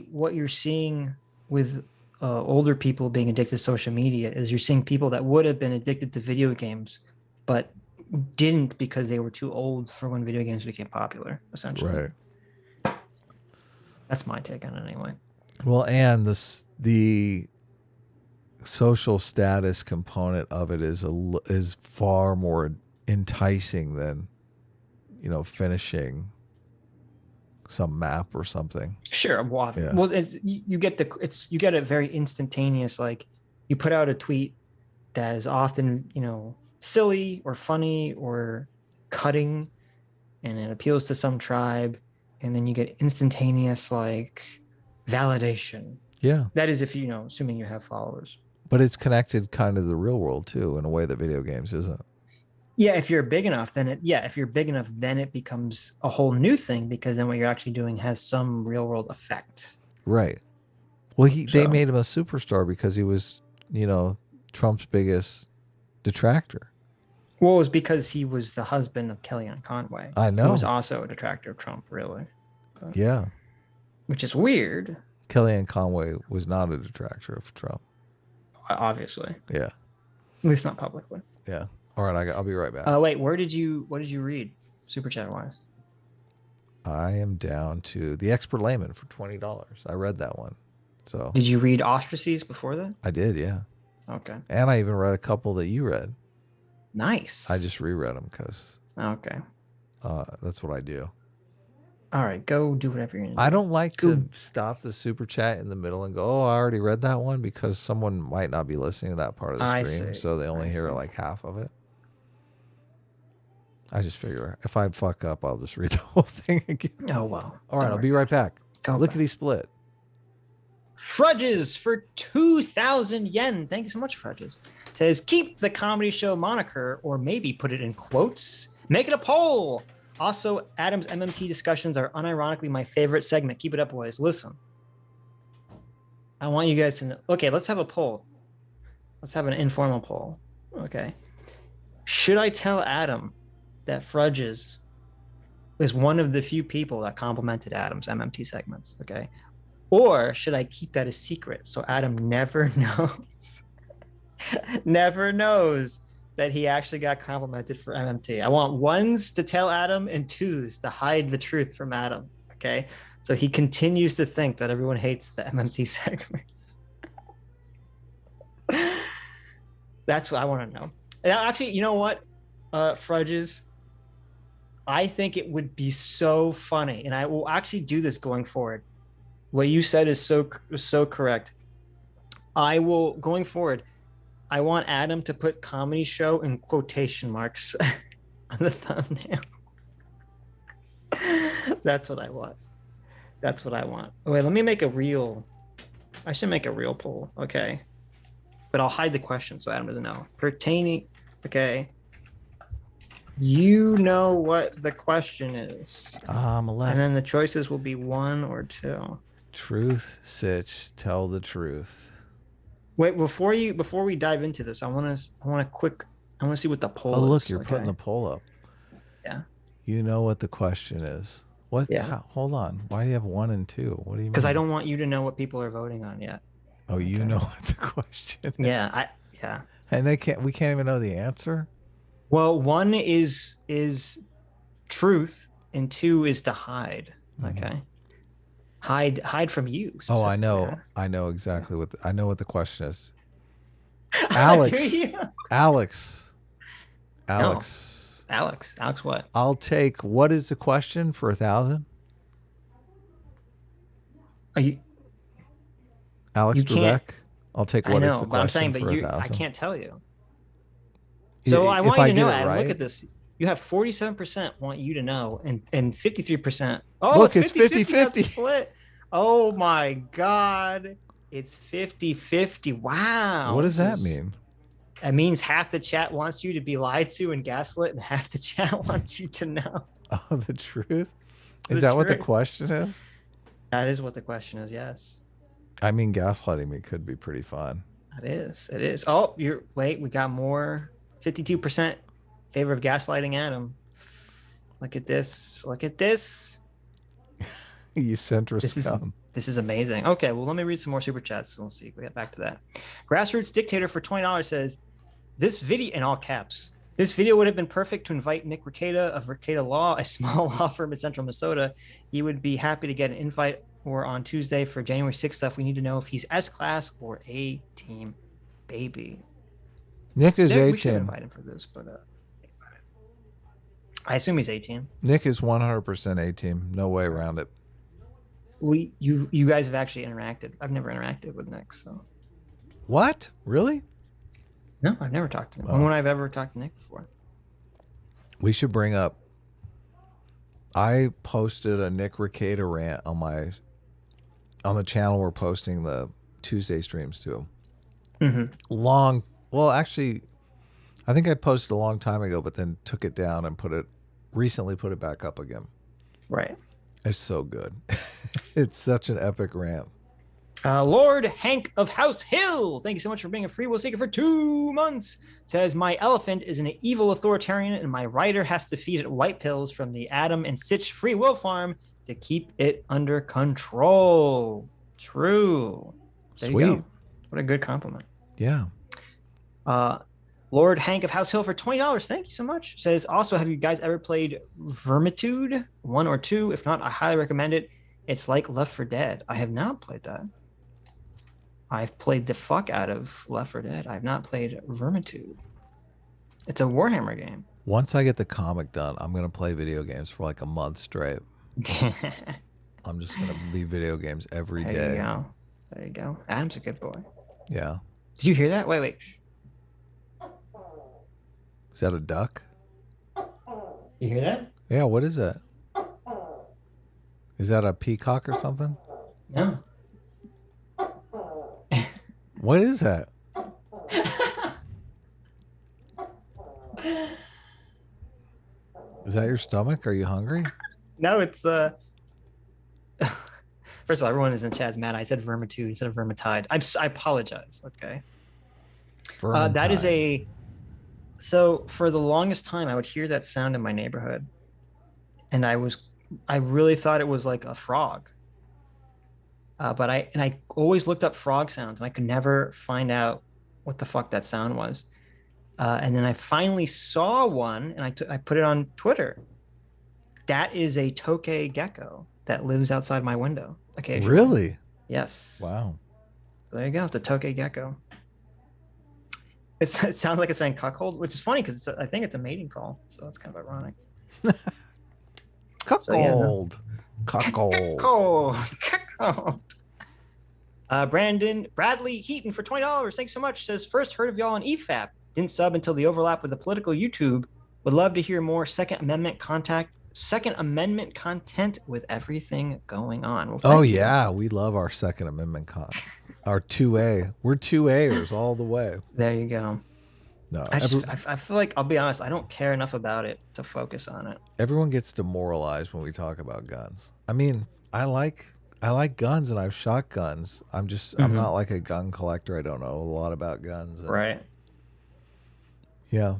you're seeing with older people being addicted to social media is you're seeing people that would have been addicted to video games, but didn't because they were too old for when video games became popular, essentially. Right. That's my take on it anyway. Well, and the social status component of it is far more enticing than, finishing some map or something. Sure. Well, you get a very instantaneous, like, you put out a tweet that is often, silly or funny or cutting, and it appeals to some tribe, and then you get instantaneous, like, validation. Yeah. That is if assuming you have followers. But it's connected kind of to the real world too, in a way that video games isn't. Yeah, if you're big enough, then it becomes a whole new thing, because then what you're actually doing has some real world effect. Right. Well, they made him a superstar because he was, Trump's biggest detractor. Well, it was because he was the husband of Kellyanne Conway. I know. Who was also a detractor of Trump, really. But, yeah. Which is weird. Kellyanne Conway was not a detractor of Trump. Obviously. Yeah. At least not publicly. Yeah. All right, I'll be right back. Wait, what did you read, super chat wise? I am down to The Expert Layman for $20. I read that one. So Did you read Ostraces before that? I did, yeah. Okay. And I even read a couple that you read. Nice. I just reread them because okay. That's what I do. All right, go do whatever you're gonna do. I don't like to stop the super chat in the middle and go, "Oh, I already read that one," because someone might not be listening to that part of the stream, so they only hear like half of it. I just figure if I fuck up, I'll just read the whole thing again. Oh well. All right, I'll be right back. Lickety split. Frudges for 2,000 yen. Thank you so much, Frudges. Says, keep the comedy show moniker, or maybe put it in quotes. Make it a poll. Also, Adam's MMT discussions are unironically my favorite segment. Keep it up, boys. Listen. I want you guys to know. Okay, let's have a poll. Let's have an informal poll. Okay. Should I tell Adam that Frudges is one of the few people that complimented Adam's MMT segments? Okay. Or should I keep that a secret so Adam never knows, never knows that he actually got complimented for MMT? I want ones to tell Adam and twos to hide the truth from Adam, okay? So he continues to think that everyone hates the MMT segments. That's what I want to know. And actually, you know what, Frudges? I think it would be so funny, and I will actually do this going forward. What you said is so correct. I will, going forward, I want Adam to put comedy show in quotation marks on the thumbnail. That's what I want. That's what I want. Oh, wait, let me make a real, I should make a real poll, okay? But I'll hide the question so Adam doesn't know. Pertaining, okay. You know what the question is. 11. And then the choices will be 1 or 2. Truth, Sitch, tell the truth. Wait, before we dive into this, I want to see what the poll is. Oh, look, you're putting the poll up. Yeah. You know what the question is. What? Yeah. Hold on. Why do you have 1 and 2? What do you mean? Because I don't want you to know what people are voting on yet. Oh, you know what the question is. Yeah, And we can't even know the answer? Well, 1 is truth and 2 is to hide. Okay. Hide from you. Oh, I know. I know exactly I know what the question is. Alex. Do you? Alex. No. Alex what? I'll take, what is the question for 1,000? Are you Alex Trebek? I'll take what is the question but I'm saying, for but 1,000. I can't tell you. So I want you to know, Adam, right? look at this. You have 47% want you to know, and 53%. Oh, look, it's 50-50. split. Oh my God. It's 50-50. Wow. What does that mean? That means half the chat wants you to be lied to and gaslit, and half the chat wants you to know. Oh, the truth? Is that what the question is? That is what the question is, yes. I mean, gaslighting me could be pretty fun. It is. Oh, we got more. 52% favor of gaslighting Adam. Look at this. You centrist scum. This is amazing. Okay, well, let me read some more super chats. We'll see. We get back to that. Grassroots Dictator for $20 says, this video, in all caps, this video would have been perfect to invite Nick Rekieta of Rekieta Law, a small law firm in Central Minnesota. He would be happy to get an invite, or on Tuesday for January 6th stuff. We need to know if he's S-Class or A-Team baby. Nick is A-Team. We should invite him for this, but I assume he's A-Team. Nick is 100% A-Team. No way around it. You guys have actually interacted. I've never interacted with Nick, so. What? Really? No, I've never talked to him. When would I've ever talked to Nick before? We should bring up, I posted a Nick Rekieta rant on the channel we're posting the Tuesday streams to. Well, actually, I think I posted a long time ago, but then took it down and recently put it back up again. Right. It's so good. It's such an epic rant. Lord Hank of House Hill, thank you so much for being a free will seeker for 2 months. Says, my elephant is an evil authoritarian, and my rider has to feed it white pills from the Adam and Sitch free will farm to keep it under control. True. There Sweet. you go. What a good compliment. Yeah. Lord Hank of House Hill for $20. Thank you so much. Says, also, have you guys ever played Vermitude 1 or 2? If not, I highly recommend it. It's like Left 4 Dead. I have not played that. I've played the fuck out of Left 4 Dead. I've not played Vermitude. It's a Warhammer game. Once I get the comic done, I'm going to play video games for like a month straight. I'm just going to be video games every day. There you go. There you go. Adam's a good boy. Yeah. Did you hear that? Wait. Is that a duck? You hear that? Yeah, what is that? Is that a peacock or something? No. What is that? Is that your stomach? Are you hungry? No, it's First of all, everyone is in chat is mad. I said Vermitude instead of Vermintide. I apologize. Okay. That is a. So for the longest time, I would hear that sound in my neighborhood, and I really thought it was like a frog. But I always looked up frog sounds, and I could never find out what the fuck that sound was. And then I finally saw one, and I put it on Twitter. That is a tokay gecko that lives outside my window occasionally. Really? Yes. Wow. So there you go. It's a tokay gecko. It sounds like it's saying cuckold, which is funny because I think it's a mating call, so it's kind of ironic. Cuckold. Cuckold. Cuckold. Bradley Heaton for $20. Thanks so much. Says, first heard of y'all on EFAP. Didn't sub until the overlap with the political YouTube. Would love to hear more Second Amendment content with everything going on. Well, yeah, we love our Second Amendment our 2A. We're 2A'ers all the way. There you go. No, I feel like, I'll be honest, I don't care enough about it to focus on it. Everyone gets demoralized when we talk about guns. I mean, I like guns and I've shot guns. I'm not like a gun collector. I don't know a lot about guns. Right. Yeah.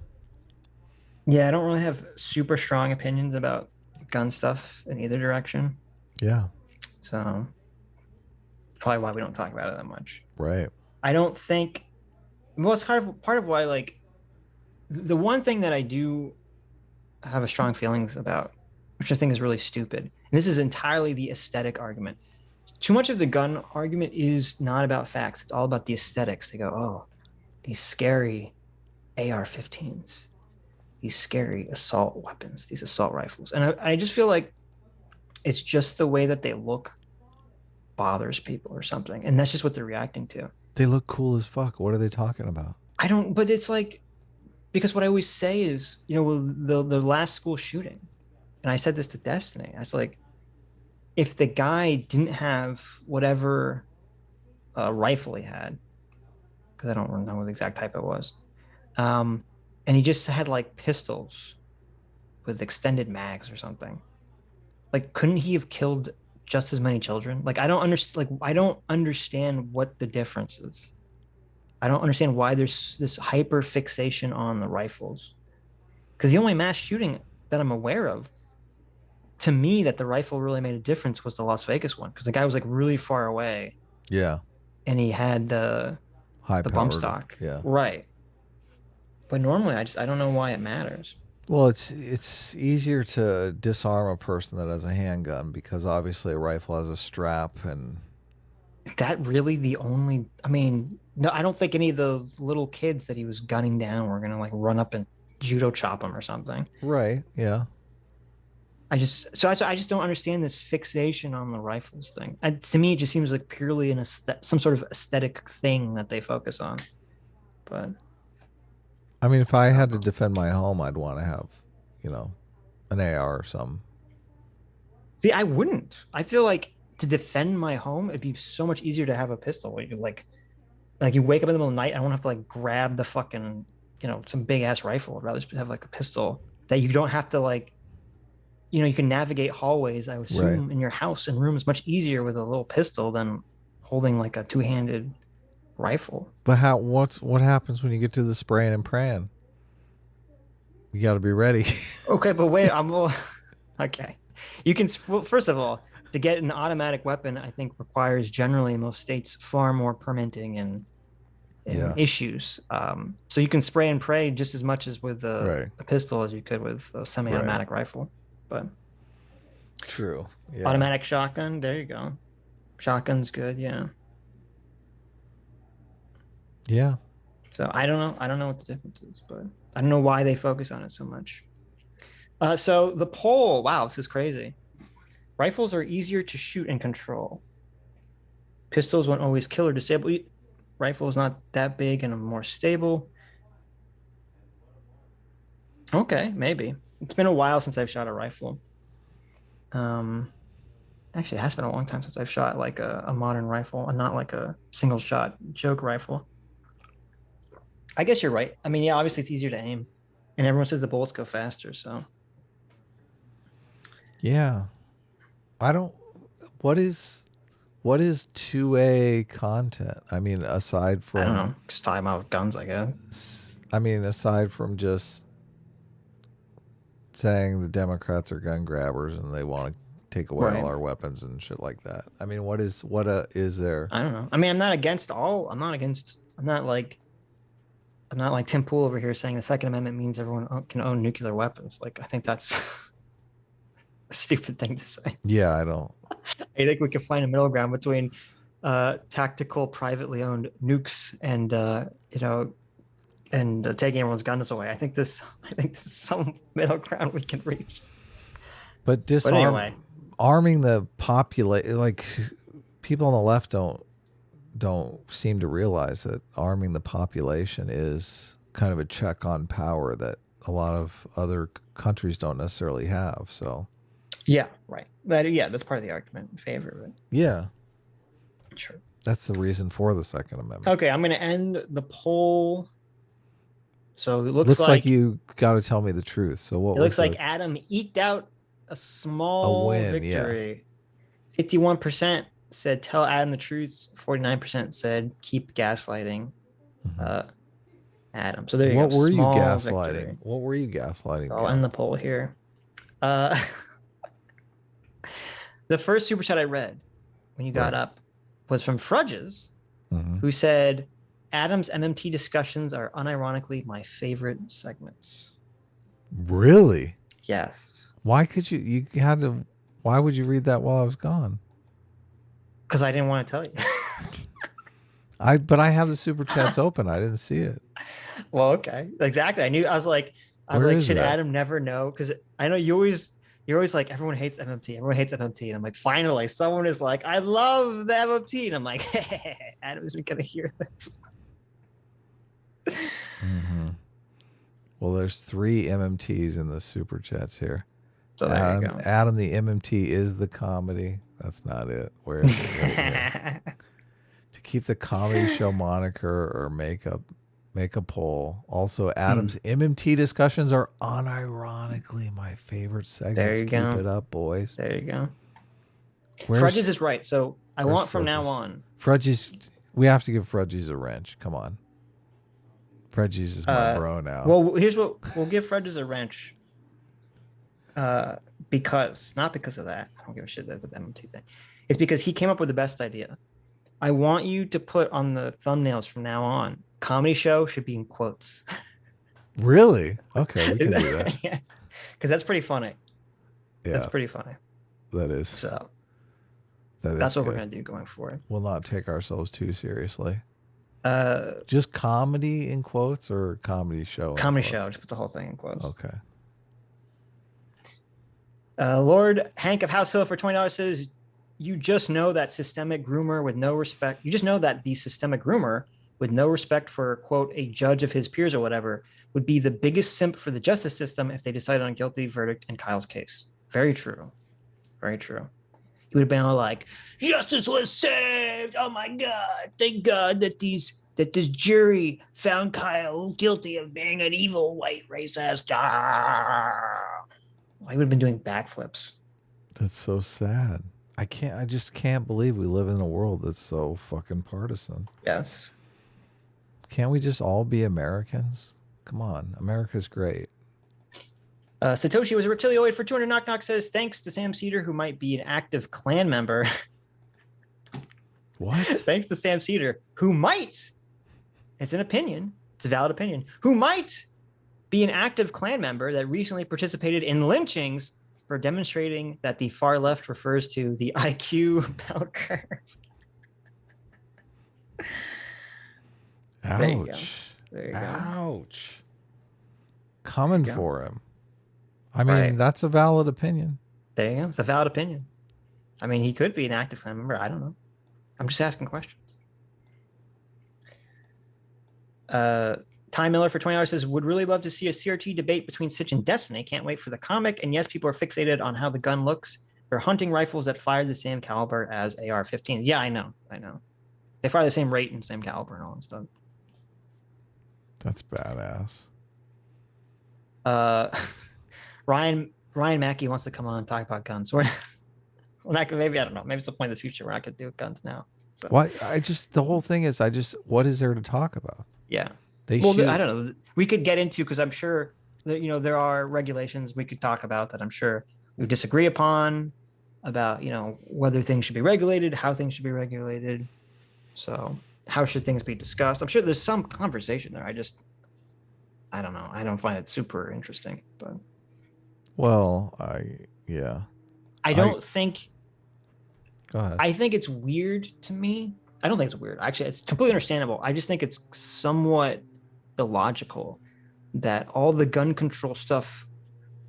Yeah, I don't really have super strong opinions about gun stuff in either direction. Yeah. So probably why we don't talk about it that much. Right. I don't think, well, it's kind of part of why, like, the one thing that I do have a strong feelings about, which I think is really stupid, and this is entirely the aesthetic argument. Too much of the gun argument is not about facts. It's all about the aesthetics. They go, oh, these scary AR-15s, these scary assault weapons, these assault rifles. And I just feel like it's just the way that they look bothers people or something. And that's just what they're reacting to. They look cool as fuck. What are they talking about? I don't, but it's like, because what I always say is, you know, the last school shooting, and I said this to Destiny, I was like, if the guy didn't have whatever rifle he had, because I don't know what the exact type it was, and he just had like pistols with extended mags or something, like, couldn't he have killed just as many children? Like, I don't understand what the difference is. I don't understand why there's this hyper fixation on the rifles, because the only mass shooting that I'm aware of, to me, that the rifle really made a difference was the Las Vegas one, because the guy was like really far away. Yeah. And he had the bump stock. Yeah. Right. But normally I don't know why it matters. Well, it's easier to disarm a person that has a handgun, because obviously a rifle has a strap. And is that really the only, I mean, no, I don't think any of the little kids that he was gunning down were going to like run up and judo chop him or something. Right. Yeah. I just don't understand this fixation on the rifles thing. To me, it just seems like purely some sort of aesthetic thing that they focus on. But I mean, if I had to defend my home, I'd want to have, you know, an AR or something. See, I wouldn't. I feel like to defend my home, it'd be so much easier to have a pistol. Where you like you wake up in the middle of the night, I don't have to like grab the fucking, you know, some big ass rifle. I'd rather just have like a pistol that you don't have to like, you know, you can navigate hallways, I would assume, in your house and rooms much easier with a little pistol than holding like a two-handed rifle. But what happens when you get to the spraying and praying? You got to be ready. Okay, but wait, okay. You can, first of all, to get an automatic weapon, I think requires generally in most states far more permitting and issues. So you can spray and pray just as much as with a pistol as you could with a semi-automatic rifle. But true. Yeah. Automatic shotgun. There you go. Shotgun's good. Yeah. Yeah. So I don't know. I don't know what the difference is, but I don't know why they focus on it so much. So the poll. Wow, this is crazy. Rifles are easier to shoot and control. Pistols won't always kill or disable. Rifle is not that big and more stable. Okay, maybe. It's been a while since I've shot a rifle. Actually, it has been a long time since I've shot like a modern rifle and not like a single shot joke rifle. I guess you're right. I mean, yeah, obviously it's easier to aim, and everyone says the bullets go faster. So, yeah, what is 2A content? I mean, aside from, I don't know, just talking about guns, I guess. I mean, aside from just saying the Democrats are gun grabbers and they want to take away all our weapons and shit like that. I mean, is there? I don't know. I mean, I'm not like Tim Pool over here saying the Second Amendment means everyone can own nuclear weapons. Like, I think that's a stupid thing to say. Yeah, I don't. I think we can find a middle ground between tactical, privately owned nukes and taking everyone's guns away. I think this is some middle ground we can reach. But arming the population, like people on the left don't seem to realize that arming the population is kind of a check on power that a lot of other countries don't necessarily have. So yeah, right. That's part of the argument in favor of it. Yeah, sure. That's the reason for the Second Amendment. Okay, I'm going to end the poll. So it looks like you got to tell me the truth. So what? It looks like Adam eked out a small victory. 51% said tell Adam the truth. 49% said keep gaslighting Adam. So there you go. What were you gaslighting? What were you gaslighting? So I'll end the poll here. The first super chat I read when you got up was from Frudges, who said Adam's MMT discussions are unironically my favorite segments. Really? Yes. Why would you read that while I was gone? Because I didn't want to tell you. But I have the super chats open. I didn't see it. Well, okay. Exactly. I was like, should Adam never know? Because I know you're always like, everyone hates MMT. Everyone hates MMT. And I'm like, finally, someone is like, I love the MMT. And I'm like, hey, Adam isn't going to hear this. Well, there's 3 MMTs in the super chats here. So there you go. Adam, the MMT is the comedy. That's not it. Where is it? To keep the comedy show moniker or make a poll. Also, Adam's MMT discussions are unironically my favorite segments. There you go. Keep it up, boys. There you go. Frudges is right. So I want from now on. Frudges, we have to give Frudges a wrench. Come on. Frudges is my bro now. Well, here's what we'll give Frudges a wrench. Not because of that. I don't give a shit about the MMT thing. It's because he came up with the best idea. I want you to put on the thumbnails from now on, comedy show should be in quotes. Really? Okay, we can do that. Yeah. Because that's pretty funny. Yeah. That's pretty funny. That is. So that's what we're going to do going forward. We'll not take ourselves too seriously. Just comedy in quotes or comedy show? Comedy show. Just put the whole thing in quotes. Okay. Lord Hank of House Hill for $20 says, you just know that systemic groomer with no respect. You just know that the systemic groomer with no respect for, quote, a judge of his peers or whatever would be the biggest simp for the justice system if they decided on a guilty verdict in Kyle's case. Very true. Very true. He would have been all like, justice was saved. Oh my God. Thank God that this jury found Kyle guilty of being an evil white racist. He would have been doing backflips. That's so sad. I just can't believe we live in a world that's so fucking partisan. Yes. Can't we just all be Americans? Come on. America's great. Satoshi was a reptilioid for 200 knock says, thanks to Sam Seder, who might be an active Klan member. What? Thanks to Sam Seder, who might It's an opinion. It's a valid opinion. Who might be an active Klan member that recently participated in lynchings for demonstrating that the far left refers to the IQ bell curve. Ouch. There you go. There you go. Ouch. Coming for him. I mean, that's a valid opinion. There you go. It's a valid opinion. I mean, he could be an active Klan member. I don't know. I'm just asking questions. Ty Miller for $20 says, would really love to see a CRT debate between Sitch and Destiny. Can't wait for the comic. And yes, people are fixated on how the gun looks. They're hunting rifles that fire the same caliber as AR-15s. Yeah, I know. They fire the same rate and same caliber and all that stuff. That's badass. Ryan Mackey wants to come on and talk about guns. We're not gonna, maybe, I don't know. Maybe it's the point of the future. We're not going to do guns now. So. Why? The whole thing is, what is there to talk about? Yeah. I don't know. We could get into, because I'm sure that, there are regulations we could talk about that I'm sure we disagree upon, about, whether things should be regulated, how things should be regulated. So how should things be discussed? I'm sure there's some conversation there. I don't know. I don't find it super interesting, but. Well, I don't think. Go ahead. I think it's weird to me. I don't think it's weird. Actually, it's completely understandable. I just think it's somewhat illogical that all the gun control stuff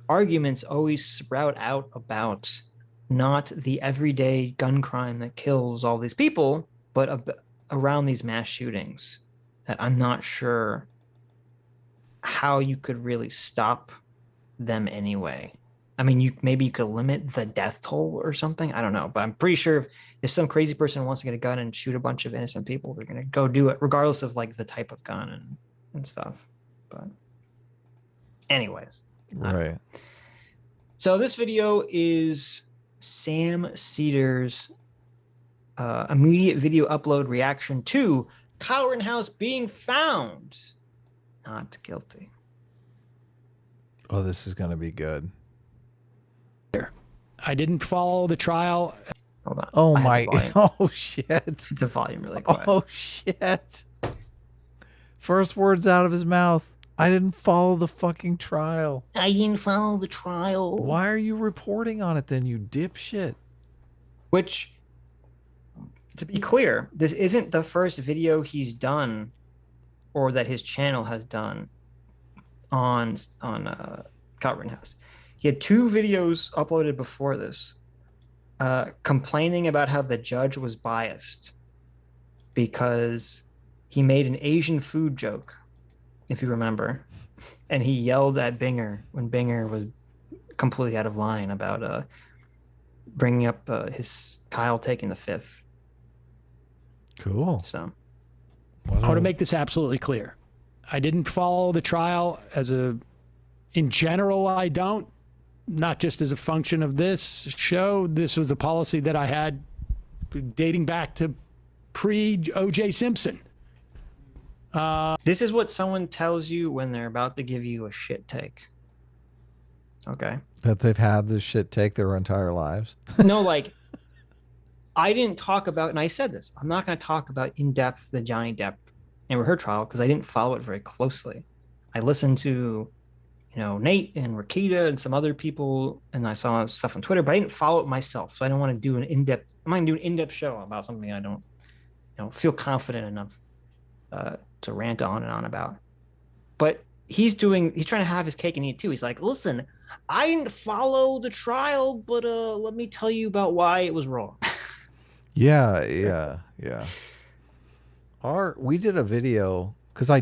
arguments always sprout out about not the everyday gun crime that kills all these people, but around these mass shootings that I'm not sure how you could really stop them anyway. I mean, maybe you could limit the death toll or something. I don't know, but I'm pretty sure if some crazy person wants to get a gun and shoot a bunch of innocent people, they're going to go do it regardless of like the type of gun and stuff. But anyways. Right. So this video is Sam Seder's immediate video upload reaction to Kyle Rittenhouse being found not guilty. Oh, this is going to be good. I didn't follow the trial. Hold on. Oh my! Oh shit! The volume really quiet. Oh shit! First words out of his mouth. I didn't follow the fucking trial. I didn't follow the trial. Why are you reporting on it then, you dipshit? Which, to be clear, this isn't the first video he's done, or that his channel has done on Kyle Rittenhouse. He had 2 videos uploaded before this, complaining about how the judge was biased because he made an Asian food joke, if you remember, and he yelled at Binger when Binger was completely out of line about bringing up his Kyle taking the 5th. Cool. So, I want to make this absolutely clear. I didn't follow the trial in general. I don't. Not just as a function of this show. This was a policy that I had dating back to pre-O.J. Simpson. This is what someone tells you when they're about to give you a shit take. Okay. That they've had this shit take their entire lives. No, like, I didn't talk about, and I said this, I'm not going to talk about in depth the Johnny Depp Amber Heard trial because I didn't follow it very closely. I listened to Nate and Rakita and some other people, and I saw stuff on Twitter, but I didn't follow it myself. So I don't want to do an in-depth, I'm not going to do an in-depth show about something I don't, feel confident enough to rant on and on about. But he's trying to have his cake and eat it too. He's like, listen, I didn't follow the trial, but let me tell you about why it was wrong. Yeah. We did a video. Because I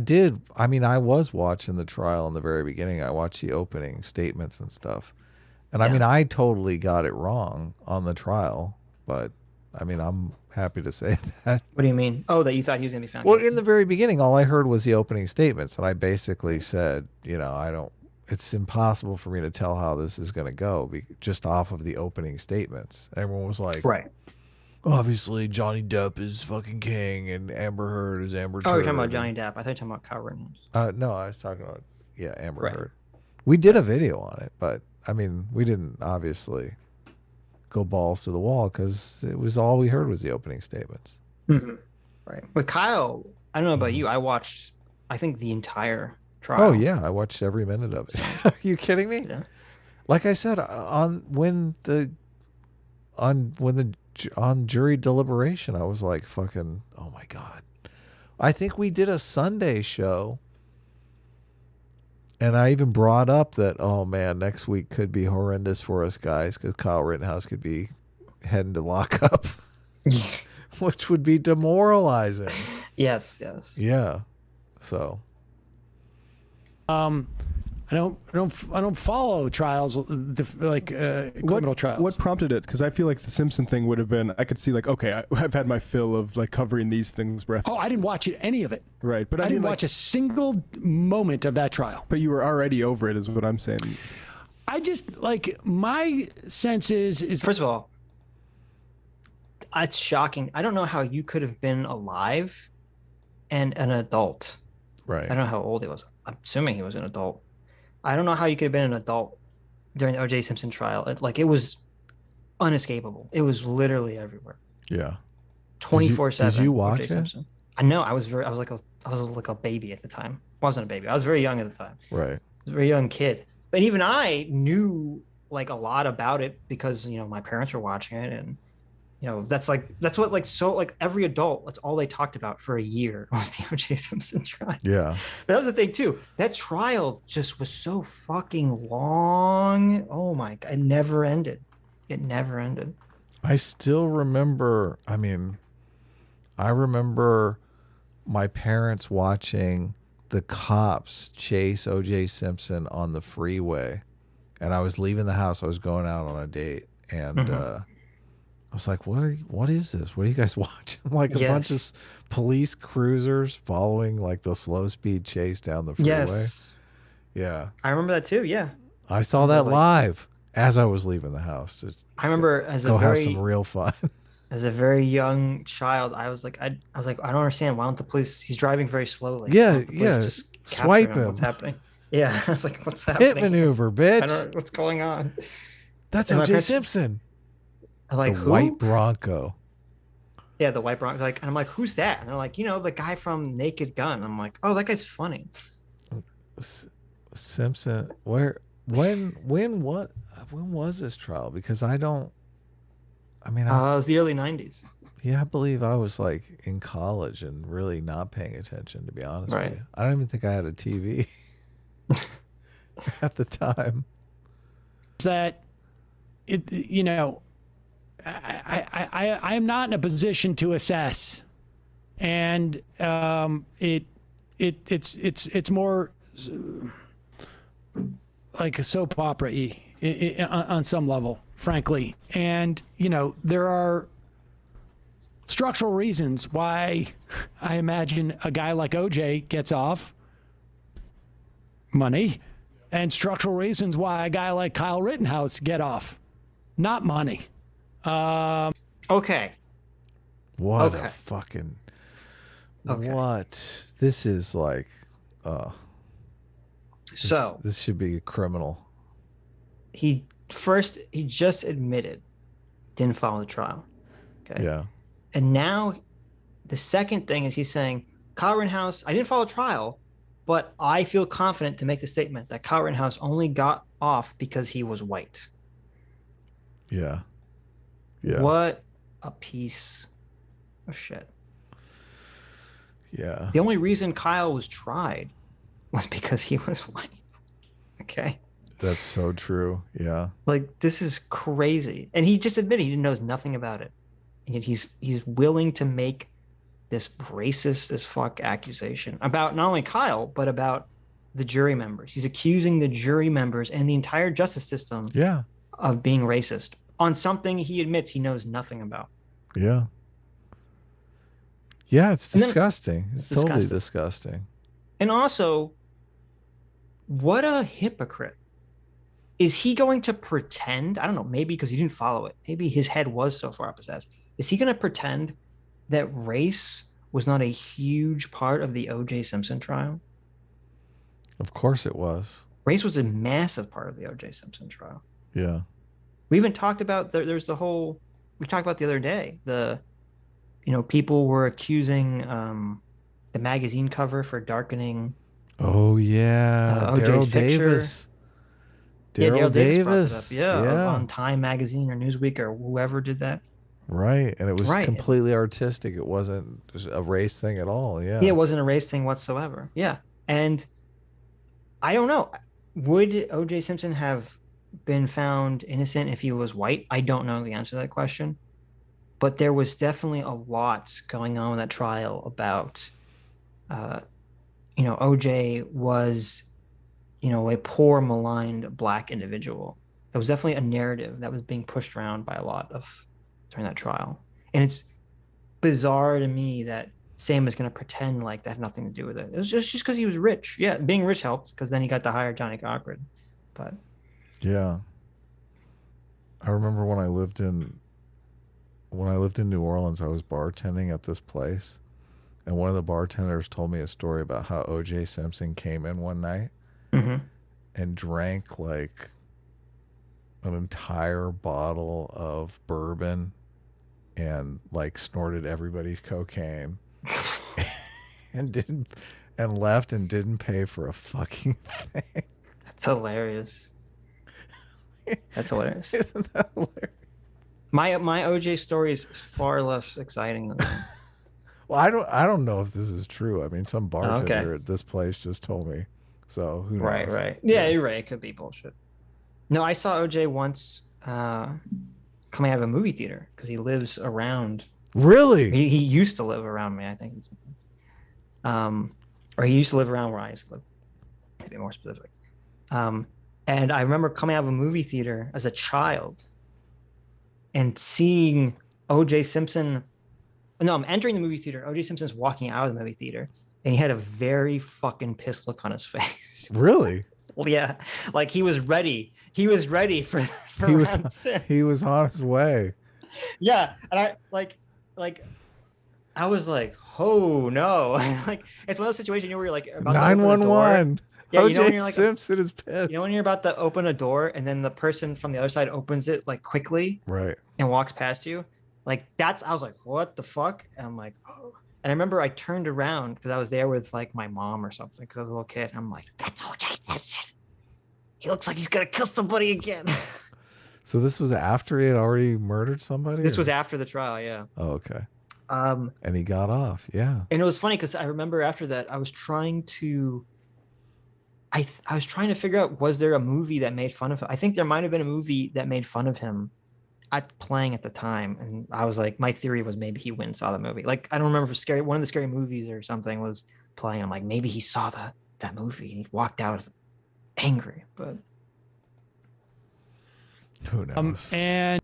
was watching the trial in the very beginning. I watched the opening statements and stuff. And I totally got it wrong on the trial. But, I'm happy to say that. What do you mean? Oh, that you thought he was going to be found Well, guilty. in the very beginning, all I heard was the opening statements. And I basically said, it's impossible for me to tell how this is going to go just off of the opening statements. And everyone was like, right. Obviously, Johnny Depp is fucking king, and Amber Heard is Amber Heard. Oh, you're talking about Johnny Depp. I thought you were talking about Kyle Rittenhouse. No, I was talking about, Amber Heard. We did a video on it, but, we didn't obviously go balls to the wall because it was all we heard was the opening statements. Mm-hmm. Right. With Kyle, I don't know about you. I watched, I think, the entire trial. Oh yeah, I watched every minute of it. Are you kidding me? Yeah. Like I said, on jury deliberation, I was like, fucking, oh my God. I think we did a Sunday show, and I even brought up that, oh man, next week could be horrendous for us guys because Kyle Rittenhouse could be heading to lockup, which would be demoralizing. Yes. Yeah. So. I don't follow trials like criminal trials. What prompted it? Because I feel like the Simpson thing would have been. I could see like, okay, I've had my fill of like covering these things. Oh, I didn't watch any of it. Right, but I didn't watch a single moment of that trial. But you were already over it, is what I'm saying. I just like my sense is first of all, it's shocking. I don't know how you could have been alive and an adult. Right. I don't know how old he was. I'm assuming he was an adult. I don't know how you could have been an adult during the O.J. Simpson trial. It was unescapable. It was literally everywhere. Yeah. 24/7. Did you watch O.J. it? Simpson. I know. I was like a baby at the time. I wasn't a baby. I was very young at the time. Right. I was a very young kid. But even I knew like a lot about it because, you know, my parents were watching it, and you know, that's what every adult, that's all they talked about for a year was the O.J. Simpson trial. Yeah. But that was the thing too. That trial just was so fucking long. Oh my God. It never ended. I still remember, I remember my parents watching the cops chase O.J. Simpson on the freeway. And I was leaving the house. I was going out on a date. And I was like, what is this? What are you guys watching? Like a bunch of police cruisers following like the slow speed chase down the freeway. Yes. Yeah. I remember that too. Yeah. I saw that live as I was leaving the house. I remember have some real fun. As a very young child, I was like, I don't understand. Why don't the police? He's driving very slowly. Yeah, just swipe him. What's happening? Yeah, I was like, what's happening? Hit maneuver, bitch. I don't know what's going on. That's O.J. Simpson. I'm like, the white Bronco. Yeah, the white Bronco. Like, and I'm like, who's that? And they're like, you know, the guy from Naked Gun. I'm like, oh, that guy's funny. Simpson. When was this trial? Because it was the early 90s. Yeah, I believe I was like in college and really not paying attention, to be honest with you. I don't even think I had a TV at the time. That you know, I am not in a position to assess, and it's more like a soap opera-y on some level, frankly. And you know, there are structural reasons why I imagine a guy like OJ gets off money, and structural reasons why a guy like Kyle Rittenhouse get off not money. Okay. What a fucking what? This is like this should be a criminal. He just admitted didn't follow the trial. Okay. Yeah. And now the second thing is he's saying, Kyle Rittenhouse, I didn't follow trial, but I feel confident to make the statement that Kyle Rittenhouse only got off because he was white. Yeah. Yeah. What a piece of shit. Yeah. The only reason Kyle was tried was because he was white. Okay. That's so true. Yeah. Like, this is crazy. And he just admitted he knows nothing about it. And he's willing to make this racist as fuck accusation about not only Kyle, but about the jury members. He's accusing the jury members and the entire justice system of being racist on something he admits he knows nothing about. Yeah. Yeah, it's disgusting. It's totally disgusting. And also, what a hypocrite. Is he going to pretend? I don't know, maybe because he didn't follow it. Maybe his head was so far up his ass. Is he going to pretend that race was not a huge part of the O.J. Simpson trial? Of course it was. Race was a massive part of the O.J. Simpson trial. Yeah. We even talked about, there's the whole, we talked about the other day, people were accusing the magazine cover for darkening. Oh yeah, OJ's Daryl picture. Davis. Yeah, Daryl Davis brought it up. Davis. Yeah, on Time magazine or Newsweek or whoever did that. Right, and it was Right. completely artistic. It wasn't a race thing at all. Yeah. Yeah, it wasn't a race thing whatsoever. Yeah, and I don't know. Would O.J. Simpson have been found innocent if he was white? I don't know the answer to that question. But there was definitely a lot going on in that trial about, O.J. was, a poor, maligned black individual. There was definitely a narrative that was being pushed around by a lot of during that trial. And it's bizarre to me that Sam is going to pretend like that had nothing to do with it. It was just because he was rich. Yeah, being rich helped because then he got to hire Johnny Cochran. But yeah, I remember when I lived in New Orleans, I was bartending at this place, and one of the bartenders told me a story about how O.J. Simpson came in one night and drank like an entire bottle of bourbon and like snorted everybody's cocaine and left and didn't pay for a fucking thing. That's hilarious. That's hilarious. Isn't that hilarious? My OJ story is far less exciting than that. Well, I don't know if this is true. I mean, some bartender at this place just told me. So who knows? Right. Yeah, you're right. It could be bullshit. No, I saw OJ once coming out of a to theater because he lives around. Really? He used to live around me, I think. Or he used to live around where I used to live, to be more specific. And I remember coming out of a movie theater as a child and seeing O.J. Simpson. No, I'm entering the movie theater. O.J. Simpson's walking out of the movie theater, and he had a very fucking pissed look on his face. Really? Well, yeah, like he was ready. He was ready for round six. He was on his way. Yeah, and I was like, oh no, like it's one of those situations where you're like about 911. Yeah, O.J. Simpson is pissed. You know when you're about to open a door and then the person from the other side opens it like quickly, right, and walks past you. Like I was like, what the fuck? And I'm like, oh. And I remember I turned around because I was there with like my mom or something because I was a little kid. And I'm like, that's O.J. Simpson. He looks like he's gonna kill somebody again. So this was after he had already murdered somebody? This was after the trial, yeah. Oh, okay. And he got off, yeah. And it was funny because I remember after that I was trying to figure out, was there a movie that made fun of him? I think there might have been a movie that made fun of him playing at the time. And I was like, my theory was maybe he went and saw the movie. Like, I don't remember if one of the scary movies or something was playing. I'm like, maybe he saw that movie and he walked out angry, but who knows? And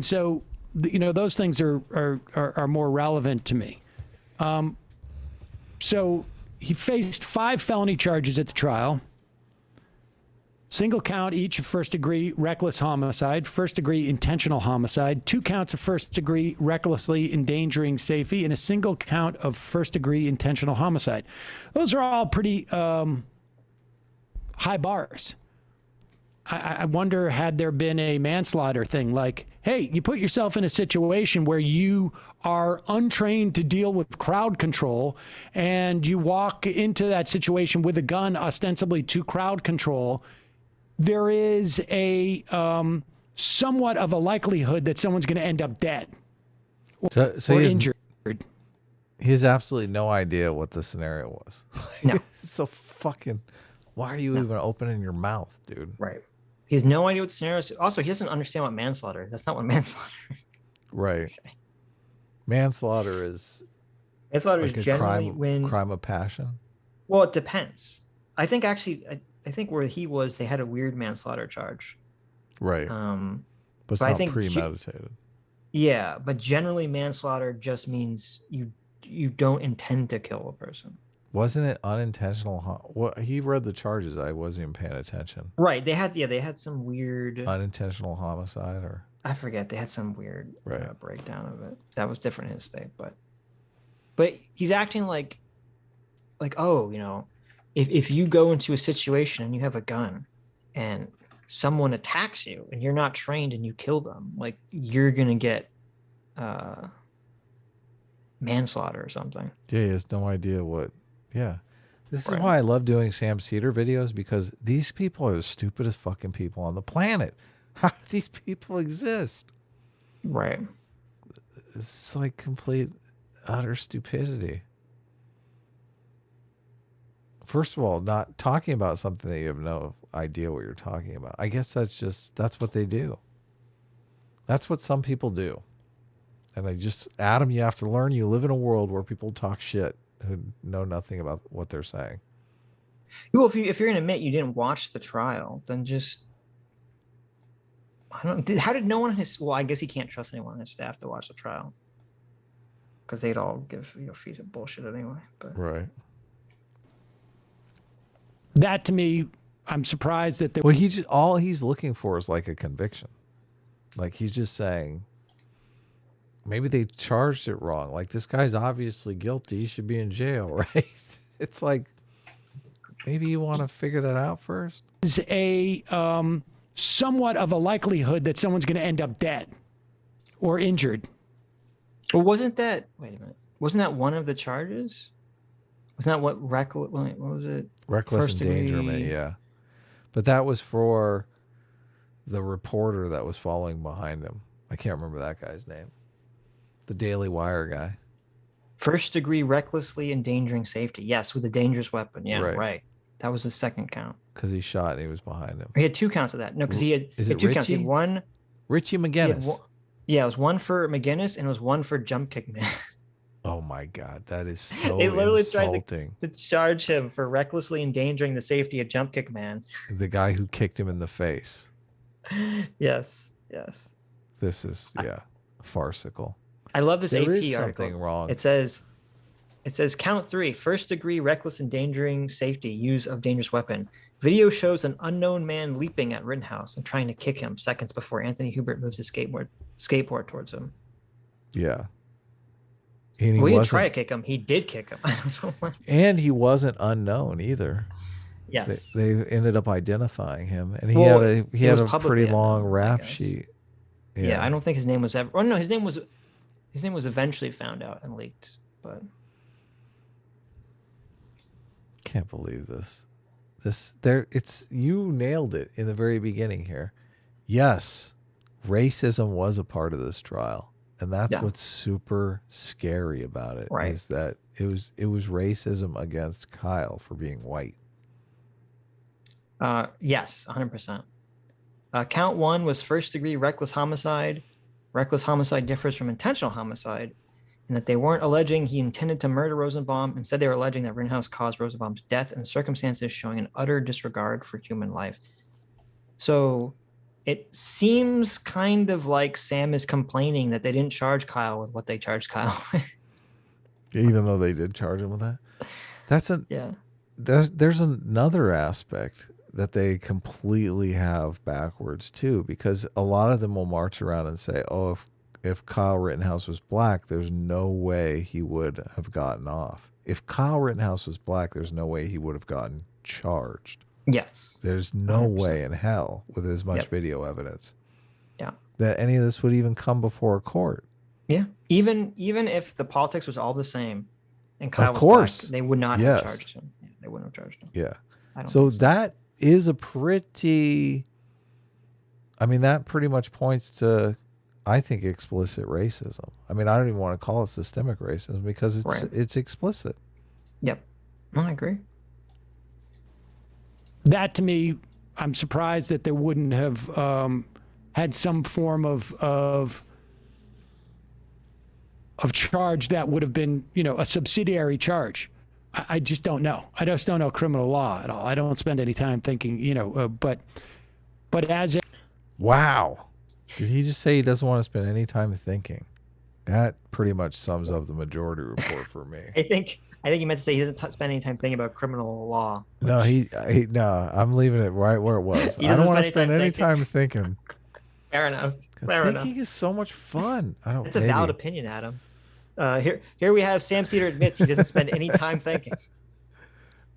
so, those things are more relevant to me. So he faced 5 felony charges at the trial. Single count each of first-degree reckless homicide, first-degree intentional homicide, 2 counts of first-degree recklessly endangering safety, and a single count of first-degree intentional homicide. Those are all pretty high bars. I wonder, had there been a manslaughter thing, like, hey, you put yourself in a situation where you are untrained to deal with crowd control, and you walk into that situation with a gun ostensibly to crowd control, there is a somewhat of a likelihood that someone's going to end up dead or injured. He has absolutely no idea what the scenario was. No. So fucking, why are you even opening your mouth, dude? Right. He has no idea what the scenario is. Also, he doesn't understand what manslaughter is. That's not what manslaughter is. Right. Okay. Manslaughter is like generally crime of passion. Well, it depends. I think actually, I think where he was, they had a weird manslaughter charge. Right. But it's not premeditated. Yeah, but generally manslaughter just means you don't intend to kill a person. Wasn't it unintentional? What he read the charges. I wasn't even paying attention. Right. They had some weird unintentional homicide, or I forget. They had some weird breakdown of it. That was different in his state, but he's acting like, oh, if you go into a situation and you have a gun and someone attacks you and you're not trained and you kill them, like you're gonna get manslaughter or something. Yeah, he has no idea what. Yeah. This is why I love doing Sam Seder videos, because these people are the stupidest fucking people on the planet. How do these people exist? Right. It's like complete, utter stupidity. First of all, not talking about something that you have no idea what you're talking about. I guess that's what they do. That's what some people do. And Adam, you have to learn, you live in a world where people talk shit who know nothing about what they're saying. Well, if you're gonna admit you didn't watch the trial, then just how did no one on his, well, I guess he can't trust anyone on his staff to watch the trial, because they'd all give fees of bullshit anyway. But right. That to me, I'm surprised that well, all he's looking for is like a conviction. Like he's just saying, maybe they charged it wrong. Like this guy's obviously guilty. He should be in jail, right? It's like, maybe you want to figure that out first. Is a somewhat of a likelihood that someone's going to end up dead or injured. Well, wait a minute. Wasn't that one of the charges? Wasn't that what was it? Reckless endangerment, yeah. But that was for the reporter that was following behind him. I can't remember that guy's name. The Daily Wire guy. First degree recklessly endangering safety. Yes, with a dangerous weapon. Yeah, right. That was the second count. Because he shot and he was behind him. He had 2 counts of that. No, because he had two counts. He had one. Richie McGinnis. Yeah, it was one for McGinnis and it was one for jump kick man. Oh my God, that is so they literally insulting. Tried to charge him for recklessly endangering the safety of jump kick man. The guy who kicked him in the face. Yes. This is farcical. I love this there AP is article. Something wrong. It says count 3, first degree reckless endangering safety, use of dangerous weapon. Video shows an unknown man leaping at Rittenhouse and trying to kick him seconds before Anthony Hubert moves his skateboard towards him. Yeah. He didn't try to kick him. He did kick him. I don't know. And he wasn't unknown either. Yes. They ended up identifying him, and he had a pretty long rap sheet. Yeah, I don't think his name was ever. Oh no, his name was eventually found out and leaked. But can't believe this. You nailed it in the very beginning here. Yes, racism was a part of this trial. And that's what's super scary about it, is that it was racism against Kyle for being white. Yes, 100%. Count 1 was first degree reckless homicide. Reckless homicide differs from intentional homicide in that they weren't alleging he intended to murder Rosenbaum. Instead, they were alleging that Rittenhouse caused Rosenbaum's death in circumstances showing an utter disregard for human life. So it seems kind of like Sam is complaining that they didn't charge Kyle with what they charged Kyle with. Even though they did charge him with that. There's another aspect that they completely have backwards too, because a lot of them will march around and say, oh, if Kyle Rittenhouse was black, there's no way he would have gotten off. If Kyle Rittenhouse was black, there's no way he would have gotten charged. Yes. There's no 100%. Way in hell with as much video evidence. Yeah. That any of this would even come before a court. Yeah. Even if the politics was all the same and Kyle was black, they would not have charged him. Yeah, they wouldn't have charged him. Yeah. So that is a pretty, that pretty much points to, I think, explicit racism. I don't even want to call it systemic racism because it's explicit. Yep. No, I agree. That to me, I'm surprised that they wouldn't have had some form of charge that would have been, a subsidiary charge. I just don't know. I just don't know criminal law at all. I don't spend any time thinking, but as a... Wow. Did he just say he doesn't want to spend any time thinking? That pretty much sums up the majority report for me. I think he meant to say he doesn't spend any time thinking about criminal law. Which... No, I'm leaving it right where it was. I don't want to spend any time thinking. Fair enough. Thinking is so much fun. It's a valid opinion, Adam. Here we have Sam Seder admits he doesn't spend any time thinking.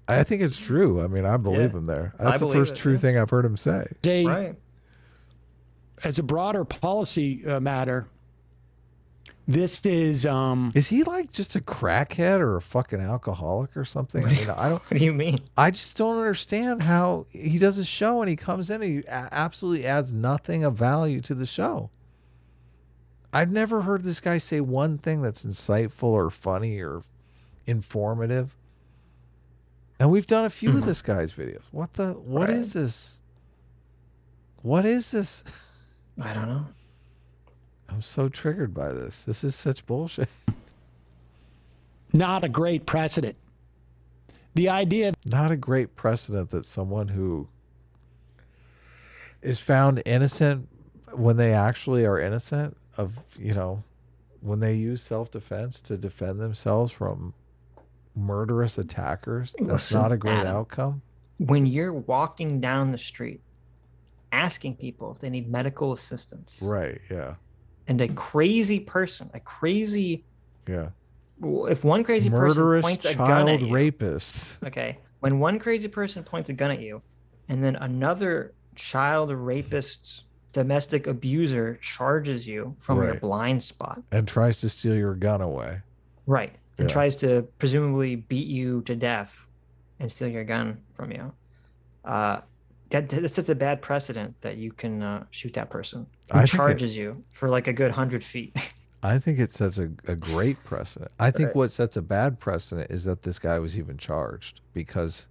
I think it's true. I believe him there. That's the first true thing I've heard him say. As a broader policy matter, This is he like just a crackhead or a fucking alcoholic or something? I mean, I don't. What do you mean? I just don't understand how he does a show and he comes in and he absolutely adds nothing of value to the show. I've never heard this guy say one thing that's insightful or funny or informative. And we've done a few of this guy's videos. What is this? What is this? I don't know. I'm so triggered by this. This is such bullshit. not a great precedent. The idea... Not a great precedent that someone who is found innocent when they actually are innocent of, you know, when they use self-defense to defend themselves from murderous attackers, that's not a great outcome. When you're walking down the street asking people if they need medical assistance. Right, yeah. And a crazy person, if one crazy person points a gun at you, rapist. Okay. When one crazy person points a gun at you and then another child rapist, domestic abuser charges you from your blind spot. And tries to steal your gun away. Right. And tries to presumably beat you to death and steal your gun from you. That sets a bad precedent that you can shoot that person who charges you for like a good 100 feet. I think it sets a great precedent. I think what sets a bad precedent is that this guy was even charged, because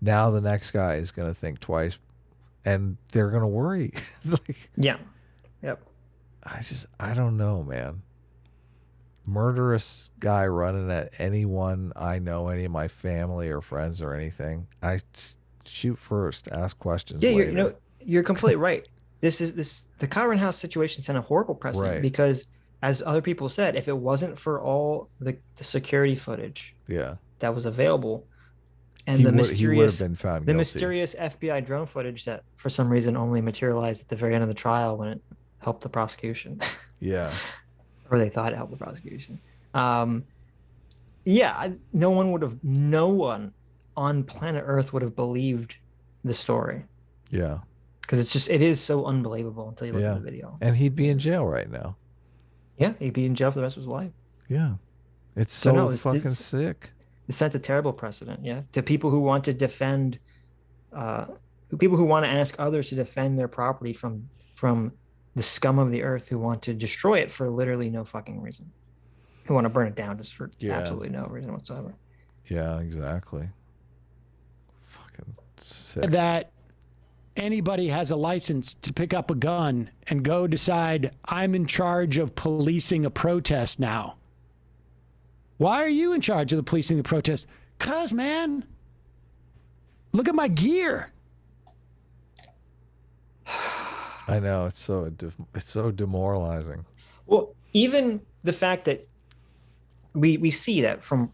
now the next guy is going to think twice and they're going to worry. Yep. I don't know, man. Murderous guy running at anyone I know, any of my family or friends or anything. I shoot first, ask questions later. You're completely right. The Kyle Rittenhouse situation sent a horrible precedent because, as other people said, if it wasn't for all the security footage that was available and the mysterious FBI drone footage that for some reason only materialized at the very end of the trial when it helped the prosecution. Or they thought it helped the prosecution. No one on planet Earth would have believed the story. Yeah. Because it is so unbelievable until you look at the video. And he'd be in jail right now. Yeah, he'd be in jail for the rest of his life. Yeah. It's fucking sick. It sent a terrible precedent, to people who want to defend, people who want to ask others to defend their property from the scum of the earth who want to destroy it for literally no fucking reason. Who want to burn it down just for absolutely no reason whatsoever. Yeah, exactly. Fucking sick. That anybody has a license to pick up a gun and go decide, I'm in charge of policing a protest now. Why are you in charge of the policing the protest? 'Cause, man, look at my gear. I know, it's so demoralizing. Well, even the fact that we see that from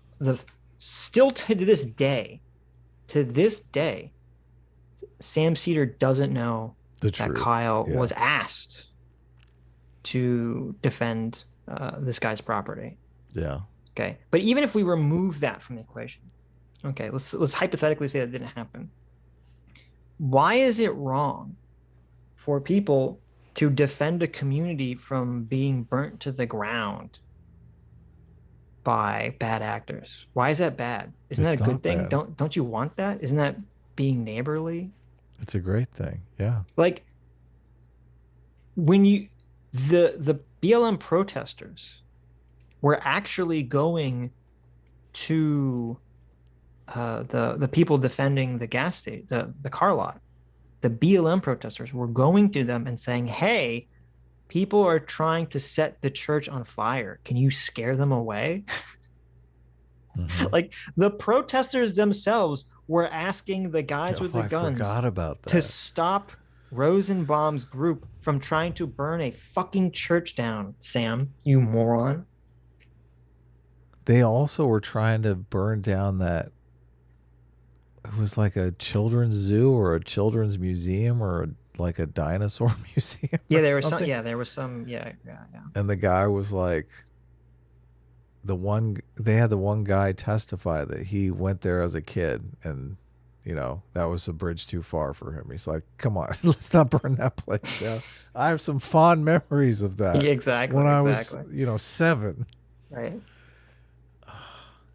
still to this day, Sam Seder doesn't know that Kyle was asked to defend this guy's property. Yeah. Okay. But even if we remove that from the equation, okay, let's hypothetically say that didn't happen. Why is it wrong for people to defend a community from being burnt to the ground by bad actors? Why is that bad? Isn't that a good thing? Don't you want that? Isn't that being neighborly? It's a great thing. Yeah. Like when the BLM protesters were actually going to the people defending the gas station, the car lot. The BLM protesters were going to them and saying, hey, people are trying to set the church on fire. Can you scare them away? Like the protesters themselves were asking the guys with the guns to stop Rosenbaum's group from trying to burn a fucking church down, Sam, you moron. They also were trying to burn down that, it was like a children's zoo or a children's museum or like a dinosaur museum. Yeah, there was some. And the guy was like, they had the one guy testify that he went there as a kid and you know, that was a bridge too far for him. He's like, come on, let's not burn that place down. I have some fond memories of that. Yeah, exactly. When I was, you know, 7. Right.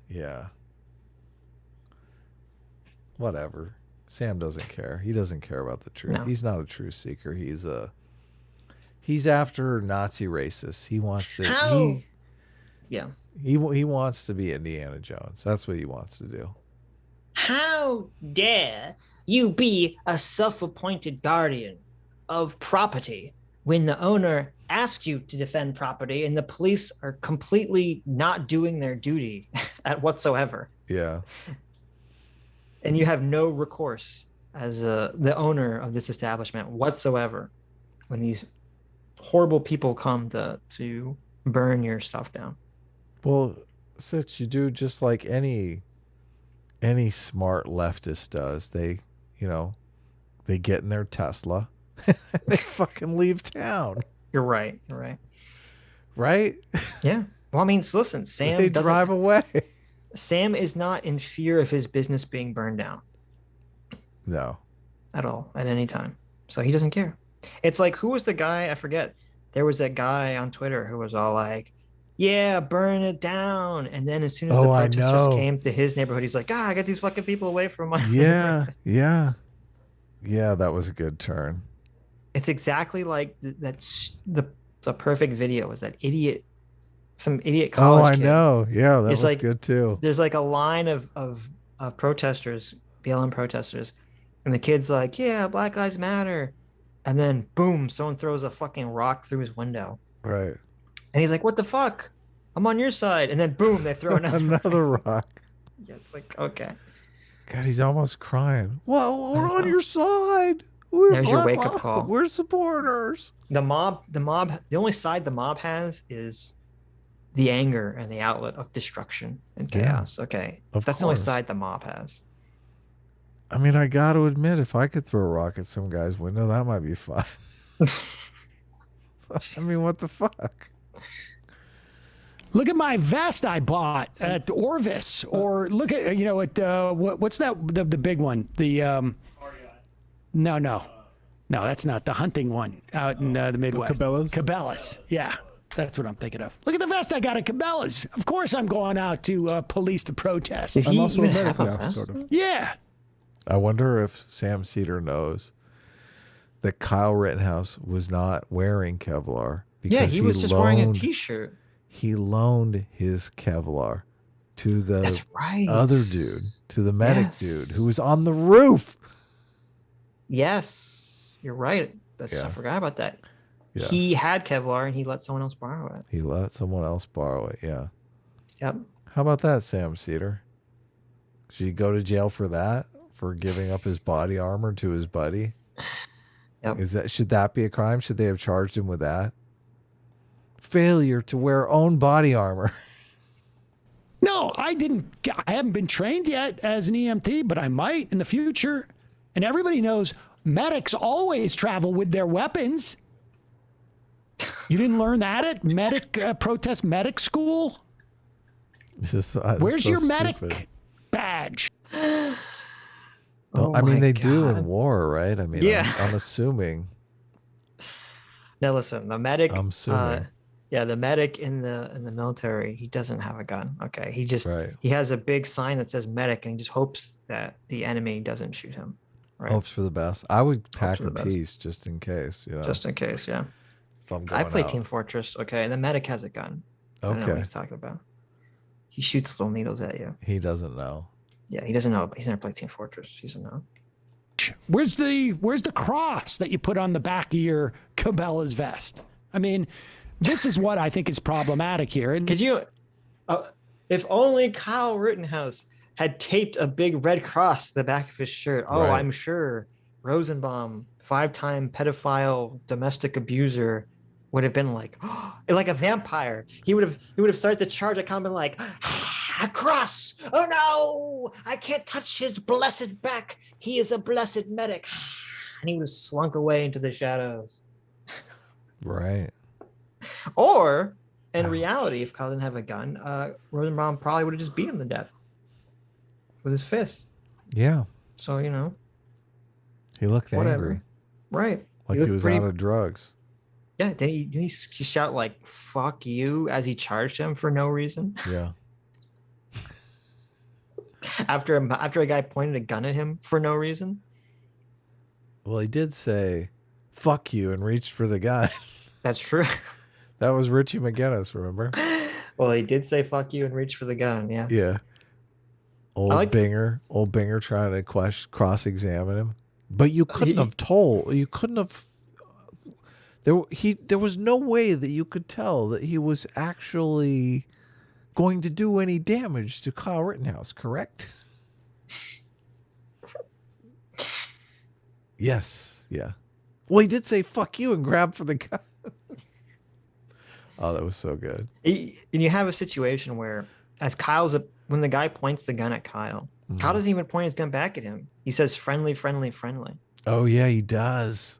Yeah. Whatever. Sam doesn't care. He doesn't care about the truth. No. He's not a truth seeker. He's after Nazi racists. He wants to. He wants to be Indiana Jones. That's what he wants to do. How dare you be a self-appointed guardian of property when the owner asked you to defend property and the police are completely not doing their duty at whatsoever? Yeah. And you have no recourse as the owner of this establishment whatsoever when these horrible people come to burn your stuff down. Well, Sitch, you do just like any smart leftist does. They, you know, they get in their Tesla and they fucking leave town. You're right. You're right. Right? Yeah. Well, I mean, listen, Sam they drive away. Sam is not in fear of his business being burned down. No. At all, at any time. So he doesn't care. It's like, who was the guy? I forget. There was that guy on Twitter who was all like, yeah, burn it down. And then as soon as the protesters came to his neighborhood, he's like, I got these fucking people away from my Yeah, yeah. Yeah, that was a good turn. It's exactly like that's the perfect video was that idiot, some idiot college kid. Know. Yeah, that was like, good too. There's like a line of protesters, BLM protesters, and the kid's like, yeah, Black Lives Matter. And then boom, someone throws a fucking rock through his window. Right. And he's like, what the fuck? I'm on your side. And then boom, they throw another rock. Yeah, it's like, okay. God, he's almost crying. Well, we're on your side. There's your wake-up call. We're supporters. The mob, the only side the mob has is the anger and the outlet of destruction and chaos. Yeah, okay. That's the only side the mob has. I mean, I got to admit, if I could throw a rock at some guy's window, that might be fun. I mean, what the fuck? Look at my vest I bought at Orvis, or look at at what's that the big one? The no, that's not the hunting one out in the Midwest. Cabela's, yeah, that's what I'm thinking of. Look at the vest I got at Cabela's. Of course, I'm going out to police the protest. I'm also a medic now, sort of. Yeah. I wonder if Sam Seder knows that Kyle Rittenhouse was not wearing Kevlar. Because he was just wearing a T-shirt. He loaned his Kevlar to the other dude, to the medic dude who was on the roof. Yes, you're right. I forgot about that. Yeah. He had Kevlar and he let someone else borrow it. He let someone else borrow it, yeah. Yep. How about that, Sam Seder? Should he go to jail for that? For giving up his body armor to his buddy? Yep. Should that be a crime? Should they have charged him with that? Failure to wear own body armor. No, I haven't been trained yet as an EMT, but I might in the future. And everybody knows medics always travel with their weapons. You didn't learn that at protest medic school? Where's your medic badge? Well, I mean, they do in war, right? I mean, I'm assuming. Now, listen, the medic. I'm assuming. The medic in the military, he doesn't have a gun. Okay, he has a big sign that says medic, and he just hopes that the enemy doesn't shoot him. Right. Hopes for the best. I would pack a piece just in case. Just in case, yeah. If I'm going I play out. Team Fortress. Okay, and the medic has a gun. I don't know what he's talking about. He shoots little needles at you. He doesn't know. Yeah, he doesn't know. He's never played Team Fortress. He doesn't know. Where's the cross that you put on the back of your Cabela's vest? I mean, this is what I think is problematic here. And could you, if only Kyle Rittenhouse had taped a big red cross to the back of his shirt. Oh, right. I'm sure Rosenbaum, 5-time pedophile, domestic abuser, would have been like, like a vampire. He would have started the charge. I kind of been like, a cross. Oh no, I can't touch his blessed back. He is a blessed medic. And he would have slunk away into the shadows. Right. Or in reality, if Kyle didn't have a gun, Rosenbaum probably would have just beat him to death with his fists. Yeah. So, you know. He looked Whatever. angry. Right. Like he was out of drugs. Yeah, didn't he shout like "fuck you" as he charged him for no reason? Yeah. after a guy pointed a gun at him for no reason. Well, he did say "fuck you" and reached for the gun. That's true. That was Richie McGinnis, remember? Well, he did say "fuck you" and reach for the gun. Yes. Yeah. Old Binger trying to cross-examine him, but you couldn't have told. You couldn't have. There was no way that you could tell that he was actually going to do any damage to Kyle Rittenhouse, correct? Yes. Yeah. Well, he did say "fuck you" and grab for the gun. Oh, that was so good. And you have a situation where, as when the guy points the gun at Kyle, Kyle doesn't even point his gun back at him. He says "friendly, friendly, friendly." Oh yeah, he does.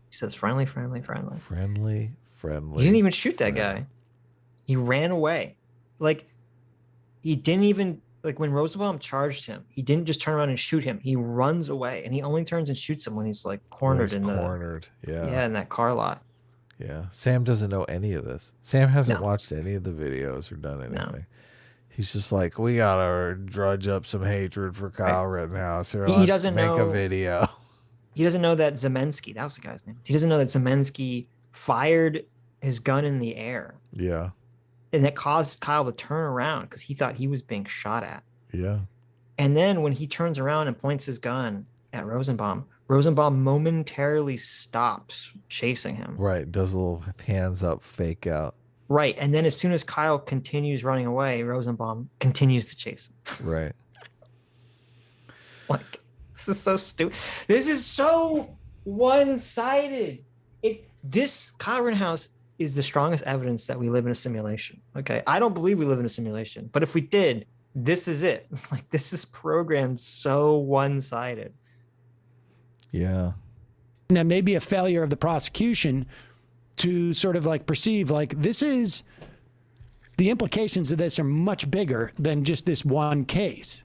He says "friendly, friendly, friendly." Friendly, friendly. He didn't even shoot that guy. He ran away. Like, he didn't even, like, when Rosenbaum charged him, he didn't just turn around and shoot him. He runs away, and he only turns and shoots him when he's like cornered in that car lot. Yeah. Sam doesn't know any of this. Sam hasn't watched any of the videos or done anything. No. He's just like, we gotta drudge up some hatred for Kyle Rittenhouse. Or he doesn't make know a video. He doesn't know that Zemensky, that was the guy's name. He doesn't know that Zemensky fired his gun in the air. Yeah. And that caused Kyle to turn around because he thought he was being shot at. Yeah. And then when he turns around and points his gun at Rosenbaum momentarily stops chasing him. Right. Does a little hands up fake out. Right. And then as soon as Kyle continues running away, Rosenbaum continues to chase him. Right. Like, this is so stupid. This is so one-sided. This Kyle Rittenhouse is the strongest evidence that we live in a simulation. Okay. I don't believe we live in a simulation, but if we did, this is it. Like, this is programmed so one-sided. Yeah. And that may be a failure of the prosecution to sort of like perceive like this is the implications of this are much bigger than just this one case.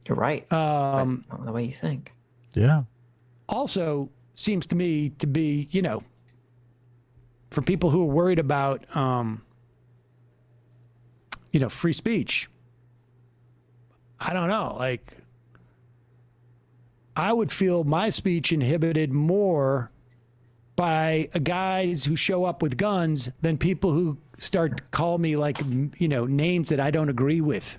You're right. Not the way you think. Yeah. Also seems to me to be, you know, for people who are worried about, you know, free speech. I don't know. Like, I would feel my speech inhibited more by guys who show up with guns than people who start to call me like, you know, names that I don't agree with.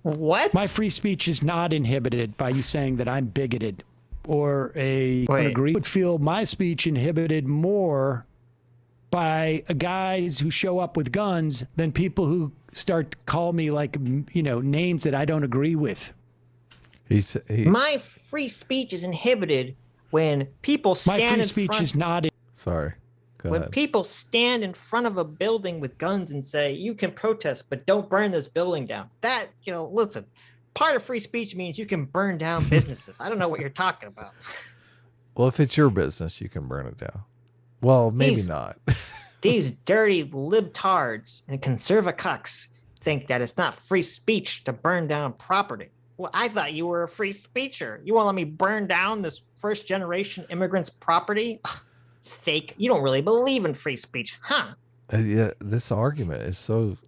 What? My free speech is not inhibited by you saying that I'm bigoted or agree. I would feel my speech inhibited more by guys who show up with guns than people who start to call me like, you know, names that I don't agree with. My free speech is inhibited when people stand in front. My free speech is not. Sorry. Go when ahead. people stand in front of a building with guns and say, you can protest, but don't burn this building down. That, you know, listen, part of free speech means you can burn down businesses. I don't know what you're talking about. Well, if it's your business, you can burn it down. Well, maybe not. These dirty libtards and conservacucks think that it's not free speech to burn down property. Well, I thought you were a free speecher. You won't let me burn down this first generation immigrants' property? Ugh, fake. You don't really believe in free speech, huh? Yeah, this argument is so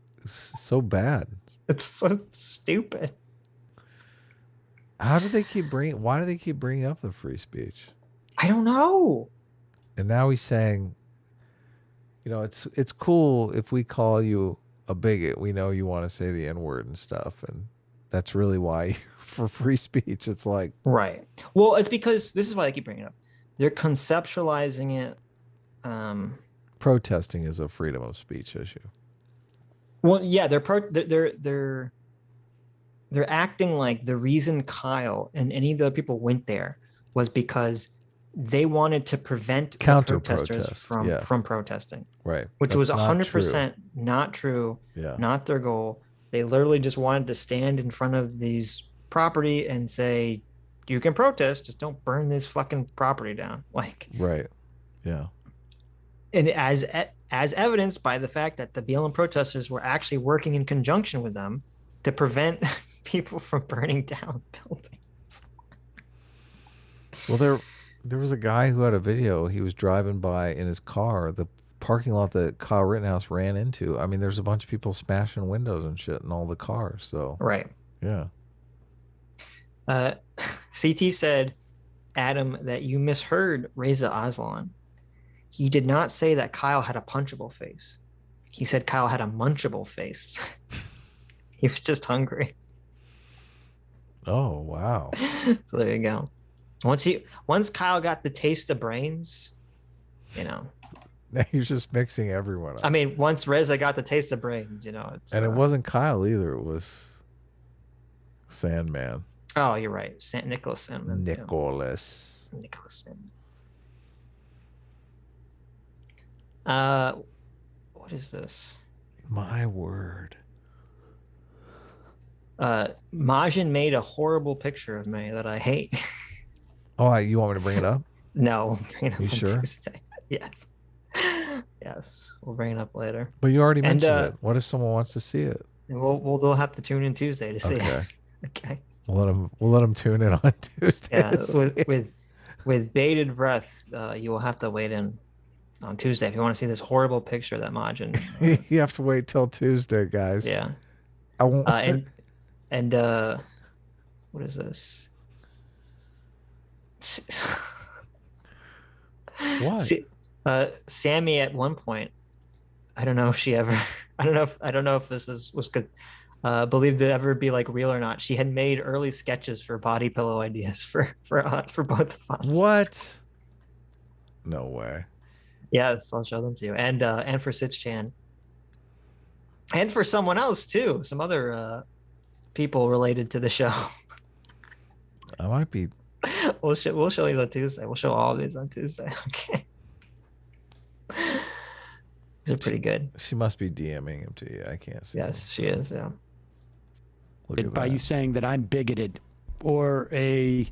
bad. It's so stupid. Why do they keep bringing up the free speech? I don't know. And now he's saying, you know, it's cool if we call you a bigot. We know you want to say the N-word and stuff, and that's really why you're for free speech. It's like, right. Well, it's because this is why I keep bringing it up. They're conceptualizing it. Protesting is a freedom of speech issue. Well, yeah, they're acting like the reason Kyle and any of the other people went there was because they wanted to prevent counter protesters from protesting. Right. Which was 100% not true. Yeah. Not their goal. They literally just wanted to stand in front of these property and say, you can protest, just don't burn this fucking property down. Like, right. Yeah. And as evidenced by the fact that the BLM protesters were actually working in conjunction with them to prevent people from burning down buildings. Well, there was a guy who had a video. He was driving by in his car, the parking lot that Kyle Rittenhouse ran into. I mean, there's a bunch of people smashing windows and shit in all the cars. So right. Yeah. CT said, Adam, that you misheard Reza Aslan. He did not say that Kyle had a punchable face. He said Kyle had a munchable face. He was just hungry. Oh, wow. So there you go. Once Kyle got the taste of brains, you know. Now you're just mixing everyone up. I mean, once Reza got the taste of brains, you know. And it wasn't Kyle either. It was Sandman. Oh, you're right. Nicholas Sandman. Nicholas. Yeah. Nicholas Sandman. What is this? My word. Majin made a horrible picture of me that I hate. Oh, you want me to bring it up? No, bring it up you on sure? Tuesday. Yes. Yes, we'll bring it up later. But you already mentioned it. What if someone wants to see it? They'll have to tune in Tuesday to see it. Okay. We'll let them tune in on Tuesday. Yeah, with bated breath, you will have to wait in on Tuesday if you want to see this horrible picture that Majin. You have to wait till Tuesday, guys. Yeah. I won't. And what is this? What? See, Sammy at one point, I don't know if she ever, I don't know if this was good, believed to ever be like real or not. She had made early sketches for body pillow ideas for both of us. What? No way. Yes, I'll show them to you. And for Sitch Chan. And for someone else too. Some other people related to the show. I might be. We'll show these on Tuesday. We'll show all of these on Tuesday. Okay. These are pretty good. She must be DMing him to you. I can't see. Yes, she is. Yeah. By you saying that I'm bigoted or a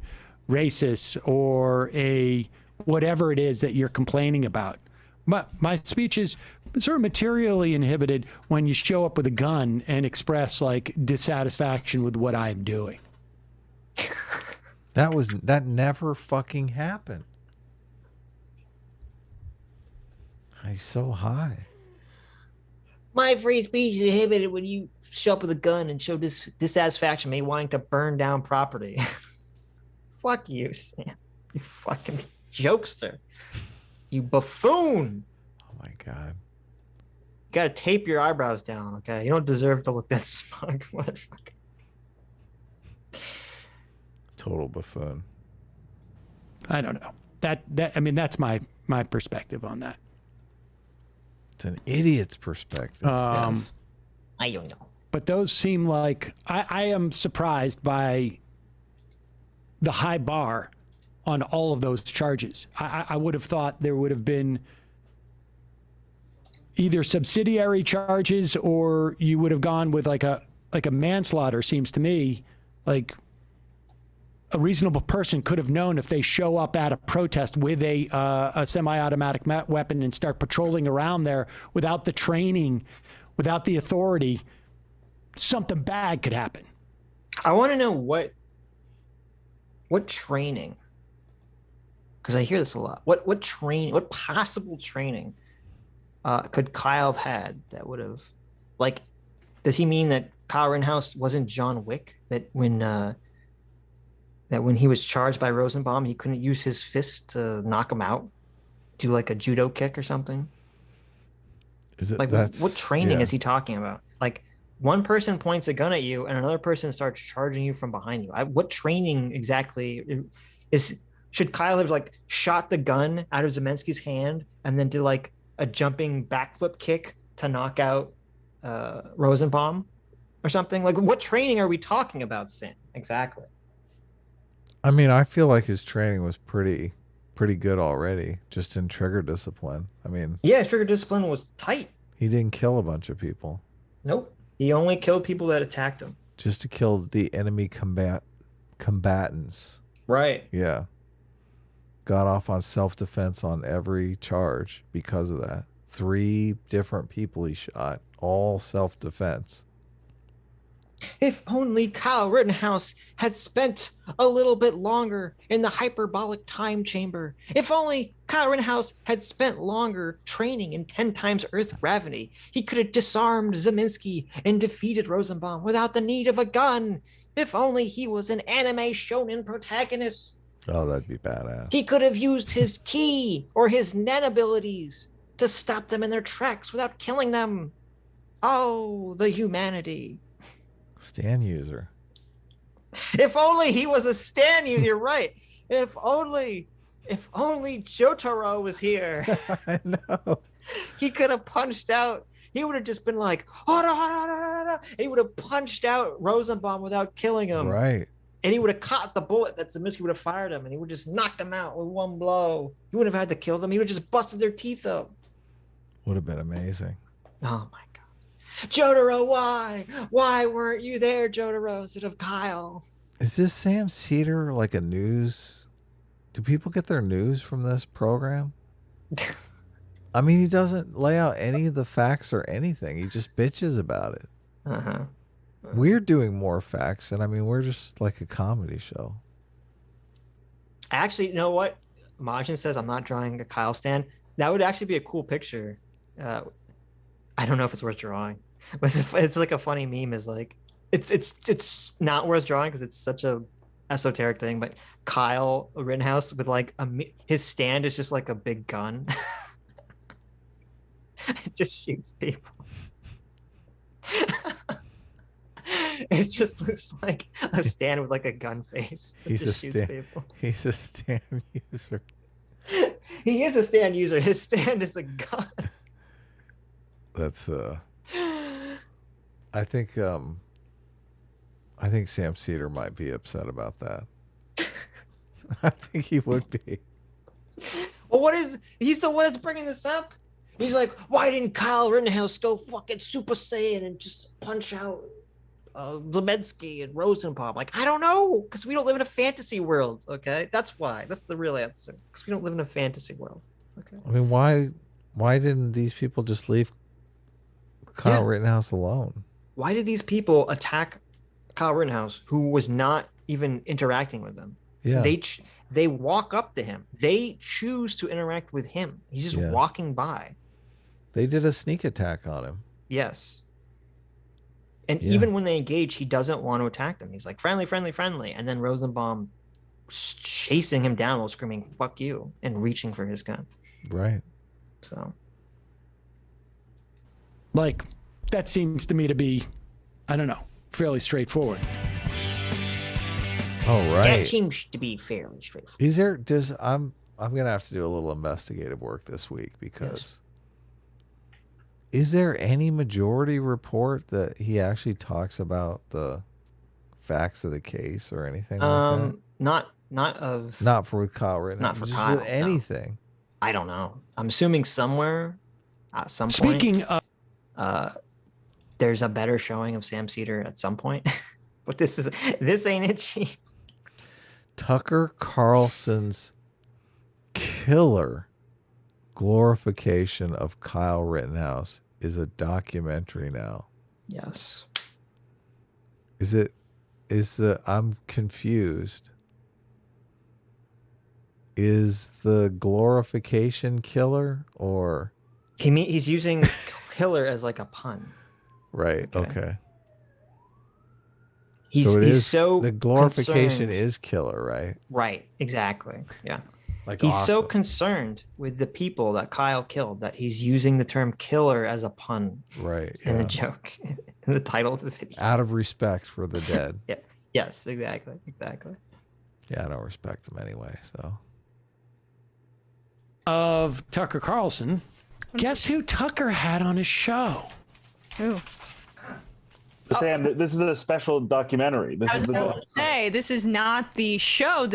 racist or a whatever it is that you're complaining about. My speech is sort of materially inhibited when you show up with a gun and express like dissatisfaction with what I'm doing. That never fucking happened. He's so high. My free speech is inhibited when you show up with a gun and show dissatisfaction, me wanting to burn down property. Fuck you, Sam. You fucking jokester. You buffoon. Oh my God. You gotta tape your eyebrows down, okay? You don't deserve to look that smug, motherfucker. Total buffoon. I don't know. I mean, that's my perspective on that. It's an idiot's perspective. Yes. I don't know. But those seem like I am surprised by the high bar on all of those charges. I would have thought there would have been either subsidiary charges or you would have gone with like a manslaughter. Seems to me like a reasonable person could have known if they show up at a protest with a semi-automatic weapon and start patrolling around there without the training, without the authority, something bad could happen. I want to know what training, because I hear this a lot. What possible training could Kyle have had that would have, like, does he mean that Kyle Rittenhouse wasn't John Wick? That when he was charged by Rosenbaum, he couldn't use his fist to knock him out, do like a judo kick or something? Is it like what training is he talking about? Like, one person points a gun at you and another person starts charging you from behind you. What training exactly should Kyle have like shot the gun out of Zemensky's hand and then do like a jumping backflip kick to knock out Rosenbaum or something? Like, what training are we talking about, Sin? Exactly. I mean, I feel like his training was pretty good already, just in trigger discipline. I mean, yeah, trigger discipline was tight. He didn't kill a bunch of people. Nope. He only killed people that attacked him. Just to kill the enemy combatants. Right. Yeah. Got off on self-defense on every charge because of that. 3 different people he shot, all self-defense. If only Kyle Rittenhouse had spent a little bit longer in the hyperbolic time chamber. If only Kyle Rittenhouse had spent longer training in 10 times Earth gravity. He could have disarmed Zeminski and defeated Rosenbaum without the need of a gun. If only he was an anime shonen protagonist. Oh, that'd be badass. He could have used his ki or his nen abilities to stop them in their tracks without killing them. Oh, the humanity. Stan user. If only he was a Stan user, you're right. If only Jotaro was here. I know. He could have punched out. He would have just been like, he would have punched out Rosenbaum without killing him. Right. And he would have caught the bullet that Zeminski would have fired him, and he would just knocked them out with one blow. He wouldn't have had to kill them. He would have just busted their teeth up. Would have been amazing. Oh my God. Jotaro, why? Why weren't you there, Jotaro, instead of Kyle? Is this Sam Seder like a news? Do people get their news from this program? I mean, he doesn't lay out any of the facts or anything. He just bitches about it. Uh-huh. We're doing more facts, and I mean, we're just like a comedy show. Actually, you know what? Majin says I'm not drawing a Kyle stand. That would actually be a cool picture. I don't know if it's worth drawing, but it's like a funny meme. Is like it's not worth drawing because it's such a esoteric thing. But Kyle Rittenhouse with like his stand is just like a big gun. It just shoots people. It just looks like a stand with like a gun face. He's a stand. He's a stand user. He is a stand user. His stand is a gun. That's I think Sam Seder might be upset about that. I think he would be. Well, he's the one that's bringing this up? He's like, why didn't Kyle Rittenhouse go fucking Super Saiyan and just punch out Zeminski and Rosenbaum? Like, I don't know, because we don't live in a fantasy world, okay? That's why. That's the real answer. Because we don't live in a fantasy world, okay? I mean, why didn't these people just leave Kyle Rittenhouse alone? Why did these people attack Kyle Rittenhouse, who was not even interacting with them? Yeah. They walk up to him. They choose to interact with him. He's just walking by. They did a sneak attack on him. Yes. And even when they engage, he doesn't want to attack them. He's like, friendly, friendly, friendly. And then Rosenbaum chasing him down while screaming, fuck you, and reaching for his gun. Right. So. Like, that seems to me to be, I don't know, fairly straightforward. Oh, right. That seems to be fairly straightforward. Is there, I'm going to have to do a little investigative work this week because is there any majority report that he actually talks about the facts of the case or anything like that? Not for Kyle Rittenhouse. Not for just Kyle. With anything. No. I don't know. I'm assuming somewhere at some point. Speaking of, there's a better showing of Sam Seder at some point. But this ain't itchy. Tucker Carlson's killer glorification of Kyle Rittenhouse is a documentary now. Yes. I'm confused. Is the glorification killer or he's using killer as like a pun. Right. Okay. He's so the glorification concerned. is killer, right? Right, exactly. Yeah. Like he's so concerned with the people that Kyle killed that he's using the term killer as a pun. Right. In the joke. In the title of the video. Out of respect for the dead. Yeah. Yes, exactly. Yeah, I don't respect him anyway, so. Of Tucker Carlson, guess who Tucker had on his show? Who? Sam, this is a special documentary. This is not the show.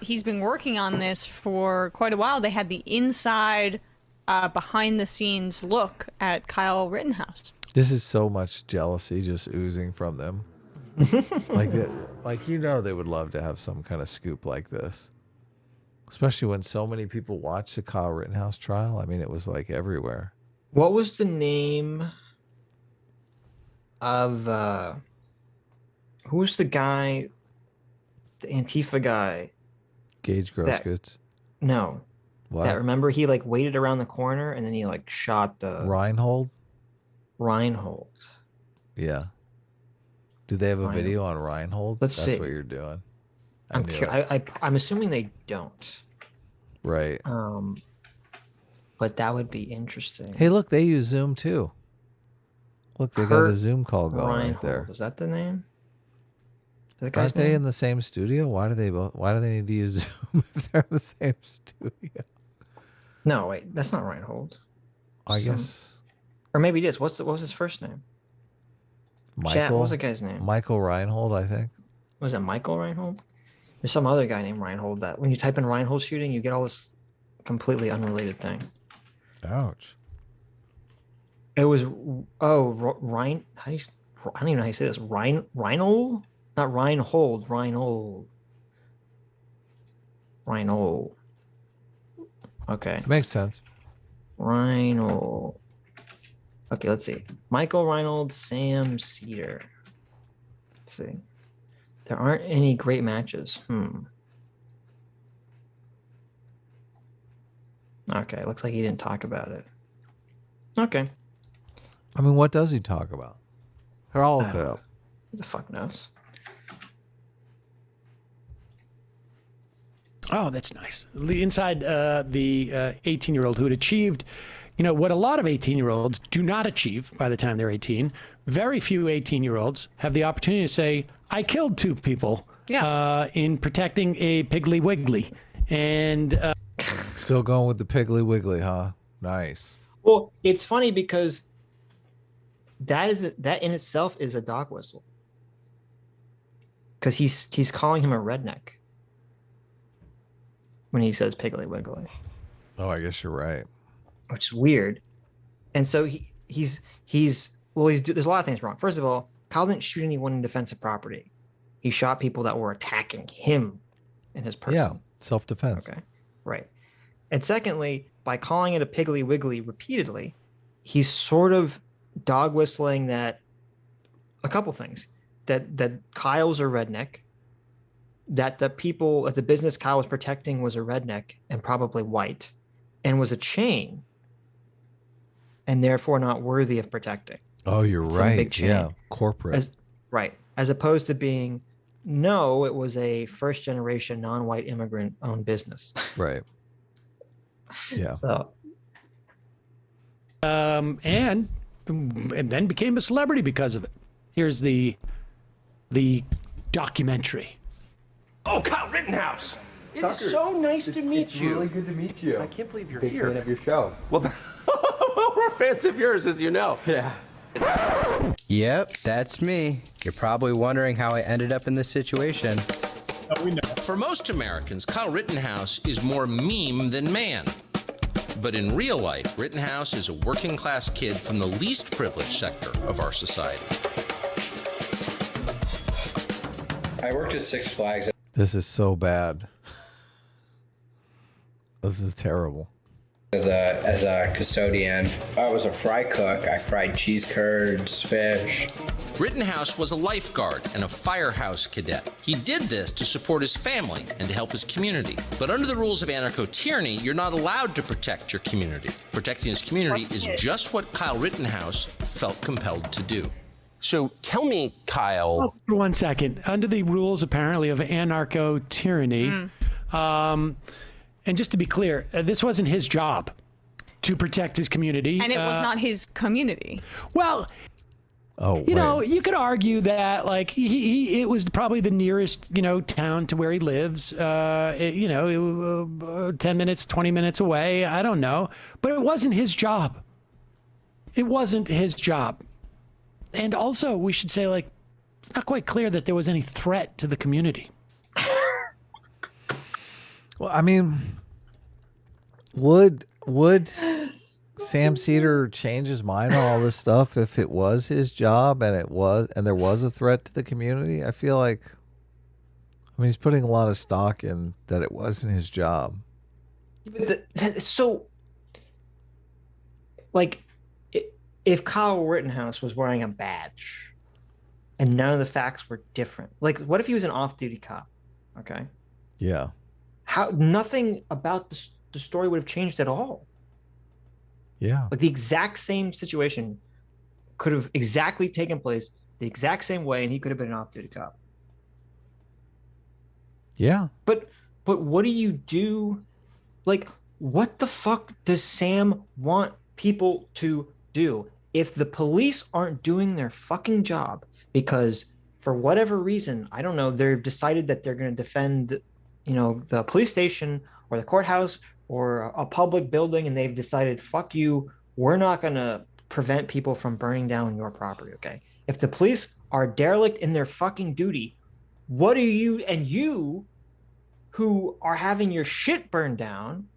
He's been working on this for quite a while. They had the inside, behind the scenes look at Kyle Rittenhouse. This is so much jealousy just oozing from them. Like they would love to have some kind of scoop like this. Especially when so many people watched the Kyle Rittenhouse trial. I mean, it was like everywhere. What was the name of who's the guy, the Antifa guy? Gage Grosskreutz. No. What? That, remember, he like waited around the corner and then he like shot the Reinhold. Yeah. Do they have a video on Reinhold? Let's see. That's what you're doing. I'm assuming they don't. Right. But that would be interesting. Hey, look, they use Zoom too. Look, they got a Zoom call going right there. Is that the name? Aren't they in the same studio? Why do they need to use Zoom if they're in the same studio? No, wait, that's not Reinhold. I guess. Or maybe it is. What was his first name? Michael. What was the guy's name? Michael Reinhold, I think. Was it Michael Reinhold? There's some other guy named Reinhold that when you type in Reinhold shooting, you get all this completely unrelated thing. Ouch. It was Ryan. I don't even know how you say this. Reinhold, not Reinhold. Reinhold. Okay. Makes sense. Reinhold. Okay, let's see. Michael Reinhold, Sam Seder. Let's see. There aren't any great matches. Okay, looks like he didn't talk about it. Okay. I mean, what does he talk about? Here, I'll look it up. Who the fuck knows? Oh, that's nice. Inside the 18-year-old who had achieved, what a lot of 18-year-olds do not achieve by the time they're 18. Very few 18-year-olds have the opportunity to say, I killed 2 people in protecting a Piggly Wiggly. And still going with the Piggly Wiggly, huh? Nice. Well, it's funny because that in itself is a dog whistle. Because he's calling him a redneck when he says Piggly Wiggly. Oh, I guess you're right. Which is weird. And so there's a lot of things wrong. First of all, Kyle didn't shoot anyone in defense of property. He shot people that were attacking him and his person. Yeah, self-defense. Okay, right. And secondly, by calling it a Piggly Wiggly repeatedly, he's sort of dog whistling that a couple things. That Kyle's a redneck, that the business Kyle was protecting was a redneck and probably white, and was a chain, and therefore not worthy of protecting. Oh, you're right. Yeah, corporate. As opposed to being, no, it was a first generation non-white immigrant owned business. Right. Yeah. So. And then became a celebrity because of it. Here's the documentary. Oh, Kyle Rittenhouse! It is so nice to meet you. It's really good to meet you. I can't believe you're Big here. fan of your show. Well, we're fans of yours, as you know. Yeah. Yep, that's me. You're probably wondering how I ended up in this situation. Oh, we know. For most Americans, Kyle Rittenhouse is more meme than man. But in real life, Rittenhouse is a working class kid from the least privileged sector of our society. I worked at Six Flags. This is so bad. This is terrible. As a custodian, I was a fry cook. I fried cheese curds, fish. Rittenhouse was a lifeguard and a firehouse cadet. He did this to support his family and to help his community. But under the rules of anarcho-tyranny, you're not allowed to protect your community. Protecting his community is just what Kyle Rittenhouse felt compelled to do. So tell me, Kyle. Oh, for 1 second. Under the rules, apparently, of anarcho-tyranny, and just to be clear, this wasn't his job to protect his community. And it was not his community. Well, you know, you could argue that, like, it was probably the nearest, town to where he lives, 10 minutes, 20 minutes away. I don't know. But it wasn't his job. It wasn't his job. And also, we should say, like, it's not quite clear that there was any threat to the community. Well, I mean, would Sam Seder change his mind on all this stuff if it was his job and there was a threat to the community? I feel like, he's putting a lot of stock in that it wasn't his job. So, like, if Kyle Rittenhouse was wearing a badge and none of the facts were different. Like, what if he was an off-duty cop? Okay. Yeah. How nothing about the story would have changed at all. Yeah. Like the exact same situation could have exactly taken place the exact same way, and he could have been an off-duty cop. Yeah. But what do you do? Like, what the fuck does Sam want people to do? If the police aren't doing their fucking job because for whatever reason, I don't know, they've decided that they're going to defend, the police station or the courthouse or a public building, and they've decided, fuck you, we're not going to prevent people from burning down your property, okay? If the police are derelict in their fucking duty, what are you who are having your shit burned down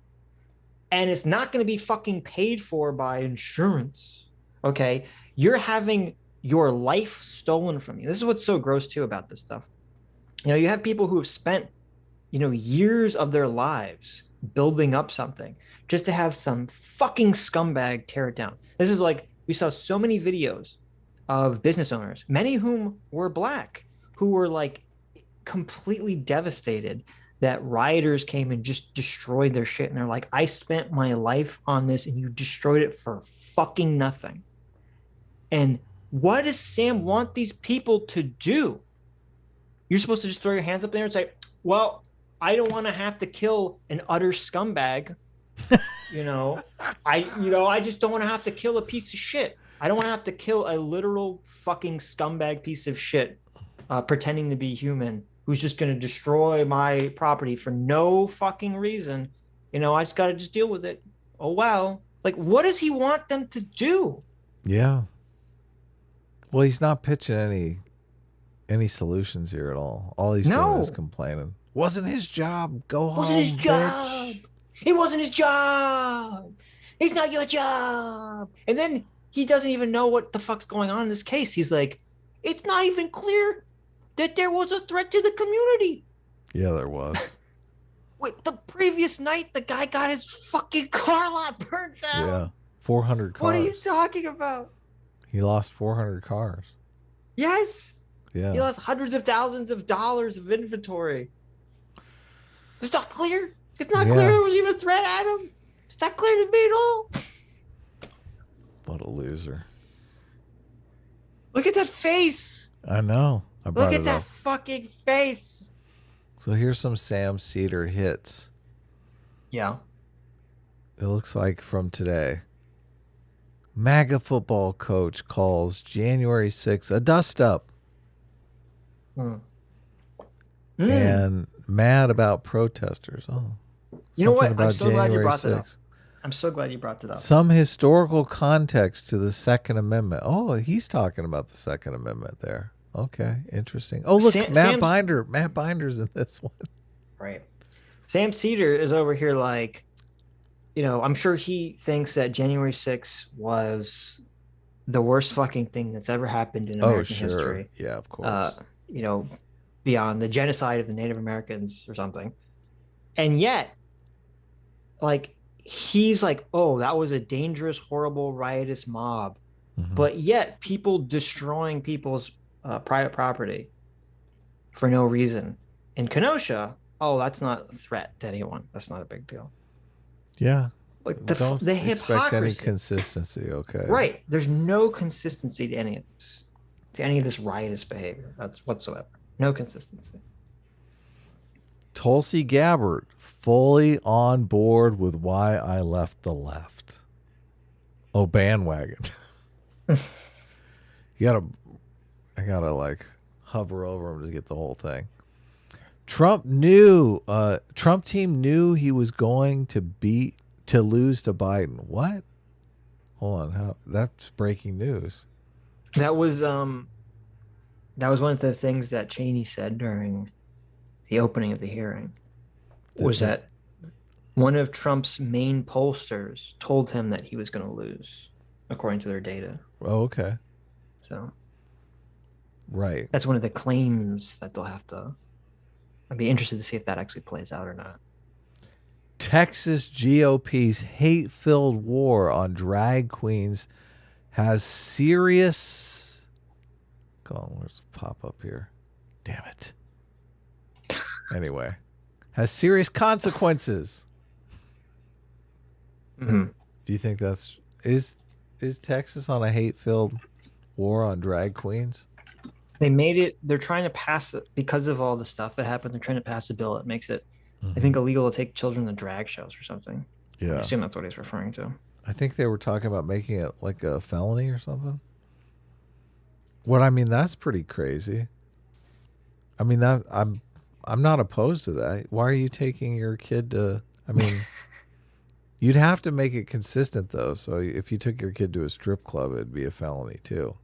and it's not going to be fucking paid for by insurance, okay? You're having your life stolen from you. This is what's so gross too about this stuff. You have people who have spent, years of their lives building up something just to have some fucking scumbag tear it down. This is like, we saw so many videos of business owners, many of whom were black, who were like completely devastated that rioters came and just destroyed their shit. And they're like, I spent my life on this and you destroyed it for fucking nothing. And what does Sam want these people to do? You're supposed to just throw your hands up there and say, well, I don't want to have to kill an utter scumbag. I just don't want to have to kill a piece of shit. I don't want to have to kill a literal fucking scumbag piece of shit pretending to be human who's just going to destroy my property for no fucking reason. I just got to just deal with it. Oh, wow. Like, what does he want them to do? Yeah. Well, he's not pitching any solutions here at all. All he's doing is complaining. Wasn't his job. Go home, Wasn't his job. bitch. It wasn't his job. It's not your job. And then he doesn't even know what the fuck's going on in this case. He's like, it's not even clear that there was a threat to the community. Yeah, there was. Wait, the previous night, the guy got his fucking car lot burned down. Yeah. 400 cars. What are you talking about? He lost 400 cars. Yes. Yeah. He lost hundreds of thousands of dollars of inventory. It's not clear. It's not clear there was even a threat at him. It's not clear to me at all. What a loser. Look at that face. I know. Look at that fucking face. So here's some Sam Seder hits. Yeah. It looks like from today. MAGA football coach calls January 6th a dust-up. And mad about protesters. Oh, you know what? I'm so glad you brought that up. I'm so glad you brought that up. Some historical context to the Second Amendment. Oh, he's talking about the Second Amendment there. Okay, interesting. Oh, look, Matt Binder's in this one. Right. Sam Seder is over here like, I'm sure he thinks that January 6th was the worst fucking thing that's ever happened in American history. Yeah, of course. Beyond the genocide of the Native Americans or something. And yet, like, he's like, oh, that was a dangerous, horrible, riotous mob. Mm-hmm. But yet, people destroying people's private property for no reason. In Kenosha, oh, that's not a threat to anyone. That's not a big deal. Yeah. Like don't the expect hypocrisy. any consistency, okay. Right. There's no consistency to any of this. To any of this riotous behavior. That's whatsoever. No consistency. Tulsi Gabbard, fully on board with why I left the left. Oh, bandwagon. I gotta like hover over him to get the whole thing. Trump team knew he was going to lose to Biden. What? Hold on, that's breaking news. That was one of the things that Cheney said during the opening of the hearing, was that one of Trump's main pollsters told him that he was going to lose, according to their data. Oh, okay. So, right. That's one of the claims that they'll have to. I'd be interested to see if that actually plays out or not. Texas GOP's hate-filled war on drag queens has serious Click on where's pop up here. Damn it. Anyway, has serious consequences. Mm-hmm. Do you think that's is Texas on a hate-filled war on drag queens? They made it. They're trying to pass it because of all the stuff that happened. They're trying to pass a bill that makes it, I think, illegal to take children to drag shows or something. Yeah, I assume that's what he's referring to. I think they were talking about making it like a felony or something. What I mean, that's pretty crazy. I mean, that I'm not opposed to that. Why are you taking your kid to? I mean, you'd have to make it consistent though. So if you took your kid to a strip club, it'd be a felony too.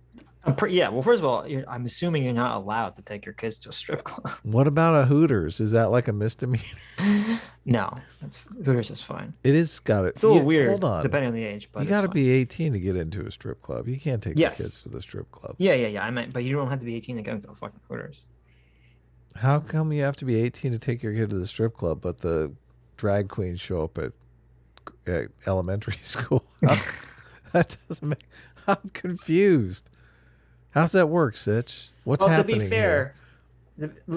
Yeah. Well, first of all, I'm assuming you're not allowed to take your kids to a strip club. What about a Hooters? Is that like a misdemeanor? No, Hooters is fine. It is got it. It's a little weird, Hold on. depending on the age. But you got to be 18 to get into a strip club. You can't take the kids to the strip club. Yeah. I meant, but you don't have to be 18 to get into a fucking Hooters. How come you have to be 18 to take your kid to the strip club, but the drag queens show up at elementary school? That doesn't make. I'm confused. How's that work, Sitch? What's happening? To be fair,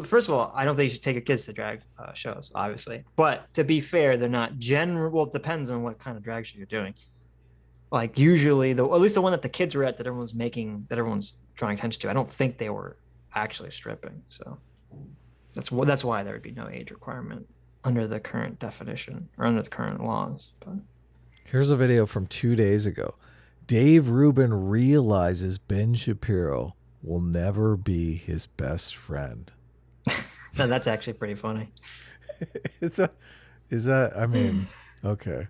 first of all, I don't think you should take your kids to drag shows, obviously. But to be fair, they're not general. Well, it depends on what kind of drag show you're doing. Like usually, at least the one that the kids were at that everyone's drawing attention to. I don't think they were actually stripping. So that's why there would be no age requirement under the current definition or under the current laws. But here's a video from 2 days ago. Dave Rubin realizes Ben Shapiro will never be his best friend. No, that's actually pretty funny. Is that? I mean, okay.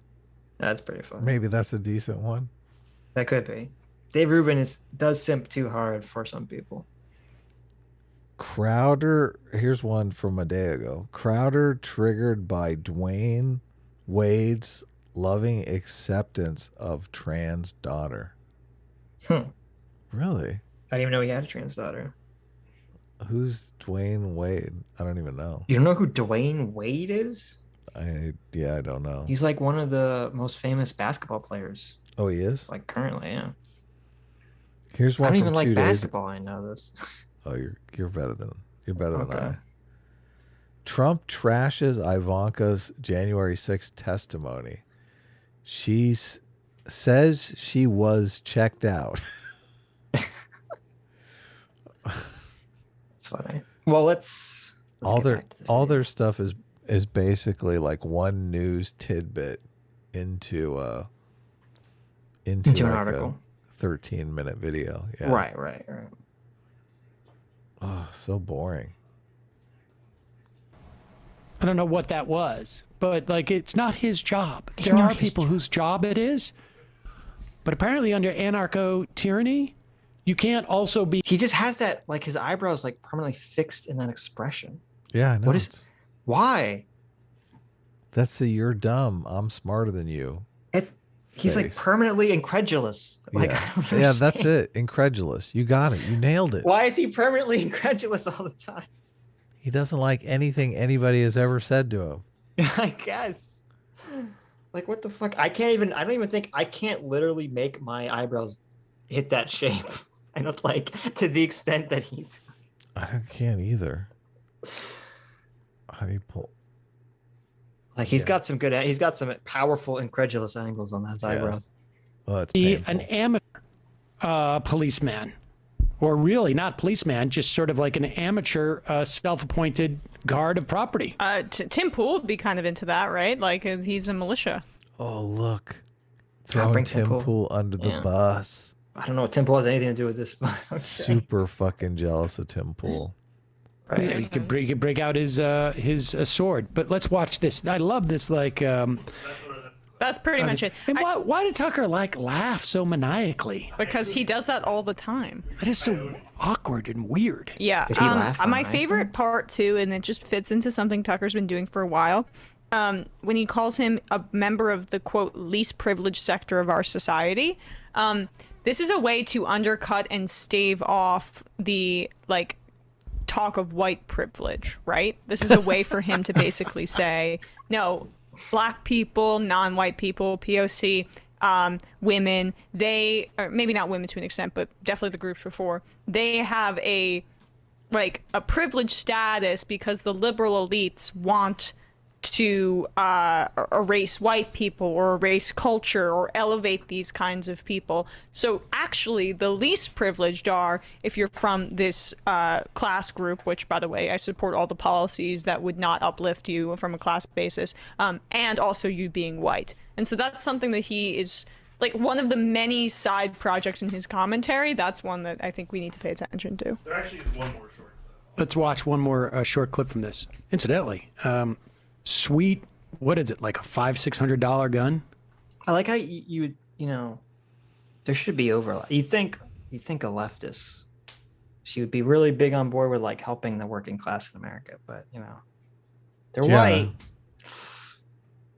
That's pretty funny. Maybe that's a decent one. That could be. Dave Rubin does simp too hard for some people. Crowder, here's one from a day ago. Crowder triggered by Dwayne Wade's loving acceptance of trans daughter. Really? I didn't even know he had a trans daughter. Who's Dwayne Wade? I don't even know. You don't know who Dwayne Wade is? I don't know. He's like one of the most famous basketball players. Oh, he is? Like currently, yeah. Here's one. I don't from even like 2 days. basketball. I know this. Oh, you're better than I. Trump trashes Ivanka's January 6th testimony. She says she was checked out. Funny. Well, let's all their stuff is basically like one news tidbit into an like article. A 13-minute video. Yeah. Right. Oh, so boring. I don't know what that was, but like it's not his job. There are people whose job it is, but apparently under anarcho tyranny, you can't also be. He just has that, like his eyebrows like permanently fixed in that expression. Yeah, I know. Why? That's you're dumb. I'm smarter than you. He's like permanently incredulous. Like, yeah. I don't Yeah, understand. that's it. Incredulous. You got it. You nailed it. Why is he permanently incredulous all the time? He doesn't like anything anybody has ever said to him. I guess. Like, what the fuck? I don't even think I can't literally make my eyebrows hit that shape. I don't like to the extent that he. I can't either. How do you pull? Like he's got some powerful incredulous angles on his eyebrows. Well, it's an amateur policeman, or really not policeman, just sort of like an amateur self-appointed guard of property. Tim Pool would be kind of into that, right? Like he's a militia. Oh, look. Throwing Tim Pool under the bus. I don't know what Tim Pool has anything to do with this. Okay. Super fucking jealous of Tim Pool. Right. Yeah, he could break out his sword. But let's watch this. I love this. Like that's pretty much it. And why did Tucker laugh so maniacally? Because he does that all the time. That is so awkward and weird. Yeah. My favorite part too, and it just fits into something Tucker's been doing for a while. When he calls him a member of the quote least privileged sector of our society. This is a way to undercut and stave off the talk of white privilege, right? This is a way for him to basically say, no, black people, non-white people, POC, women, or maybe not women to an extent, but definitely the groups before, they have a privileged status because the liberal elites want to erase white people or erase culture or elevate these kinds of people. So actually the least privileged are if you're from this class group, which by the way, I support all the policies that would not uplift you from a class basis, and also you being white. And so that's something that he is, like, one of the many side projects in his commentary. That's one that I think we need to pay attention to. There actually is one more short. Let's watch one more short clip from this. Incidentally, sweet, what is it, like a $500-$600 gun? I like how you know, there should be overlap. You think a leftist, she would be really big on board with like helping the working class in America, but you know, they're white.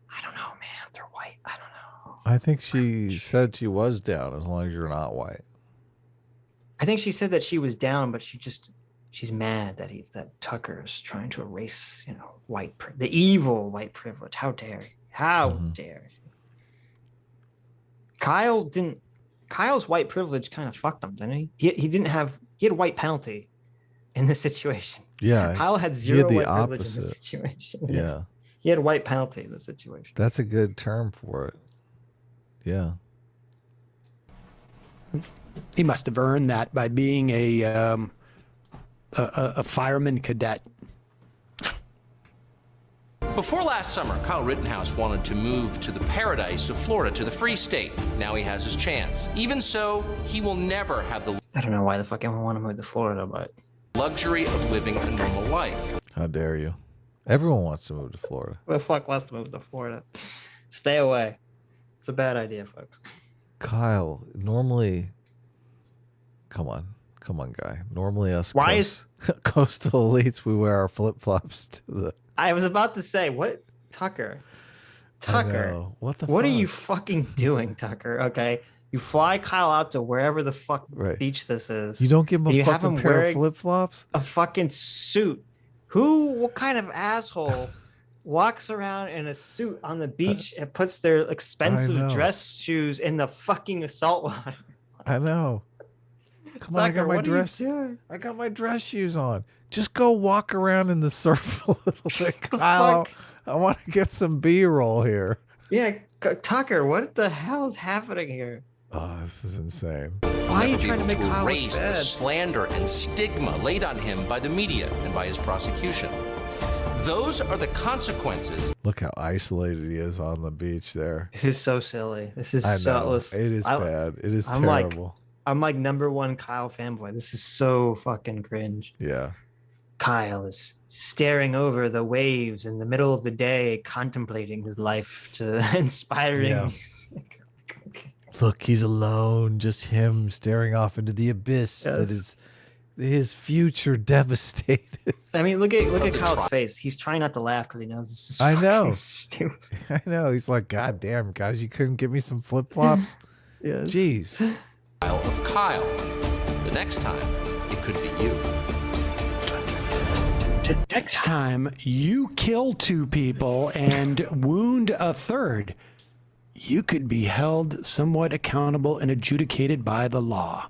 I don't know, man. They're white. I don't know. I think she said she was down as long as you're not white. I think she said that she was down, but she's mad that Tucker's trying to erase, you know, the evil white privilege. How dare you? How dare you? Kyle's white privilege kind of fucked him, didn't he? He had white penalty in this situation. Yeah. Kyle had zero white privilege in this situation. Yeah. He had white penalty in this situation. That's a good term for it. Yeah. He must have earned that by being a fireman cadet. Before last summer, Kyle Rittenhouse wanted to move to the paradise of Florida, to the Free State. Now he has his chance. Even so, he will never have the I don't know why the fuck anyone want to move to Florida, but luxury of living a normal life. How dare you? Everyone wants to move to Florida. Who the fuck wants to move to Florida? Stay away. It's a bad idea, folks. Kyle, normally, come on, guy. Normally us coastal elites, we wear our flip-flops to the... I was about to say, what? Tucker. What are you fucking doing, Tucker? Okay. You fly Kyle out to wherever the fuck beach this is. You don't give him a fucking pair of flip-flops? A fucking suit. What kind of asshole walks around in a suit on the beach and puts their expensive dress shoes in the fucking salt water? I know. Come on, I got my dress shoes on. Just go walk around in the surf a little bit, Kyle. I want to get some B-roll here. Yeah, Tucker, what the hell is happening here? Oh, this is insane. Why are you trying to make Kyle erase the slander and stigma laid on him by the media and by his prosecution? Those are the consequences. Look how isolated he is on the beach there. This is so silly. This is It is bad. It is terrible. I'm like #1 Kyle fanboy. This is so fucking cringe. Yeah. Kyle is staring over the waves in the middle of the day, contemplating his life to inspiring. Yeah. Look, he's alone, just him staring off into the abyss that is his future devastated. I mean, look at Kyle's face. He's trying not to laugh because he knows this is fucking stupid. I know. He's like, God damn, guys, you couldn't give me some flip-flops? Yes. Jeez. Of Kyle. The next time, it could be you. Next time you kill 2 people and wound a 3rd, you could be held somewhat accountable and adjudicated by the law.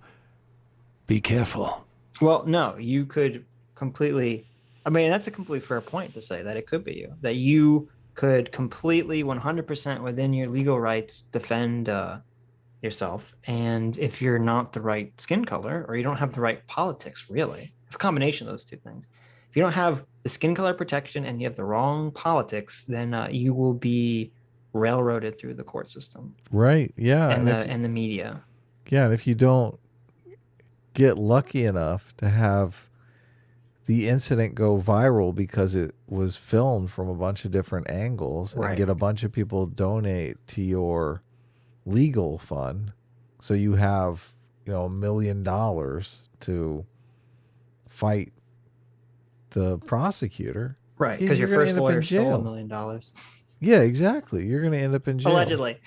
Be careful. Well, no, you could completely... I mean, that's a completely fair point to say that it could be you. That you could completely, 100% within your legal rights, defend yourself. And if you're not the right skin color, or you don't have the right politics, really, a combination of those 2 things. If you don't have the skin color protection and you have the wrong politics, then you will be railroaded through the court system. Right. Yeah. And the media. Yeah. And if you don't get lucky enough to have the incident go viral because it was filmed from a bunch of different angles and get a bunch of people donate to your legal fund, so you have, $1 million to fight the prosecutor, right? Because your first lawyer stole $1 million. Yeah, exactly. You're going to end up in jail. Allegedly.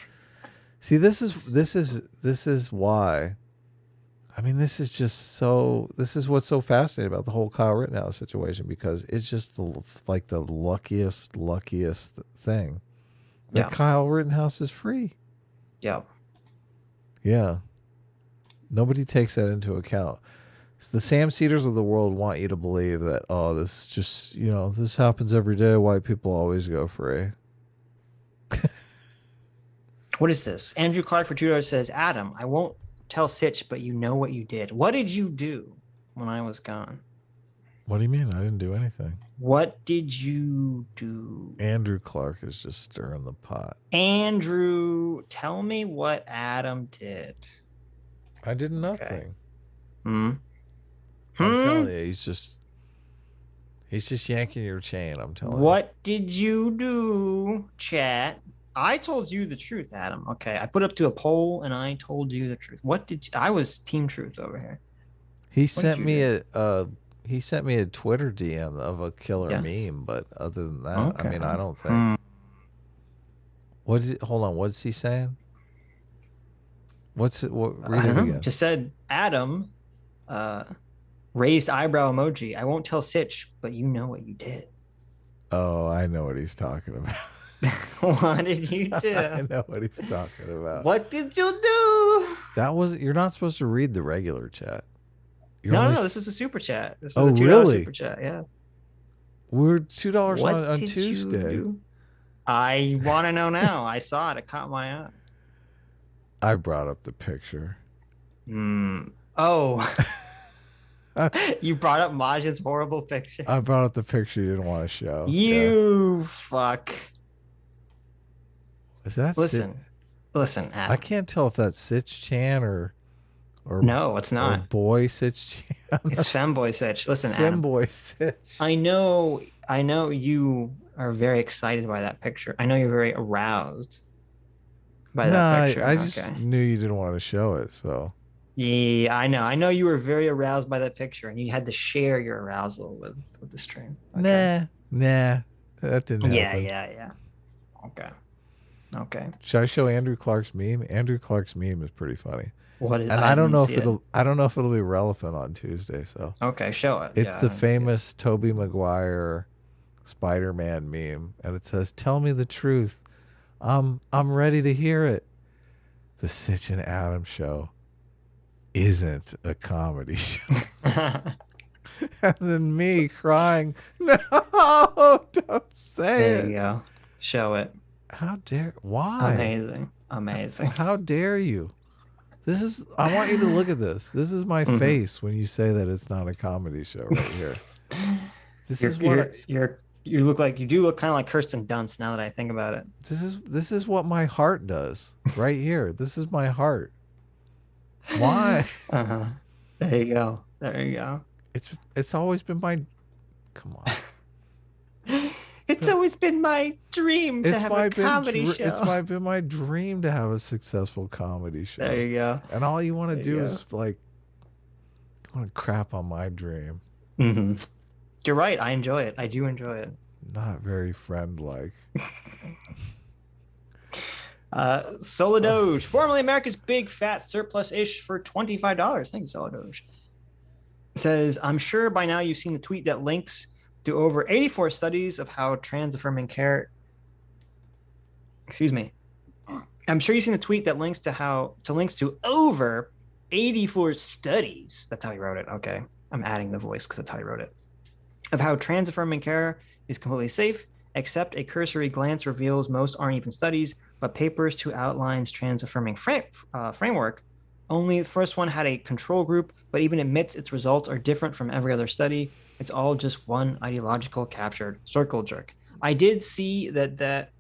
See, this is why. I mean, this is what's so fascinating about the whole Kyle Rittenhouse situation, because it's just the luckiest thing that Kyle Rittenhouse is free. Yeah. Yeah. Nobody takes that into account. The Sam Cedars of the world want you to believe that, oh, this is just, this happens every day. White people always go free. What is this? Andrew Clark for $2 says, Adam, I won't tell Sitch, but you know what you did. What did you do when I was gone? What do you mean? I didn't do anything. What did you do? Andrew Clark is just stirring the pot. Andrew, tell me what Adam did. I did nothing. Okay. I'm telling you, he's just yanking your chain. I'm telling you. What did you do, chat? I told you the truth, Adam. Okay, I put up to a poll and I told you the truth. What did I was team truth over here. He sent me a Twitter DM of a killer meme, but other than that, I mean, I don't think. What is it? Hold on, what's he saying? What's it? Read it again. Just said Adam, raised eyebrow emoji. I won't tell Sitch, but you know what you did. Oh, I know what he's talking about. What did you do? I know what he's talking about. What did you do? That was you're not supposed to read the regular chat. No, this was a super chat. This was a $2 super chat. Yeah. We're $2 on Tuesday. I want to know now. I saw it. It caught my eye. I brought up the picture. Oh. You brought up Majid's horrible picture. I brought up the picture you didn't want to show. You fuck. Is that listen, Adam. I can't tell if that's Sitch Chan or no, it's not. Boy Sitch Chan. It's femboy Sitch. Listen, femboy Sitch. I know you are very excited by that picture. I know you're very aroused by that picture. I just knew you didn't want to show it, so. Yeah, I know. I know you were very aroused by that picture, and you had to share your arousal with the stream. Okay. Nah, that didn't happen. Yeah. Okay. Should I show Andrew Clark's meme? Andrew Clark's meme is pretty funny. What is? And I don't know if it'll be relevant on Tuesday. So okay, show it. It's the famous Tobey Maguire Spider-Man meme, and it says, "Tell me the truth. I'm ready to hear it." The Sitch and Adam show isn't a comedy show. And then me crying, "No, don't say it." There you go. Show it. How dare? Why? Amazing. How dare you? I want you to look at this. This is my face when you say that it's not a comedy show right here. You look kind of like Kirsten Dunst now that I think about it. This is what my heart does right here. This is my heart. Why? There you go. It's always been my. Come on. It's always been my dream to have a comedy show. It's been my dream to have a successful comedy show. There you go. And all you want to do is you want to crap on my dream. Mm-hmm. You're right. I enjoy it. I do enjoy it. Not very friend-like. Soladoge, formerly America's Big Fat Surplus-ish for $25. Thank you, Soladoge. Says, I'm sure by now you've seen the tweet that links to over 84 studies of how trans-affirming care. Excuse me. I'm sure you've seen the tweet that links to over 84 studies. That's how he wrote it. Okay. I'm adding the voice because that's how he wrote it. Of how trans-affirming care is completely safe, except a cursory glance reveals most aren't even studies, but papers to outlines trans-affirming framework. Only the first one had a control group, but even admits its results are different from every other study. It's all just one ideological captured circle jerk. I did see that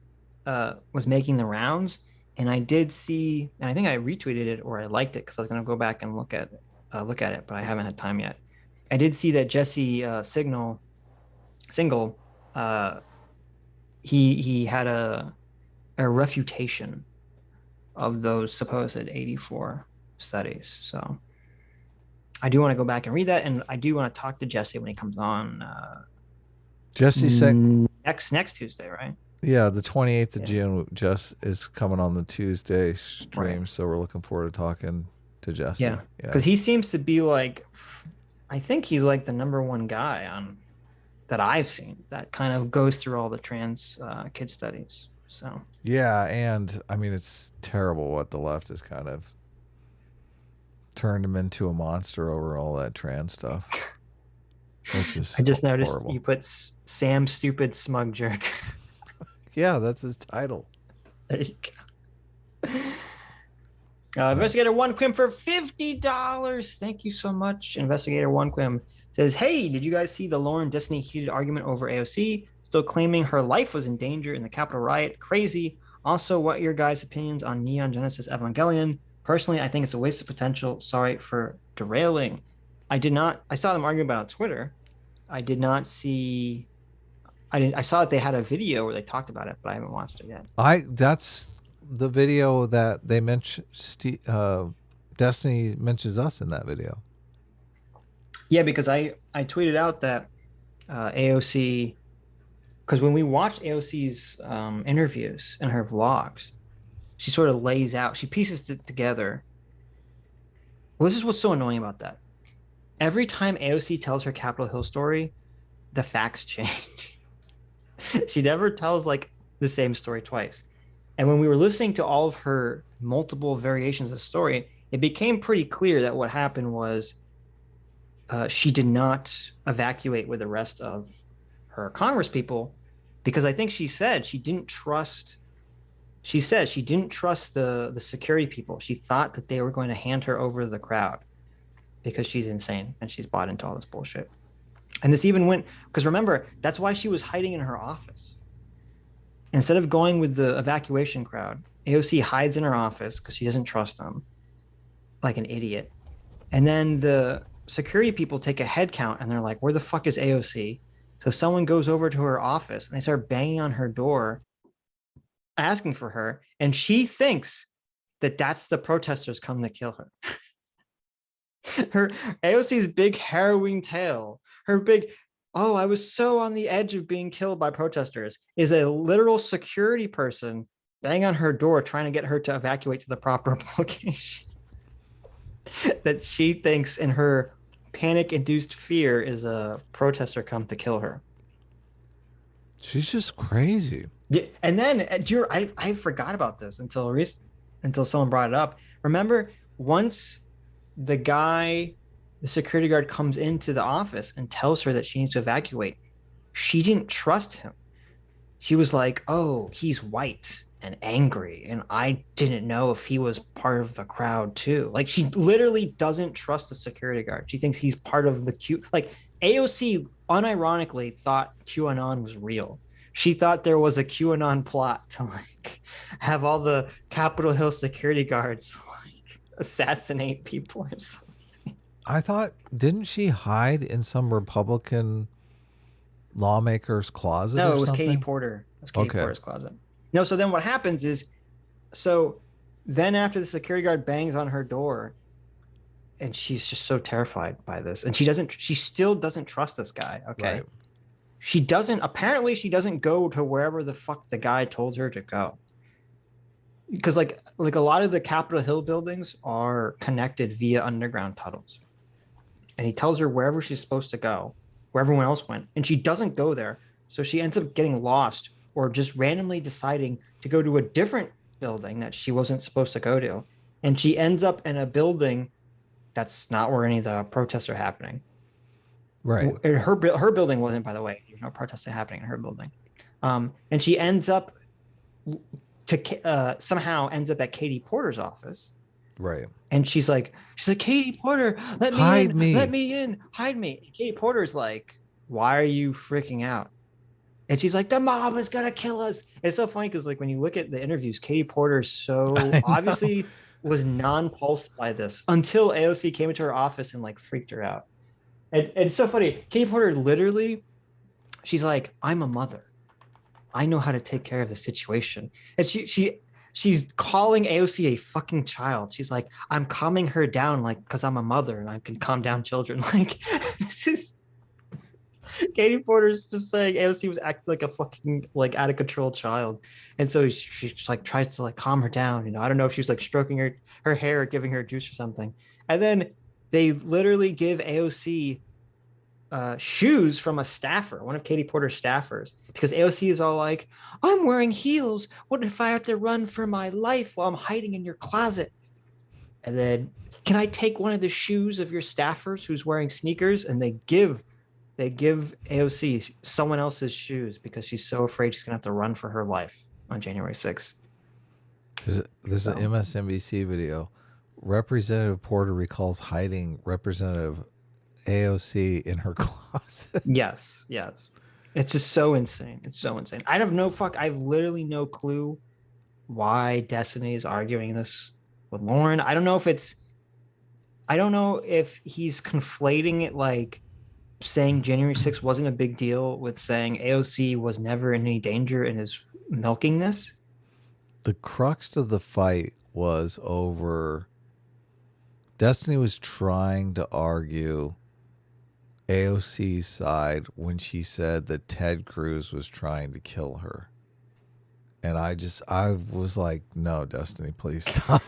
was making the rounds, and I did see, and I think I retweeted it or I liked it because I was going to go back and look at it, but I haven't had time yet. I did see that Jesse Single, he had a refutation of those supposed 84 studies. So I do want to go back and read that, and I do want to talk to Jesse when he comes on. Jesse said next Tuesday, right? Yeah, the 28th of June. Jess is coming on the Tuesday stream, right. So we're looking forward to talking to Jesse. Yeah, because he seems to be like, I think he's like the #1 guy on that I've seen that kind of goes through all the trans kid studies. So yeah, and I mean it's terrible what the left is kind of turned him into a monster over all that trans stuff. Which is I just noticed horrible. you put Sam Stupid Smug Jerk. Yeah, that's his title. There you go. Investigator One Quim for $50. Thank you so much. Investigator One Quim says, hey, did you guys see the Lauren Destiny heated argument over AOC? Still claiming her life was in danger in the Capitol riot. Crazy. Also, what are your guys' opinions on Neon Genesis Evangelion? Personally, I think it's a waste of potential. Sorry for derailing. I saw them arguing about it on Twitter. I saw that they had a video where they talked about it, but I haven't watched it yet. That's the video that they mentioned. Destiny mentions us in that video. Yeah, because I tweeted out that AOC, because when we watched AOC's interviews and her vlogs, she sort of lays out, she pieces it together. Well, this is what's so annoying about that. Every time AOC tells her Capitol Hill story, the facts change. She never tells like the same story twice. And when we were listening to all of her multiple variations of the story, it became pretty clear that what happened was she did not evacuate with the rest of her Congress people because I think she said she didn't trust. She says she didn't trust the security people. She thought that they were going to hand her over to the crowd because she's insane and she's bought into all this bullshit. And this even went, because remember, that's why she was hiding in her office. Instead of going with the evacuation crowd, AOC hides in her office because she doesn't trust them, like an idiot. And then the security people take a head count and they're like, where the fuck is AOC? So someone goes over to her office and they start banging on her door, asking for her. And she thinks that that's the protesters come to kill her. Her AOC's big harrowing tale, her big, oh, I was so on the edge of being killed by protesters, is a literal security person banging on her door trying to get her to evacuate to the proper location. That she thinks in her panic-induced fear is a protester come to kill her. She's just crazy. Yeah, and then I forgot about this until someone brought it up. Remember, once the security guard comes into the office and tells her that she needs to evacuate, she didn't trust him. She was like, oh, he's white and angry, and I didn't know if he was part of the crowd too. Like, she literally doesn't trust the security guard. She thinks he's part of the AOC unironically thought QAnon was real. She thought there was a QAnon plot to have all the Capitol Hill security guards assassinate people or something. I thought, didn't she hide in some Republican lawmaker's closet? No, or it was something? Katie Porter. It was Katie Porter's closet. No, so then what happens is, then after the security guard bangs on her door, and she's just so terrified by this, and she still doesn't trust this guy. Okay. Right. She doesn't go to wherever the fuck the guy told her to go. Because like a lot of the Capitol Hill buildings are connected via underground tunnels. And he tells her wherever she's supposed to go, where everyone else went, and she doesn't go there. So she ends up getting lost or just randomly deciding to go to a different building that she wasn't supposed to go to. And she ends up in a building that's not where any of the protests are happening. Right. Her building wasn't, by the way. There's no protests happening in her building. And she ends up somehow ends up at Katie Porter's office. Right. And she's like, Katie Porter, let me in, hide me. And Katie Porter's like, why are you freaking out? And she's like, the mob is gonna kill us. It's so funny because like when you look at the interviews, Katie Porter so obviously was non-pulsed by this until AOC came into her office and like freaked her out. And it's so funny. Katie Porter literally, she's like, I'm a mother. I know how to take care of the situation. And she's calling AOC a fucking child. She's like, I'm calming her down, like, because I'm a mother and I can calm down children. Like, this is Katie Porter's just saying AOC was acting like a fucking like out of control child. And so she just like tries to like calm her down. You know, I don't know if she was like stroking her hair or giving her juice or something. And then they literally give AOC shoes from a staffer, one of Katie Porter's staffers, because AOC is all like, I'm wearing heels. What if I have to run for my life while I'm hiding in your closet? And then, can I take one of the shoes of your staffers who's wearing sneakers? And they give AOC someone else's shoes because she's so afraid she's gonna have to run for her life on January 6th. There's an MSNBC video. Representative Porter recalls hiding Representative AOC in her closet. Yes. It's just so insane. It's so insane. I have literally no clue why Destiny is arguing this with Lauren. I don't know if he's conflating it, like saying January 6th wasn't a big deal with saying AOC was never in any danger and is milking this. The crux of the fight was over. Destiny was trying to argue AOC's side when she said that Ted Cruz was trying to kill her. And I was like, no, Destiny, please stop.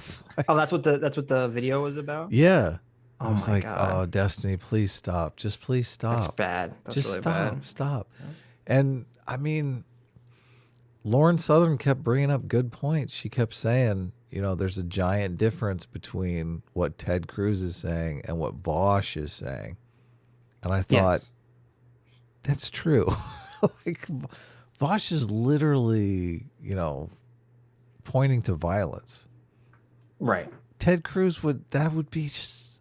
Oh, that's what the video was about? Yeah. Oh, I was my like, God. oh, Destiny, please stop. Just please stop. That's bad. That's just really stop. bad. Stop. And I mean, Lauren Southern kept bringing up good points. She kept saying, there's a giant difference between what Ted Cruz is saying and what Vosh is saying. And I thought, that's true. Like, Vosh is literally, pointing to violence. Right. Ted Cruz would be just,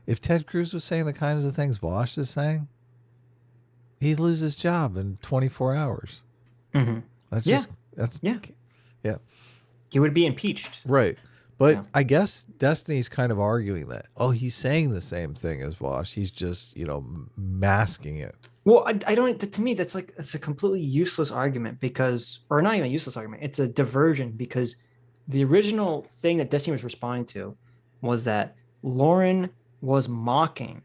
if Ted Cruz was saying the kinds of things Vosh is saying, he'd lose his job in 24 hours. Mm-hmm. Yeah. He would be impeached. Right. But I guess Destiny's kind of arguing that, he's saying the same thing as Vosh. He's just, masking it. Well, I don't, to me, it's a completely useless argument or not even a useless argument. It's a diversion because the original thing that Destiny was responding to was that Lauren was mocking,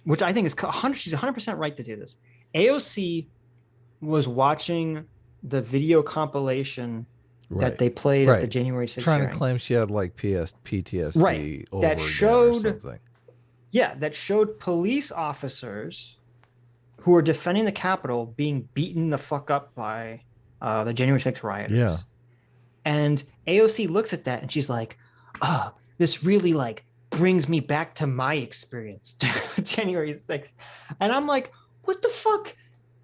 which I think is she's 100% right to do this. AOC was watching the video compilation that they played at the January 6th trying hearing. To claim she had like PTSD right. over that showed or something. Yeah, that showed police officers who were defending the Capitol being beaten the fuck up by the January 6th rioters. Yeah. And AOC looks at that and she's like, this really like brings me back to my experience January 6th. And I'm like, what the fuck?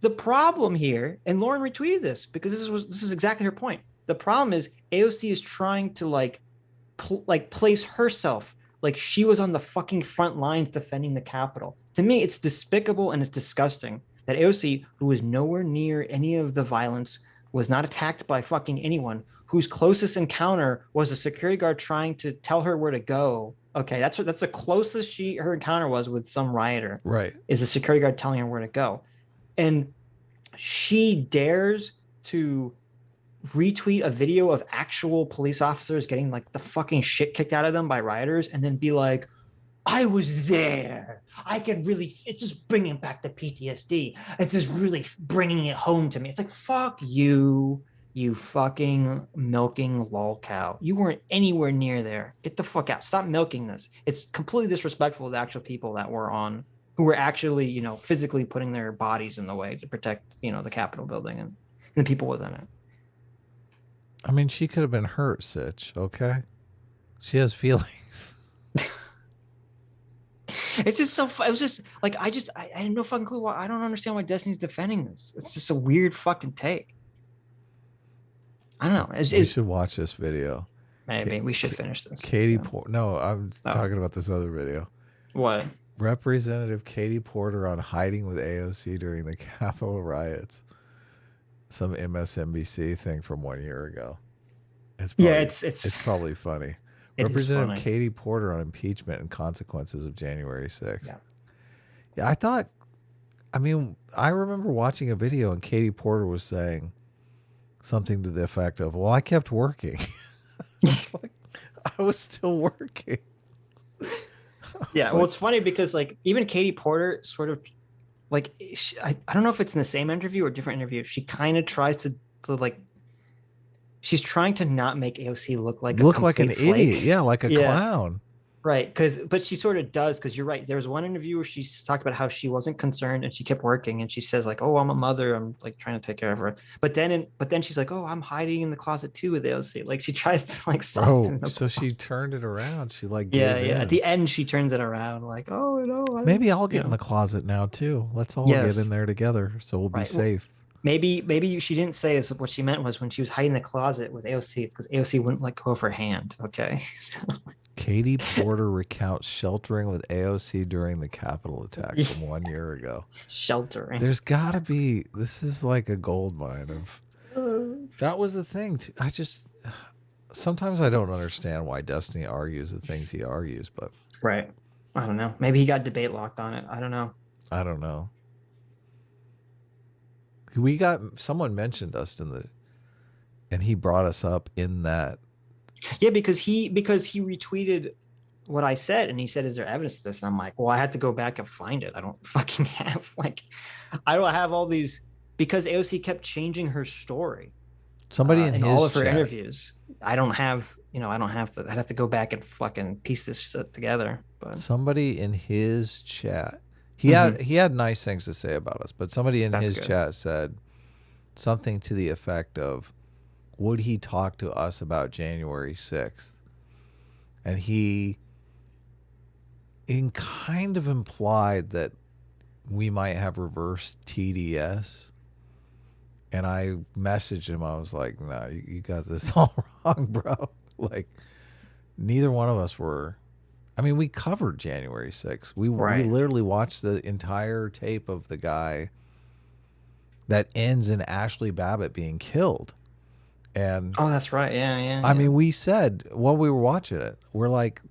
The problem here, and Lauren retweeted this because this is exactly her point. The problem is AOC is trying to place herself like she was on the fucking front lines defending the Capitol. To me, it's despicable and it's disgusting that AOC, who was nowhere near any of the violence, was not attacked by fucking anyone, whose closest encounter was a security guard trying to tell her where to go. Okay, that's the closest her encounter was with some rioter. Right. Is a security guard telling her where to go. And she dares to retweet a video of actual police officers getting like the fucking shit kicked out of them by rioters and then be like, I was there. I could really, it's just bringing back the PTSD. It's just really bringing it home to me. It's like, fuck you, you fucking milking lol cow. You weren't anywhere near there. Get the fuck out. Stop milking this. It's completely disrespectful to the actual people that were who were actually, physically putting their bodies in the way to protect, the Capitol building and the people within it. I mean, she could have been hurt, Sitch, okay? She has feelings. It's just so, it was just like, I had no fucking clue why. I don't understand why Destiny's defending this. It's just a weird fucking take. I don't know. We should watch this video. Maybe we should finish this. Katie Porter. No, I'm talking about this other video. What? Representative Katie Porter on hiding with AOC during the Capitol riots. Some MSNBC thing from 1 year ago. It's probably funny. Representative Katie Porter on impeachment and consequences of January 6th. Yeah, I remember watching a video and Katie Porter was saying something to the effect of, well, I kept working. I was still working. Yeah, well, it's funny because like even Katie Porter sort of like I don't know if it's in the same interview or different interview. She kind of tries to like she's trying to not make AOC look like an idiot. Yeah, like a clown. Right, but she sort of does, because you're right. There was one interview where she talked about how she wasn't concerned and she kept working, and she says like, "Oh, I'm a mother. I'm like trying to take care of her." But then she's like, "Oh, I'm hiding in the closet too with AOC." Like she tries to like soften the so she turned it around. She like yeah, gave yeah. in. At the end, she turns it around like, "Oh no, Maybe I'll get in the closet now too. Let's all get in there together, so we'll be safe." Maybe she didn't say is what she meant was when she was hiding in the closet with AOC, because AOC wouldn't let go of her hand. Okay. So. Katie Porter recounts sheltering with AOC during the Capitol attack from 1 year ago. Sheltering. There's gotta be, this is like a gold mine of, that was the thing. Sometimes I don't understand why Destiny argues the things he argues, but. Right. I don't know. Maybe he got debate locked on it. I don't know. Someone mentioned us and he brought us up in that. Yeah, because he retweeted what I said, and he said, "Is there evidence to this?" And I'm like, "Well, I had to go back and find it. I don't fucking have I don't have all these," because AOC kept changing her story. Somebody in all of her chat. interviews. I don't have to. I'd have to go back and fucking piece this shit together. But somebody in his chat, he had nice things to say about us, but somebody in his chat said something to the effect of, would he talk to us about January 6th? And he kind of implied that we might have reverse TDS. And I messaged him. I was like, "No, you got this all wrong, bro." Like, neither one of us were. I mean, we covered January 6th. We literally watched the entire tape of the guy that ends in Ashley Babbitt being killed. And oh, that's right. Yeah. I mean, we said while we were watching it, we're like,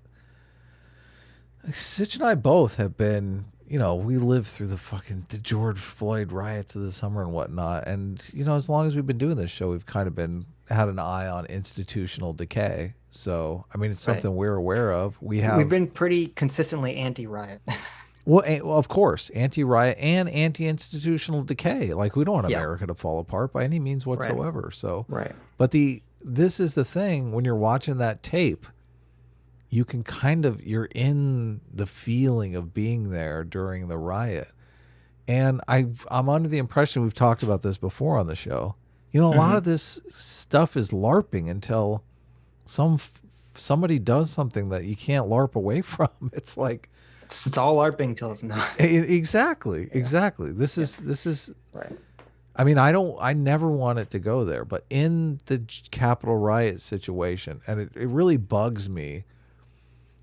Sitch and I both have been, we lived through the George Floyd riots of the summer and whatnot. And, as long as we've been doing this show, we've kind of had an eye on institutional decay. So, I mean, it's something we're aware of. We've been pretty consistently anti-riot. Well, of course, anti-riot and anti-institutional decay. Like, we don't want America to fall apart by any means whatsoever. Right. So, but this is the thing, when you're watching that tape, you can you're in the feeling of being there during the riot. And I'm under the impression, we've talked about this before on the show, a lot of this stuff is LARPing until somebody does something that you can't LARP away from. It's like, it's all LARPing till it's not. Exactly. This is right. I mean, I never want it to go there, but in the Capitol riot situation, and it really bugs me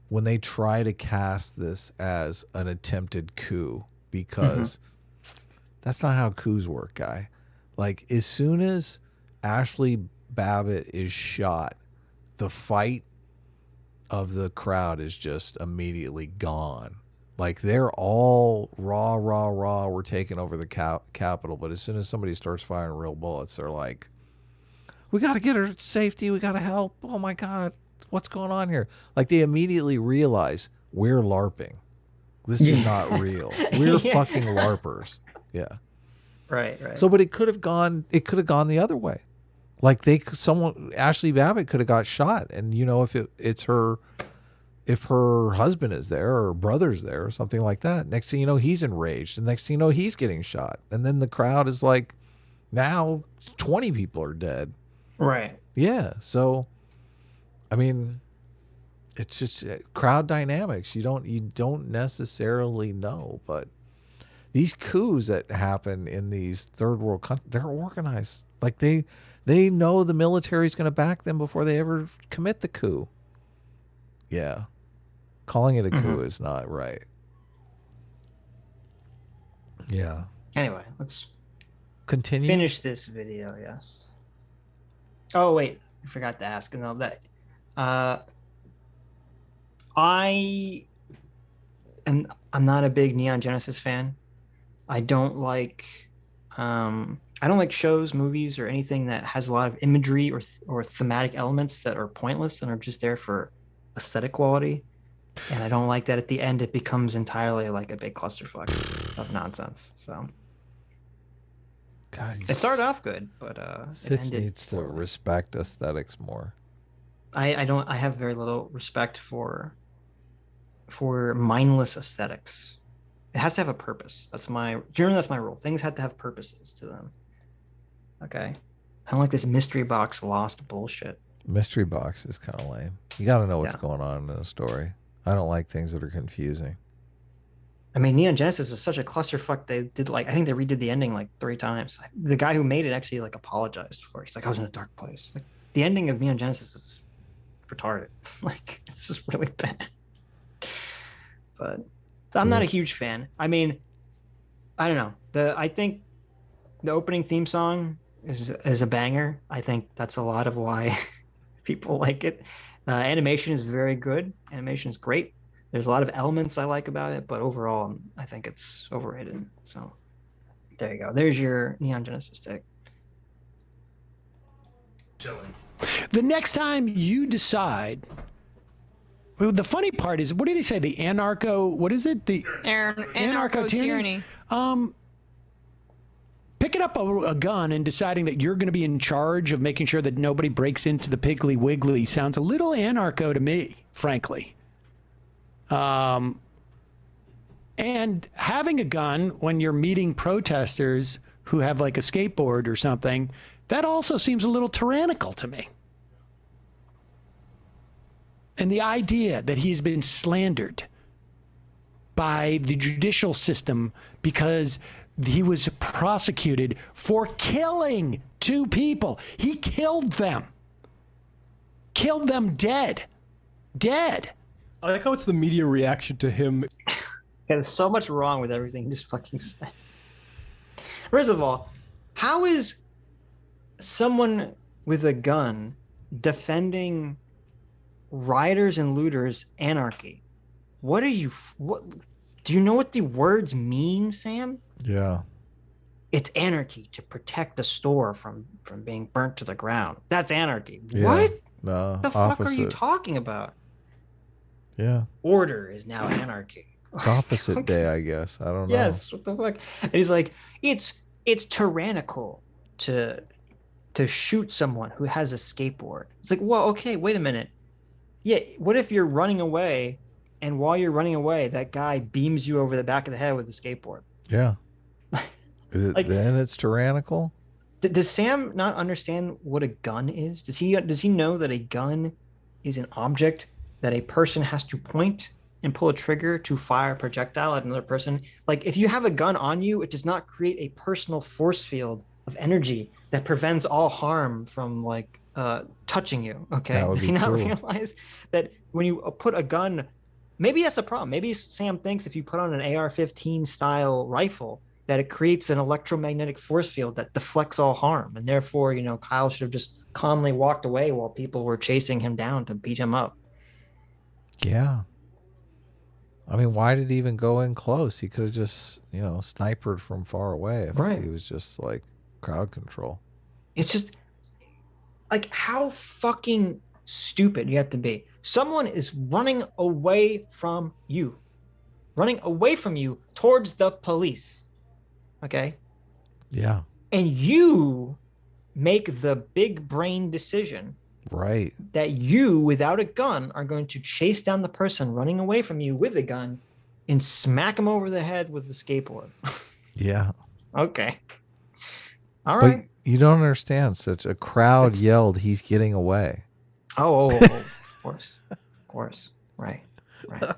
when they try to cast this as an attempted coup, because that's not how coups work, guy. Like, as soon as Ashley Babbitt is shot, the fight of the crowd is just immediately gone. Like, they're all raw, we're taking over the Capitol. But as soon as somebody starts firing real bullets, they're like, "We got to get her to safety. We got to help. Oh my God, what's going on here?" Like, they immediately realize we're LARPing. This is not real. We're fucking LARPers. Yeah. Right. So, but it could have gone the other way. Like, Ashley Babbitt could have got shot, and if her husband is there or brother's there or something like that, next thing you know, he's enraged, and next thing you know, he's getting shot, and then the crowd is like, now 20 people are dead. Right. Yeah. So, I mean, it's just crowd dynamics. You don't necessarily know, but these coups that happen in these third world countries, they're organized. Like, they know the military is going to back them before they ever commit the coup. Yeah. Calling it a coup is not right. Yeah. Anyway, let's continue. Finish this video, yes. Oh, wait. I forgot to ask. No, that I'm not a big Neon Genesis fan. I don't like shows, movies, or anything that has a lot of imagery or thematic elements that are pointless and are just there for aesthetic quality. And I don't like that at the end it becomes entirely like a big clusterfuck of nonsense. So God, it started off good, but Sitch needs to respect aesthetics more. I have very little respect for for mindless aesthetics. It has to have a purpose. Generally that's my rule. Things have to have purposes to them. Okay. I don't like this mystery box lost bullshit. Mystery box is kind of lame. You got to know what's going on in a story. I don't like things that are confusing. I mean, Neon Genesis is such a clusterfuck. They did I think they redid the ending like 3 times. The guy who made it actually like apologized for it. He's like, I was in a dark place. Like the ending of Neon Genesis is retarded. Like this is really bad. But I'm not a huge fan. I mean, I don't know. I think the opening theme song is a banger. I think that's a lot of why people like it. Animation is very good. Animation is great. There's a lot of elements I like about it, but overall, I think it's overrated. So there you go. There's your Neon Genesis take. The next time you decide, well, the funny part is, what did he say? The anarcho, what is it? The anarcho-tyranny. Picking up a gun and deciding that you're going to be in charge of making sure that nobody breaks into the Piggly Wiggly sounds a little anarcho to me, frankly. And having a gun when you're meeting protesters who have like a skateboard or something, that also seems a little tyrannical to me. And the idea that he's been slandered by the judicial system because he was prosecuted for killing 2 people. He killed them. Killed them dead. Dead. I like how it's the media reaction to him. There's so much wrong with everything he just fucking said. First of all, how is someone with a gun defending rioters and looters anarchy? What do you know what the words mean, Sam? Yeah. It's anarchy to protect the store from being burnt to the ground. That's anarchy. Yeah. What? No, the fuck are you talking about? Yeah. Order is now anarchy. Opposite day, I guess. I don't know. Yes. What the fuck? And he's like, it's tyrannical to shoot someone who has a skateboard. It's like, well, okay, wait a minute. Yeah, what if you're running away, and while you're running away, that guy beams you over the back of the head with a skateboard? Yeah. Is it then it's tyrannical? Does Sam not understand what a gun is? Does he know that a gun is an object that a person has to point and pull a trigger to fire a projectile at another person? Like, if you have a gun on you, it does not create a personal force field of energy that prevents all harm from touching you. Okay, does he not realize that when you put a gun, maybe that's a problem. Maybe Sam thinks if you put on an AR-15 style rifle that it creates an electromagnetic force field that deflects all harm, and therefore, Kyle should have just calmly walked away while people were chasing him down to beat him up. Yeah. I mean, why did he even go in close? He could have just, snipered from far away if he was just like crowd control. It's just like, how fucking stupid you have to be. Someone is running away from you towards the police. Okay? Yeah. And you make the big brain decision. Right. That you, without a gun, are going to chase down the person running away from you with a gun and smack him over the head with the skateboard. Yeah. Okay. All right. But you don't understand. Such a crowd yelled, "He's getting away." Oh, of course. Right. And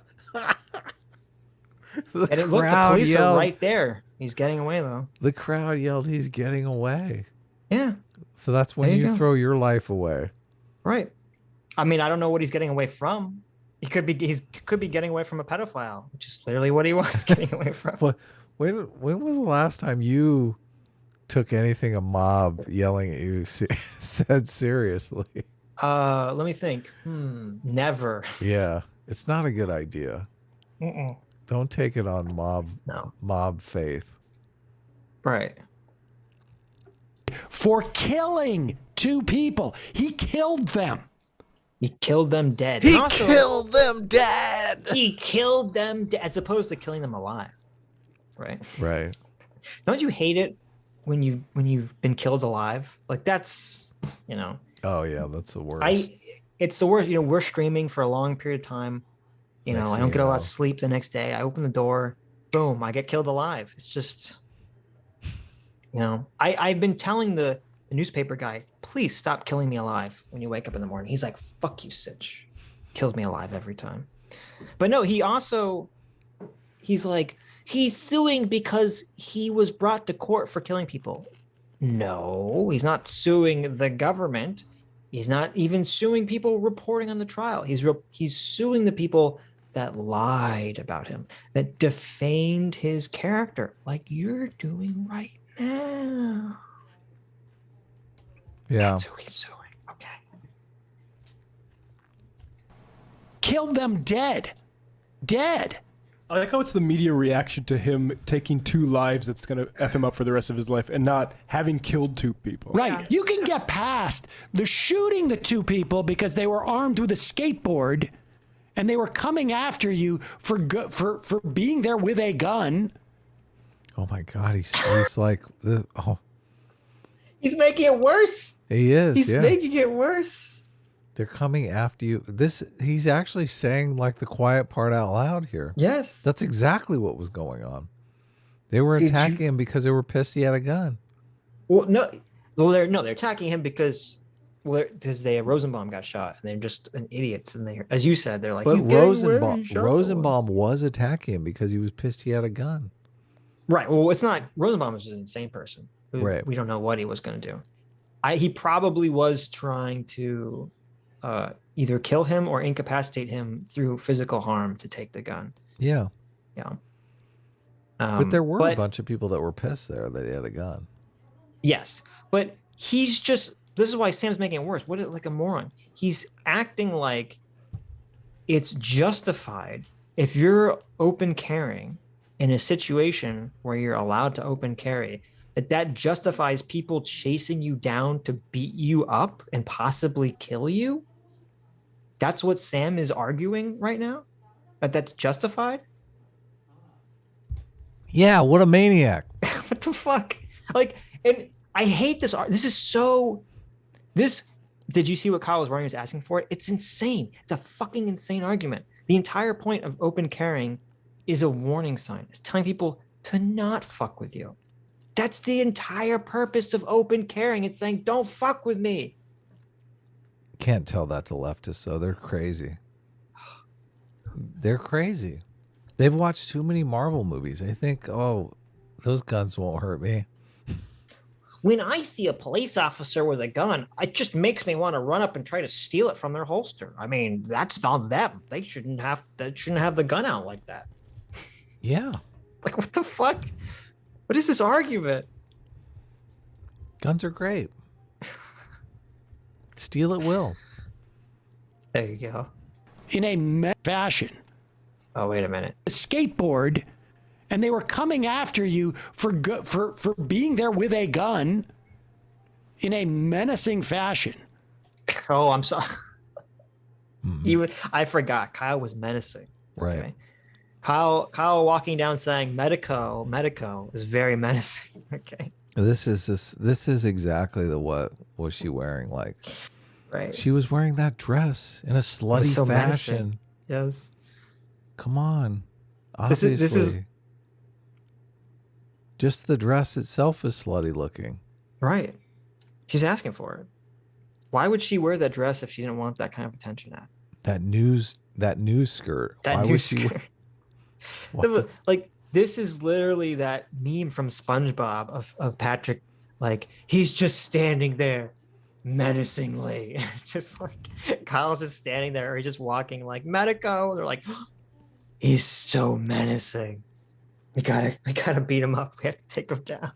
the police are right there. He's getting away, though. The crowd yelled, "He's getting away." Yeah. So that's when you throw your life away. Right. I mean, I don't know what he's getting away from. He could be getting away from a pedophile, which is clearly what he was getting away from. But when was the last time you took anything a mob yelling at you said seriously? Let me think. Never. Yeah, it's not a good idea. Mm-mm. Don't take it on mob faith. Right. For killing 2 people. He killed them. He killed them dead. He killed them dead. He killed them as opposed to killing them alive. Right. Right. Don't you hate it when you've been killed alive? Like, that's, Oh yeah, that's the worst. It's the worst. We're streaming for a long period of time. You know, I don't get a lot of sleep the next day. I open the door, boom, I get killed alive. It's just, you know, I've been telling the newspaper guy, please stop killing me alive when you wake up in the morning. He's like, fuck you, Sitch. Kills me alive every time. But no, he's like, he's suing because he was brought to court for killing people. No, he's not suing the government. He's not even suing people reporting on the trial. He's suing the people that lied about him, that defamed his character, like you're doing right now. Yeah. That's who he's suing. Okay. Killed them dead. Dead. I like how it's the media reaction to him taking 2 lives that's going to F him up for the rest of his life and not having killed 2 people. Right. You can get past the shooting the 2 people because they were armed with a skateboard and they were coming after you for being there with a gun. Oh my God, he's like, He's making it worse. He is. He's making it worse. They're coming after you. He's actually saying like the quiet part out loud here. Yes. That's exactly what was going on. They were attacking him because they were pissed he had a gun. Well, no. Well, they're attacking him because Rosenbaum got shot and they're just idiots. And they, as you said, they're like, but Rosenbaum was attacking him because he was pissed he had a gun. Right. Well, it's not, Rosenbaum is an insane person. Right. We don't know what he was going to do. He probably was trying to either kill him or incapacitate him through physical harm to take the gun. Yeah. Yeah. But there were a bunch of people that were pissed there that he had a gun. Yes. But he's just, this is why Sam's making it worse. Like a moron. He's acting like it's justified if you're open carrying in a situation where you're allowed to open carry, that justifies people chasing you down to beat you up and possibly kill you. That's what Sam is arguing right now? That's justified? Yeah, what a maniac. What the fuck? Like, and I hate this. Did you see what Kyle was wearing? He was asking for it. It's insane. It's a fucking insane argument. The entire point of open carrying is a warning sign. It's telling people to not fuck with you. That's the entire purpose of open carrying. It's saying, don't fuck with me. Can't tell that's a leftist, though. They're crazy. They're crazy. They've watched too many Marvel movies. They think, oh, those guns won't hurt me. When I see a police officer with a gun, it just makes me want to run up and try to steal it from their holster. I mean, that's on them. They shouldn't have the gun out like that. Yeah. Like, what the fuck? What is this argument? Guns are great. Steal at will. There you go. In a fashion. Oh, wait a minute. A skateboard, and they were coming after you for being there with a gun in a menacing fashion. Oh, I'm sorry. I forgot. Kyle was menacing. Right. Okay. Kyle walking down saying Medico is very menacing. Okay. This is exactly what was she wearing like. Right. She was wearing that dress in a slutty fashion. Menacing. Yes. Come on. Obviously. This is just the dress itself is slutty looking. Right. She's asking for it. Why would she wear that dress if she didn't want that kind of attention at? That news skirt. That news skirt. Like, this is literally that meme from SpongeBob of Patrick, like, he's just standing there menacingly. Just like Kyle's just standing there, or he's just walking like Medico. They're like, oh, he's so menacing. We gotta beat him up. We have to take him down.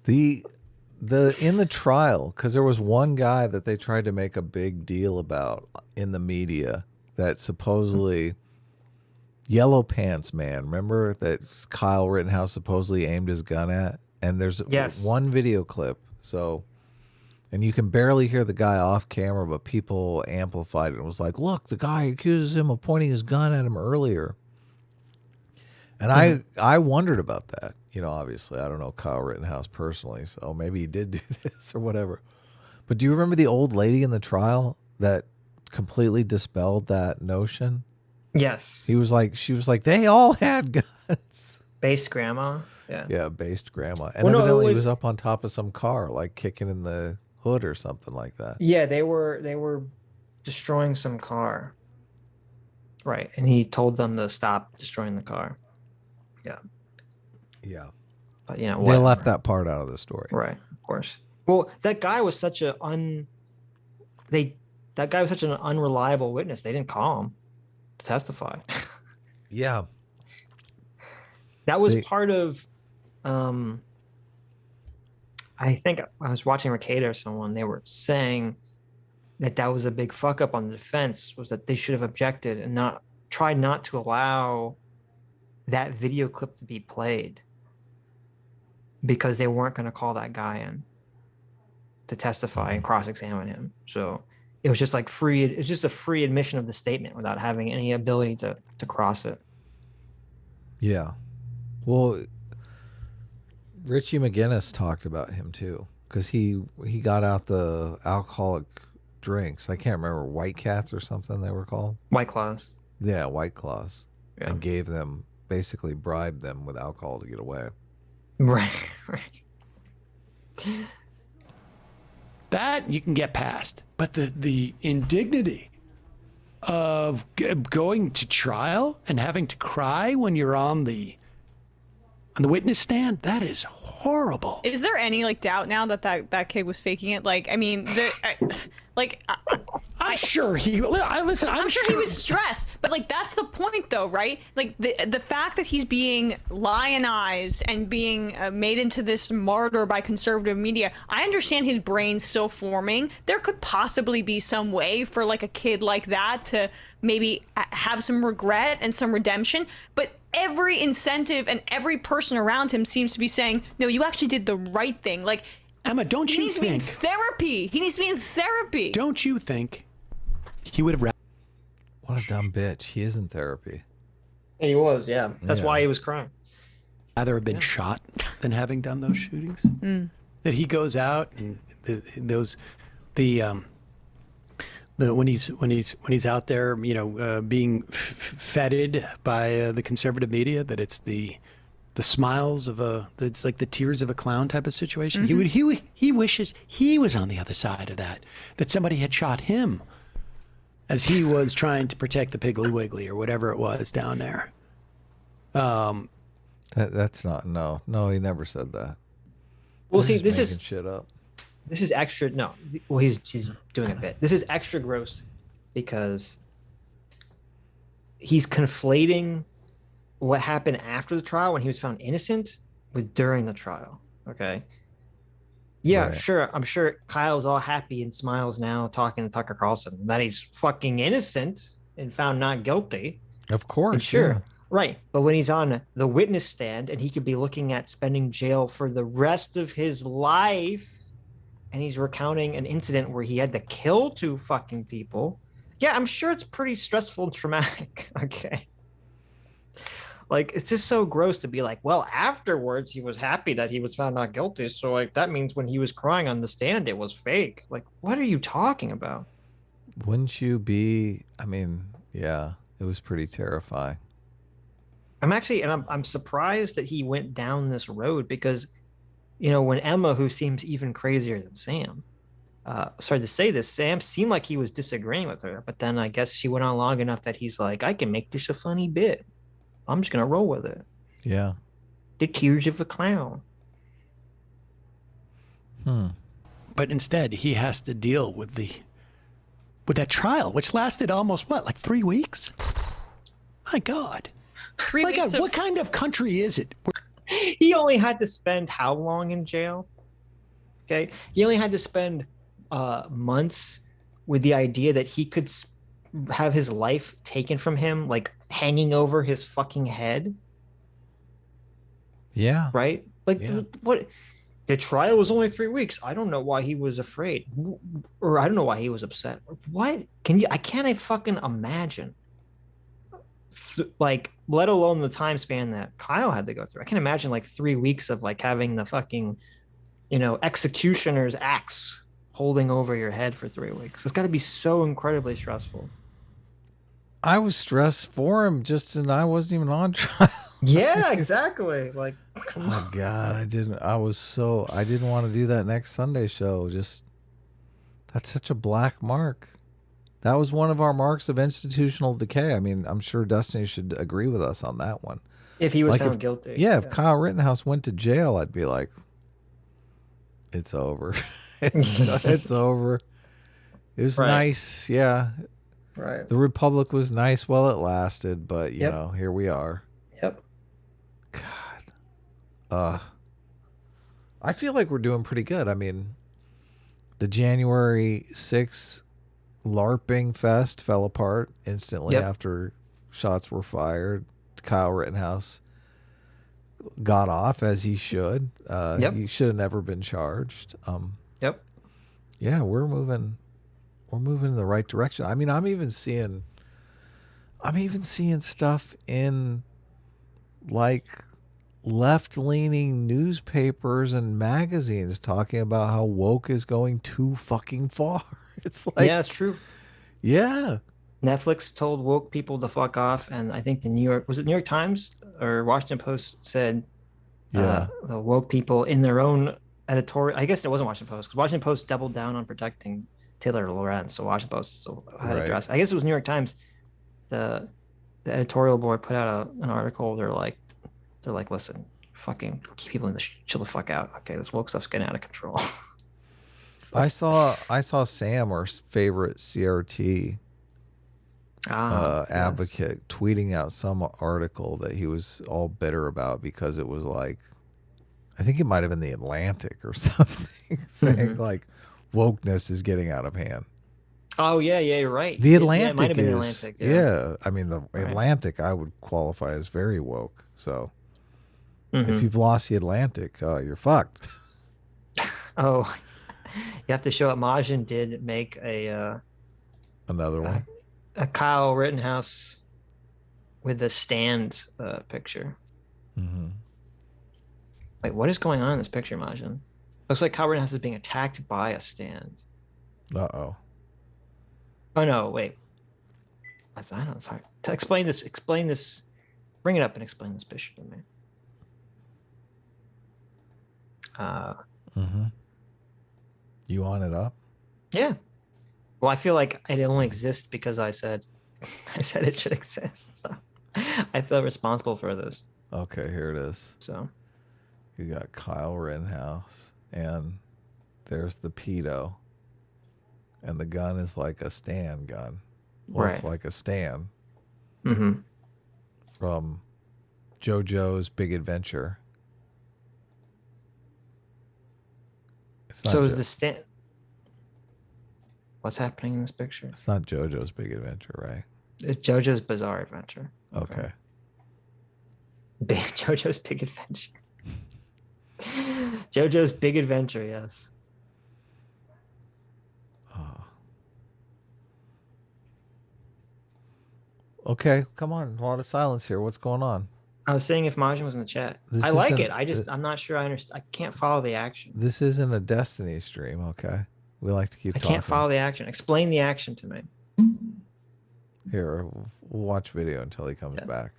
In the trial, because there was one guy that they tried to make a big deal about in the media that supposedly Yellow Pants Man, remember that Kyle Rittenhouse supposedly aimed his gun at? And there's one video clip, and you can barely hear the guy off camera, but people amplified it and was like, look, the guy accuses him of pointing his gun at him earlier. And I wondered about that. You know, obviously, I don't know Kyle Rittenhouse personally, so maybe he did do this or whatever. But do you remember the old lady in the trial that completely dispelled that notion? Yes. She was like, they all had guns. Based grandma. Yeah. Yeah, based grandma. And Well, no, evidently it he was was up on top of some car, like kicking in the hood or something like that. Yeah, they were destroying some car. Right. And he told them to stop destroying the car. Yeah. Yeah. But you know, They whatever. left that part out of the story. Right, of course. Well, that guy was such an unreliable witness. They didn't call him to testify. Yeah. That was part of I think I was watching Ricada or someone, they were saying that was a big fuck up on the defense, was that they should have objected and tried not to allow that video clip to be played because they weren't going to call that guy in to testify and cross-examine him. So it was just like it's just a free admission of the statement without having any ability to cross it. Yeah. Well, Richie McGinnis talked about him too, because he got out the alcoholic drinks. I can't remember, White Cats or something they were called. White Claws. Yeah, White Claws. Yeah. And gave them, basically bribed them with alcohol to get away. Right. That you can get past, but the indignity of going to trial and having to cry when you're on the witness stand, that is horrible. Is there any like doubt now that kid was faking it? Like, I mean, I'm sure he. Listen, I'm sure he was stressed, but like that's the point, though, right? Like the fact that he's being lionized and being made into this martyr by conservative media. I understand his brain's still forming. There could possibly be some way for like a kid like that to maybe have some regret and some redemption, but every incentive and every person around him seems to be saying, no, you actually did the right thing. Like, Emma, don't you think? He needs to be in therapy. He needs to be in therapy. Don't you think he would have... What a dumb bitch. He is in therapy. He was, yeah. That's why he was crying. Rather have been shot than having done those shootings. That he goes out and when he's out there, you know, being feted by the conservative media, that it's the smiles of it's like the tears of a clown type of situation. He wishes he was on the other side of that somebody had shot him as he was trying to protect the Piggly Wiggly or whatever it was down there. That's not, no, he never said that. Well, see, this is shit up. This is extra. No, well, he's doing a bit. This is extra gross because he's conflating what happened after the trial when he was found innocent with during the trial. Okay. Yeah, Right. sure. I'm sure Kyle's all happy and smiles now talking to Tucker Carlson that he's fucking innocent and found not guilty. Of course. And sure. yeah. Right. But when he's on the witness stand and he could be looking at spending jail for the rest of his life, and he's recounting an incident where he had to kill 2 fucking people. Yeah, I'm sure it's pretty stressful and traumatic. Okay. Like, it's just so gross to be like, well, afterwards he was happy that he was found not guilty. So like that means when he was crying on the stand, it was fake. Like, what are you talking about? Wouldn't you be, I mean, yeah, it was pretty terrifying. I'm surprised that he went down this road because, you know, when Emma, who seems even crazier than Sam, started to say this, Sam seemed like he was disagreeing with her, but then I guess she went on long enough that he's like, I can make this a funny bit. I'm just going to roll with it. Yeah. The tears of a clown. But instead, he has to deal with that trial, which lasted almost, like 3 weeks? My God. 3 My weeks God, what kind of country is it? He only had to spend how long in jail? Okay. He only had to spend months with the idea that he could have his life taken from him, like hanging over his fucking head. Yeah. Right? Like, what? The trial was only 3 weeks. I don't know why he was afraid, or I don't know why he was upset. What? I can't fucking imagine. Like, let alone the time span that Kyle had to go through. I can imagine like 3 weeks of like having the fucking, you know, executioner's axe holding over your head for 3 weeks. It's got to be so incredibly stressful. I was stressed for him and I wasn't even on trial. Yeah, exactly. Like, oh my God, I didn't want to do that next Sunday show. That's such a black mark. That was one of our marks of institutional decay. I mean, I'm sure Destiny should agree with us on that one. If he was found guilty. Yeah, if Kyle Rittenhouse went to jail, I'd be like, it's over. It's over. It was nice. Yeah. Right. The Republic was nice while it lasted, but you know, here we are. Yep. God. I feel like we're doing pretty good. I mean, the January 6th LARPing fest fell apart instantly after shots were fired. Kyle Rittenhouse got off, as he should. He should have never been charged. Yeah, we're moving in the right direction. I mean, I'm even seeing stuff in like left-leaning newspapers and magazines talking about how woke is going too fucking far. It's like, yeah, it's true. Yeah. Netflix told woke people to fuck off, and I think the New York Times or Washington Post said the woke people in their own editorial. I guess it wasn't Washington Post, because Washington Post doubled down on protecting Taylor Lorenz, so Washington Post still had a dress. I guess it was New York Times. The editorial board put out an article. They're like, listen, fucking people in the chill the fuck out. Okay, this woke stuff's getting out of control. I saw Sam, our favorite CRT advocate, tweeting out some article that he was all bitter about because it was like, I think it might have been the Atlantic or something, saying like wokeness is getting out of hand. Oh yeah, you're right. The Atlantic it might have been the Atlantic. Yeah. I mean the Atlantic I would qualify as very woke. So if you've lost the Atlantic, you're fucked. Oh, you have to show what Majin did make another one. A Kyle Rittenhouse with the stand picture. Wait, what is going on in this picture, Majin? Looks like Kyle Rittenhouse is being attacked by a stand. Uh-oh. Oh no, wait. I don't know, it's hard. Explain this. Bring it up and explain this picture to me. You want it up? Yeah. Well, I feel like it only exists because I said it should exist. So I feel responsible for this. Okay, here it is. So you got Kyle Rittenhouse, and there's the pedo, and the gun is like a stand gun. Well, it's like a stand from JoJo's Big Adventure. So is the stand? What's happening in this picture? It's not JoJo's Big Adventure, right? It's JoJo's Bizarre Adventure. Okay. JoJo's Big Adventure. JoJo's Big Adventure, yes. Okay, come on. A lot of silence here. What's going on? I was saying if Majin was in the chat. I like it. I'm not sure I understand. I can't follow the action. This isn't a Destiny stream, okay? We like to keep talking. I can't follow the action. Explain the action to me. Here, we'll watch video until he comes back.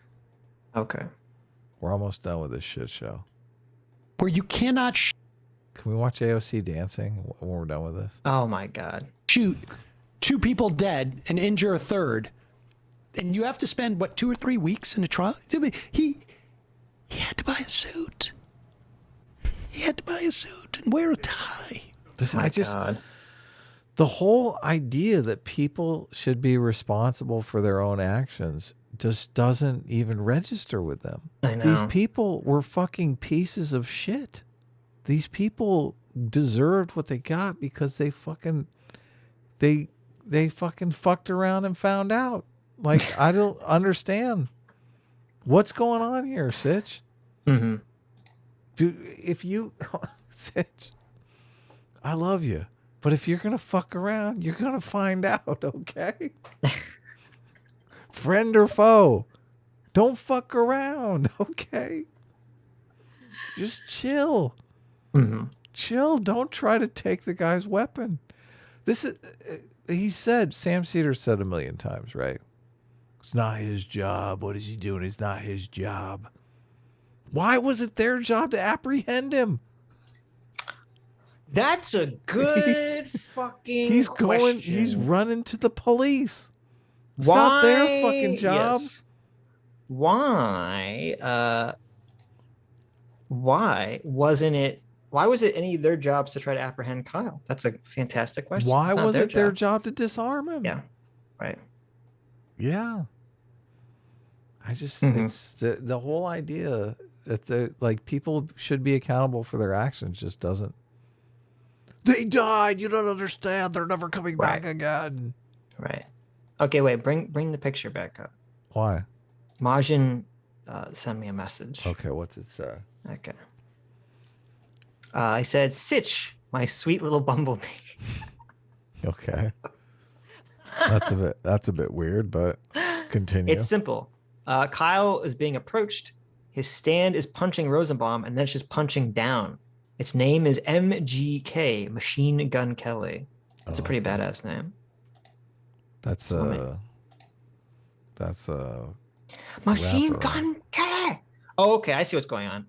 Okay. We're almost done with this shit show. Where you cannot Can we watch AOC dancing when we're done with this? Oh my God. Shoot 2 people dead and injure a third. And you have to spend, what, 2 or 3 weeks in a trial? He had to buy a suit. He had to buy a suit and wear a tie. God. The whole idea that people should be responsible for their own actions just doesn't even register with them. I know. These people were fucking pieces of shit. These people deserved what they got because they fucking fucked around and found out. Like, I don't understand what's going on here, Sitch. Dude, if you, Sitch, I love you, but if you're gonna fuck around, you're gonna find out, okay? Friend or foe, don't fuck around, okay? Just chill. Chill. Don't try to take the guy's weapon. This is, Sam Seder said 1 million times, right? It's not his job. What is he doing? It's not his job. Why was it their job to apprehend him? That's a good fucking question. He's running to the police. It's Why, not their fucking job. Yes. Why wasn't it? Why was it any of their jobs to try to apprehend Kyle? That's a fantastic question. Why was it their job to disarm him? Yeah, right. Yeah. I just it's the whole idea that like people should be accountable for their actions just doesn't. They died. You don't understand. They're never coming back again. Right. Okay, wait. Bring the picture back up. Why? Majin sent me a message. Okay, what's it say? Okay. I said, Sitch, my sweet little bumblebee. Okay. That's a bit weird, but continue. It's simple. Kyle is being approached. His stand is punching Rosenbaum, and then it's just punching down. Its name is MGK, Machine Gun Kelly. That's a pretty badass name. That's Machine rapper. Gun Kelly. Oh, okay. I see what's going on.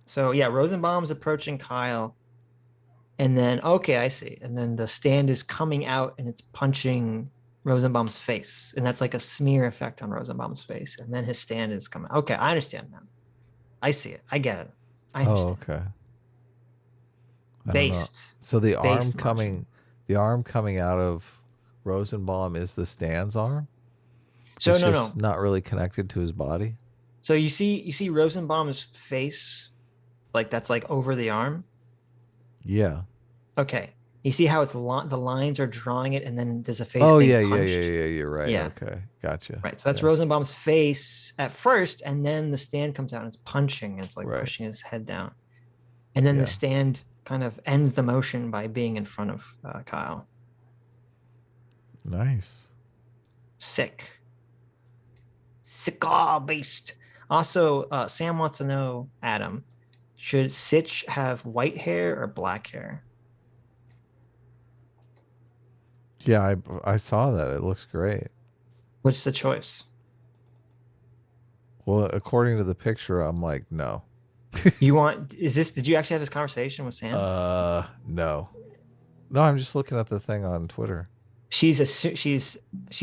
So yeah, Rosenbaum's approaching Kyle, and then okay, I see. And then the stand is coming out and it's punching Rosenbaum's face, and that's like a smear effect on Rosenbaum's face. And then his stand is coming. Okay, I understand now. I see it. I get it. I understand. Oh, okay. I don't know. Based. So the arm Based coming out of Rosenbaum is the stand's arm. So it's no, just not really connected to his body. So you see Rosenbaum's face, like that's like over the arm. Yeah. Okay. You see how it's the lines are drawing it, and then there's a face. Oh being yeah. punched? You're right. Yeah. Okay, gotcha. Right. So that's Rosenbaum's face at first, and then the stand comes out and it's punching, and it's like pushing his head down, and then the stand kind of ends the motion by being in front of Kyle. Nice. Sick. Beast. Also, Sam wants to know, Adam, should Sitch have white hair or black hair? Yeah, I saw that. It looks great. What's the choice? Well, according to the picture, I'm like, no. Did you actually have this conversation with Sam? No. No, I'm just looking at the thing on Twitter. She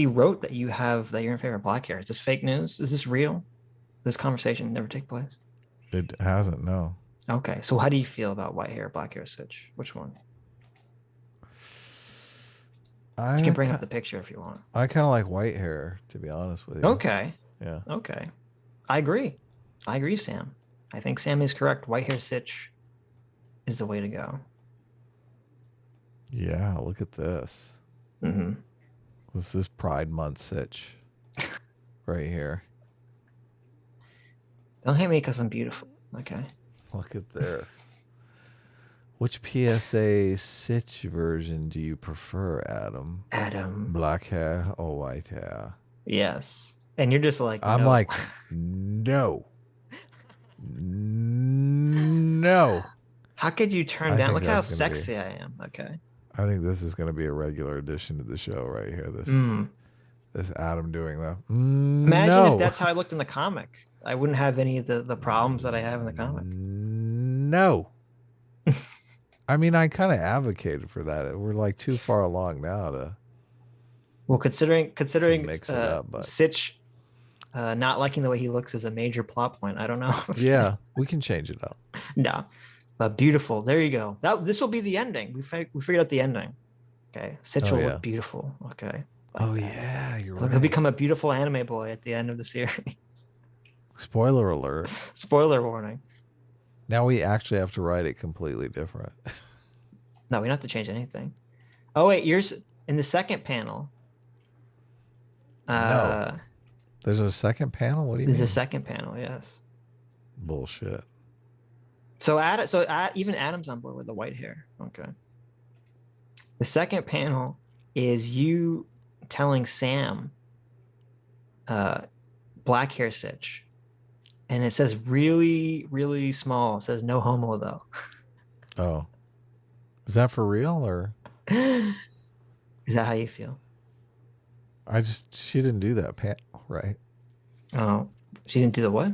wrote that you're in favor of black hair. Is this fake news? Is this real? This conversation never take place? It hasn't, no. Okay, so how do you feel about white hair, black hair, Sitch? Which one? You can bring up the picture if you want. I kind of like white hair, to be honest with you. Okay. Yeah. Okay. I agree, Sam. I think Sam is correct. White hair Sitch is the way to go. Yeah, look at this. Mm-hmm. This is Pride Month Sitch. Right here. Don't hate me because I'm beautiful. Okay. Look at this. Which PSA Sitch version do you prefer, Adam? Black hair or white hair? Yes. And you're just like, I'm no. like, no. No. How could you turn down? Look how sexy I am. Okay. I think this is going to be a regular addition to the show right here. This Adam doing that. Imagine if that's how I looked in the comic. I wouldn't have any of the problems that I have in the comic. No. I mean, I kind of advocated for that. We're like too far along now to. Well, considering mix it up, but Sitch not liking the way he looks is a major plot point. I don't know. Yeah, we can change it up. No, but beautiful. There you go. This will be the ending. We figured out the ending. Okay, Sitch will look beautiful. Okay. Yeah, you're right. He'll become a beautiful anime boy at the end of the series. Spoiler alert. Spoiler warning. Now we actually have to write it completely different. No, we don't have to change anything. Oh wait, yours in the second panel. No. There's a second panel? What do you mean? There's a second panel, yes. Bullshit. So even Adam's on board with the white hair. Okay. The second panel is you telling Sam black hair Sitch. And it says really, really small. It says no homo though. Oh. Is that for real or? Is that how you feel? She didn't do that panel, right? Oh, she didn't do the what?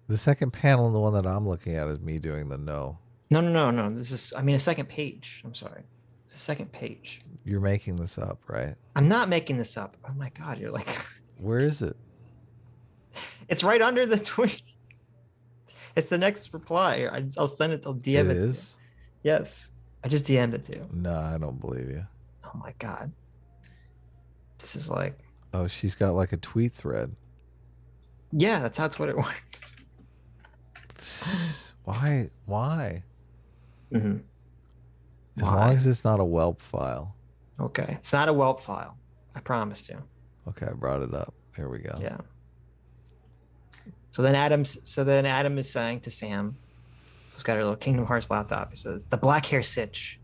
The second panel, the one that I'm looking at, is me doing the no. No. This is, a second page. I'm sorry. It's a second page. You're making this up, right? I'm not making this up. Oh my God, you're like... Where is it? It's right under the tweet. It's the next reply. I'll send it. I'll DM it to you. Yes. I just DM'd it to you. No, I don't believe you. Oh my God. This is like... Oh, she's got like a tweet thread. Yeah, that's what it was. Why? Mm-hmm. As long as it's not a whelp file. Okay. It's not a whelp file. I promised you. Okay, I brought it up. Here we go. Yeah. So then Adam is saying to Sam, who's got her little Kingdom Hearts laptop, he says, the black hair Sitch.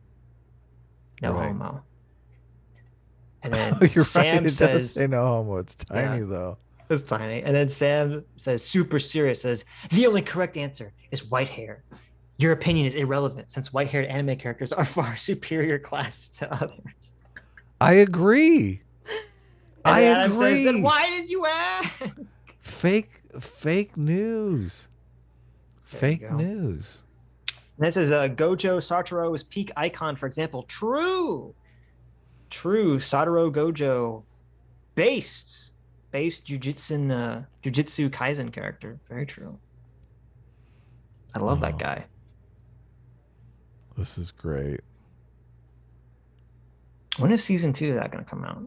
No homo. And then Sam It says, does say no homo. It's tiny though. It's tiny. And then Sam says, super serious, says, the only correct answer is white hair. Your opinion is irrelevant since white-haired anime characters are far superior class to others. I agree. And I Adam agree. Says, then why did you ask? Fake news. Fake news. And this is Gojo Satoru's peak icon, for example. True. Satoru Gojo, based Jujutsu Kaisen character. Very true. I love that guy. This is great. When is season 2 of that going to come out?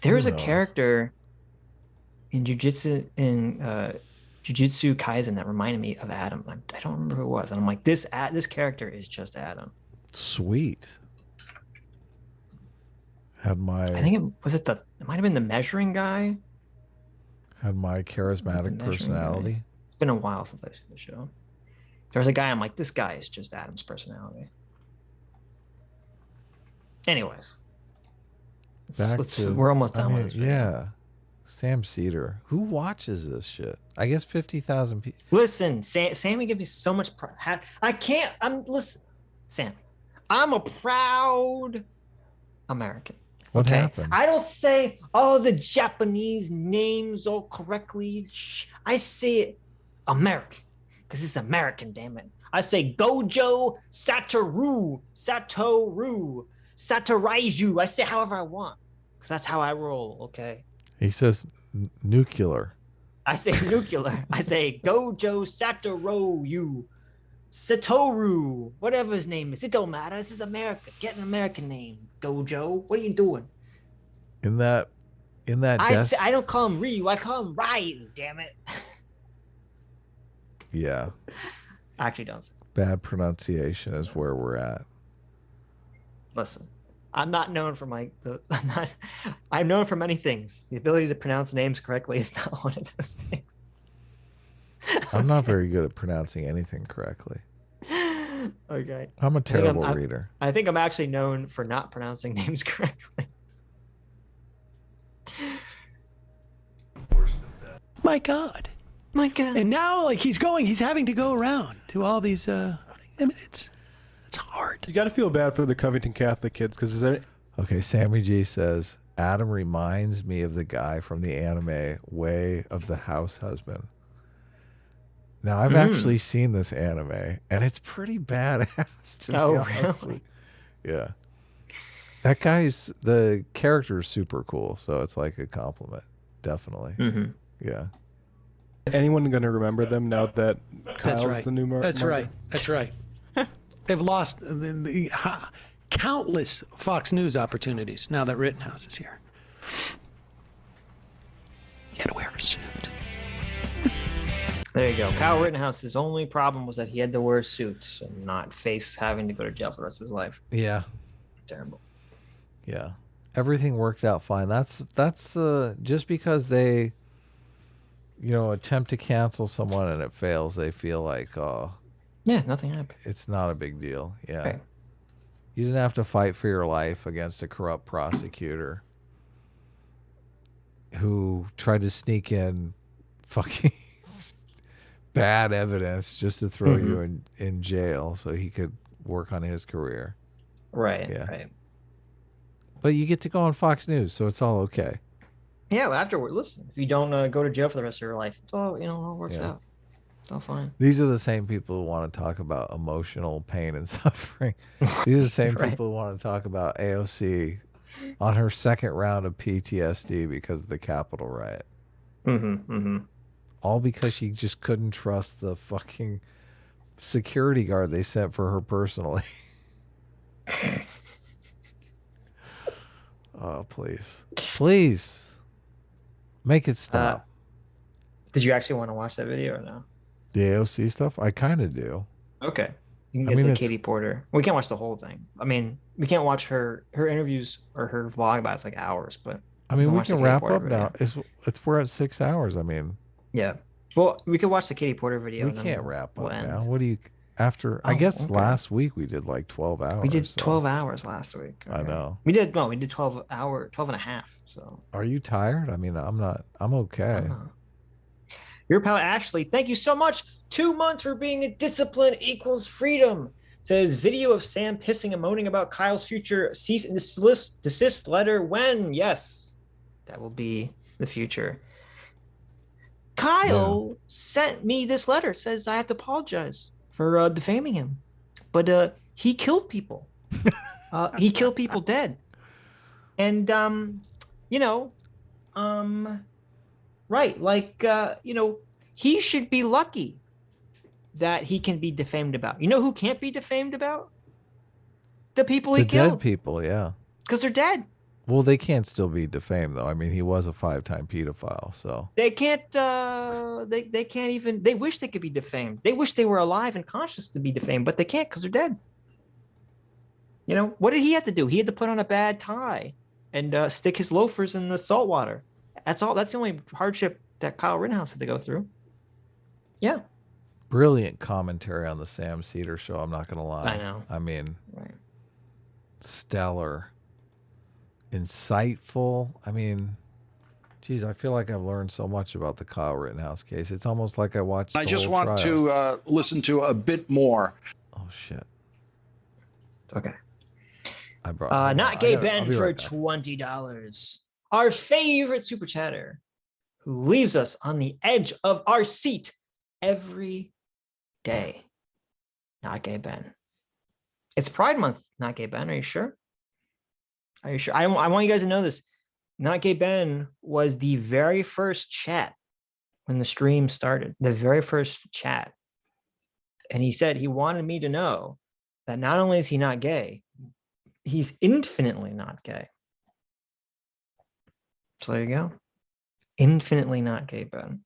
There is a character in Jujutsu Kaisen that reminded me of Adam. I don't remember who it was, and I'm like, this character is just Adam. Sweet. I think it might have been the measuring guy. Had my charismatic personality. Guy? It's been a while since I've seen the show. There was a guy, I'm like, this guy is just Adam's personality. Anyways. We're almost done with this. Yeah. Sam Seder. Who watches this shit? I guess 50,000 people. Listen, Sammy gives me so much pride. Listen, Sam, I'm a proud American. What happened? I don't say all the Japanese names all correctly. I say it American because it's American, damn it. I say Gojo Satoru, Saturaiju. I say however I want because that's how I roll, okay? He says nuclear. I say nuclear. I say Gojo Satoru, Satoru, whatever his name is. It don't matter. This is America. Get an American name, Gojo. What are you doing? In that I don't call him Ryu. I call him Ryu. Damn it. Yeah. I actually don't. Bad pronunciation is where we're at. Listen, I'm not known for I'm known for many things. The ability to pronounce names correctly is not one of those things. I'm not very good at pronouncing anything correctly. Okay. I'm a terrible reader. I think I'm actually known for not pronouncing names correctly. My God. And now, he's having to go around to all these. It's hard. You got to feel bad for the Covington Catholic kids because Okay, Sammy G says Adam reminds me of the guy from the anime Way of the House Husband. Now I've actually seen this anime, and it's pretty badass. Really? Yeah. That the character is super cool, so it's like a compliment, definitely. Mm-hmm. Yeah. Anyone going to remember them now that Kyle's the new That's right. That's right. They've lost the countless Fox News opportunities now that Rittenhouse is here. You gotta wear a suit. There you go. Kyle Rittenhouse's only problem was that he had to wear suits and not face having to go to jail for the rest of his life. Yeah. Terrible. Yeah. Everything worked out fine. That's just because they attempt to cancel someone and it fails, they feel like, oh, yeah, nothing happened. It's not a big deal. Yeah. Right. You didn't have to fight for your life against a corrupt prosecutor who tried to sneak in fucking bad evidence just to throw you in jail so he could work on his career. Right. Yeah. Right. But you get to go on Fox News, so it's all okay. Yeah. Well, afterward, listen. If you don't go to jail for the rest of your life, it's all all works out. It's all fine. These are the same people who want to talk about emotional pain and suffering. These are the same Right. people who want to talk about AOC on her second round of PTSD because of the Capitol riot. All because she just couldn't trust the fucking security guard they sent for her personally. Oh, please. Please. Make it stop. Did you actually want to watch that video or no? The AOC stuff? I kind of do. Okay. You can get the Katie Porter. We can't watch the whole thing. I mean, we can't watch her interviews or her vlog about it's like hours, but I mean, we can wrap up video. now. We're at 6 hours. I mean, yeah. Well, we could watch the Katie Porter video. We can't wrap up end. now. What do you after? I guess last week we did like 12 hours. We did 12 hours last week. Okay. I know. We did 12 and a half. So. Are you tired? I mean, I'm not. I'm okay. Your pal Ashley, thank you so much. 2 months for being a discipline equals freedom. Says video of Sam pissing and moaning about Kyle's future cease and desist letter when? Yes, that will be the future. Kyle sent me this letter. It says I have to apologize for defaming him, but he killed people. He killed people dead, and right, like he should be lucky that he can be defamed about. You know who can't be defamed about? The people he killed. The dead people, yeah. Because they're dead. Well, they can't still be defamed, though. I mean, he was a 5-time pedophile, so. They can't, they can't even, they wish they could be defamed. They wish they were alive and conscious to be defamed, but they can't because they're dead. You know, what did he have to do? He had to put on a bad tie and stick his loafers in the salt water. That's all. That's the only hardship that Kyle Rittenhouse had to go through. Yeah. Brilliant commentary on the Sam Seder show. I'm not going to lie. I know. I mean, right. Stellar, insightful. I mean, geez, I feel like I've learned so much about the Kyle Rittenhouse case. It's almost like I watched. I just want to listen to a bit more. Oh shit. Okay. I brought. Not Gay Ben for $20. Our favorite super chatter, who leaves us on the edge of our seat every day. Not Gay Ben. It's Pride Month, Not Gay Ben. Are you sure? Are you sure? I want you guys to know this. Not Gay Ben was the very first chat when the stream started. The very first chat. And he said he wanted me to know that not only is he not gay, he's infinitely not gay. So there you go. Infinitely not gay, Ben.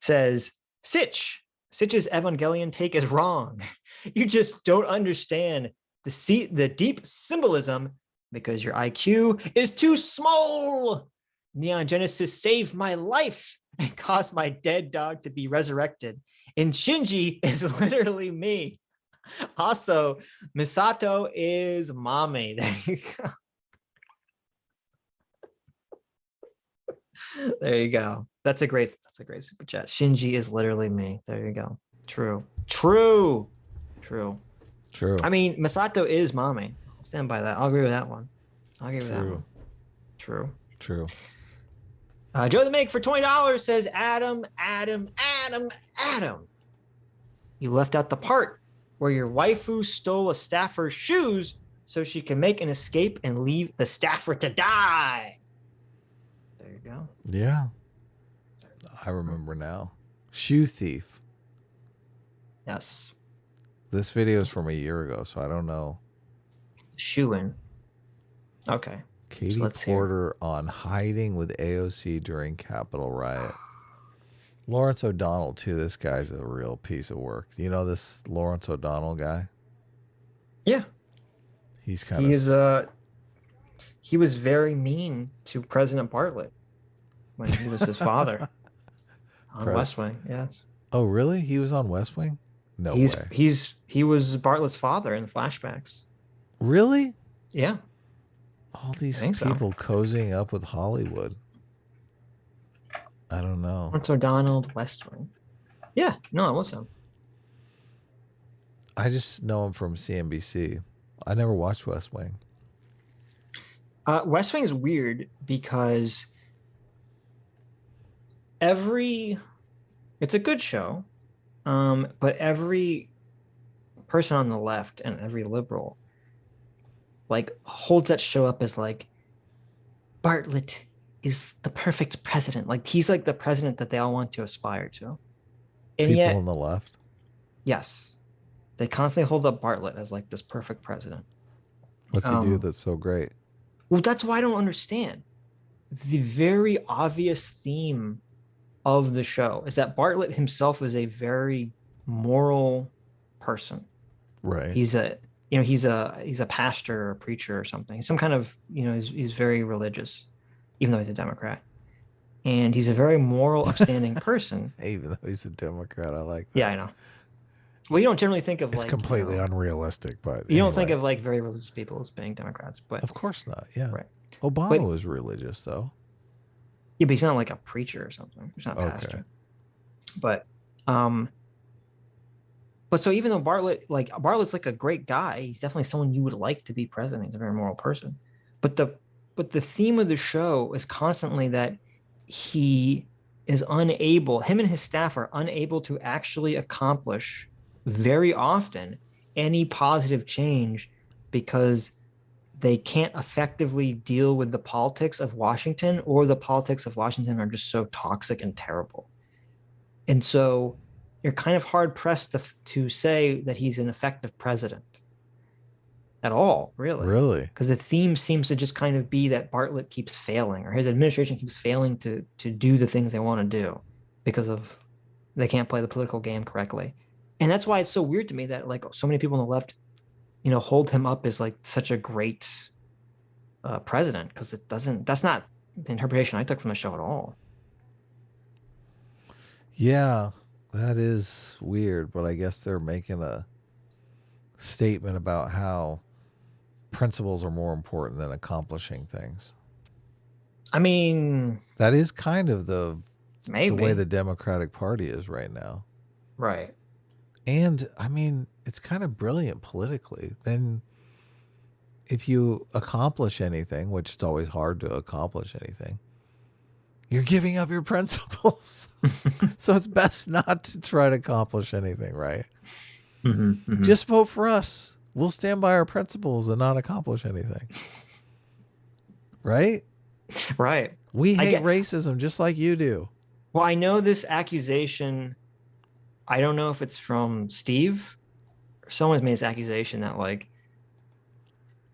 Says, Sitch's Evangelion take is wrong. You just don't understand the deep symbolism because your IQ is too small. Neon Genesis saved my life and caused my dead dog to be resurrected. And Shinji is literally me. Also, Misato is mommy. There you go. There you go. That's a great super chat. Shinji is literally me. There you go. True. I mean, Misato is mommy. I'll stand by that. I'll agree with that one. True. Joe the Make for $20 says, Adam. You left out the part where your waifu stole a staffer's shoes so she can make an escape and leave the staffer to die. There you go. Yeah. I remember now. Shoe thief. Yes. This video is from a year ago, so I don't know. Shoeing. Okay. Katie Porter on hiding with AOC during Capitol riot. Lawrence O'Donnell, too. This guy's a real piece of work. You know this Lawrence O'Donnell guy? Yeah. He's kind of... He was very mean to President Bartlett when he was his father on West Wing. Yes. Oh, really? He was on West Wing? No way. He was Bartlett's father in the flashbacks. Really? Yeah. All these people cozying up with Hollywood. I don't know. Lawrence O'Donnell, West Wing. Yeah, no, it was him. I just know him from CNBC. I never watched West Wing. West Wing is weird because it's a good show, but every person on the left and every liberal like holds that show up as like Bartlett is the perfect president. Like he's like the president that they all want to aspire to. And People yet, on the left? Yes. They constantly hold up Bartlett as like this perfect president. What's he do that's so great? Well, that's why I don't understand. The very obvious theme of the show is that Bartlett himself is a very moral person. Right. He's a pastor or a preacher or something. He's some kind of, he's very religious, even though he's a Democrat. And he's a very moral, upstanding person. Even though he's a Democrat, I like that. Yeah, I know. Well, you don't generally think of it's completely unrealistic, but you don't think of like very religious people as being Democrats, but of course not. Yeah, right. Obama was religious though. Yeah, but he's not like a preacher or something. He's not a pastor. But so even though Bartlett's like a great guy, he's definitely someone you would like to be president. He's a very moral person. But the theme of the show is constantly that he is unable, him and his staff are unable to actually accomplish very often any positive change because they can't effectively deal with the politics of Washington, or the politics of Washington are just so toxic and terrible. And so you're kind of hard pressed to say that he's an effective president at all, really. Really? Because the theme seems to just kind of be that Bartlett keeps failing, or his administration keeps failing to do the things they want to do because of they can't play the political game correctly. And that's why it's so weird to me that like so many people on the left, hold him up as like such a great president, because that's not the interpretation I took from the show at all. Yeah, that is weird, but I guess they're making a statement about how principles are more important than accomplishing things. I mean, that is kind of the way the Democratic Party is right now. Right. And I mean, it's kind of brilliant politically. Then if you accomplish anything, which it's always hard to accomplish anything, you're giving up your principles. So it's best not to try to accomplish anything, right? Mm-hmm, mm-hmm. Just vote for us. We'll stand by our principles and not accomplish anything. Right? Right. We hate racism just like you do. Well, I know this accusation, I don't know if it's from Steve or someone's made this accusation that like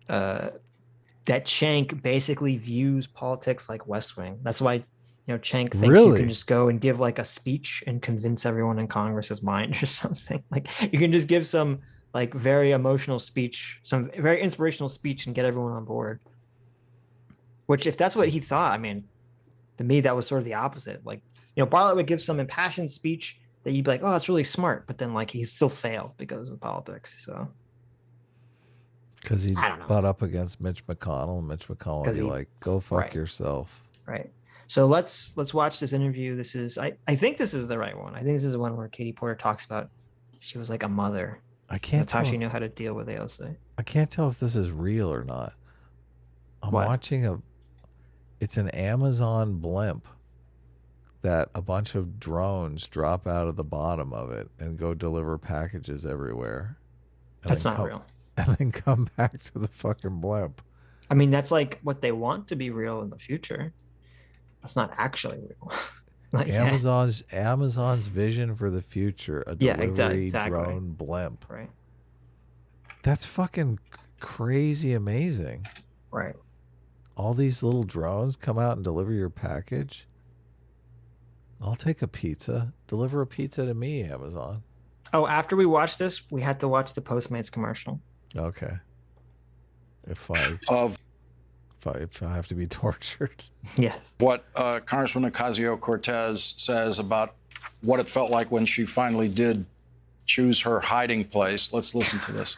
that Cenk basically views politics like West Wing. That's why Cenk thinks you can just go and give like a speech and convince everyone in Congress's mind or something. Like you can just give some like very emotional speech, some very inspirational speech and get everyone on board. Which if that's what he thought, I mean, to me, that was sort of the opposite. Like, Bartlett would give some impassioned speech that you'd be like, oh, that's really smart. But then like he still failed because of politics. So. Because he butt up against Mitch McConnell. And Mitch McConnell would be like, go fuck yourself. Right. So let's watch this interview. This is I think this is the right one. I think this is the one where Katie Porter talks about she was like a mother. That's how she knew how to deal with AOC. I can't tell if this is real or not. I'm watching it's an Amazon blimp that a bunch of drones drop out of the bottom of it and go deliver packages everywhere. That's not real. And then come back to the fucking blimp. I mean, that's like what they want to be real in the future. That's not actually real. Amazon's vision for the future, a delivery drone blimp. Right. That's fucking crazy amazing. Right. All these little drones come out and deliver your package. I'll take a pizza. Deliver a pizza to me, Amazon. Oh, after we watch this, we had to watch the Postmates commercial. Okay. If I have to be tortured. Yeah. What Congressman Ocasio-Cortez says about what it felt like when she finally did choose her hiding place. Let's listen to this.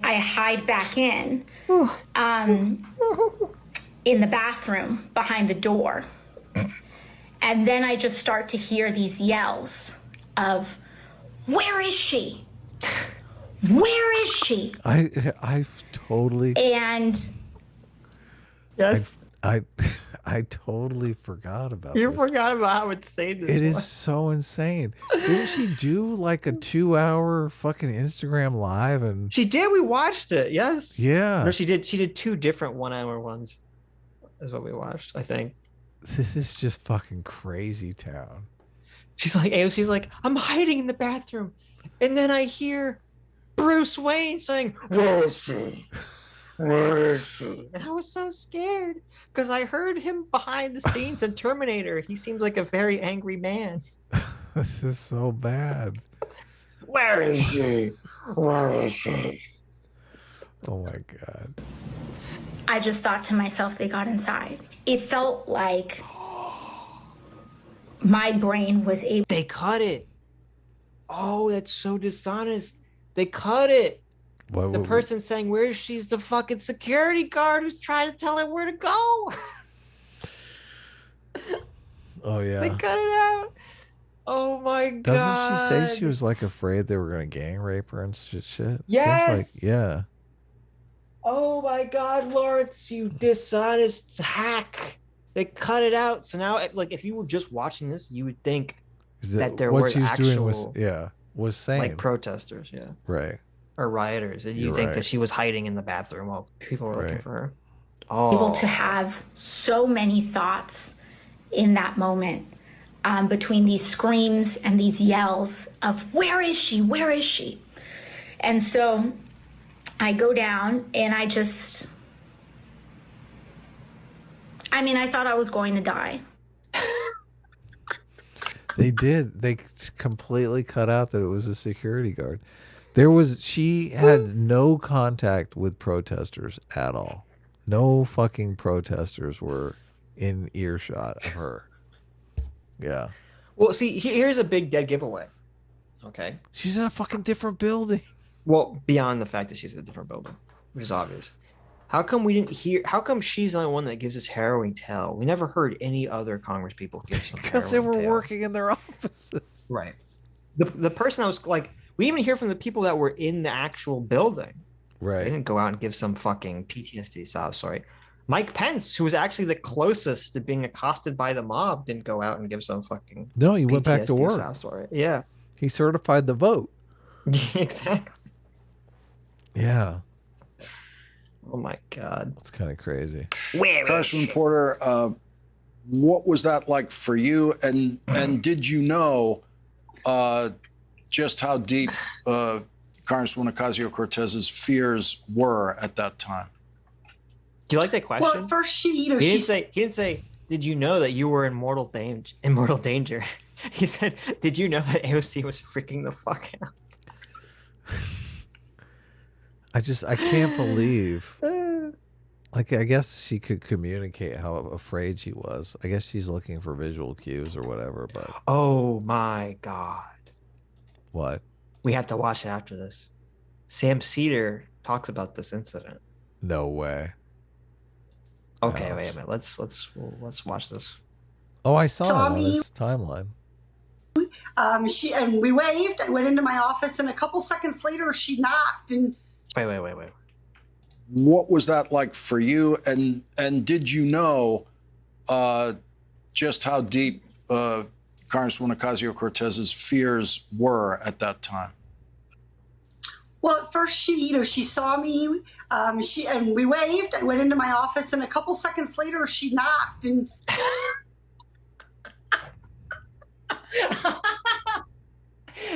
I hide back in the bathroom behind the door. And then I just start to hear these yells of, where is she? where is she? I totally. And yes, I totally forgot about you this. forgot about how insane this It was. is so insane. Didn't she do like a 2-hour fucking Instagram live? And she did. We watched it. Yes. Yeah. No, she did. She did 2 different 1-hour ones. Is what we watched. I think. This is just fucking crazy town. She's like, AOC's like, I'm hiding in the bathroom, and then I hear Bruce Wayne saying, "Where is she? Where is she?" And I was so scared because I heard him behind the scenes in Terminator. He seems like a very angry man. This is so bad. Where is she? Where is she? Oh my God. I just thought to myself, they got inside. It felt like my brain was able. They cut it. Oh, that's so dishonest. They cut it. The person saying, "Where is she?" is the fucking security guard who's trying to tell her where to go. Oh yeah. They cut it out. Oh my God. Doesn't she say she was like afraid they were gonna gang rape her and shit? Yes. Seems like, yeah. Oh my God, Lawrence, you dishonest hack. They cut it out. So now, like, if you were just watching this, you would think that there were actual, was saying like protesters, right, or rioters, and you You're think right. that she was hiding in the bathroom while people were looking Right. for her. Able to have so many thoughts in that moment, between these screams and these yells of "Where is she? Where is she?" And so I go down and I thought I was going to die. They did. They completely cut out that it was a security guard. She had no contact with protesters at all. No fucking protesters were in earshot of her. Yeah. Well, see, here's a big dead giveaway. Okay. She's in a fucking different building. Well, beyond the fact that she's in a different building, which is obvious. How come we didn't hear? How come she's the only one that gives us harrowing tale? We never heard any other Congress people give some. Because they were working in their offices. Right. The person I was like, we didn't even hear from the people that were in the actual building. Right. They didn't go out and give some fucking PTSD sob story. Mike Pence, who was actually the closest to being accosted by the mob, didn't go out and give some fucking. No, he went back to PTSD work. sob story. Yeah. He certified the vote. Exactly. Yeah. Oh my God. It's kind of crazy. Congressman Porter, what was that like for you? And did you know just how deep Congresswoman Ocasio-Cortez's fears were at that time? Do you like that question? Well, first she He didn't say, "Did you know that you were in mortal danger?" He said, "Did you know that AOC was freaking the fuck out?" I can't believe. Like, I guess she could communicate how afraid she was. I guess she's looking for visual cues or whatever, but. Oh my God. What? We have to watch it after this. Sam Seder talks about this incident. No way. Okay, Ouch. wait a minute. Let's watch this. Oh, I saw it on me. this timeline. We waved. I went into my office, and a couple seconds later, she knocked. And wait. What was that like for you? And did you know just how deep Congresswoman Ocasio-Cortez's fears were at that time? well, at first she saw me. We waved. I went into my office, and a couple seconds later, she knocked. And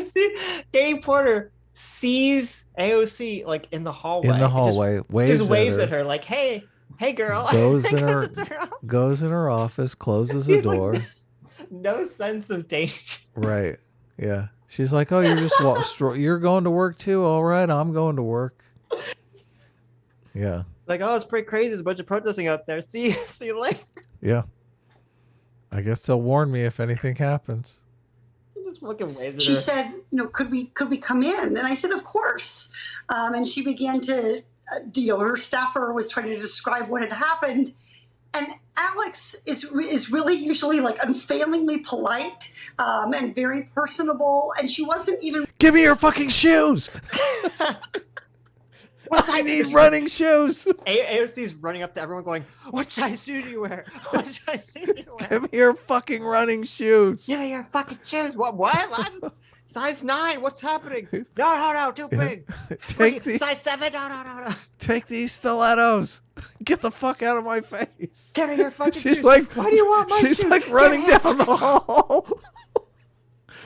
see, Gabe Porter sees AOC like in the hallway. In the hallway, just waves at her like, "Hey, girl." Goes in her office, closes the door. Like, no sense of danger. Right. Yeah. She's like, "Oh, you're just you're going to work too. All right, I'm going to work." Yeah. It's like, "Oh, it's pretty crazy. There's a bunch of protesting out there. See you later." Yeah. I guess they'll warn me if anything happens. Just fucking waves at she her. said, could we come in? And I said, of course. And she began to, her staffer was trying to describe what had happened. And Alex is really usually like unfailingly polite and very personable, and she wasn't even. Give me your fucking shoes. I need running shoes. AOC's running up to everyone going, what size shoe do you wear? What size shoe do you wear? Give me your fucking running shoes. Give me your fucking shoes. What? Size 9. What's happening? No. Too big. Take these. Size 7. No. Take these stilettos. Get the fuck out of my face. Give me your fucking She's shoes. like, why do you want my she's shoes? like running down the hall.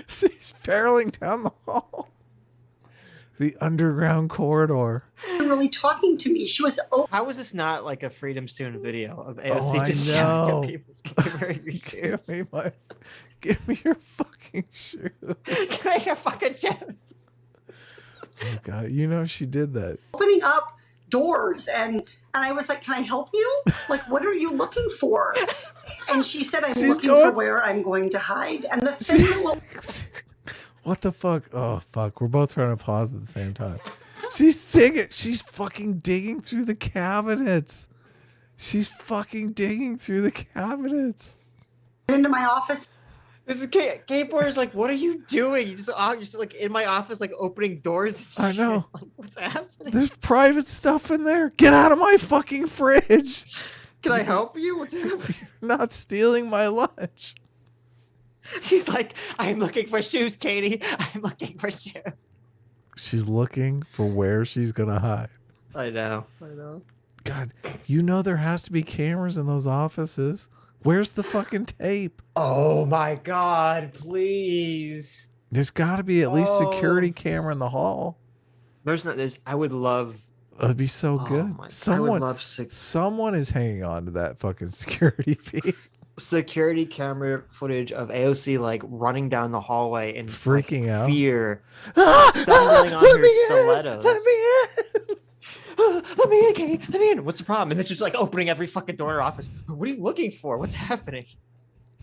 She's barreling down the hall. The underground corridor. Really talking to me. She was. How was this not like a Freedom Student video of AOC Oh, just I shouting know. at people? Give me your fucking shoes. Give me your fucking shoes. Oh God, you know she did that. Opening up doors, and I was like, can I help you? Like, what are you looking for? And she said, I'm looking for where I'm going to hide. And the thing that will. What the fuck? Oh fuck, we're both trying to pause at the same time. She's fucking digging through the cabinets. She's fucking digging through the cabinets. Into my office. This is Kate is like, what are you doing? You're just like in my office, like opening doors. And I know. Like, what's happening? There's private stuff in there. Get out of my fucking fridge. Can I help you? What's happening? You're not stealing my lunch. She's like, I'm looking for shoes, Katie. I'm looking for shoes. She's looking for where she's gonna hide. I know. God, you know there has to be cameras in those offices. Where's the fucking tape? Oh my God, please. There's got to be at least security camera in the hall. I would love. It'd be so good. I would love someone is hanging on to that fucking security feed. Security camera footage of AOC like running down the hallway in freaking out, fear, stumbling on her stilettos. Let me in. Let me in, Katie. Let me in. What's the problem? And then she's like opening every fucking door in her office. What are you looking for? What's happening?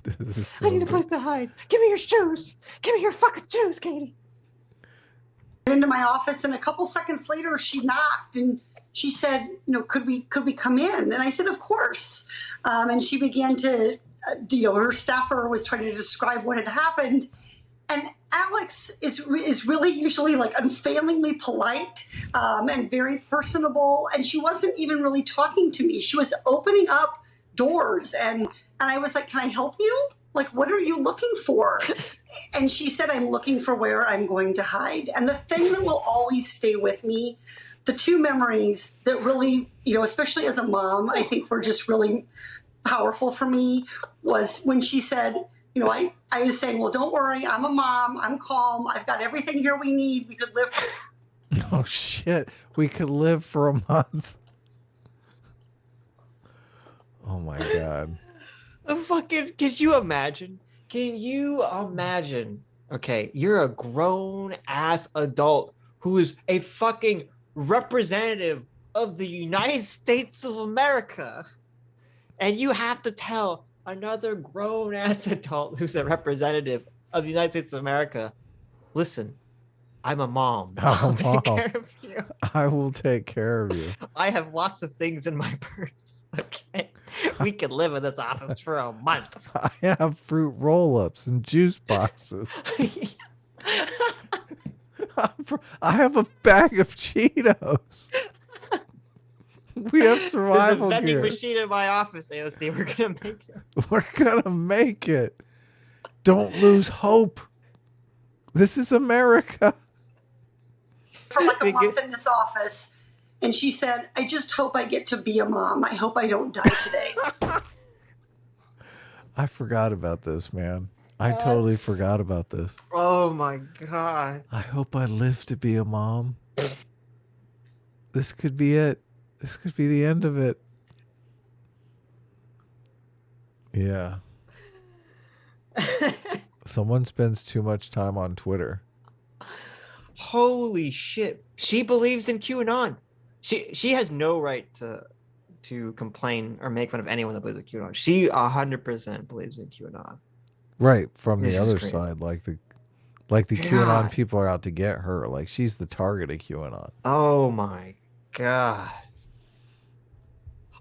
This is so I need a place to hide. Give me your shoes. Give me your fucking shoes, Katie. Into my office, and a couple seconds later, she knocked and she said, could we come in? And I said, of course. And she began to, her staffer was trying to describe what had happened. And Alex is really usually like unfailingly polite and very personable. And she wasn't even really talking to me. She was opening up doors. And I was like, can I help you? Like, what are you looking for? And she said, I'm looking for where I'm going to hide. And the thing that will always stay with me, the two memories that really, especially as a mom, I think were just really powerful for me was when she said, I was saying, well, don't worry. I'm a mom. I'm calm. I've got everything here we need. We could live. Oh, shit. We could live for a month. Oh, my God. Can you imagine? Okay, you're a grown ass adult who is a fucking representative of the United States of America. And you have to tell another grown ass adult who's a representative of the United States of America, listen, I'm a mom. I'll take care of you. I will take care of you. I have lots of things in my purse. Okay. We could live in this office for a month. I have fruit roll-ups and juice boxes. I have a bag of Cheetos. We have survival There's a vending gear. machine in my office, AOC. We're gonna make it. We're gonna make it. Don't lose hope. This is America. For like a month in this office. And she said, I just hope I get to be a mom. I hope I don't die today. I forgot about this, man. I totally forgot about this. Oh my God. I hope I live to be a mom. This could be it. This could be the end of it. Yeah. Someone spends too much time on Twitter. Holy shit. She believes in QAnon. She has no right to complain or make fun of anyone that believes in QAnon. She 100% believes in QAnon. Right, from This the is other crazy. side, like the QAnon people are out to get her. Like she's the target of QAnon. Oh my God.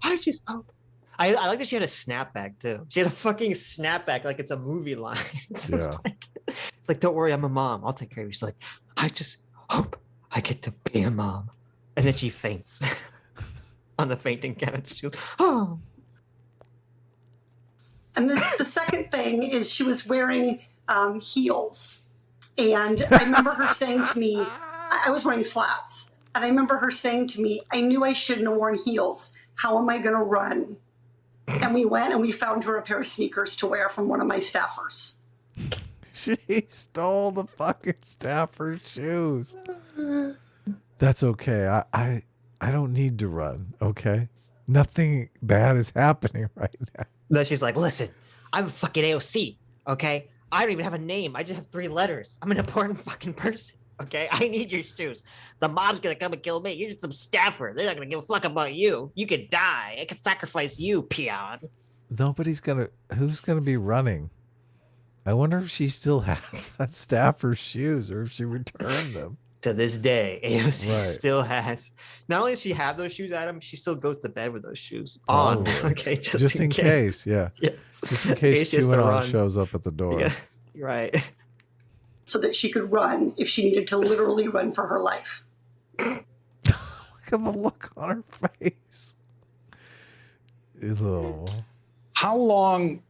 I I like that she had a snapback too. She had a fucking snapback like it's a movie line. It's just like, don't worry, I'm a mom. I'll take care of you. She's like, I just hope I get to be a mom. And then she faints on the fainting couch. She goes, oh. And the second thing is she was wearing heels. And I remember her saying to me, I was wearing flats. And I remember her saying to me, I knew I shouldn't have worn heels. How am I going to run? And we went and we found her a pair of sneakers to wear from one of my staffers. She stole the fucking staffer's shoes. That's okay. I don't need to run, okay? Nothing bad is happening right now. No, she's like, listen, I'm a fucking AOC, okay? I don't even have a name. I just have 3 letters. I'm an important fucking person, okay? I need your shoes. The mob's gonna come and kill me. You're just some staffer. They're not gonna give a fuck about you. You could die. I could sacrifice you, peon. Who's gonna be running? I wonder if she still has that staffer's shoes or if she returned them. To this day, AOC still has. Not only does she have those shoes, Adam, she still goes to bed with those shoes on. Okay, just in case. Yeah. Just in case QAnon shows up at the door. Yeah, right. So that she could run if she needed to literally run for her life. Look at the look on her face. Ew. How long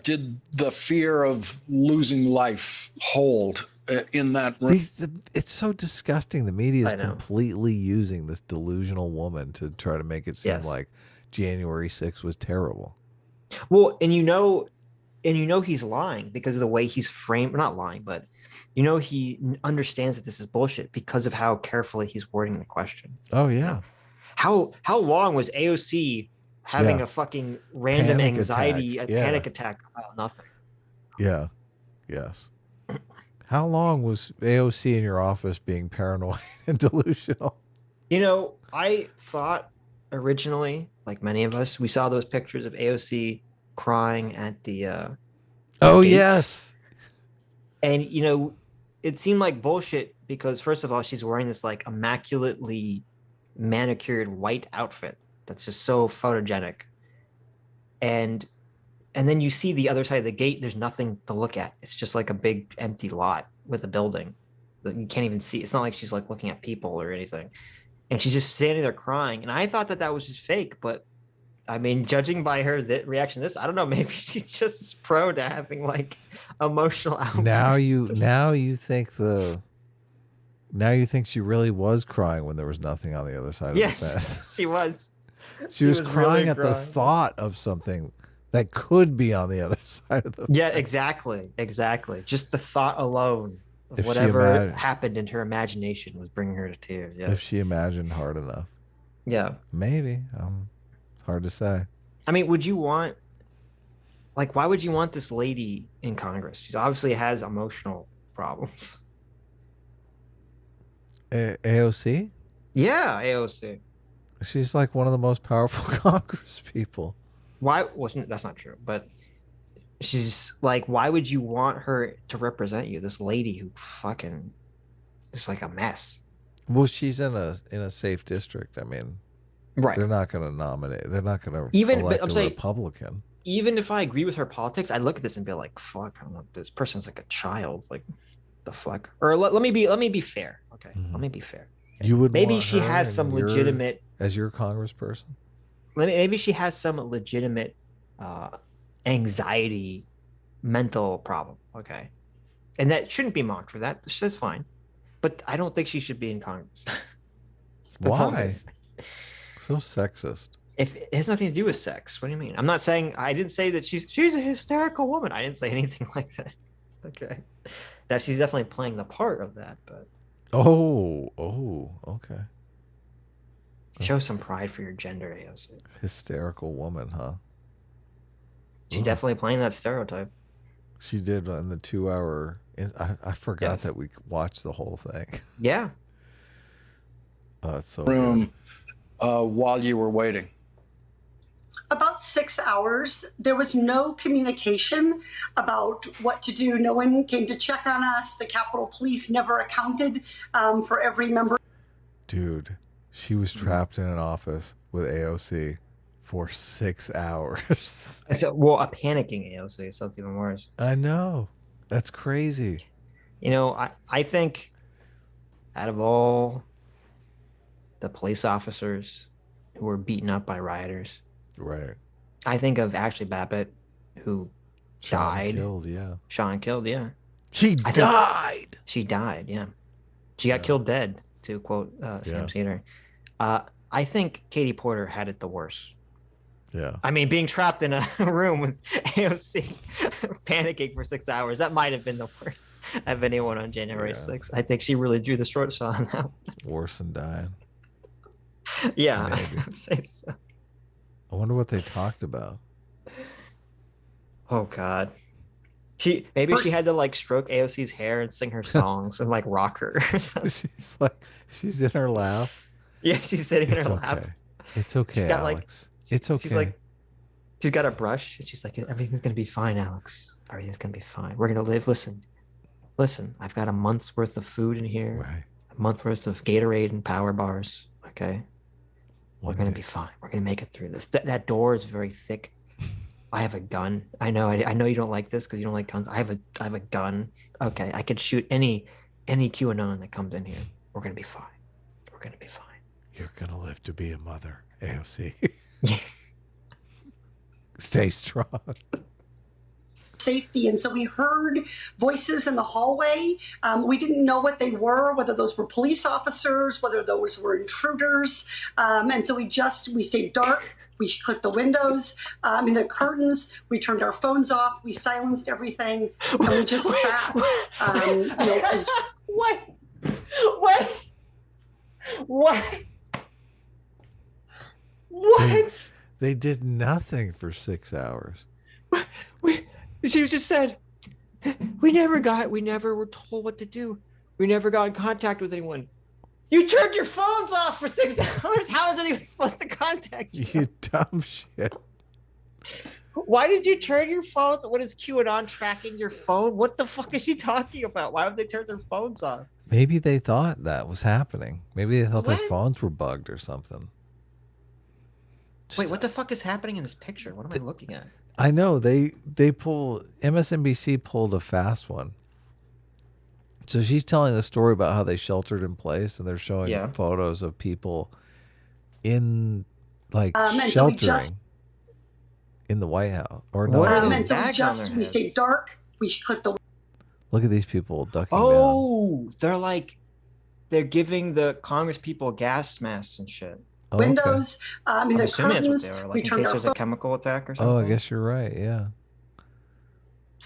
did the fear of losing life hold in that room? It's so disgusting. The media is completely using this delusional woman to try to make it seem like January 6th was terrible. Well, and you know he's lying because of the way he's framed. Not lying, but he understands that this is bullshit because of how carefully he's wording the question. Oh yeah. How long was AOC having a fucking random panic attack about nothing? Yeah. Yes. How long was AOC in your office being paranoid and delusional? I thought originally, like many of us, we saw those pictures of AOC crying at the gates. Yes. And it seemed like bullshit because first of all, she's wearing this like immaculately manicured white outfit that's just so photogenic. And then you see the other side of the gate, there's nothing to look at. It's just like a big empty lot with a building that you can't even see. It's not like she's like looking at people or anything. And she's just standing there crying. And I thought that was just fake, but I mean, judging by her reaction to this, I don't know, maybe she's just prone to having like emotional outbursts. Now you think she really was crying when there was nothing on the other side of the fence. Yes, she was. She was crying at the thought of something that could be on the other side of the fence. Yeah, exactly. Just the thought alone of whatever happened in her imagination was bringing her to tears. Yeah. If she imagined hard enough. Yeah. Maybe. Hard to say. I mean, why would you want this lady in Congress? She obviously has emotional problems. AOC? Yeah, AOC. She's like one of the most powerful Congress people. That's not true, but she's like, why would you want her to represent you? This lady who fucking is like a mess. Well, she's in a safe district. I mean, right. They're not going to nominate. They're not going to elect a Republican. Even if I agree with her politics, I look at this and be like, fuck, I don't know, this person's like a child. Like, the fuck? Or let me be fair. Okay. Let me be fair. You would maybe she has some legitimate as your congressperson. Maybe she has some legitimate anxiety, mental problem. Okay, and that shouldn't be mocked for that. That's fine, but I don't think she should be in Congress. Why? So sexist. If it has nothing to do with sex, what do you mean? I'm not saying. I didn't say that she's a hysterical woman. I didn't say anything like that. Okay, now she's definitely playing the part of that, but. Okay. Show some pride for your gender, AOC. Hysterical woman, huh? She's definitely playing that stereotype. She did in the 2-hour. I forgot that we watched the whole thing. Yeah. It's so room while you were waiting. About 6 hours, there was no communication about what to do. No one came to check on us. The Capitol Police never accounted for every member. Dude, she was trapped in an office with AOC For 6 hours. Well, a panicking AOC, so it's even worse. I know. That's crazy. You know, I think out of all the police officers who were beaten up by rioters, right? I think of Ashley Babbitt, who died. Killed, yeah. Sean killed, yeah. She died. She died, yeah. She got killed dead, to quote Sam Seder. I think Katie Porter had it the worst. Yeah. I mean, being trapped in a room with AOC panicking for 6 hours, that might have been the worst of anyone on January 6th. I think she really drew the short straw on that. Worse than dying. Yeah, Maybe. I would say so. I wonder what they talked about. Oh, God. Maybe she had to like stroke AOC's hair and sing her songs and like rock her or something. She's in her lap. Yeah, she's sitting in her lap. It's okay, She's got Alex. It's okay. She's got a brush and she's like, everything's gonna be fine, Alex. Everything's gonna be fine. We're gonna live. Listen. I've got a month's worth of food in here. Right. A month's worth of Gatorade and Power bars. Okay. We're gonna be fine. We're gonna make it through this. That door is very thick. I have a gun. I know you don't like this because you don't like guns. I have a gun. Okay, I could shoot any QAnon that comes in here. We're gonna be fine. We're gonna be fine. You're gonna live to be a mother, AOC. Stay strong. Safety. And so we heard voices in the hallway. We didn't know what they were, whether those were police officers, whether those were intruders. And so we stayed dark. We clicked the windows, the curtains. We turned our phones off. We silenced everything, and we just sat. What? They did nothing for 6 hours. She just said, we never were told what to do. We never got in contact with anyone. You turned your phones off for 6 hours. How is anyone supposed to contact you? You dumb shit. Why did you turn your phones? What is QAnon tracking your phone? What the fuck is she talking about? Why would they turn their phones off? Maybe they thought that was happening. Maybe they thought their phones were bugged or something. Wait, what the fuck is happening in this picture? What am I looking at? I know MSNBC pulled a fast one. So she's telling the story about how they sheltered in place, and they're showing photos of people in sheltering in the White House or no. And so we stayed dark. We clicked the. Look at these people ducking down. Oh, they're giving the Congress people gas masks and shit. Windows, I'm the assuming curtains. That's what they were, like, in case there's a chemical attack or something. Oh, I guess you're right. Yeah.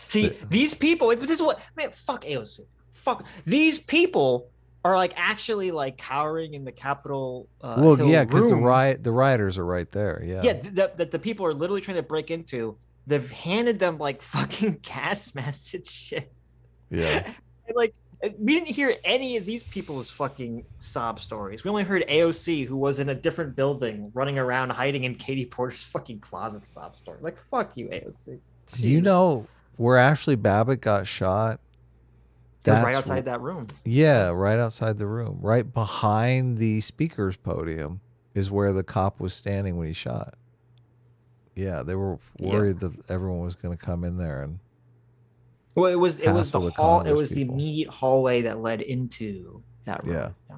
See, these people. This is what man. Fuck AOC. Fuck these people are like actually like cowering in the Capitol. Well, Hill yeah, because room. the rioters are right there. Yeah. Yeah, that the people are literally trying to break into. They've handed them like fucking gas masks and shit. Yeah. And, like, we didn't hear any of these people's fucking sob stories. We only heard AOC, who was in a different building, running around hiding in Katie Porter's fucking closet sob story. Like, fuck you, AOC. Do you know where Ashley Babbitt got shot? It was right outside that room. Yeah, right outside the room. Right behind the speaker's podium is where the cop was standing when he shot. Yeah, they were worried that everyone was going to come in there and. Well, it was the hall. It was the immediate hallway that led into that room. Yeah.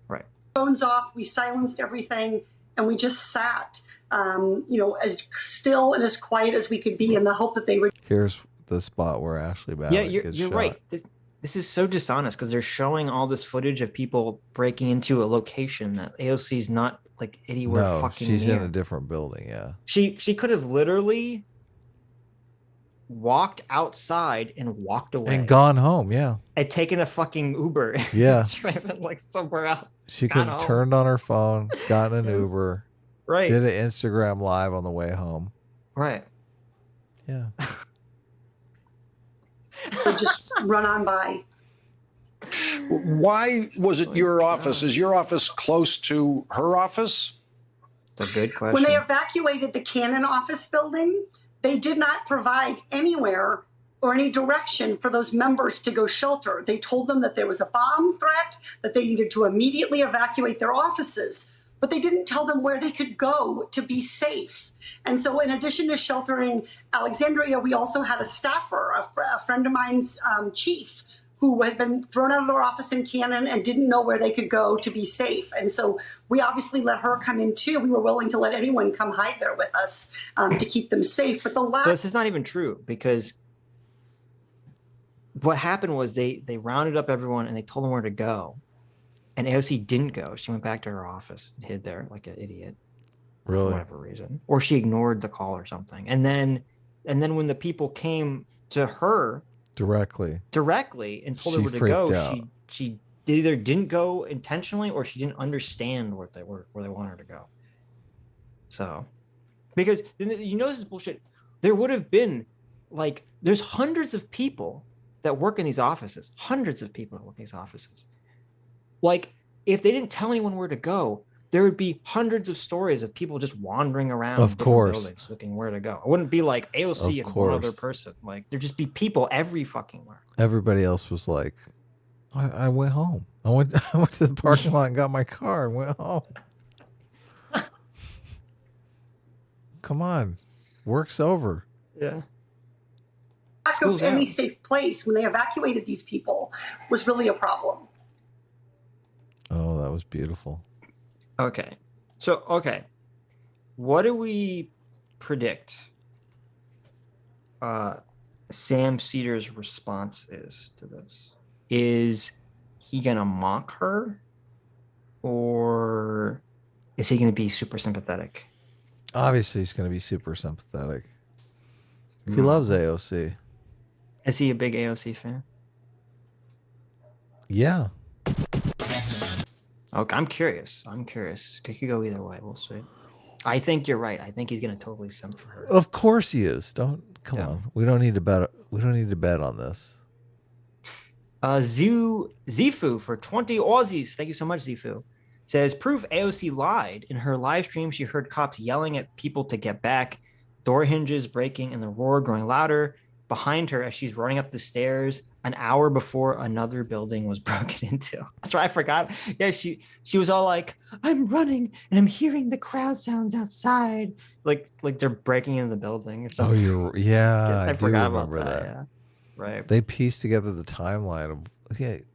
Right. Phones off. We silenced everything, and we just sat, as still and as quiet as we could be, in the hope that they would. Here's the spot where Ashley Babbitt gets you're shot. right. This is so dishonest because they're showing all this footage of people breaking into a location that AOC's not like anywhere fucking she's near. in a different building. Yeah. She could have literally walked outside and walked away And gone home. Yeah. and taken a fucking Uber. Yeah. Driven like somewhere else. She could have turned on her phone, gotten an Uber, Right. did an Instagram live on the way home. Right. Yeah. Would just run on by. Why was it your office? Is your office close to her office? That's a good question. When they evacuated the Cannon office building, they did not provide anywhere or any direction for those members to go shelter. They told them that there was a bomb threat, that they needed to immediately evacuate their offices. but they didn't tell them where they could go to be safe. And so in addition to sheltering Alexandria, we also had a staffer, a friend of mine's chief, who had been thrown out of their office in Cannon and didn't know where they could go to be safe. And so we obviously let her come in too. We were willing to let anyone come hide there with us to keep them safe. But the last... So this is not even true, because what happened was they rounded up everyone and they told them where to go. And AOC didn't go. She went back to her office and hid there like an idiot. Really? For whatever reason. Or she ignored the call or something. And then when the people came to her directly and told her where to go, she either didn't go intentionally or she didn't understand where they wanted her to go. So, because you know this is bullshit. There would have been there's hundreds of people that work in these offices. Hundreds of people that work in these offices. If they didn't tell anyone where to go, there would be hundreds of stories of people just wandering around buildings looking where to go. It wouldn't be like AOC and one other person. There'd just be people every fucking where. Everybody else was like, I went home. I went to the parking lot and got my car and went home. Come on. Work's over. Yeah. Lack of any safe place when they evacuated these people was really a problem. Oh, that was beautiful. Okay. So, what do we predict Sam Seder's response is to this? Is he going to mock her, or is he going to be super sympathetic? Obviously, he's going to be super sympathetic. He loves AOC. Is he a big AOC fan? Yeah. Okay, I'm curious. Could you go either way? We'll see. I think you're right. I think he's gonna totally simp for her. Of course he is. Come on. We don't need to bet. We don't need to bet on this. Zifu for 20 Aussies. Thank you so much, Zifu. Says proof AOC lied. In her live stream, she heard cops yelling at people to get back, door hinges breaking, and the roar growing louder behind her as she's running up the stairs an hour before another building was broken into. That's right, I forgot. Yeah, she was all like, I'm running and I'm hearing the crowd sounds outside. Like they're breaking into the building or something. Oh, I I forgot about remember that. Yeah. Right. They pieced together the timeline of,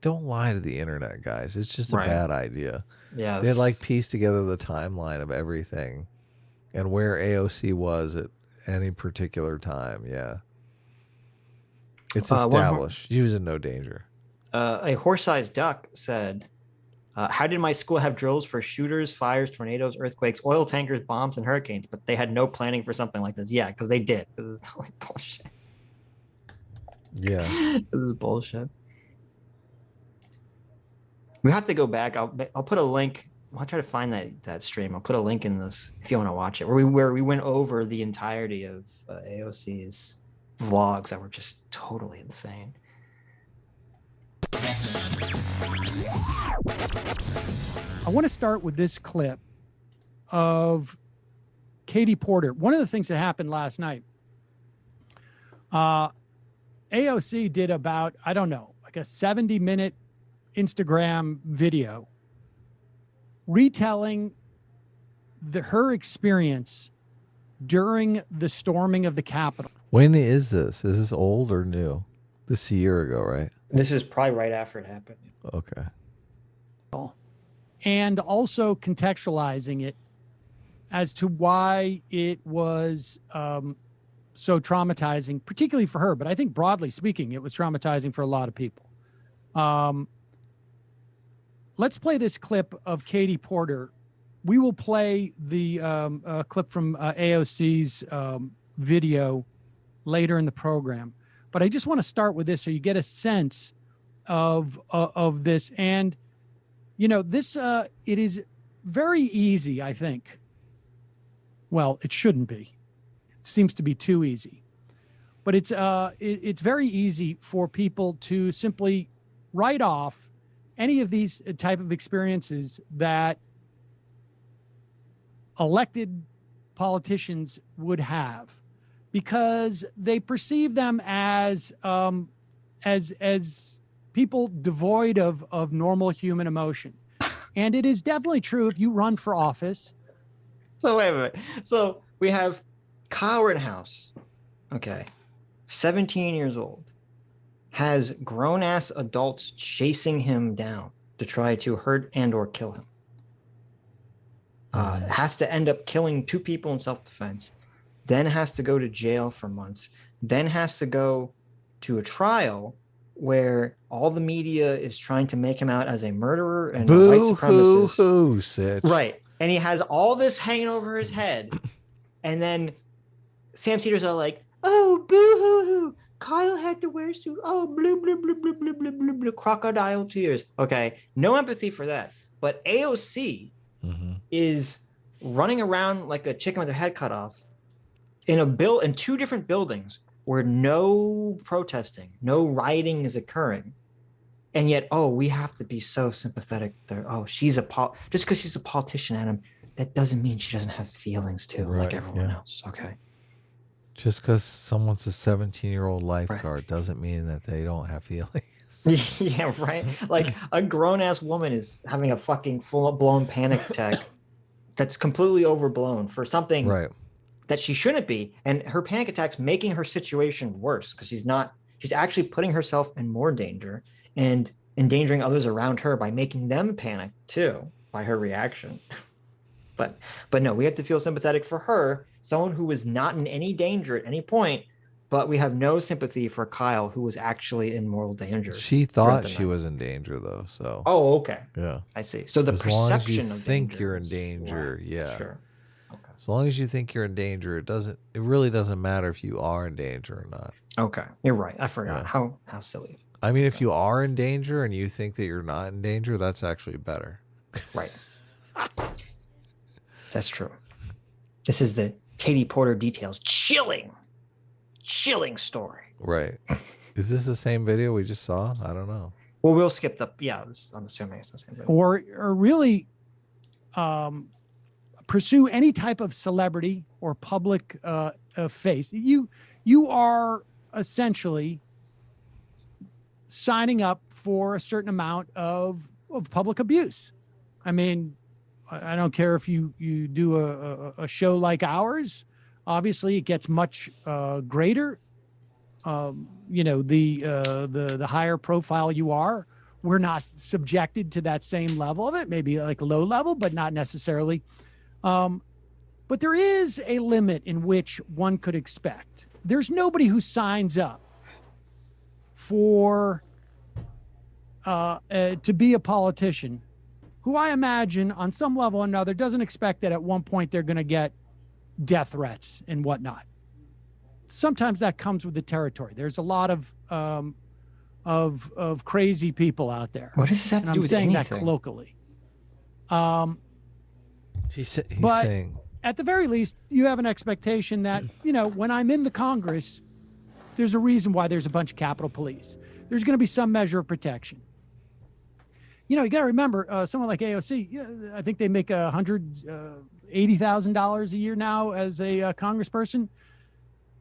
don't lie to the internet, guys. It's just a bad idea. Yeah. They pieced together the timeline of everything and where AOC was at any particular time. Yeah. It's established. She was in no danger. A horse-sized duck said, how did my school have drills for shooters, fires, tornadoes, earthquakes, oil tankers, bombs, and hurricanes, but they had no planning for something like this? Yeah, because they did. This is totally bullshit. Yeah. This is bullshit. We have to go back. I'll put a link. I'll try to find that stream. I'll put a link in this if you want to watch it, where we went over the entirety of AOC's vlogs that were just totally insane. I want to start with this clip of Katie Porter. One of the things that happened last night, AOC did about, I don't know, like a 70-minute Instagram video retelling her experience during the storming of the Capitol. When is this? Is this old or new? This is a year ago, right? This is probably right after it happened. Okay. And also contextualizing it as to why it was so traumatizing, particularly for her. But I think broadly speaking, it was traumatizing for a lot of people. Let's play this clip of Katie Porter. We will play the clip from AOC's video later in the program. But I just want to start with this so you get a sense of this. And, this it is very easy, I think. Well, it shouldn't be. It seems to be too easy. But it's very easy for people to simply write off any of these type of experiences that elected politicians would have, because they perceive them as people devoid of normal human emotion. And it is definitely true if you run for office. So wait a minute. So we have Kyle Rittenhouse, okay, 17 years old, has grown-ass adults chasing him down to try to hurt and or kill him. Has to end up killing 2 people in self-defense, then has to go to jail for months, then has to go to a trial where all the media is trying to make him out as a murderer and a white supremacist. Boo-hoo, Sitch. Right. And he has all this hanging over his head. And then Sam Cedars are like, oh, boo-hoo-hoo. Kyle had to wear a suit. Oh, blue, blue, blue, blue, blue, blue, blue, blue, crocodile tears. Okay. No empathy for that. But AOC is running around like a chicken with her head cut off in 2 different buildings where no protesting, no rioting is occurring. And yet, we have to be so sympathetic there. Oh, she's just because she's a politician, Adam, that doesn't mean she doesn't have feelings too, like everyone else. Okay. Just because someone's a 17-year-old lifeguard doesn't mean that they don't have feelings. Yeah, right. Like a grown-ass woman is having a fucking full-blown panic attack that's completely overblown for something that she shouldn't be. And her panic attack's making her situation worse because she's actually putting herself in more danger and endangering others around her by making them panic too by her reaction. But no, we have to feel sympathetic for her, someone who was not in any danger at any point, but we have no sympathy for Kyle, who was actually in mortal danger. She thought she was in danger, though. So. Oh, okay. Yeah. I see. So the perception long as you of think danger you're in danger, yeah. Sure. Okay. As long as you think you're in danger, it really doesn't matter if you are in danger or not. Okay, you're right. I forgot how silly. I mean, if you are in danger and you think that you're not in danger, that's actually better. Right. That's true. This is the Katie Porter details. Chilling story. Right. Is this the same video we just saw? I don't know. Well, we'll skip I'm assuming it's the same video. Or really pursue any type of celebrity or public face. You are essentially signing up for a certain amount of public abuse. I mean, I don't care if you do a show like ours. Obviously, it gets much greater. The higher profile you are, we're not subjected to that same level of it. Maybe like low level, but not necessarily. But there is a limit in which one could expect. There's nobody who signs up for to be a politician who I imagine on some level or another doesn't expect that at one point they're going to get death threats and whatnot. Sometimes that comes with the territory. There's a lot of crazy people out there. What does this have to do with anything? I'm saying that colloquially. He's but saying, at the very least, you have an expectation that, when I'm in the Congress, there's a reason why there's a bunch of Capitol Police. There's going to be some measure of protection. You got to remember, someone like AOC, I think they make $180,000 a year now as a congressperson.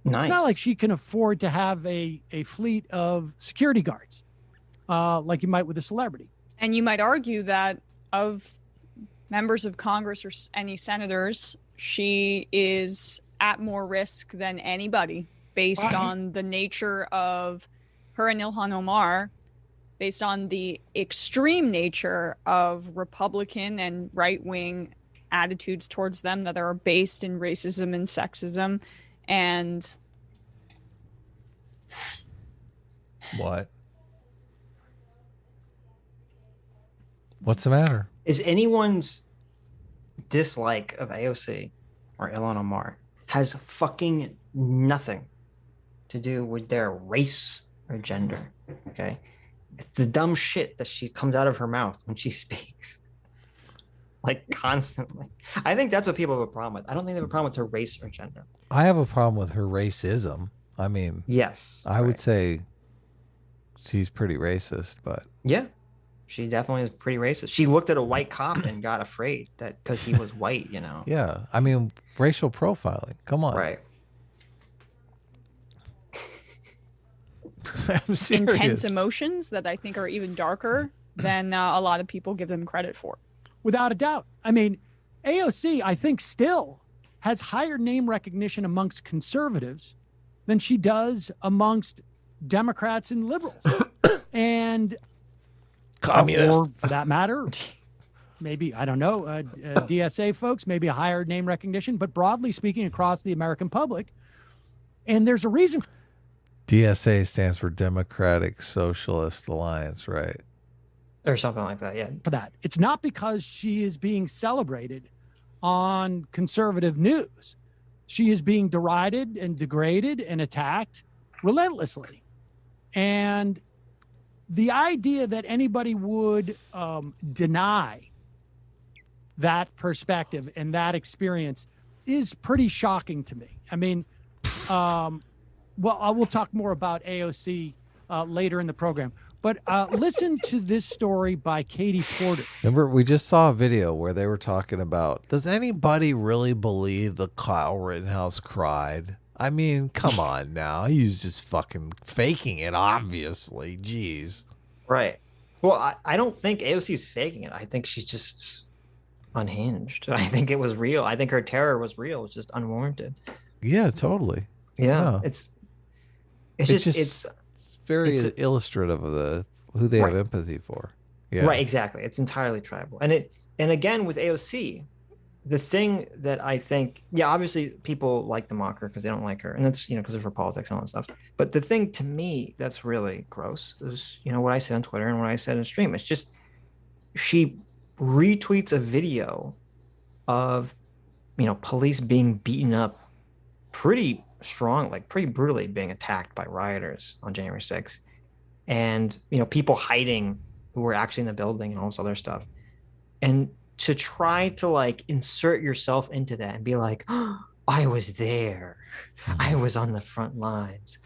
Nice. It's not like she can afford to have a fleet of security guards like you might with a celebrity. And you might argue that of members of Congress or any senators, she is at more risk than anybody based on the nature of her and Ilhan Omar, based on the extreme nature of Republican and right-wing attitudes towards them that are based in racism and sexism. And what? What's the matter? Is anyone's dislike of AOC or Ilhan Omar has fucking nothing to do with their race or gender, okay? It's the dumb shit that she comes out of her mouth when she speaks. Like, constantly. I think that's what people have a problem with. I don't think they have a problem with her race or gender. I have a problem with her racism. I mean, yes, I would say she's pretty racist, but yeah, she definitely is pretty racist. She looked at a white cop and got afraid that because he was white, Yeah, I mean, racial profiling. Come on, right? I'm serious. Intense emotions that I think are even darker than a lot of people give them credit for. without a doubt. I mean, AOC, I think, still has higher name recognition amongst conservatives than she does amongst Democrats and liberals. And communists, or for that matter, maybe, I don't know, DSA folks, maybe a higher name recognition, but broadly speaking across the American public. And there's a reason. DSA stands for Democratic Socialist Alliance, right? Or something like that, yeah. For that. It's not because she is being celebrated on conservative news. She is being derided and degraded and attacked relentlessly. And the idea that anybody would deny that perspective and that experience is pretty shocking to me. I mean, well, I will talk more about AOC later in the program. But listen to this story by Katie Porter. Remember, we just saw a video where they were talking about, does anybody really believe that Kyle Rittenhouse cried? I mean, come on now. He's just fucking faking it, obviously. Jeez. Right. Well, I don't think AOC's faking it. I think she's just unhinged. I think it was real. I think her terror was real. It's just unwarranted. Yeah, totally. Yeah. It's very illustrative of who they have empathy for. Yeah. Right, exactly. It's entirely tribal. And again with AOC, the thing that I think, obviously people like to mock her because they don't like her, and that's because of her politics and all that stuff. But the thing to me that's really gross is what I said on Twitter and what I said in stream. It's just she retweets a video of police being beaten up pretty strong, like pretty brutally, being attacked by rioters on January 6th, and people hiding who were actually in the building and all this other stuff, and to try to insert yourself into that and be like, oh, I was there, I was on the front lines.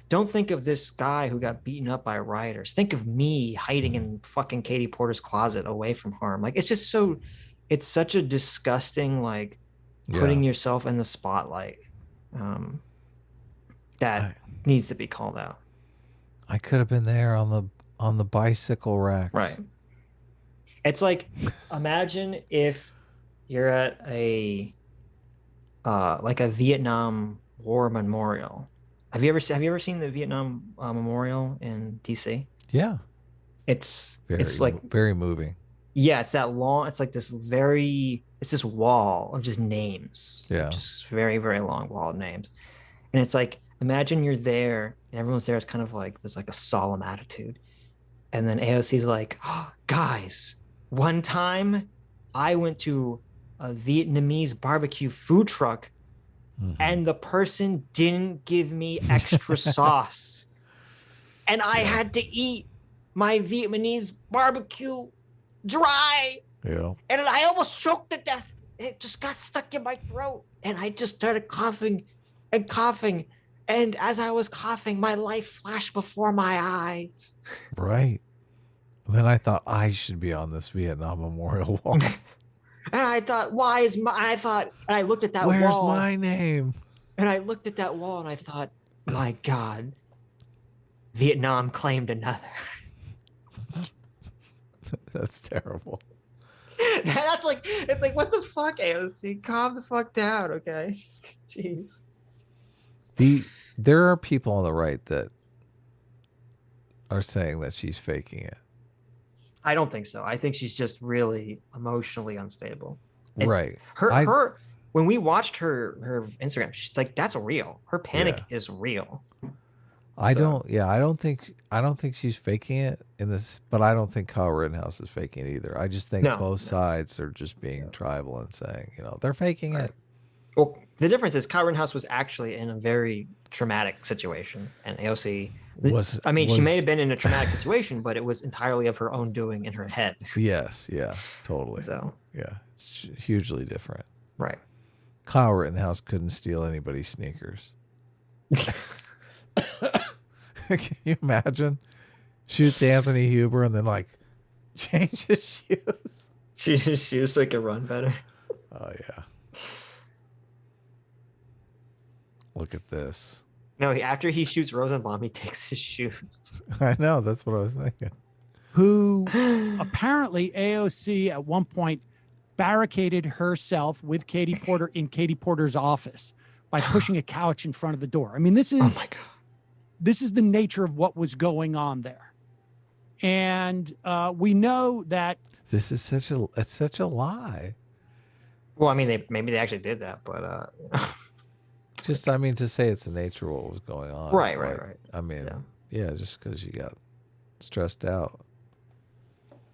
Don't think of this guy who got beaten up by rioters. Think of me hiding in fucking Katie Porter's closet away from harm. It's just it's such a disgusting putting yourself in the spotlight. That needs to be called out. I could have been there on the bicycle rack. Right. It's like, imagine if you're at a Vietnam War memorial. Have you ever seen the Vietnam memorial in DC? Yeah. It's very moving. Yeah, it's that long. It's it's this wall of just names. Yeah. Just very, very long wall of names. And it's like, imagine you're there and everyone's there. It's kind of there's a solemn attitude. And then AOC's like, oh, guys, one time I went to a Vietnamese barbecue food truck and the person didn't give me extra sauce. And I had to eat my Vietnamese barbecue dry. Yeah. And I almost choked to death. It just got stuck in my throat. And I just started coughing and coughing. And as I was coughing, my life flashed before my eyes. Right. Then I thought I should be on this Vietnam memorial wall. And I thought, and I looked at that wall. Where's my name? And I looked at that wall and I thought, my God, Vietnam claimed another. That's terrible. It's like, what the fuck, AOC? Calm the fuck down, okay? Jeez. There are people on the right that are saying that she's faking it. I don't think so. I think she's just really emotionally unstable. And right. Her when we watched her Instagram, she's like, that's real. Her panic is real. I don't think she's faking it in this, but I don't think Kyle Rittenhouse is faking it either. I just think both sides are just being tribal and saying, they're faking it. Well, the difference is Kyle Rittenhouse was actually in a very traumatic situation, and AOC she may have been in a traumatic situation, but it was entirely of her own doing in her head. Yes, yeah, totally. So yeah, it's hugely different. Right. Kyle Rittenhouse couldn't steal anybody's sneakers. Can you imagine? Shoots Anthony Huber and then change his shoes. Change his shoes so he can run better. Oh yeah. Look at this. No, after he shoots Rosenbaum, he takes his shoes. I know. That's what I was thinking. who apparently AOC at one point barricaded herself with Katie Porter in Katie Porter's office by pushing a couch in front of the door. I mean, this is the nature of what was going on there. And we know that this is such a lie. Well, I mean, maybe they actually did that, but just, I mean, to say it's the nature of what was going on. Right. I mean, yeah, just because you got stressed out.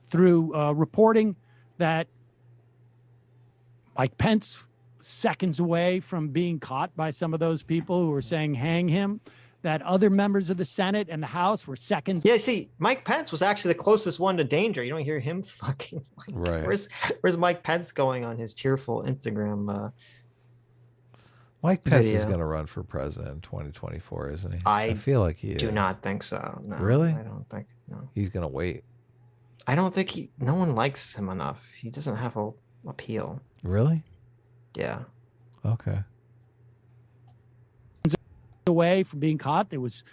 Through reporting that Mike Pence seconds away from being caught by some of those people who were saying hang him, that other members of the Senate and the House were seconds. Yeah, see, Mike Pence was actually the closest one to danger. You don't hear him fucking right. Where's Mike Pence going on his tearful Instagram Mike Pence video? is going to run for president in 2024, isn't he? I feel like he do not think so. No, really? I don't think no. He's going to wait. I don't think no one likes him enough. He doesn't have a appeal. Really? Yeah. Okay. Away from being caught. There was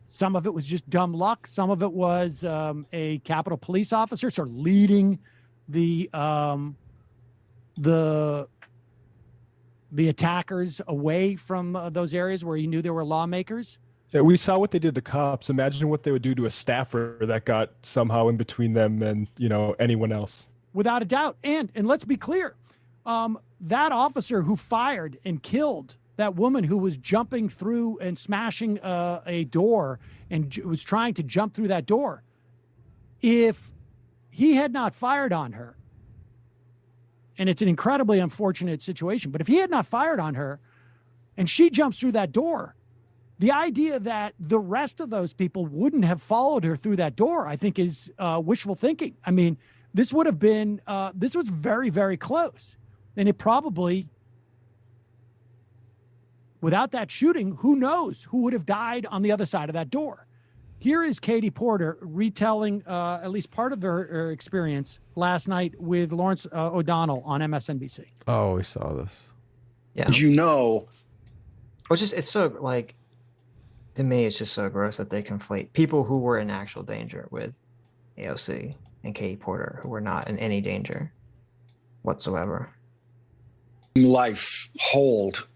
some of it was just dumb luck. Some of it was a Capitol Police officer sort of leading the attackers away from those areas where he knew there were lawmakers. Yeah, we saw what they did to cops. Imagine what they would do to a staffer that got somehow in between them and, you know, anyone else. Without a doubt. And let's be clear, that officer who fired and killed that woman who was jumping through and smashing a door and was trying to jump through that door, if he had not fired on her, and it's an incredibly unfortunate situation, but if he had not fired on her and she jumps through that door, the idea that the rest of those people wouldn't have followed her through that door, I think, is wishful thinking. I mean, this would have been, this was very, very close. And it probably, without that shooting, who knows who would have died on the other side of that door. Here is Katie Porter retelling at least part of her experience last night with Lawrence O'Donnell on MSNBC. Oh, we saw this. Yeah. Did you know? It's so, like, to me, it's just so gross that they conflate people who were in actual danger with AOC and Katie Porter, who were not in any danger whatsoever. Life hold.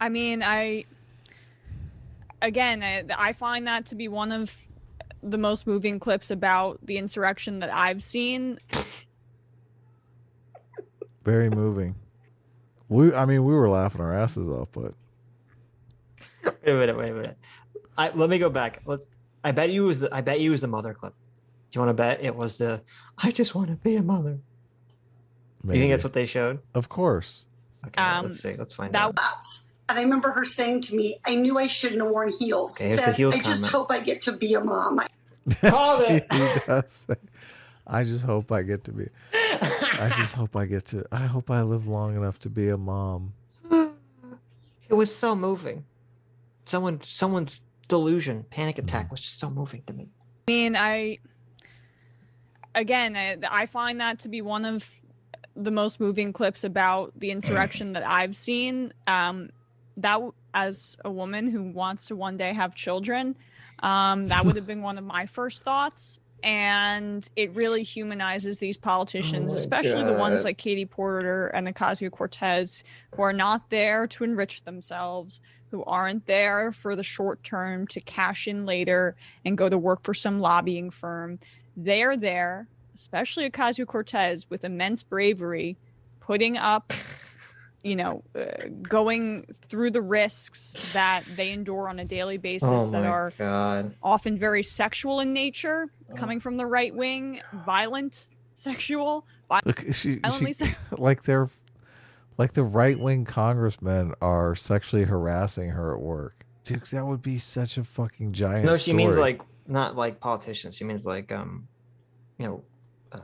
I mean, I find that to be one of the most moving clips about the insurrection that I've seen. Very moving. We were laughing our asses off, but Wait a minute. Let me go back. I bet you it was the mother clip. Do you want to bet it was the I just want to be a mother? maybe. You think that's what they showed? Of course. Okay, let's see. Let's find out. And I remember her saying to me, I knew I shouldn't have worn heels. Okay, here's the heels I just comment. hope I get to be a mom. Call it. He does say, I just hope I get to be. I hope I live long enough to be a mom. It was so moving. Someone's delusion, panic attack was just so moving to me. I mean, I find that to be one of the most moving clips about the insurrection that I've seen. That, as a woman who wants to one day have children, that would have been one of my first thoughts. And it really humanizes these politicians, especially the ones like Katie Porter and Ocasio-Cortez, who are not there to enrich themselves, who aren't there for the short term to cash in later and go to work for some lobbying firm. They're there, especially Ocasio-Cortez, with immense bravery, putting up, going through the risks that they endure on a daily basis that are often very sexual in nature, coming from the right wing, violent, sexual, violently sexual. Like the right-wing congressmen are sexually harassing her at work. Dude, that would be such a fucking giant No, she story. means like not like politicians. She means like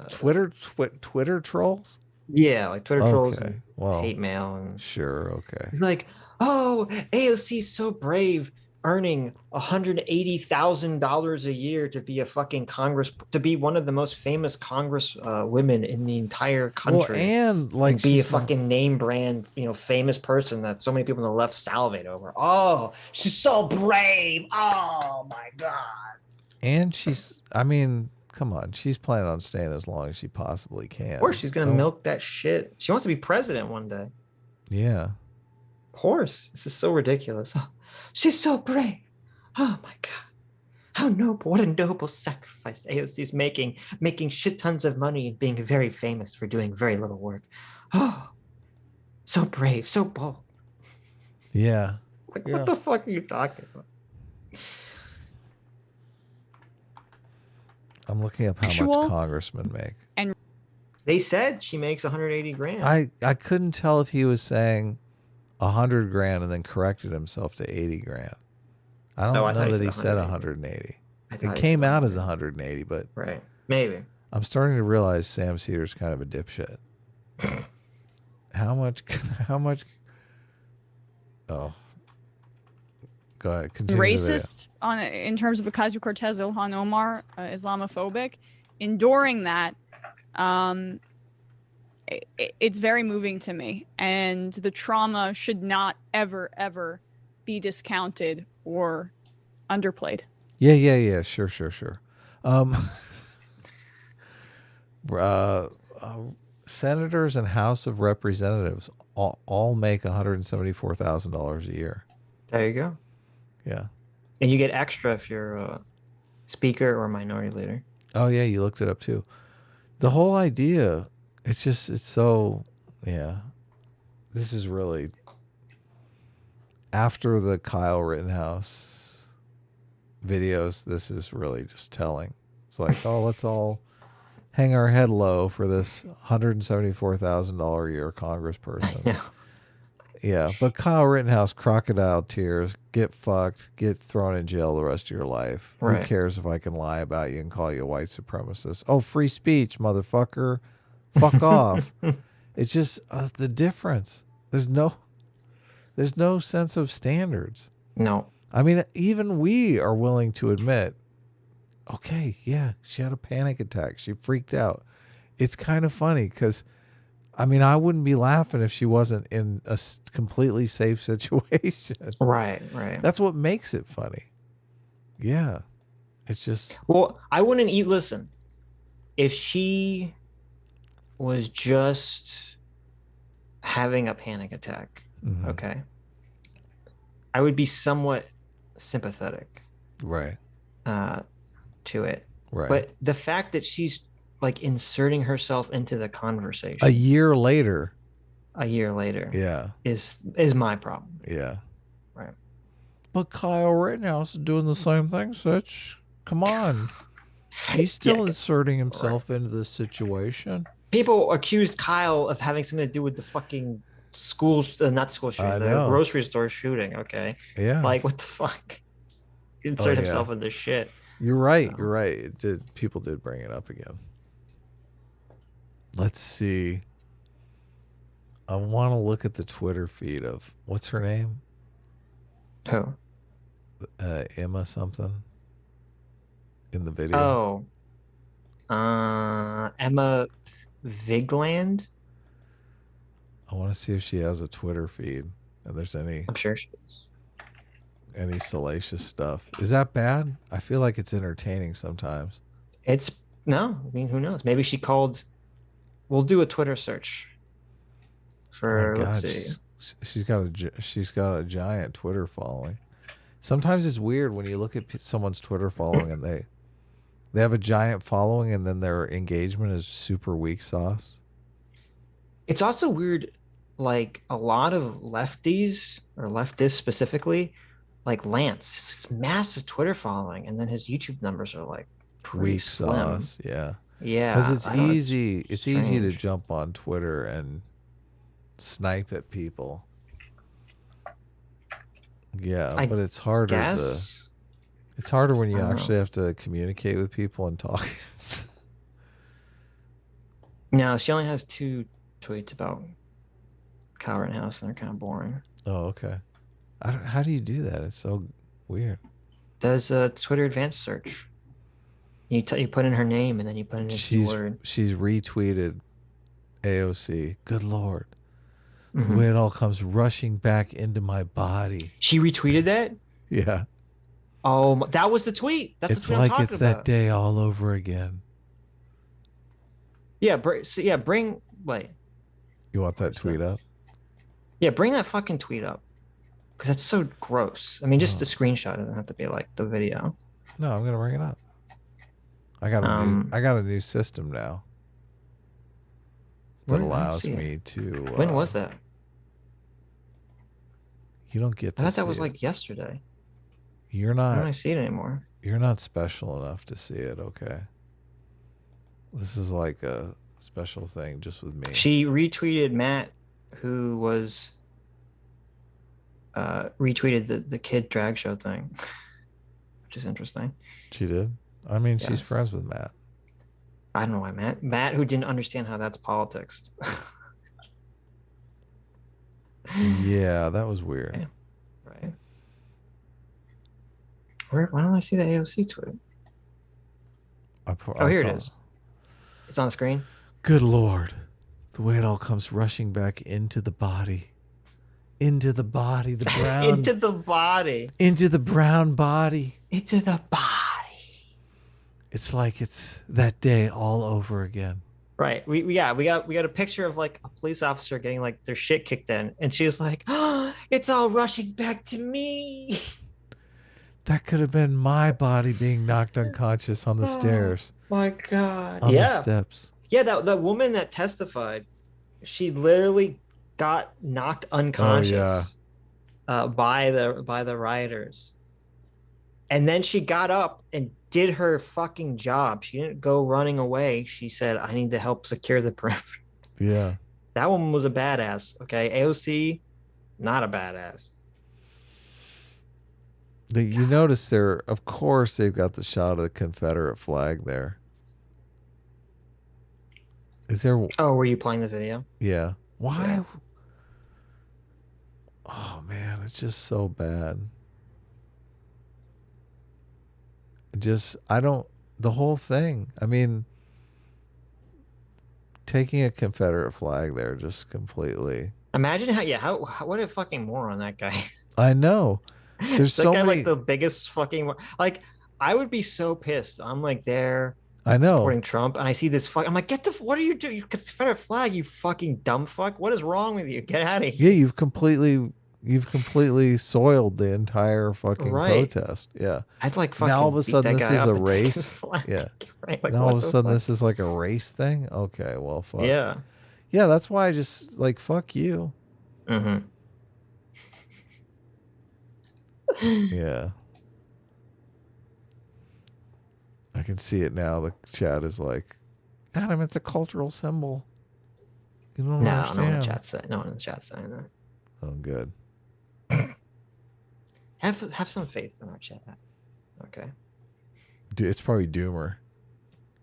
Twitter trolls. Yeah, like Twitter trolls Okay, and well, hate mail and sure, okay. It's like, oh, AOC's so brave, earning $180,000 a year to be a fucking to be one of the most famous Congress women in the entire country, and like be a fucking name brand, famous person that so many people on the left salivate over. Oh, she's so brave. Oh my god. And she's, come on. She's planning on staying as long as she possibly can. Of course, she's gonna milk that shit. She wants to be president one day. Yeah. Of course. This is so ridiculous. Oh, she's so brave. Oh my god. How noble. What a noble sacrifice AOC's making shit tons of money and being very famous for doing very little work. Oh, so brave, so bold. Yeah. Like, what the fuck are you talking about? I'm looking up how much congressmen make. And they said she makes 180 grand. I couldn't tell if he was saying 100 grand and then corrected himself to 80 grand. I don't know that he said 180. It came out as 180, but right, maybe. I'm starting to realize Sam Seder's kind of a dipshit. How much? Oh, go ahead. Continue racist in terms of Ocasio-Cortez, Ilhan Omar, Islamophobic. Enduring that, it's very moving to me, and the trauma should not ever be discounted or underplayed. Yeah. Sure. Senators and House of Representatives all make $174,000 a year. There you go. Yeah. And you get extra if you're a speaker or minority leader. Oh yeah, you looked it up too. The whole idea, it's so, yeah. This is really, after the Kyle Rittenhouse videos, this is really just telling. It's like, oh, let's all hang our head low for this $174,000 a year congressperson. Yeah, but Kyle Rittenhouse, crocodile tears, get fucked, get thrown in jail the rest of your life. Right. Who cares if I can lie about you and call you a white supremacist? Oh, free speech, motherfucker. Fuck off. It's just the difference. There's no sense of standards. No. I mean, even we are willing to admit, okay, yeah, she had a panic attack. She freaked out. It's kind of funny because, I mean, I wouldn't be laughing if she wasn't in a completely safe situation. Right. That's what makes it funny. Yeah. It's just. Well, I wouldn't listen, if she was just having a panic attack, okay, I would be somewhat sympathetic. Right. To it. Right. But the fact that she's like inserting herself into the conversation a year later, yeah, is my problem. Yeah. Right. But Kyle Rittenhouse is doing the same thing, Sitch. Come on. He's still inserting himself into this situation. People accused Kyle of having something to do with the fucking not school shooting, the grocery store shooting. Okay. Yeah. Like, what the fuck? Insert himself into shit. You're right. You're right. People did bring it up again. Let's see. I want to look at the Twitter feed of, what's her name? Who? Emma something. In the video. Oh. Emma Vigland? I want to see if she has a Twitter feed. And there's any. I'm sure she is. Any salacious stuff. Is that bad? I feel like it's entertaining sometimes. No. I mean, who knows? Maybe she called. We'll do a Twitter search. Let's see. She's got a giant Twitter following. Sometimes it's weird when you look at someone's Twitter following and they have a giant following and then their engagement is super weak sauce. It's also weird, like a lot of lefties or leftists specifically, like Lance, it's massive Twitter following, and then his YouTube numbers are like pretty weak slim. Sauce, yeah. Yeah, because it's easy. It's easy to jump on Twitter and snipe at people. Yeah, but it's harder. It's harder when you actually have to communicate with people and talk. No, she only has 2 tweets about Kyle Rittenhouse, and they're kind of boring. Oh, okay. How do you do that? It's so weird. There's a Twitter advanced search. You put in her name and then you put in a keyword. She's retweeted AOC. Good Lord. The way it all comes rushing back into my body. She retweeted that? Yeah. Oh, that was the tweet. That's it's the tweet like I'm talking it's about. that day all over again. Yeah, bring. Wait. You want that tweet up? Yeah, bring that fucking tweet up. Because that's so gross. I mean, just the screenshot doesn't have to be like the video. No, I'm gonna bring it up. I got a new system now that allows me to. When was that? You don't get to. I thought that see was it. like yesterday. You're not. I don't see it anymore. You're not special enough to see it. Okay. This is like a special thing just with me. She retweeted Matt, who was retweeted the kid drag show thing, which is interesting. She did. I mean, she's friends with Matt. I don't know why Matt, who didn't understand how that's politics. Yeah, that was weird. Yeah. Right. Why don't I see the AOC tweet? Oh, here it is. It's on the screen. Good Lord. The way it all comes rushing back into the body. Into the body, the brown. Into the body. Into the brown body. Into the body. It's like it's that day all over again. Right. We got a picture of like a police officer getting like their shit kicked in, and she's like, "Oh, it's all rushing back to me." That could have been my body being knocked unconscious on the stairs. My God. On the steps. Yeah, that woman that testified, she literally got knocked unconscious by the rioters. And then she got up and did her fucking job. She didn't go running away. She said, I need to help secure the perimeter. Yeah. That woman was a badass. Okay. AOC, not a badass. You notice there, of course, they've got the shot of the Confederate flag there. Is there? Oh, were you playing the video? Yeah. Why? Yeah. Oh man, it's just so bad. The whole thing. I mean, taking a Confederate flag there just completely. Imagine how what a fucking moron that guy is. I know. There's that so guy, many. like the biggest fucking, like, I would be so pissed. I'm like there. I know. Supporting Trump, and I see this fuck. I'm like, what are you doing? You Confederate flag, you fucking dumb fuck. What is wrong with you? Get out of here. Yeah, you've completely soiled the entire fucking protest. Yeah. I'd like fucking now all of a sudden this is a race. Yeah. Right? Like, now all of a sudden this is like a race thing. Okay, well, fuck. Yeah. Yeah, that's why I just like fuck you. Mm-hmm. Yeah. I can see it now. The chat is like, Adam, it's a cultural symbol. You don't understand. No one in the chat's saying, no one in the chat's saying that. Oh, good. Have some faith in our chat. Okay. Dude, it's probably Doomer.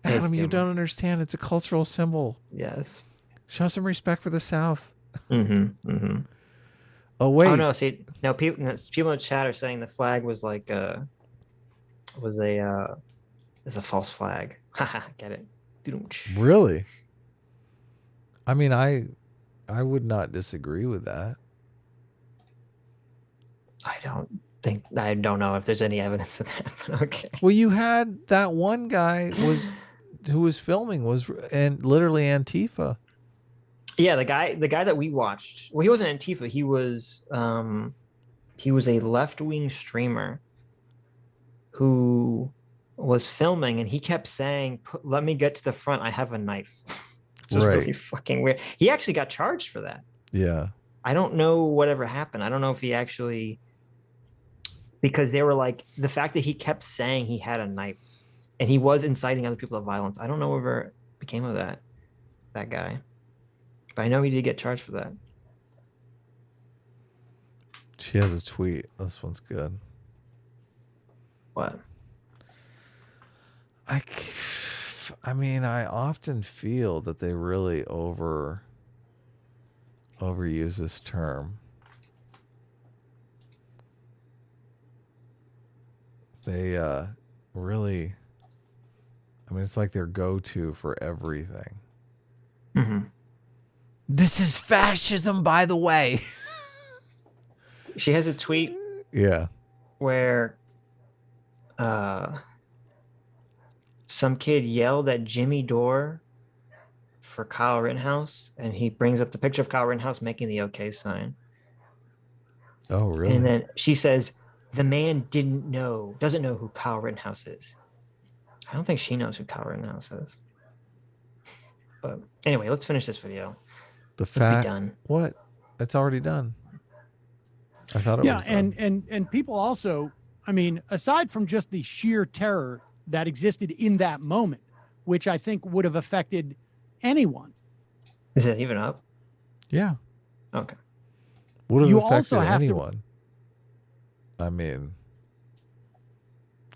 Adam, you don't understand. It's a cultural symbol. Yes. Show some respect for the South. Mm-hmm. Mm-hmm. Oh wait. Oh no. See, now people in the chat are saying the flag was like is a false flag. Haha, get it? Really? I mean, I would not disagree with that. I don't know if there's any evidence of that, but okay. Well, you had that one guy who was filming and literally Antifa. Yeah, the guy that we watched. Well, he wasn't Antifa. He was a left-wing streamer who was filming, and he kept saying, "Let me get to the front. I have a knife." Which is really fucking weird. He actually got charged for that. Yeah. I don't know whatever happened. I don't know if he actually, because they were like, the fact that he kept saying he had a knife and he was inciting other people to violence. I don't know whatever became of that guy. But I know he did get charged for that. She has a tweet. This one's good. What? I mean, I often feel that they really overuse this term. They really, I mean, it's like their go-to for everything. Mm-hmm. This is fascism, by the way. She has a tweet. Yeah. Where some kid yelled at Jimmy Dore for Kyle Rittenhouse, and he brings up the picture of Kyle Rittenhouse making the OK sign. Oh, really? And then she says, the man doesn't know who Kyle Rittenhouse is. I don't think she knows who Kyle Rittenhouse is. But anyway, let's finish this video. The Let's fact, be done. What? It's already done. I thought it was done. and people also, I mean, aside from just the sheer terror that existed in that moment, which I think would have affected anyone. Is it even up? Yeah. Okay. Would have You affected also have to- anyone. I mean,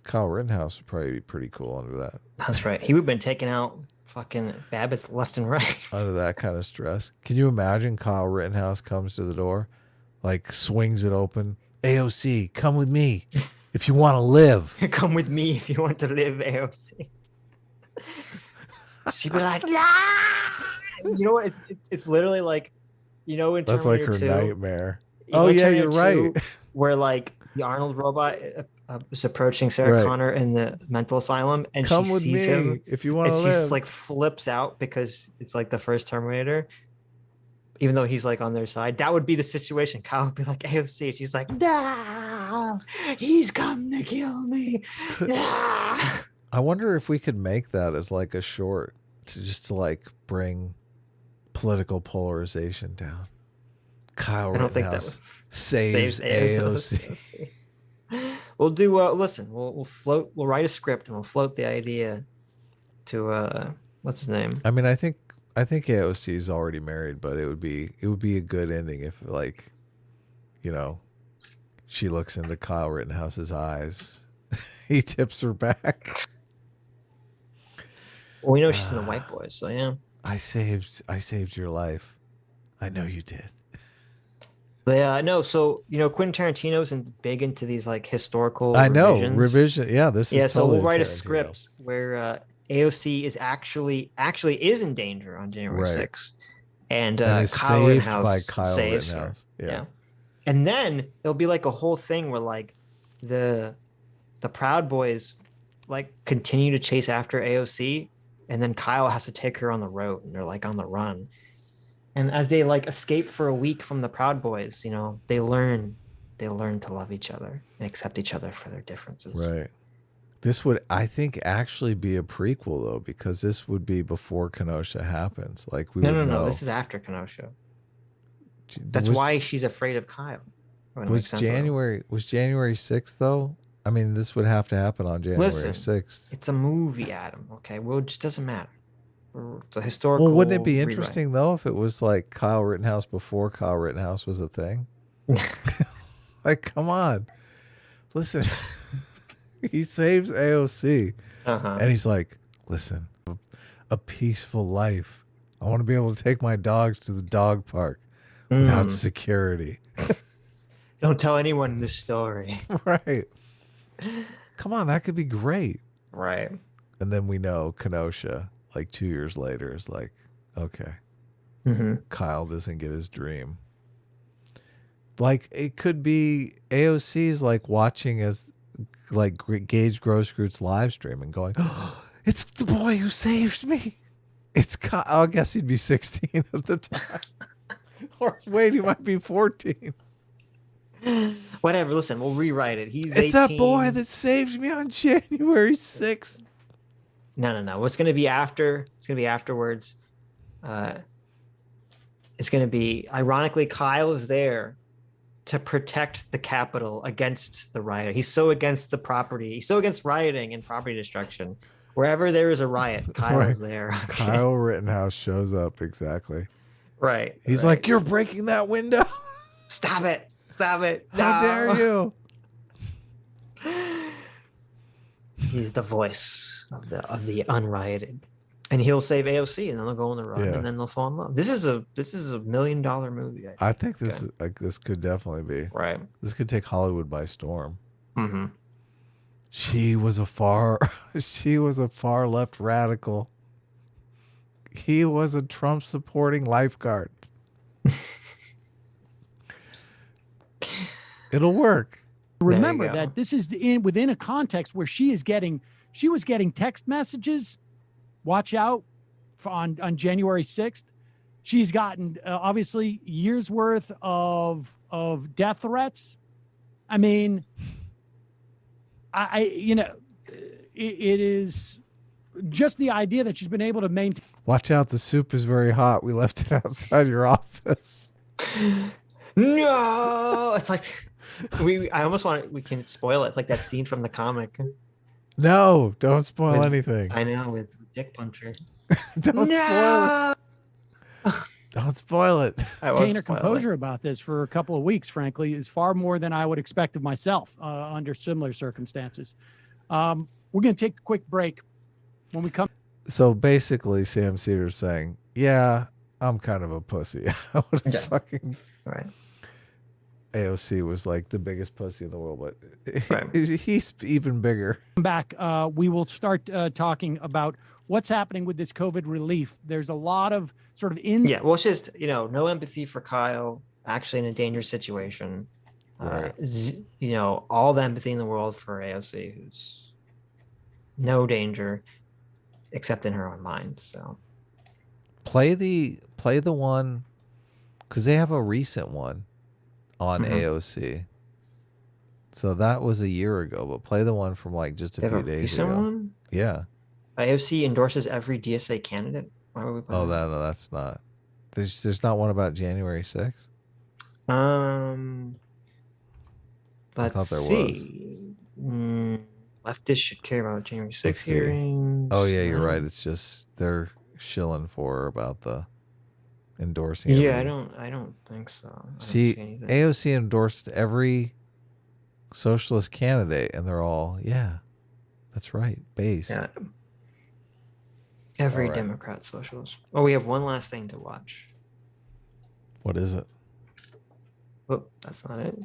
Kyle Rittenhouse would probably be pretty cool under that. That's right. He would have been taking out fucking Babbitt's left and right. Under that kind of stress. Can you imagine Kyle Rittenhouse comes to the door, like swings it open? AOC, come with me if you want to live. Come with me if you want to live, AOC. She'd be like, nah! You know what? It's literally like, you know, in That's like Terminator her 2, nightmare. you know, Oh, in yeah, Terminator you're 2, right. Where like the Arnold robot is approaching Sarah Right. Connor in the mental asylum, and Come she with sees me him if you want to and she live. like flips out because it's like the first Terminator. Even though he's like on their side, that would be the situation. Kyle would be like AOC, and she's like, no, he's come to kill me. No. I wonder if we could make that as like a short to like bring political polarization down. Kyle I don't think that Rittenhouse saves AOC. We'll do. Listen, we'll float. We'll write a script and we'll float the idea to what's his name? I mean, I think AOC is already married, but it would be a good ending if, like, you know, she looks into Kyle Rittenhouse's eyes, he tips her back. Well, we know she's in the White Boys, so yeah. I saved your life. I know you did. But no, so you know, Quentin Tarantino's big into these like historical. I know revisions. revision. Yeah, this is yeah. So totally we'll write a Tarantino. script where AOC is actually is in danger on January Right. 6th, and is Kyle saved Rittenhouse by Kyle saves Rittenhouse. her. Yeah. And then it'll be like a whole thing where like the Proud Boys like continue to chase after AOC, and then Kyle has to take her on the road, and they're like on the run. And as they like escape for a week from the Proud Boys, you know, they learn to love each other and accept each other for their differences. Right. This would, I think, actually be a prequel though, because this would be before Kenosha happens. Like we No. know. This is after Kenosha. That's why she's afraid of Kyle. Was January 6th though? I mean, this would have to happen on January 6th. It's a movie, Adam. Okay, well, it just doesn't matter. It's a historical. Well, wouldn't it be rewrite. interesting though if it was like Kyle Rittenhouse before Kyle Rittenhouse was a thing? Like, come on, listen. He saves AOC, and he's like, "Listen, a peaceful life. I want to be able to take my dogs to the dog park without security." Don't tell anyone this story. Right. Come on, that could be great. Right. And then we know Kenosha, like 2 years later, is like, okay, Kyle doesn't get his dream. Like, it could be AOC's like watching as like Gage Grosskreut's live stream and going, oh, it's the boy who saved me. It's Kyle. I guess he'd be 16 at the time. Or wait, he might be 14. Whatever. Listen, we'll rewrite it. He's It's 18. that boy that saved me on January 6th. No. What's going to be after? It's going to be afterwards. It's going to be, ironically, Kyle is there to protect the Capitol against the riot. He's so against the property. He's so against rioting and property destruction. Wherever there is a riot, Kyle is there. Okay. Kyle Rittenhouse shows up, exactly. Right. He's like, you're breaking that window. Stop it. Stop it. How dare you? He's the voice of the unrioted. And he'll save AOC, and then they'll go on the run, and then they'll fall in love. This is a $1 million movie. I think this is like this could definitely be right. This could take Hollywood by storm. Mm-hmm. She was a far left radical. He was a Trump supporting lifeguard. It'll work. Remember that this is within a context where she was getting text messages, watch out, on January 6th. She's gotten obviously years worth of death threats. I mean, it is just the idea that she's been able to maintain. Watch out, the soup is very hot. We left it outside your office. No, it's like I almost we can spoil it. It's like that scene from the comic. No, don't spoil anything. I know, with Dick Puncher. Don't spoil it. Don't spoil it. Maintain her composure about this for a couple of weeks, frankly, is far more than I would expect of myself under similar circumstances. We're going to take a quick break. When we come. So basically, Sam Seder's saying, yeah, I'm kind of a pussy. I would fucking. Right. AOC was like the biggest pussy in the world, but he's even bigger. Back, we will start talking about what's happening with this COVID relief. There's a lot of sort of Yeah, well, it's just, no empathy for Kyle, actually in a dangerous situation. Right. All the empathy in the world for AOC, who's no danger except in her own mind. So play the one, because they have a recent one on AOC. So that was a year ago, but play the one from like just a few days ago. One? Yeah. AOC endorses every DSA candidate. Why would we play that? No, that's not. There's not one about January 6th. Let's see. Leftists should care about January 6th hearings. Oh yeah, you're right. It's just they're shilling for her about the endorsing. Yeah, I don't think so. See, AOC endorsed every socialist candidate, and they're all, yeah, that's right, base. Yeah. Every Democrat socialist. Oh, we have one last thing to watch. What is it? Oh, that's not it.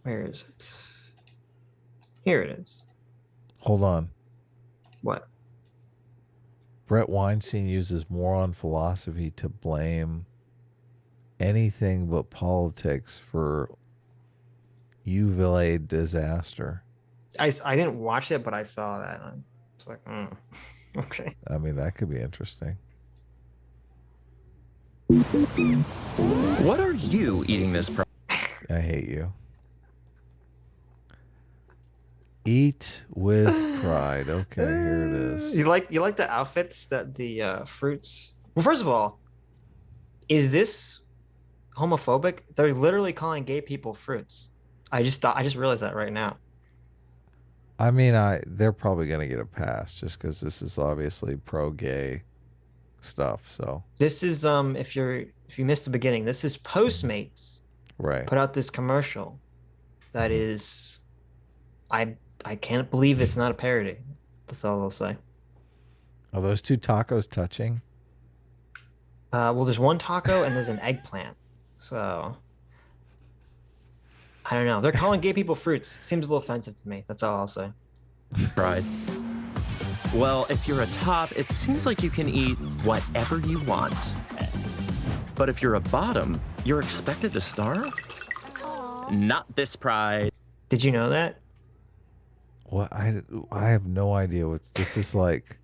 Where is it? Here it is. Hold on. What? Brett Weinstein uses moron philosophy to blame anything but politics for Uvalde disaster. I didn't watch it, but I saw that. I was like, okay. I mean, that could be interesting. What are you eating this? I hate you. Eat with pride. Okay, here it is. You like the outfits, that the fruits. Well, first of all, is this homophobic? They're literally calling gay people fruits. I just realized that right now. I mean, they're probably gonna get a pass just because this is obviously pro-gay stuff. So this is if you missed the beginning, this is Postmates. Right. Put out this commercial that is, I can't believe it's not a parody. That's all I'll say. Are those two tacos touching? Well, there's one taco and there's an eggplant. So I don't know. They're calling gay people fruits. Seems a little offensive to me. That's all I'll say. Pride. Well, if you're a top, it seems like you can eat whatever you want. But if you're a bottom, you're expected to starve? Not this pride. Did you know that? What? I have no idea what this is like.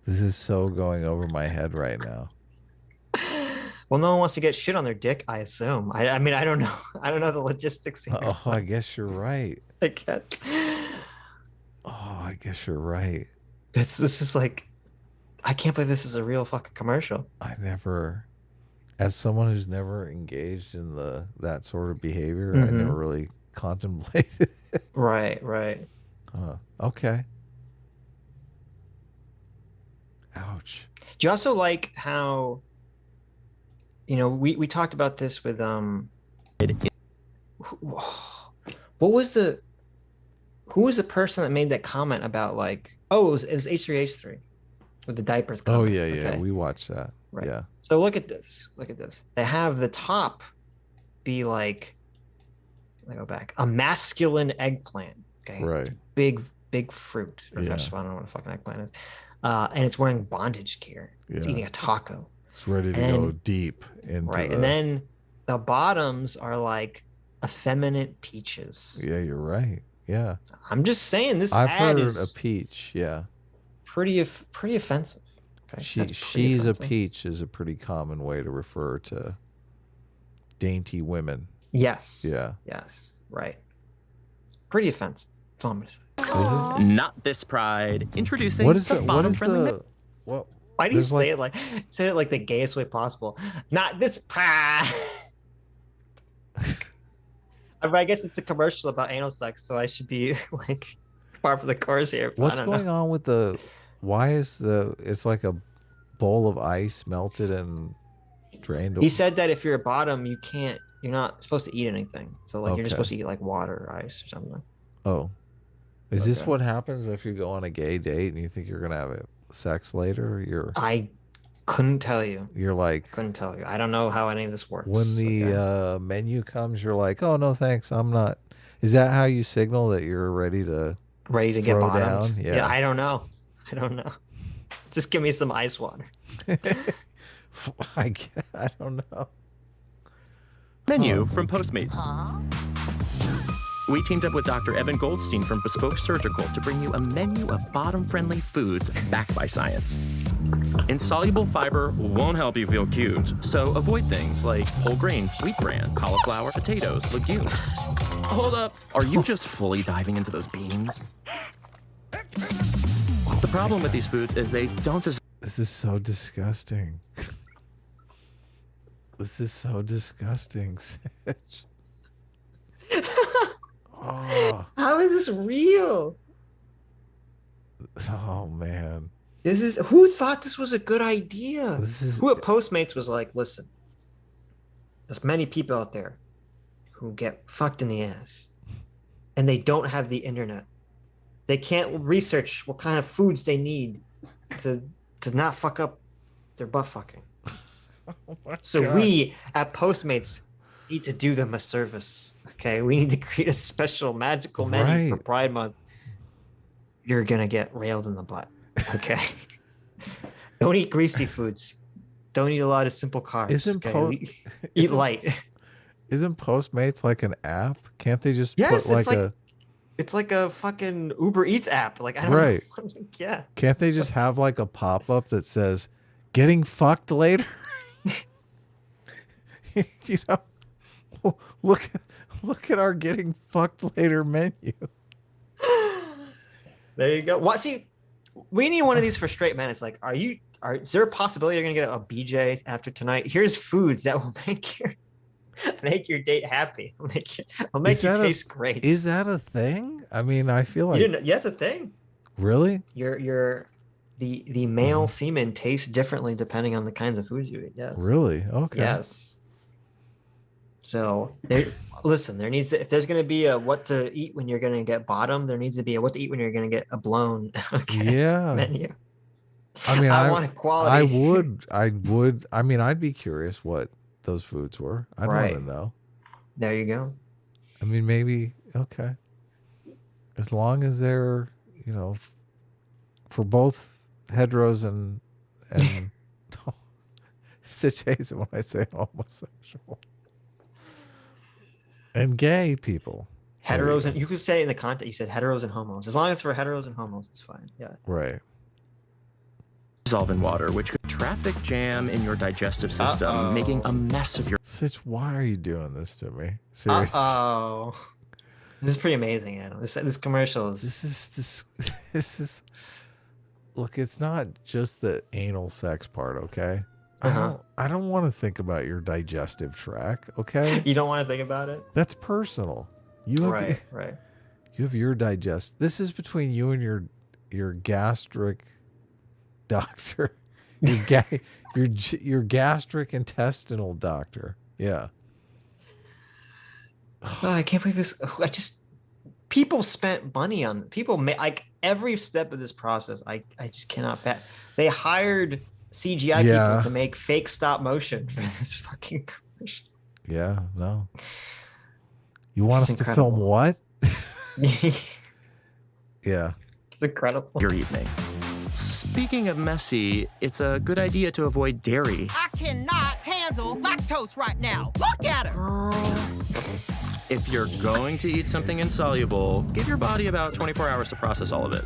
This is so going over my head right now. Well, no one wants to get shit on their dick, I assume. I mean, I don't know. I don't know the logistics here. Oh, I guess you're right. I can't. Oh, I guess you're right. This is like, I can't believe this is a real fucking commercial. As someone who's never engaged in that sort of behavior, I never really contemplated it. Right. Okay. Ouch. Do you also like how, we talked about this with who was the person that made that comment about like, it was H3H3 with the diapers comment. Oh yeah, we watched that. Right. Yeah. So look at this. They have the top be like, let me go back, a masculine eggplant. Okay. Right. It's big fruit or vegetable. I don't know what a fucking eggplant is. And it's wearing bondage gear. It's eating a taco. It's ready to go deep into and then the bottoms are like effeminate peaches. Yeah, you're right. Yeah. I'm just saying this I've ad heard is a peach. Yeah. pretty offensive. Okay, she's a peach is a pretty common way to refer to dainty women. Yes. Yeah. Yes. Right. Pretty offensive. That's all I'm gonna say. Not this pride. Introducing What is the the bottom friendly. What? Why do you There's say it like the gayest way possible? Not this pride. I guess it's a commercial about anal sex, so I should be like par for the course here. But What's I don't going know. on with the? Why is it's like a bowl of ice melted and drained? He said that if you're a bottom, you're not supposed to eat anything. So like you're just Okay. supposed to eat like water or ice or something. Oh, is this Okay. what happens if you go on a gay date and you think you're gonna have sex later? I couldn't tell you. You're like, Couldn't tell you. I don't know how any of this works. when the menu comes, you're like, oh no, thanks, I'm not. Is that how you signal that you're ready to Get throw bottomed. down? Yeah, I don't know. Just give me some ice water. I don't know. Menu from Postmates. We teamed up with Dr. Evan Goldstein from Bespoke Surgical to bring you a menu of bottom-friendly foods backed by science. Insoluble fiber won't help you feel cute, so avoid things like whole grains, wheat bran, cauliflower, potatoes, legumes. Hold up, are you just fully diving into those beans? The problem with these foods is they don't deserve. This is so disgusting. This is so disgusting, Sitch. Oh. How is this real? Oh man. Who thought this was a good idea? Who at Postmates was like, listen, there's many people out there who get fucked in the ass and they don't have the internet. They can't research what kind of foods they need to not fuck up their butt fucking. So God. we at Postmates need to do them a service. Okay, we need to create a special magical menu for Right. Pride Month. You're gonna get railed in the butt. Okay. Don't eat greasy foods. Don't eat a lot of simple carbs. Isn't okay? Eat light. Isn't Postmates like an app? Can't they just Yes, put like it's like a fucking Uber Eats app. Like I don't Right. know. Yeah. Can't they just have like a pop-up that says getting fucked later? You know, look at our getting fucked later menu. There you go. What? See, we need one of these for straight men. It's like, is there a possibility you're gonna get a BJ after tonight? Here's foods that will make your date happy. Will make you taste great. Is that a thing? I mean, I feel like You didn't know, yeah, it's a thing. really. The male semen tastes differently depending on the kinds of foods you eat. Yes. Really? Okay. Yes. So listen, if there's going to be a what to eat when you're going to get bottom, there needs to be a what to eat when you're going to get a blown Yeah. menu. I mean, I want equality. I would. I mean, I'd be curious what those foods were. I'd want to know. There you go. I mean, maybe okay. As long as they're, you know, for both heteros and Sitch hates it when I say homosexual and gay people. Heteros, and you could say in the content you said heteros and homos. As long as it's for heteros and homos, it's fine. Yeah. Right. Dissolve in water, which could traffic jam in your digestive system, making a mess of your. Sitch, why are you doing this to me? Seriously. Oh, this is pretty amazing, Adam. This commercial is. This is. Look, it's not just the anal sex part, okay? I don't want to think about your digestive tract, okay? You don't want to think about it? That's personal. You have right. You have your digest. This is between you and your gastric doctor. Your gastric intestinal doctor. Yeah. Oh, I can't believe this. People spent money on like every step of this process. I just cannot bet. They hired CGI people to make fake stop motion for this fucking commercial. Yeah, no. You want us to film what? Yeah. It's incredible. Your evening. Speaking of messy, it's a good idea to avoid dairy. I cannot handle lactose right now. Look at her. If you're going to eat something insoluble, give your body about 24 hours to process all of it.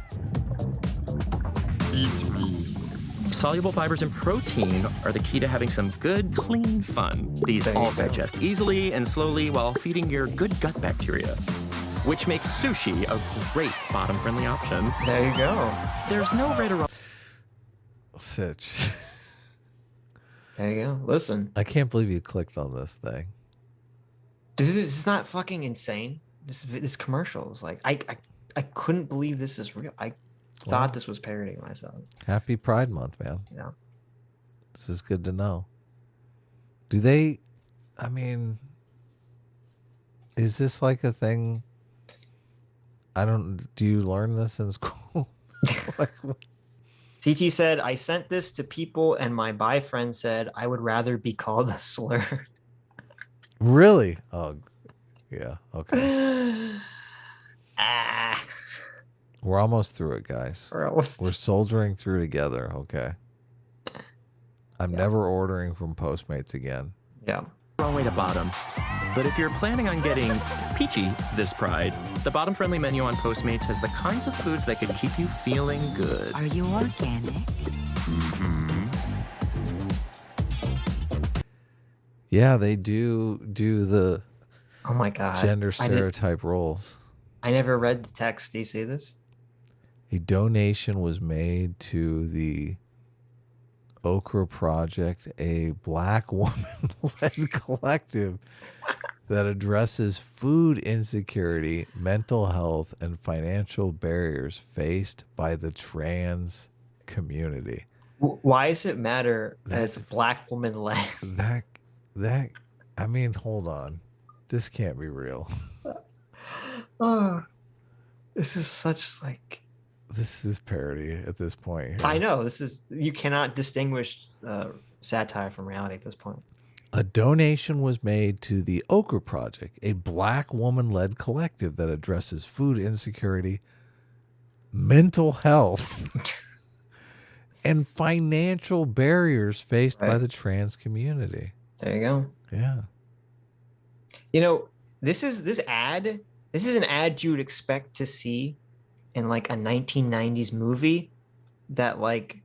Soluble fibers and protein are the key to having some good, clean fun. These all digest easily and slowly while feeding your good gut bacteria, which makes sushi a great bottom-friendly option. There you go. There's no right or wrong. Sitch. There you go. Listen. I can't believe you clicked on this thing. This is not fucking insane. This commercial is like, I couldn't believe this is real. I thought this was parodying myself. Happy Pride Month, man. Yeah. This is good to know. Do they, I mean, is this like a thing? Do you learn this in school? CT said, I sent this to people and my bi friend said I would rather be called a slur. Really? Oh, yeah. Okay. We're almost through it, guys. We're soldiering through together. Okay. I'm never ordering from Postmates again. Yeah. Wrong way to bottom. But if you're planning on getting peachy this Pride, the bottom-friendly menu on Postmates has the kinds of foods that could keep you feeling good. Are you organic? Mm-hmm. Yeah, they do the oh my God, gender stereotype roles. I never read the text. Do you see this? A donation was made to the Okra Project, a Black woman-led collective that addresses food insecurity, mental health, and financial barriers faced by the trans community. Why does it matter that it's Black woman-led? That, I mean, hold on. This can't be real. Oh, this is such like... This is parody at this point. I know. You cannot distinguish satire from reality at this point. A donation was made to the Okra Project, a Black woman-led collective that addresses food insecurity, mental health, and financial barriers faced by the trans community. There you go. Yeah. You know, this is an ad you would expect to see in like a 1990s movie that like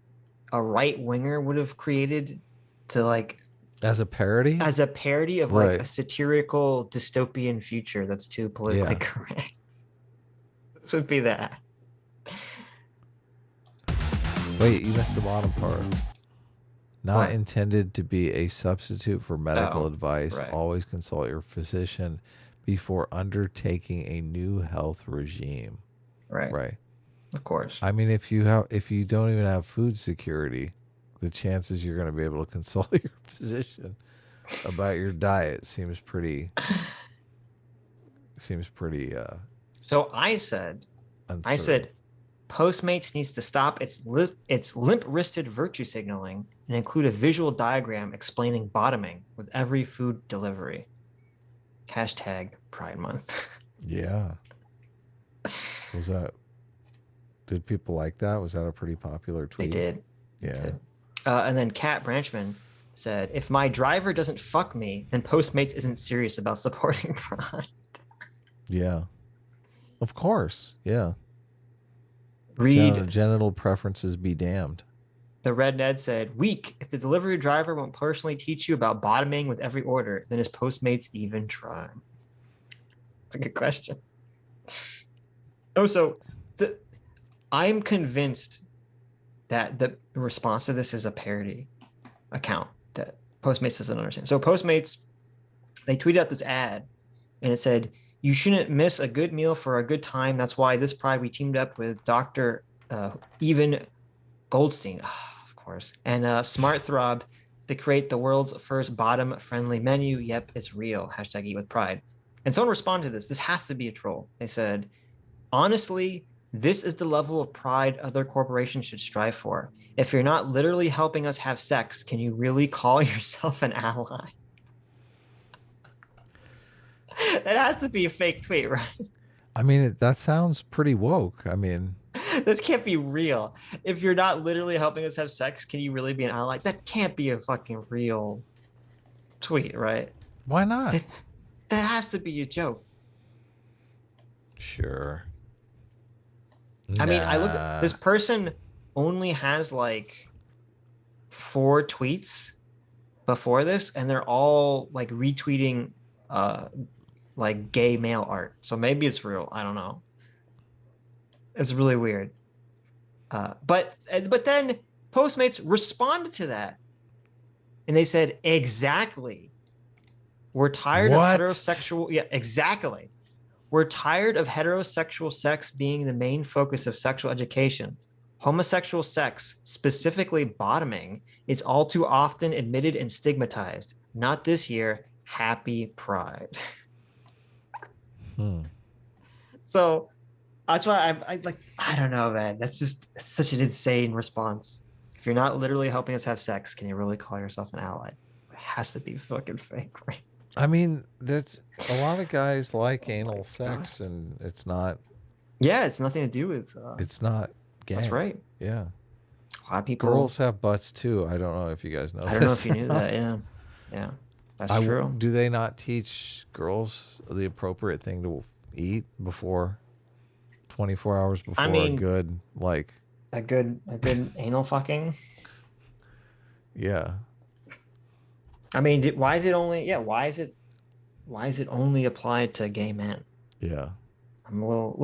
a right winger would have created to like as a parody of like a satirical dystopian future that's too politically correct. This would be that. Wait, you missed the bottom part. Not intended to be a substitute for medical advice. Right. Always consult your physician before undertaking a new health regime. Right. Right. Of course. I mean, if you don't even have food security, the chances you're going to be able to consult your physician about your diet seems pretty. So I said, Postmates needs to stop its limp-wristed virtue signaling and include a visual diagram explaining bottoming with every food delivery. Hashtag Pride Month. Yeah. Did people like that? Was that a pretty popular tweet? They did. Yeah. And then Kat Branchman said, if my driver doesn't fuck me, then Postmates isn't serious about supporting Pride. Yeah. Of course. Yeah. Read genital preferences be damned. The Red Ned said, weak. If the delivery driver won't personally teach you about bottoming with every order, then is Postmates even trying? It's a good question. Oh, so I'm convinced that the response to this is a parody account that Postmates doesn't understand. So Postmates, they tweeted out this ad and it said, you shouldn't miss a good meal for a good time. That's why this Pride we teamed up with Dr. Even Goldstein, of course, and Smart Throb to create the world's first bottom-friendly menu. Yep, it's real. Hashtag Eat with Pride. And someone responded to this. This has to be a troll. They said, honestly, this is the level of pride other corporations should strive for. If you're not literally helping us have sex, can you really call yourself an ally? That has to be a fake tweet, right? I mean, that sounds pretty woke. I mean, this can't be real. If you're not literally helping us have sex, can you really be an ally? That can't be a fucking real tweet, right? Why not? That has to be a joke. Sure. I mean, I look at this person only has like 4 tweets before this, and they're all like retweeting like gay male art. So maybe it's real. I don't know. It's really weird. But then Postmates responded to that, and they said, exactly. We're tired of heterosexual. Yeah, exactly. We're tired of heterosexual sex being the main focus of sexual education. Homosexual sex, specifically bottoming, is all too often admitted and stigmatized. Not this year. Happy Pride. So that's why I don't know, man. It's such an insane response. If you're not literally helping us have sex, can you really call yourself an ally? It has to be fucking fake, right? I mean, that's a lot of guys like anal sex, and it's not. Yeah, it's nothing to do with. It's not gay. That's right. Yeah. A lot of people. Girls have butts too. I don't know if you guys know. I don't know if you knew that. Yeah. Yeah. That's true. Do they not teach girls the appropriate thing to eat before 24 hours before a good like a good anal fucking? Yeah. I mean, why is it only only applied to gay men? Yeah. I'm a little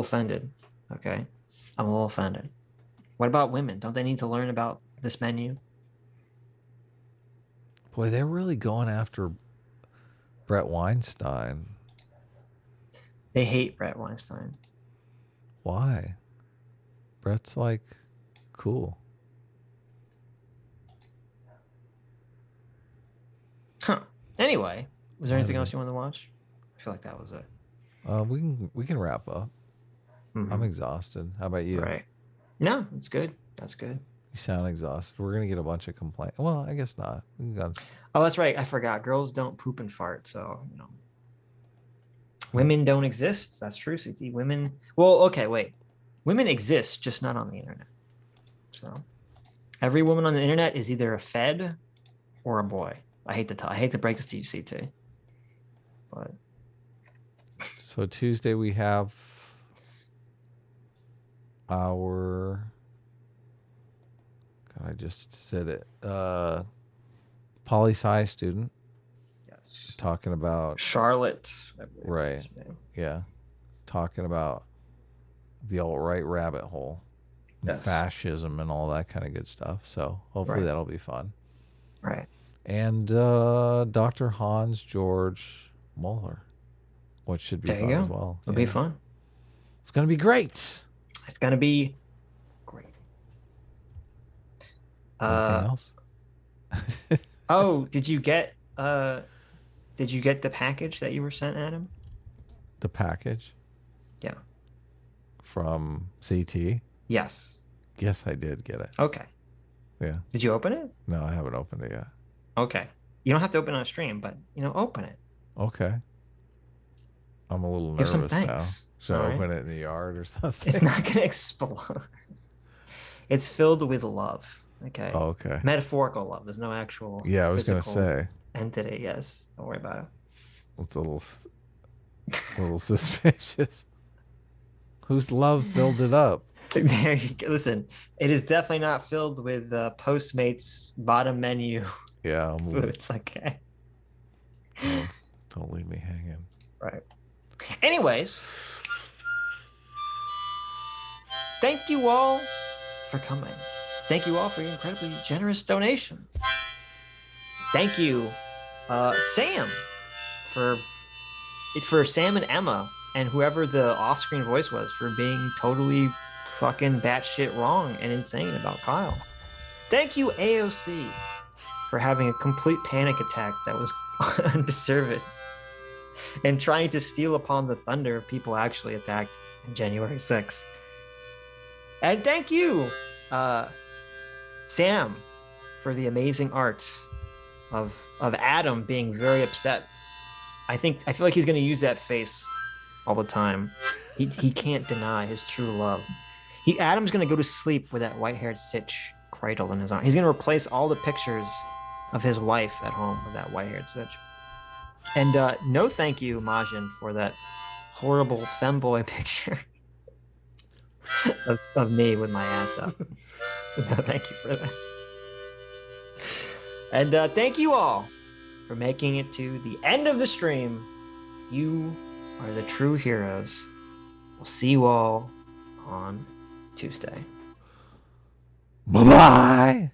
offended. Okay. I'm a little offended. What about women? Don't they need to learn about this menu? Boy, they're really going after Brett Weinstein. They hate Brett Weinstein. Why? Brett's like cool. Huh. Anyway, was there anything else you wanted to watch? I feel like that was it. We can wrap up. I'm exhausted. How about you? Right. No, it's good. That's good. You sound exhausted. We're gonna get a bunch of complaints. Well, I guess not. Oh, that's right. I forgot. Girls don't poop and fart, so women don't exist. That's true. CT. Women. Well, okay, wait. Women exist, just not on the internet. So, every woman on the internet is either a fed or a boy. I hate to break this to you, CT. But so Tuesday we have our. God, I just said it. Poli-sci student. Yes. Talking about Charlotte. Right. Yeah. Talking about the alt-right rabbit hole. Yes. Fascism and all that kind of good stuff. So hopefully that'll be fun. Right. And Dr. Hans George Mueller, which should be fun as well. It'll be fun. It's going to be great. It's going to be great. Anything else? Oh, did you get the package that you were sent, Adam? The package? Yeah. From CT? Yes. Yes, I did get it. Okay. Yeah. Did you open it? No, I haven't opened it yet. Okay. You don't have to open it on stream, but open it. Okay. I'm a little Give some nervous now. thanks. Should I All open right. it in the yard or something? It's not going to explode. It's filled with love. Okay. Oh, okay. Metaphorical love. There's no actual. Yeah, I was going to physical say. entity. Yes. Don't worry about it. It's a little suspicious. Whose love filled it up? There you go. Listen, it is definitely not filled with Postmates bottom menu. Yeah. It's okay. Oh, don't leave me hanging. Right. Anyways, thank you all for coming. Thank you all for your incredibly generous donations. Thank you, Sam, for Sam and Emma and whoever the off-screen voice was for being totally fucking batshit wrong and insane about Kyle. Thank you, AOC, for having a complete panic attack that was undeserved and trying to steal upon the thunder of people actually attacked on January 6th. And thank you, Sam, for the amazing art of Adam being very upset. I feel like he's going to use that face all the time. He can't deny his true love. Adam's going to go to sleep with that white-haired Sitch cradle in his arm. He's going to replace all the pictures of his wife at home with that white-haired Sitch. And no thank you, Majin, for that horrible femboy picture of me with my ass up. Thank you for that. And thank you all for making it to the end of the stream. You are the true heroes. We'll see you all on Tuesday. Bye-bye.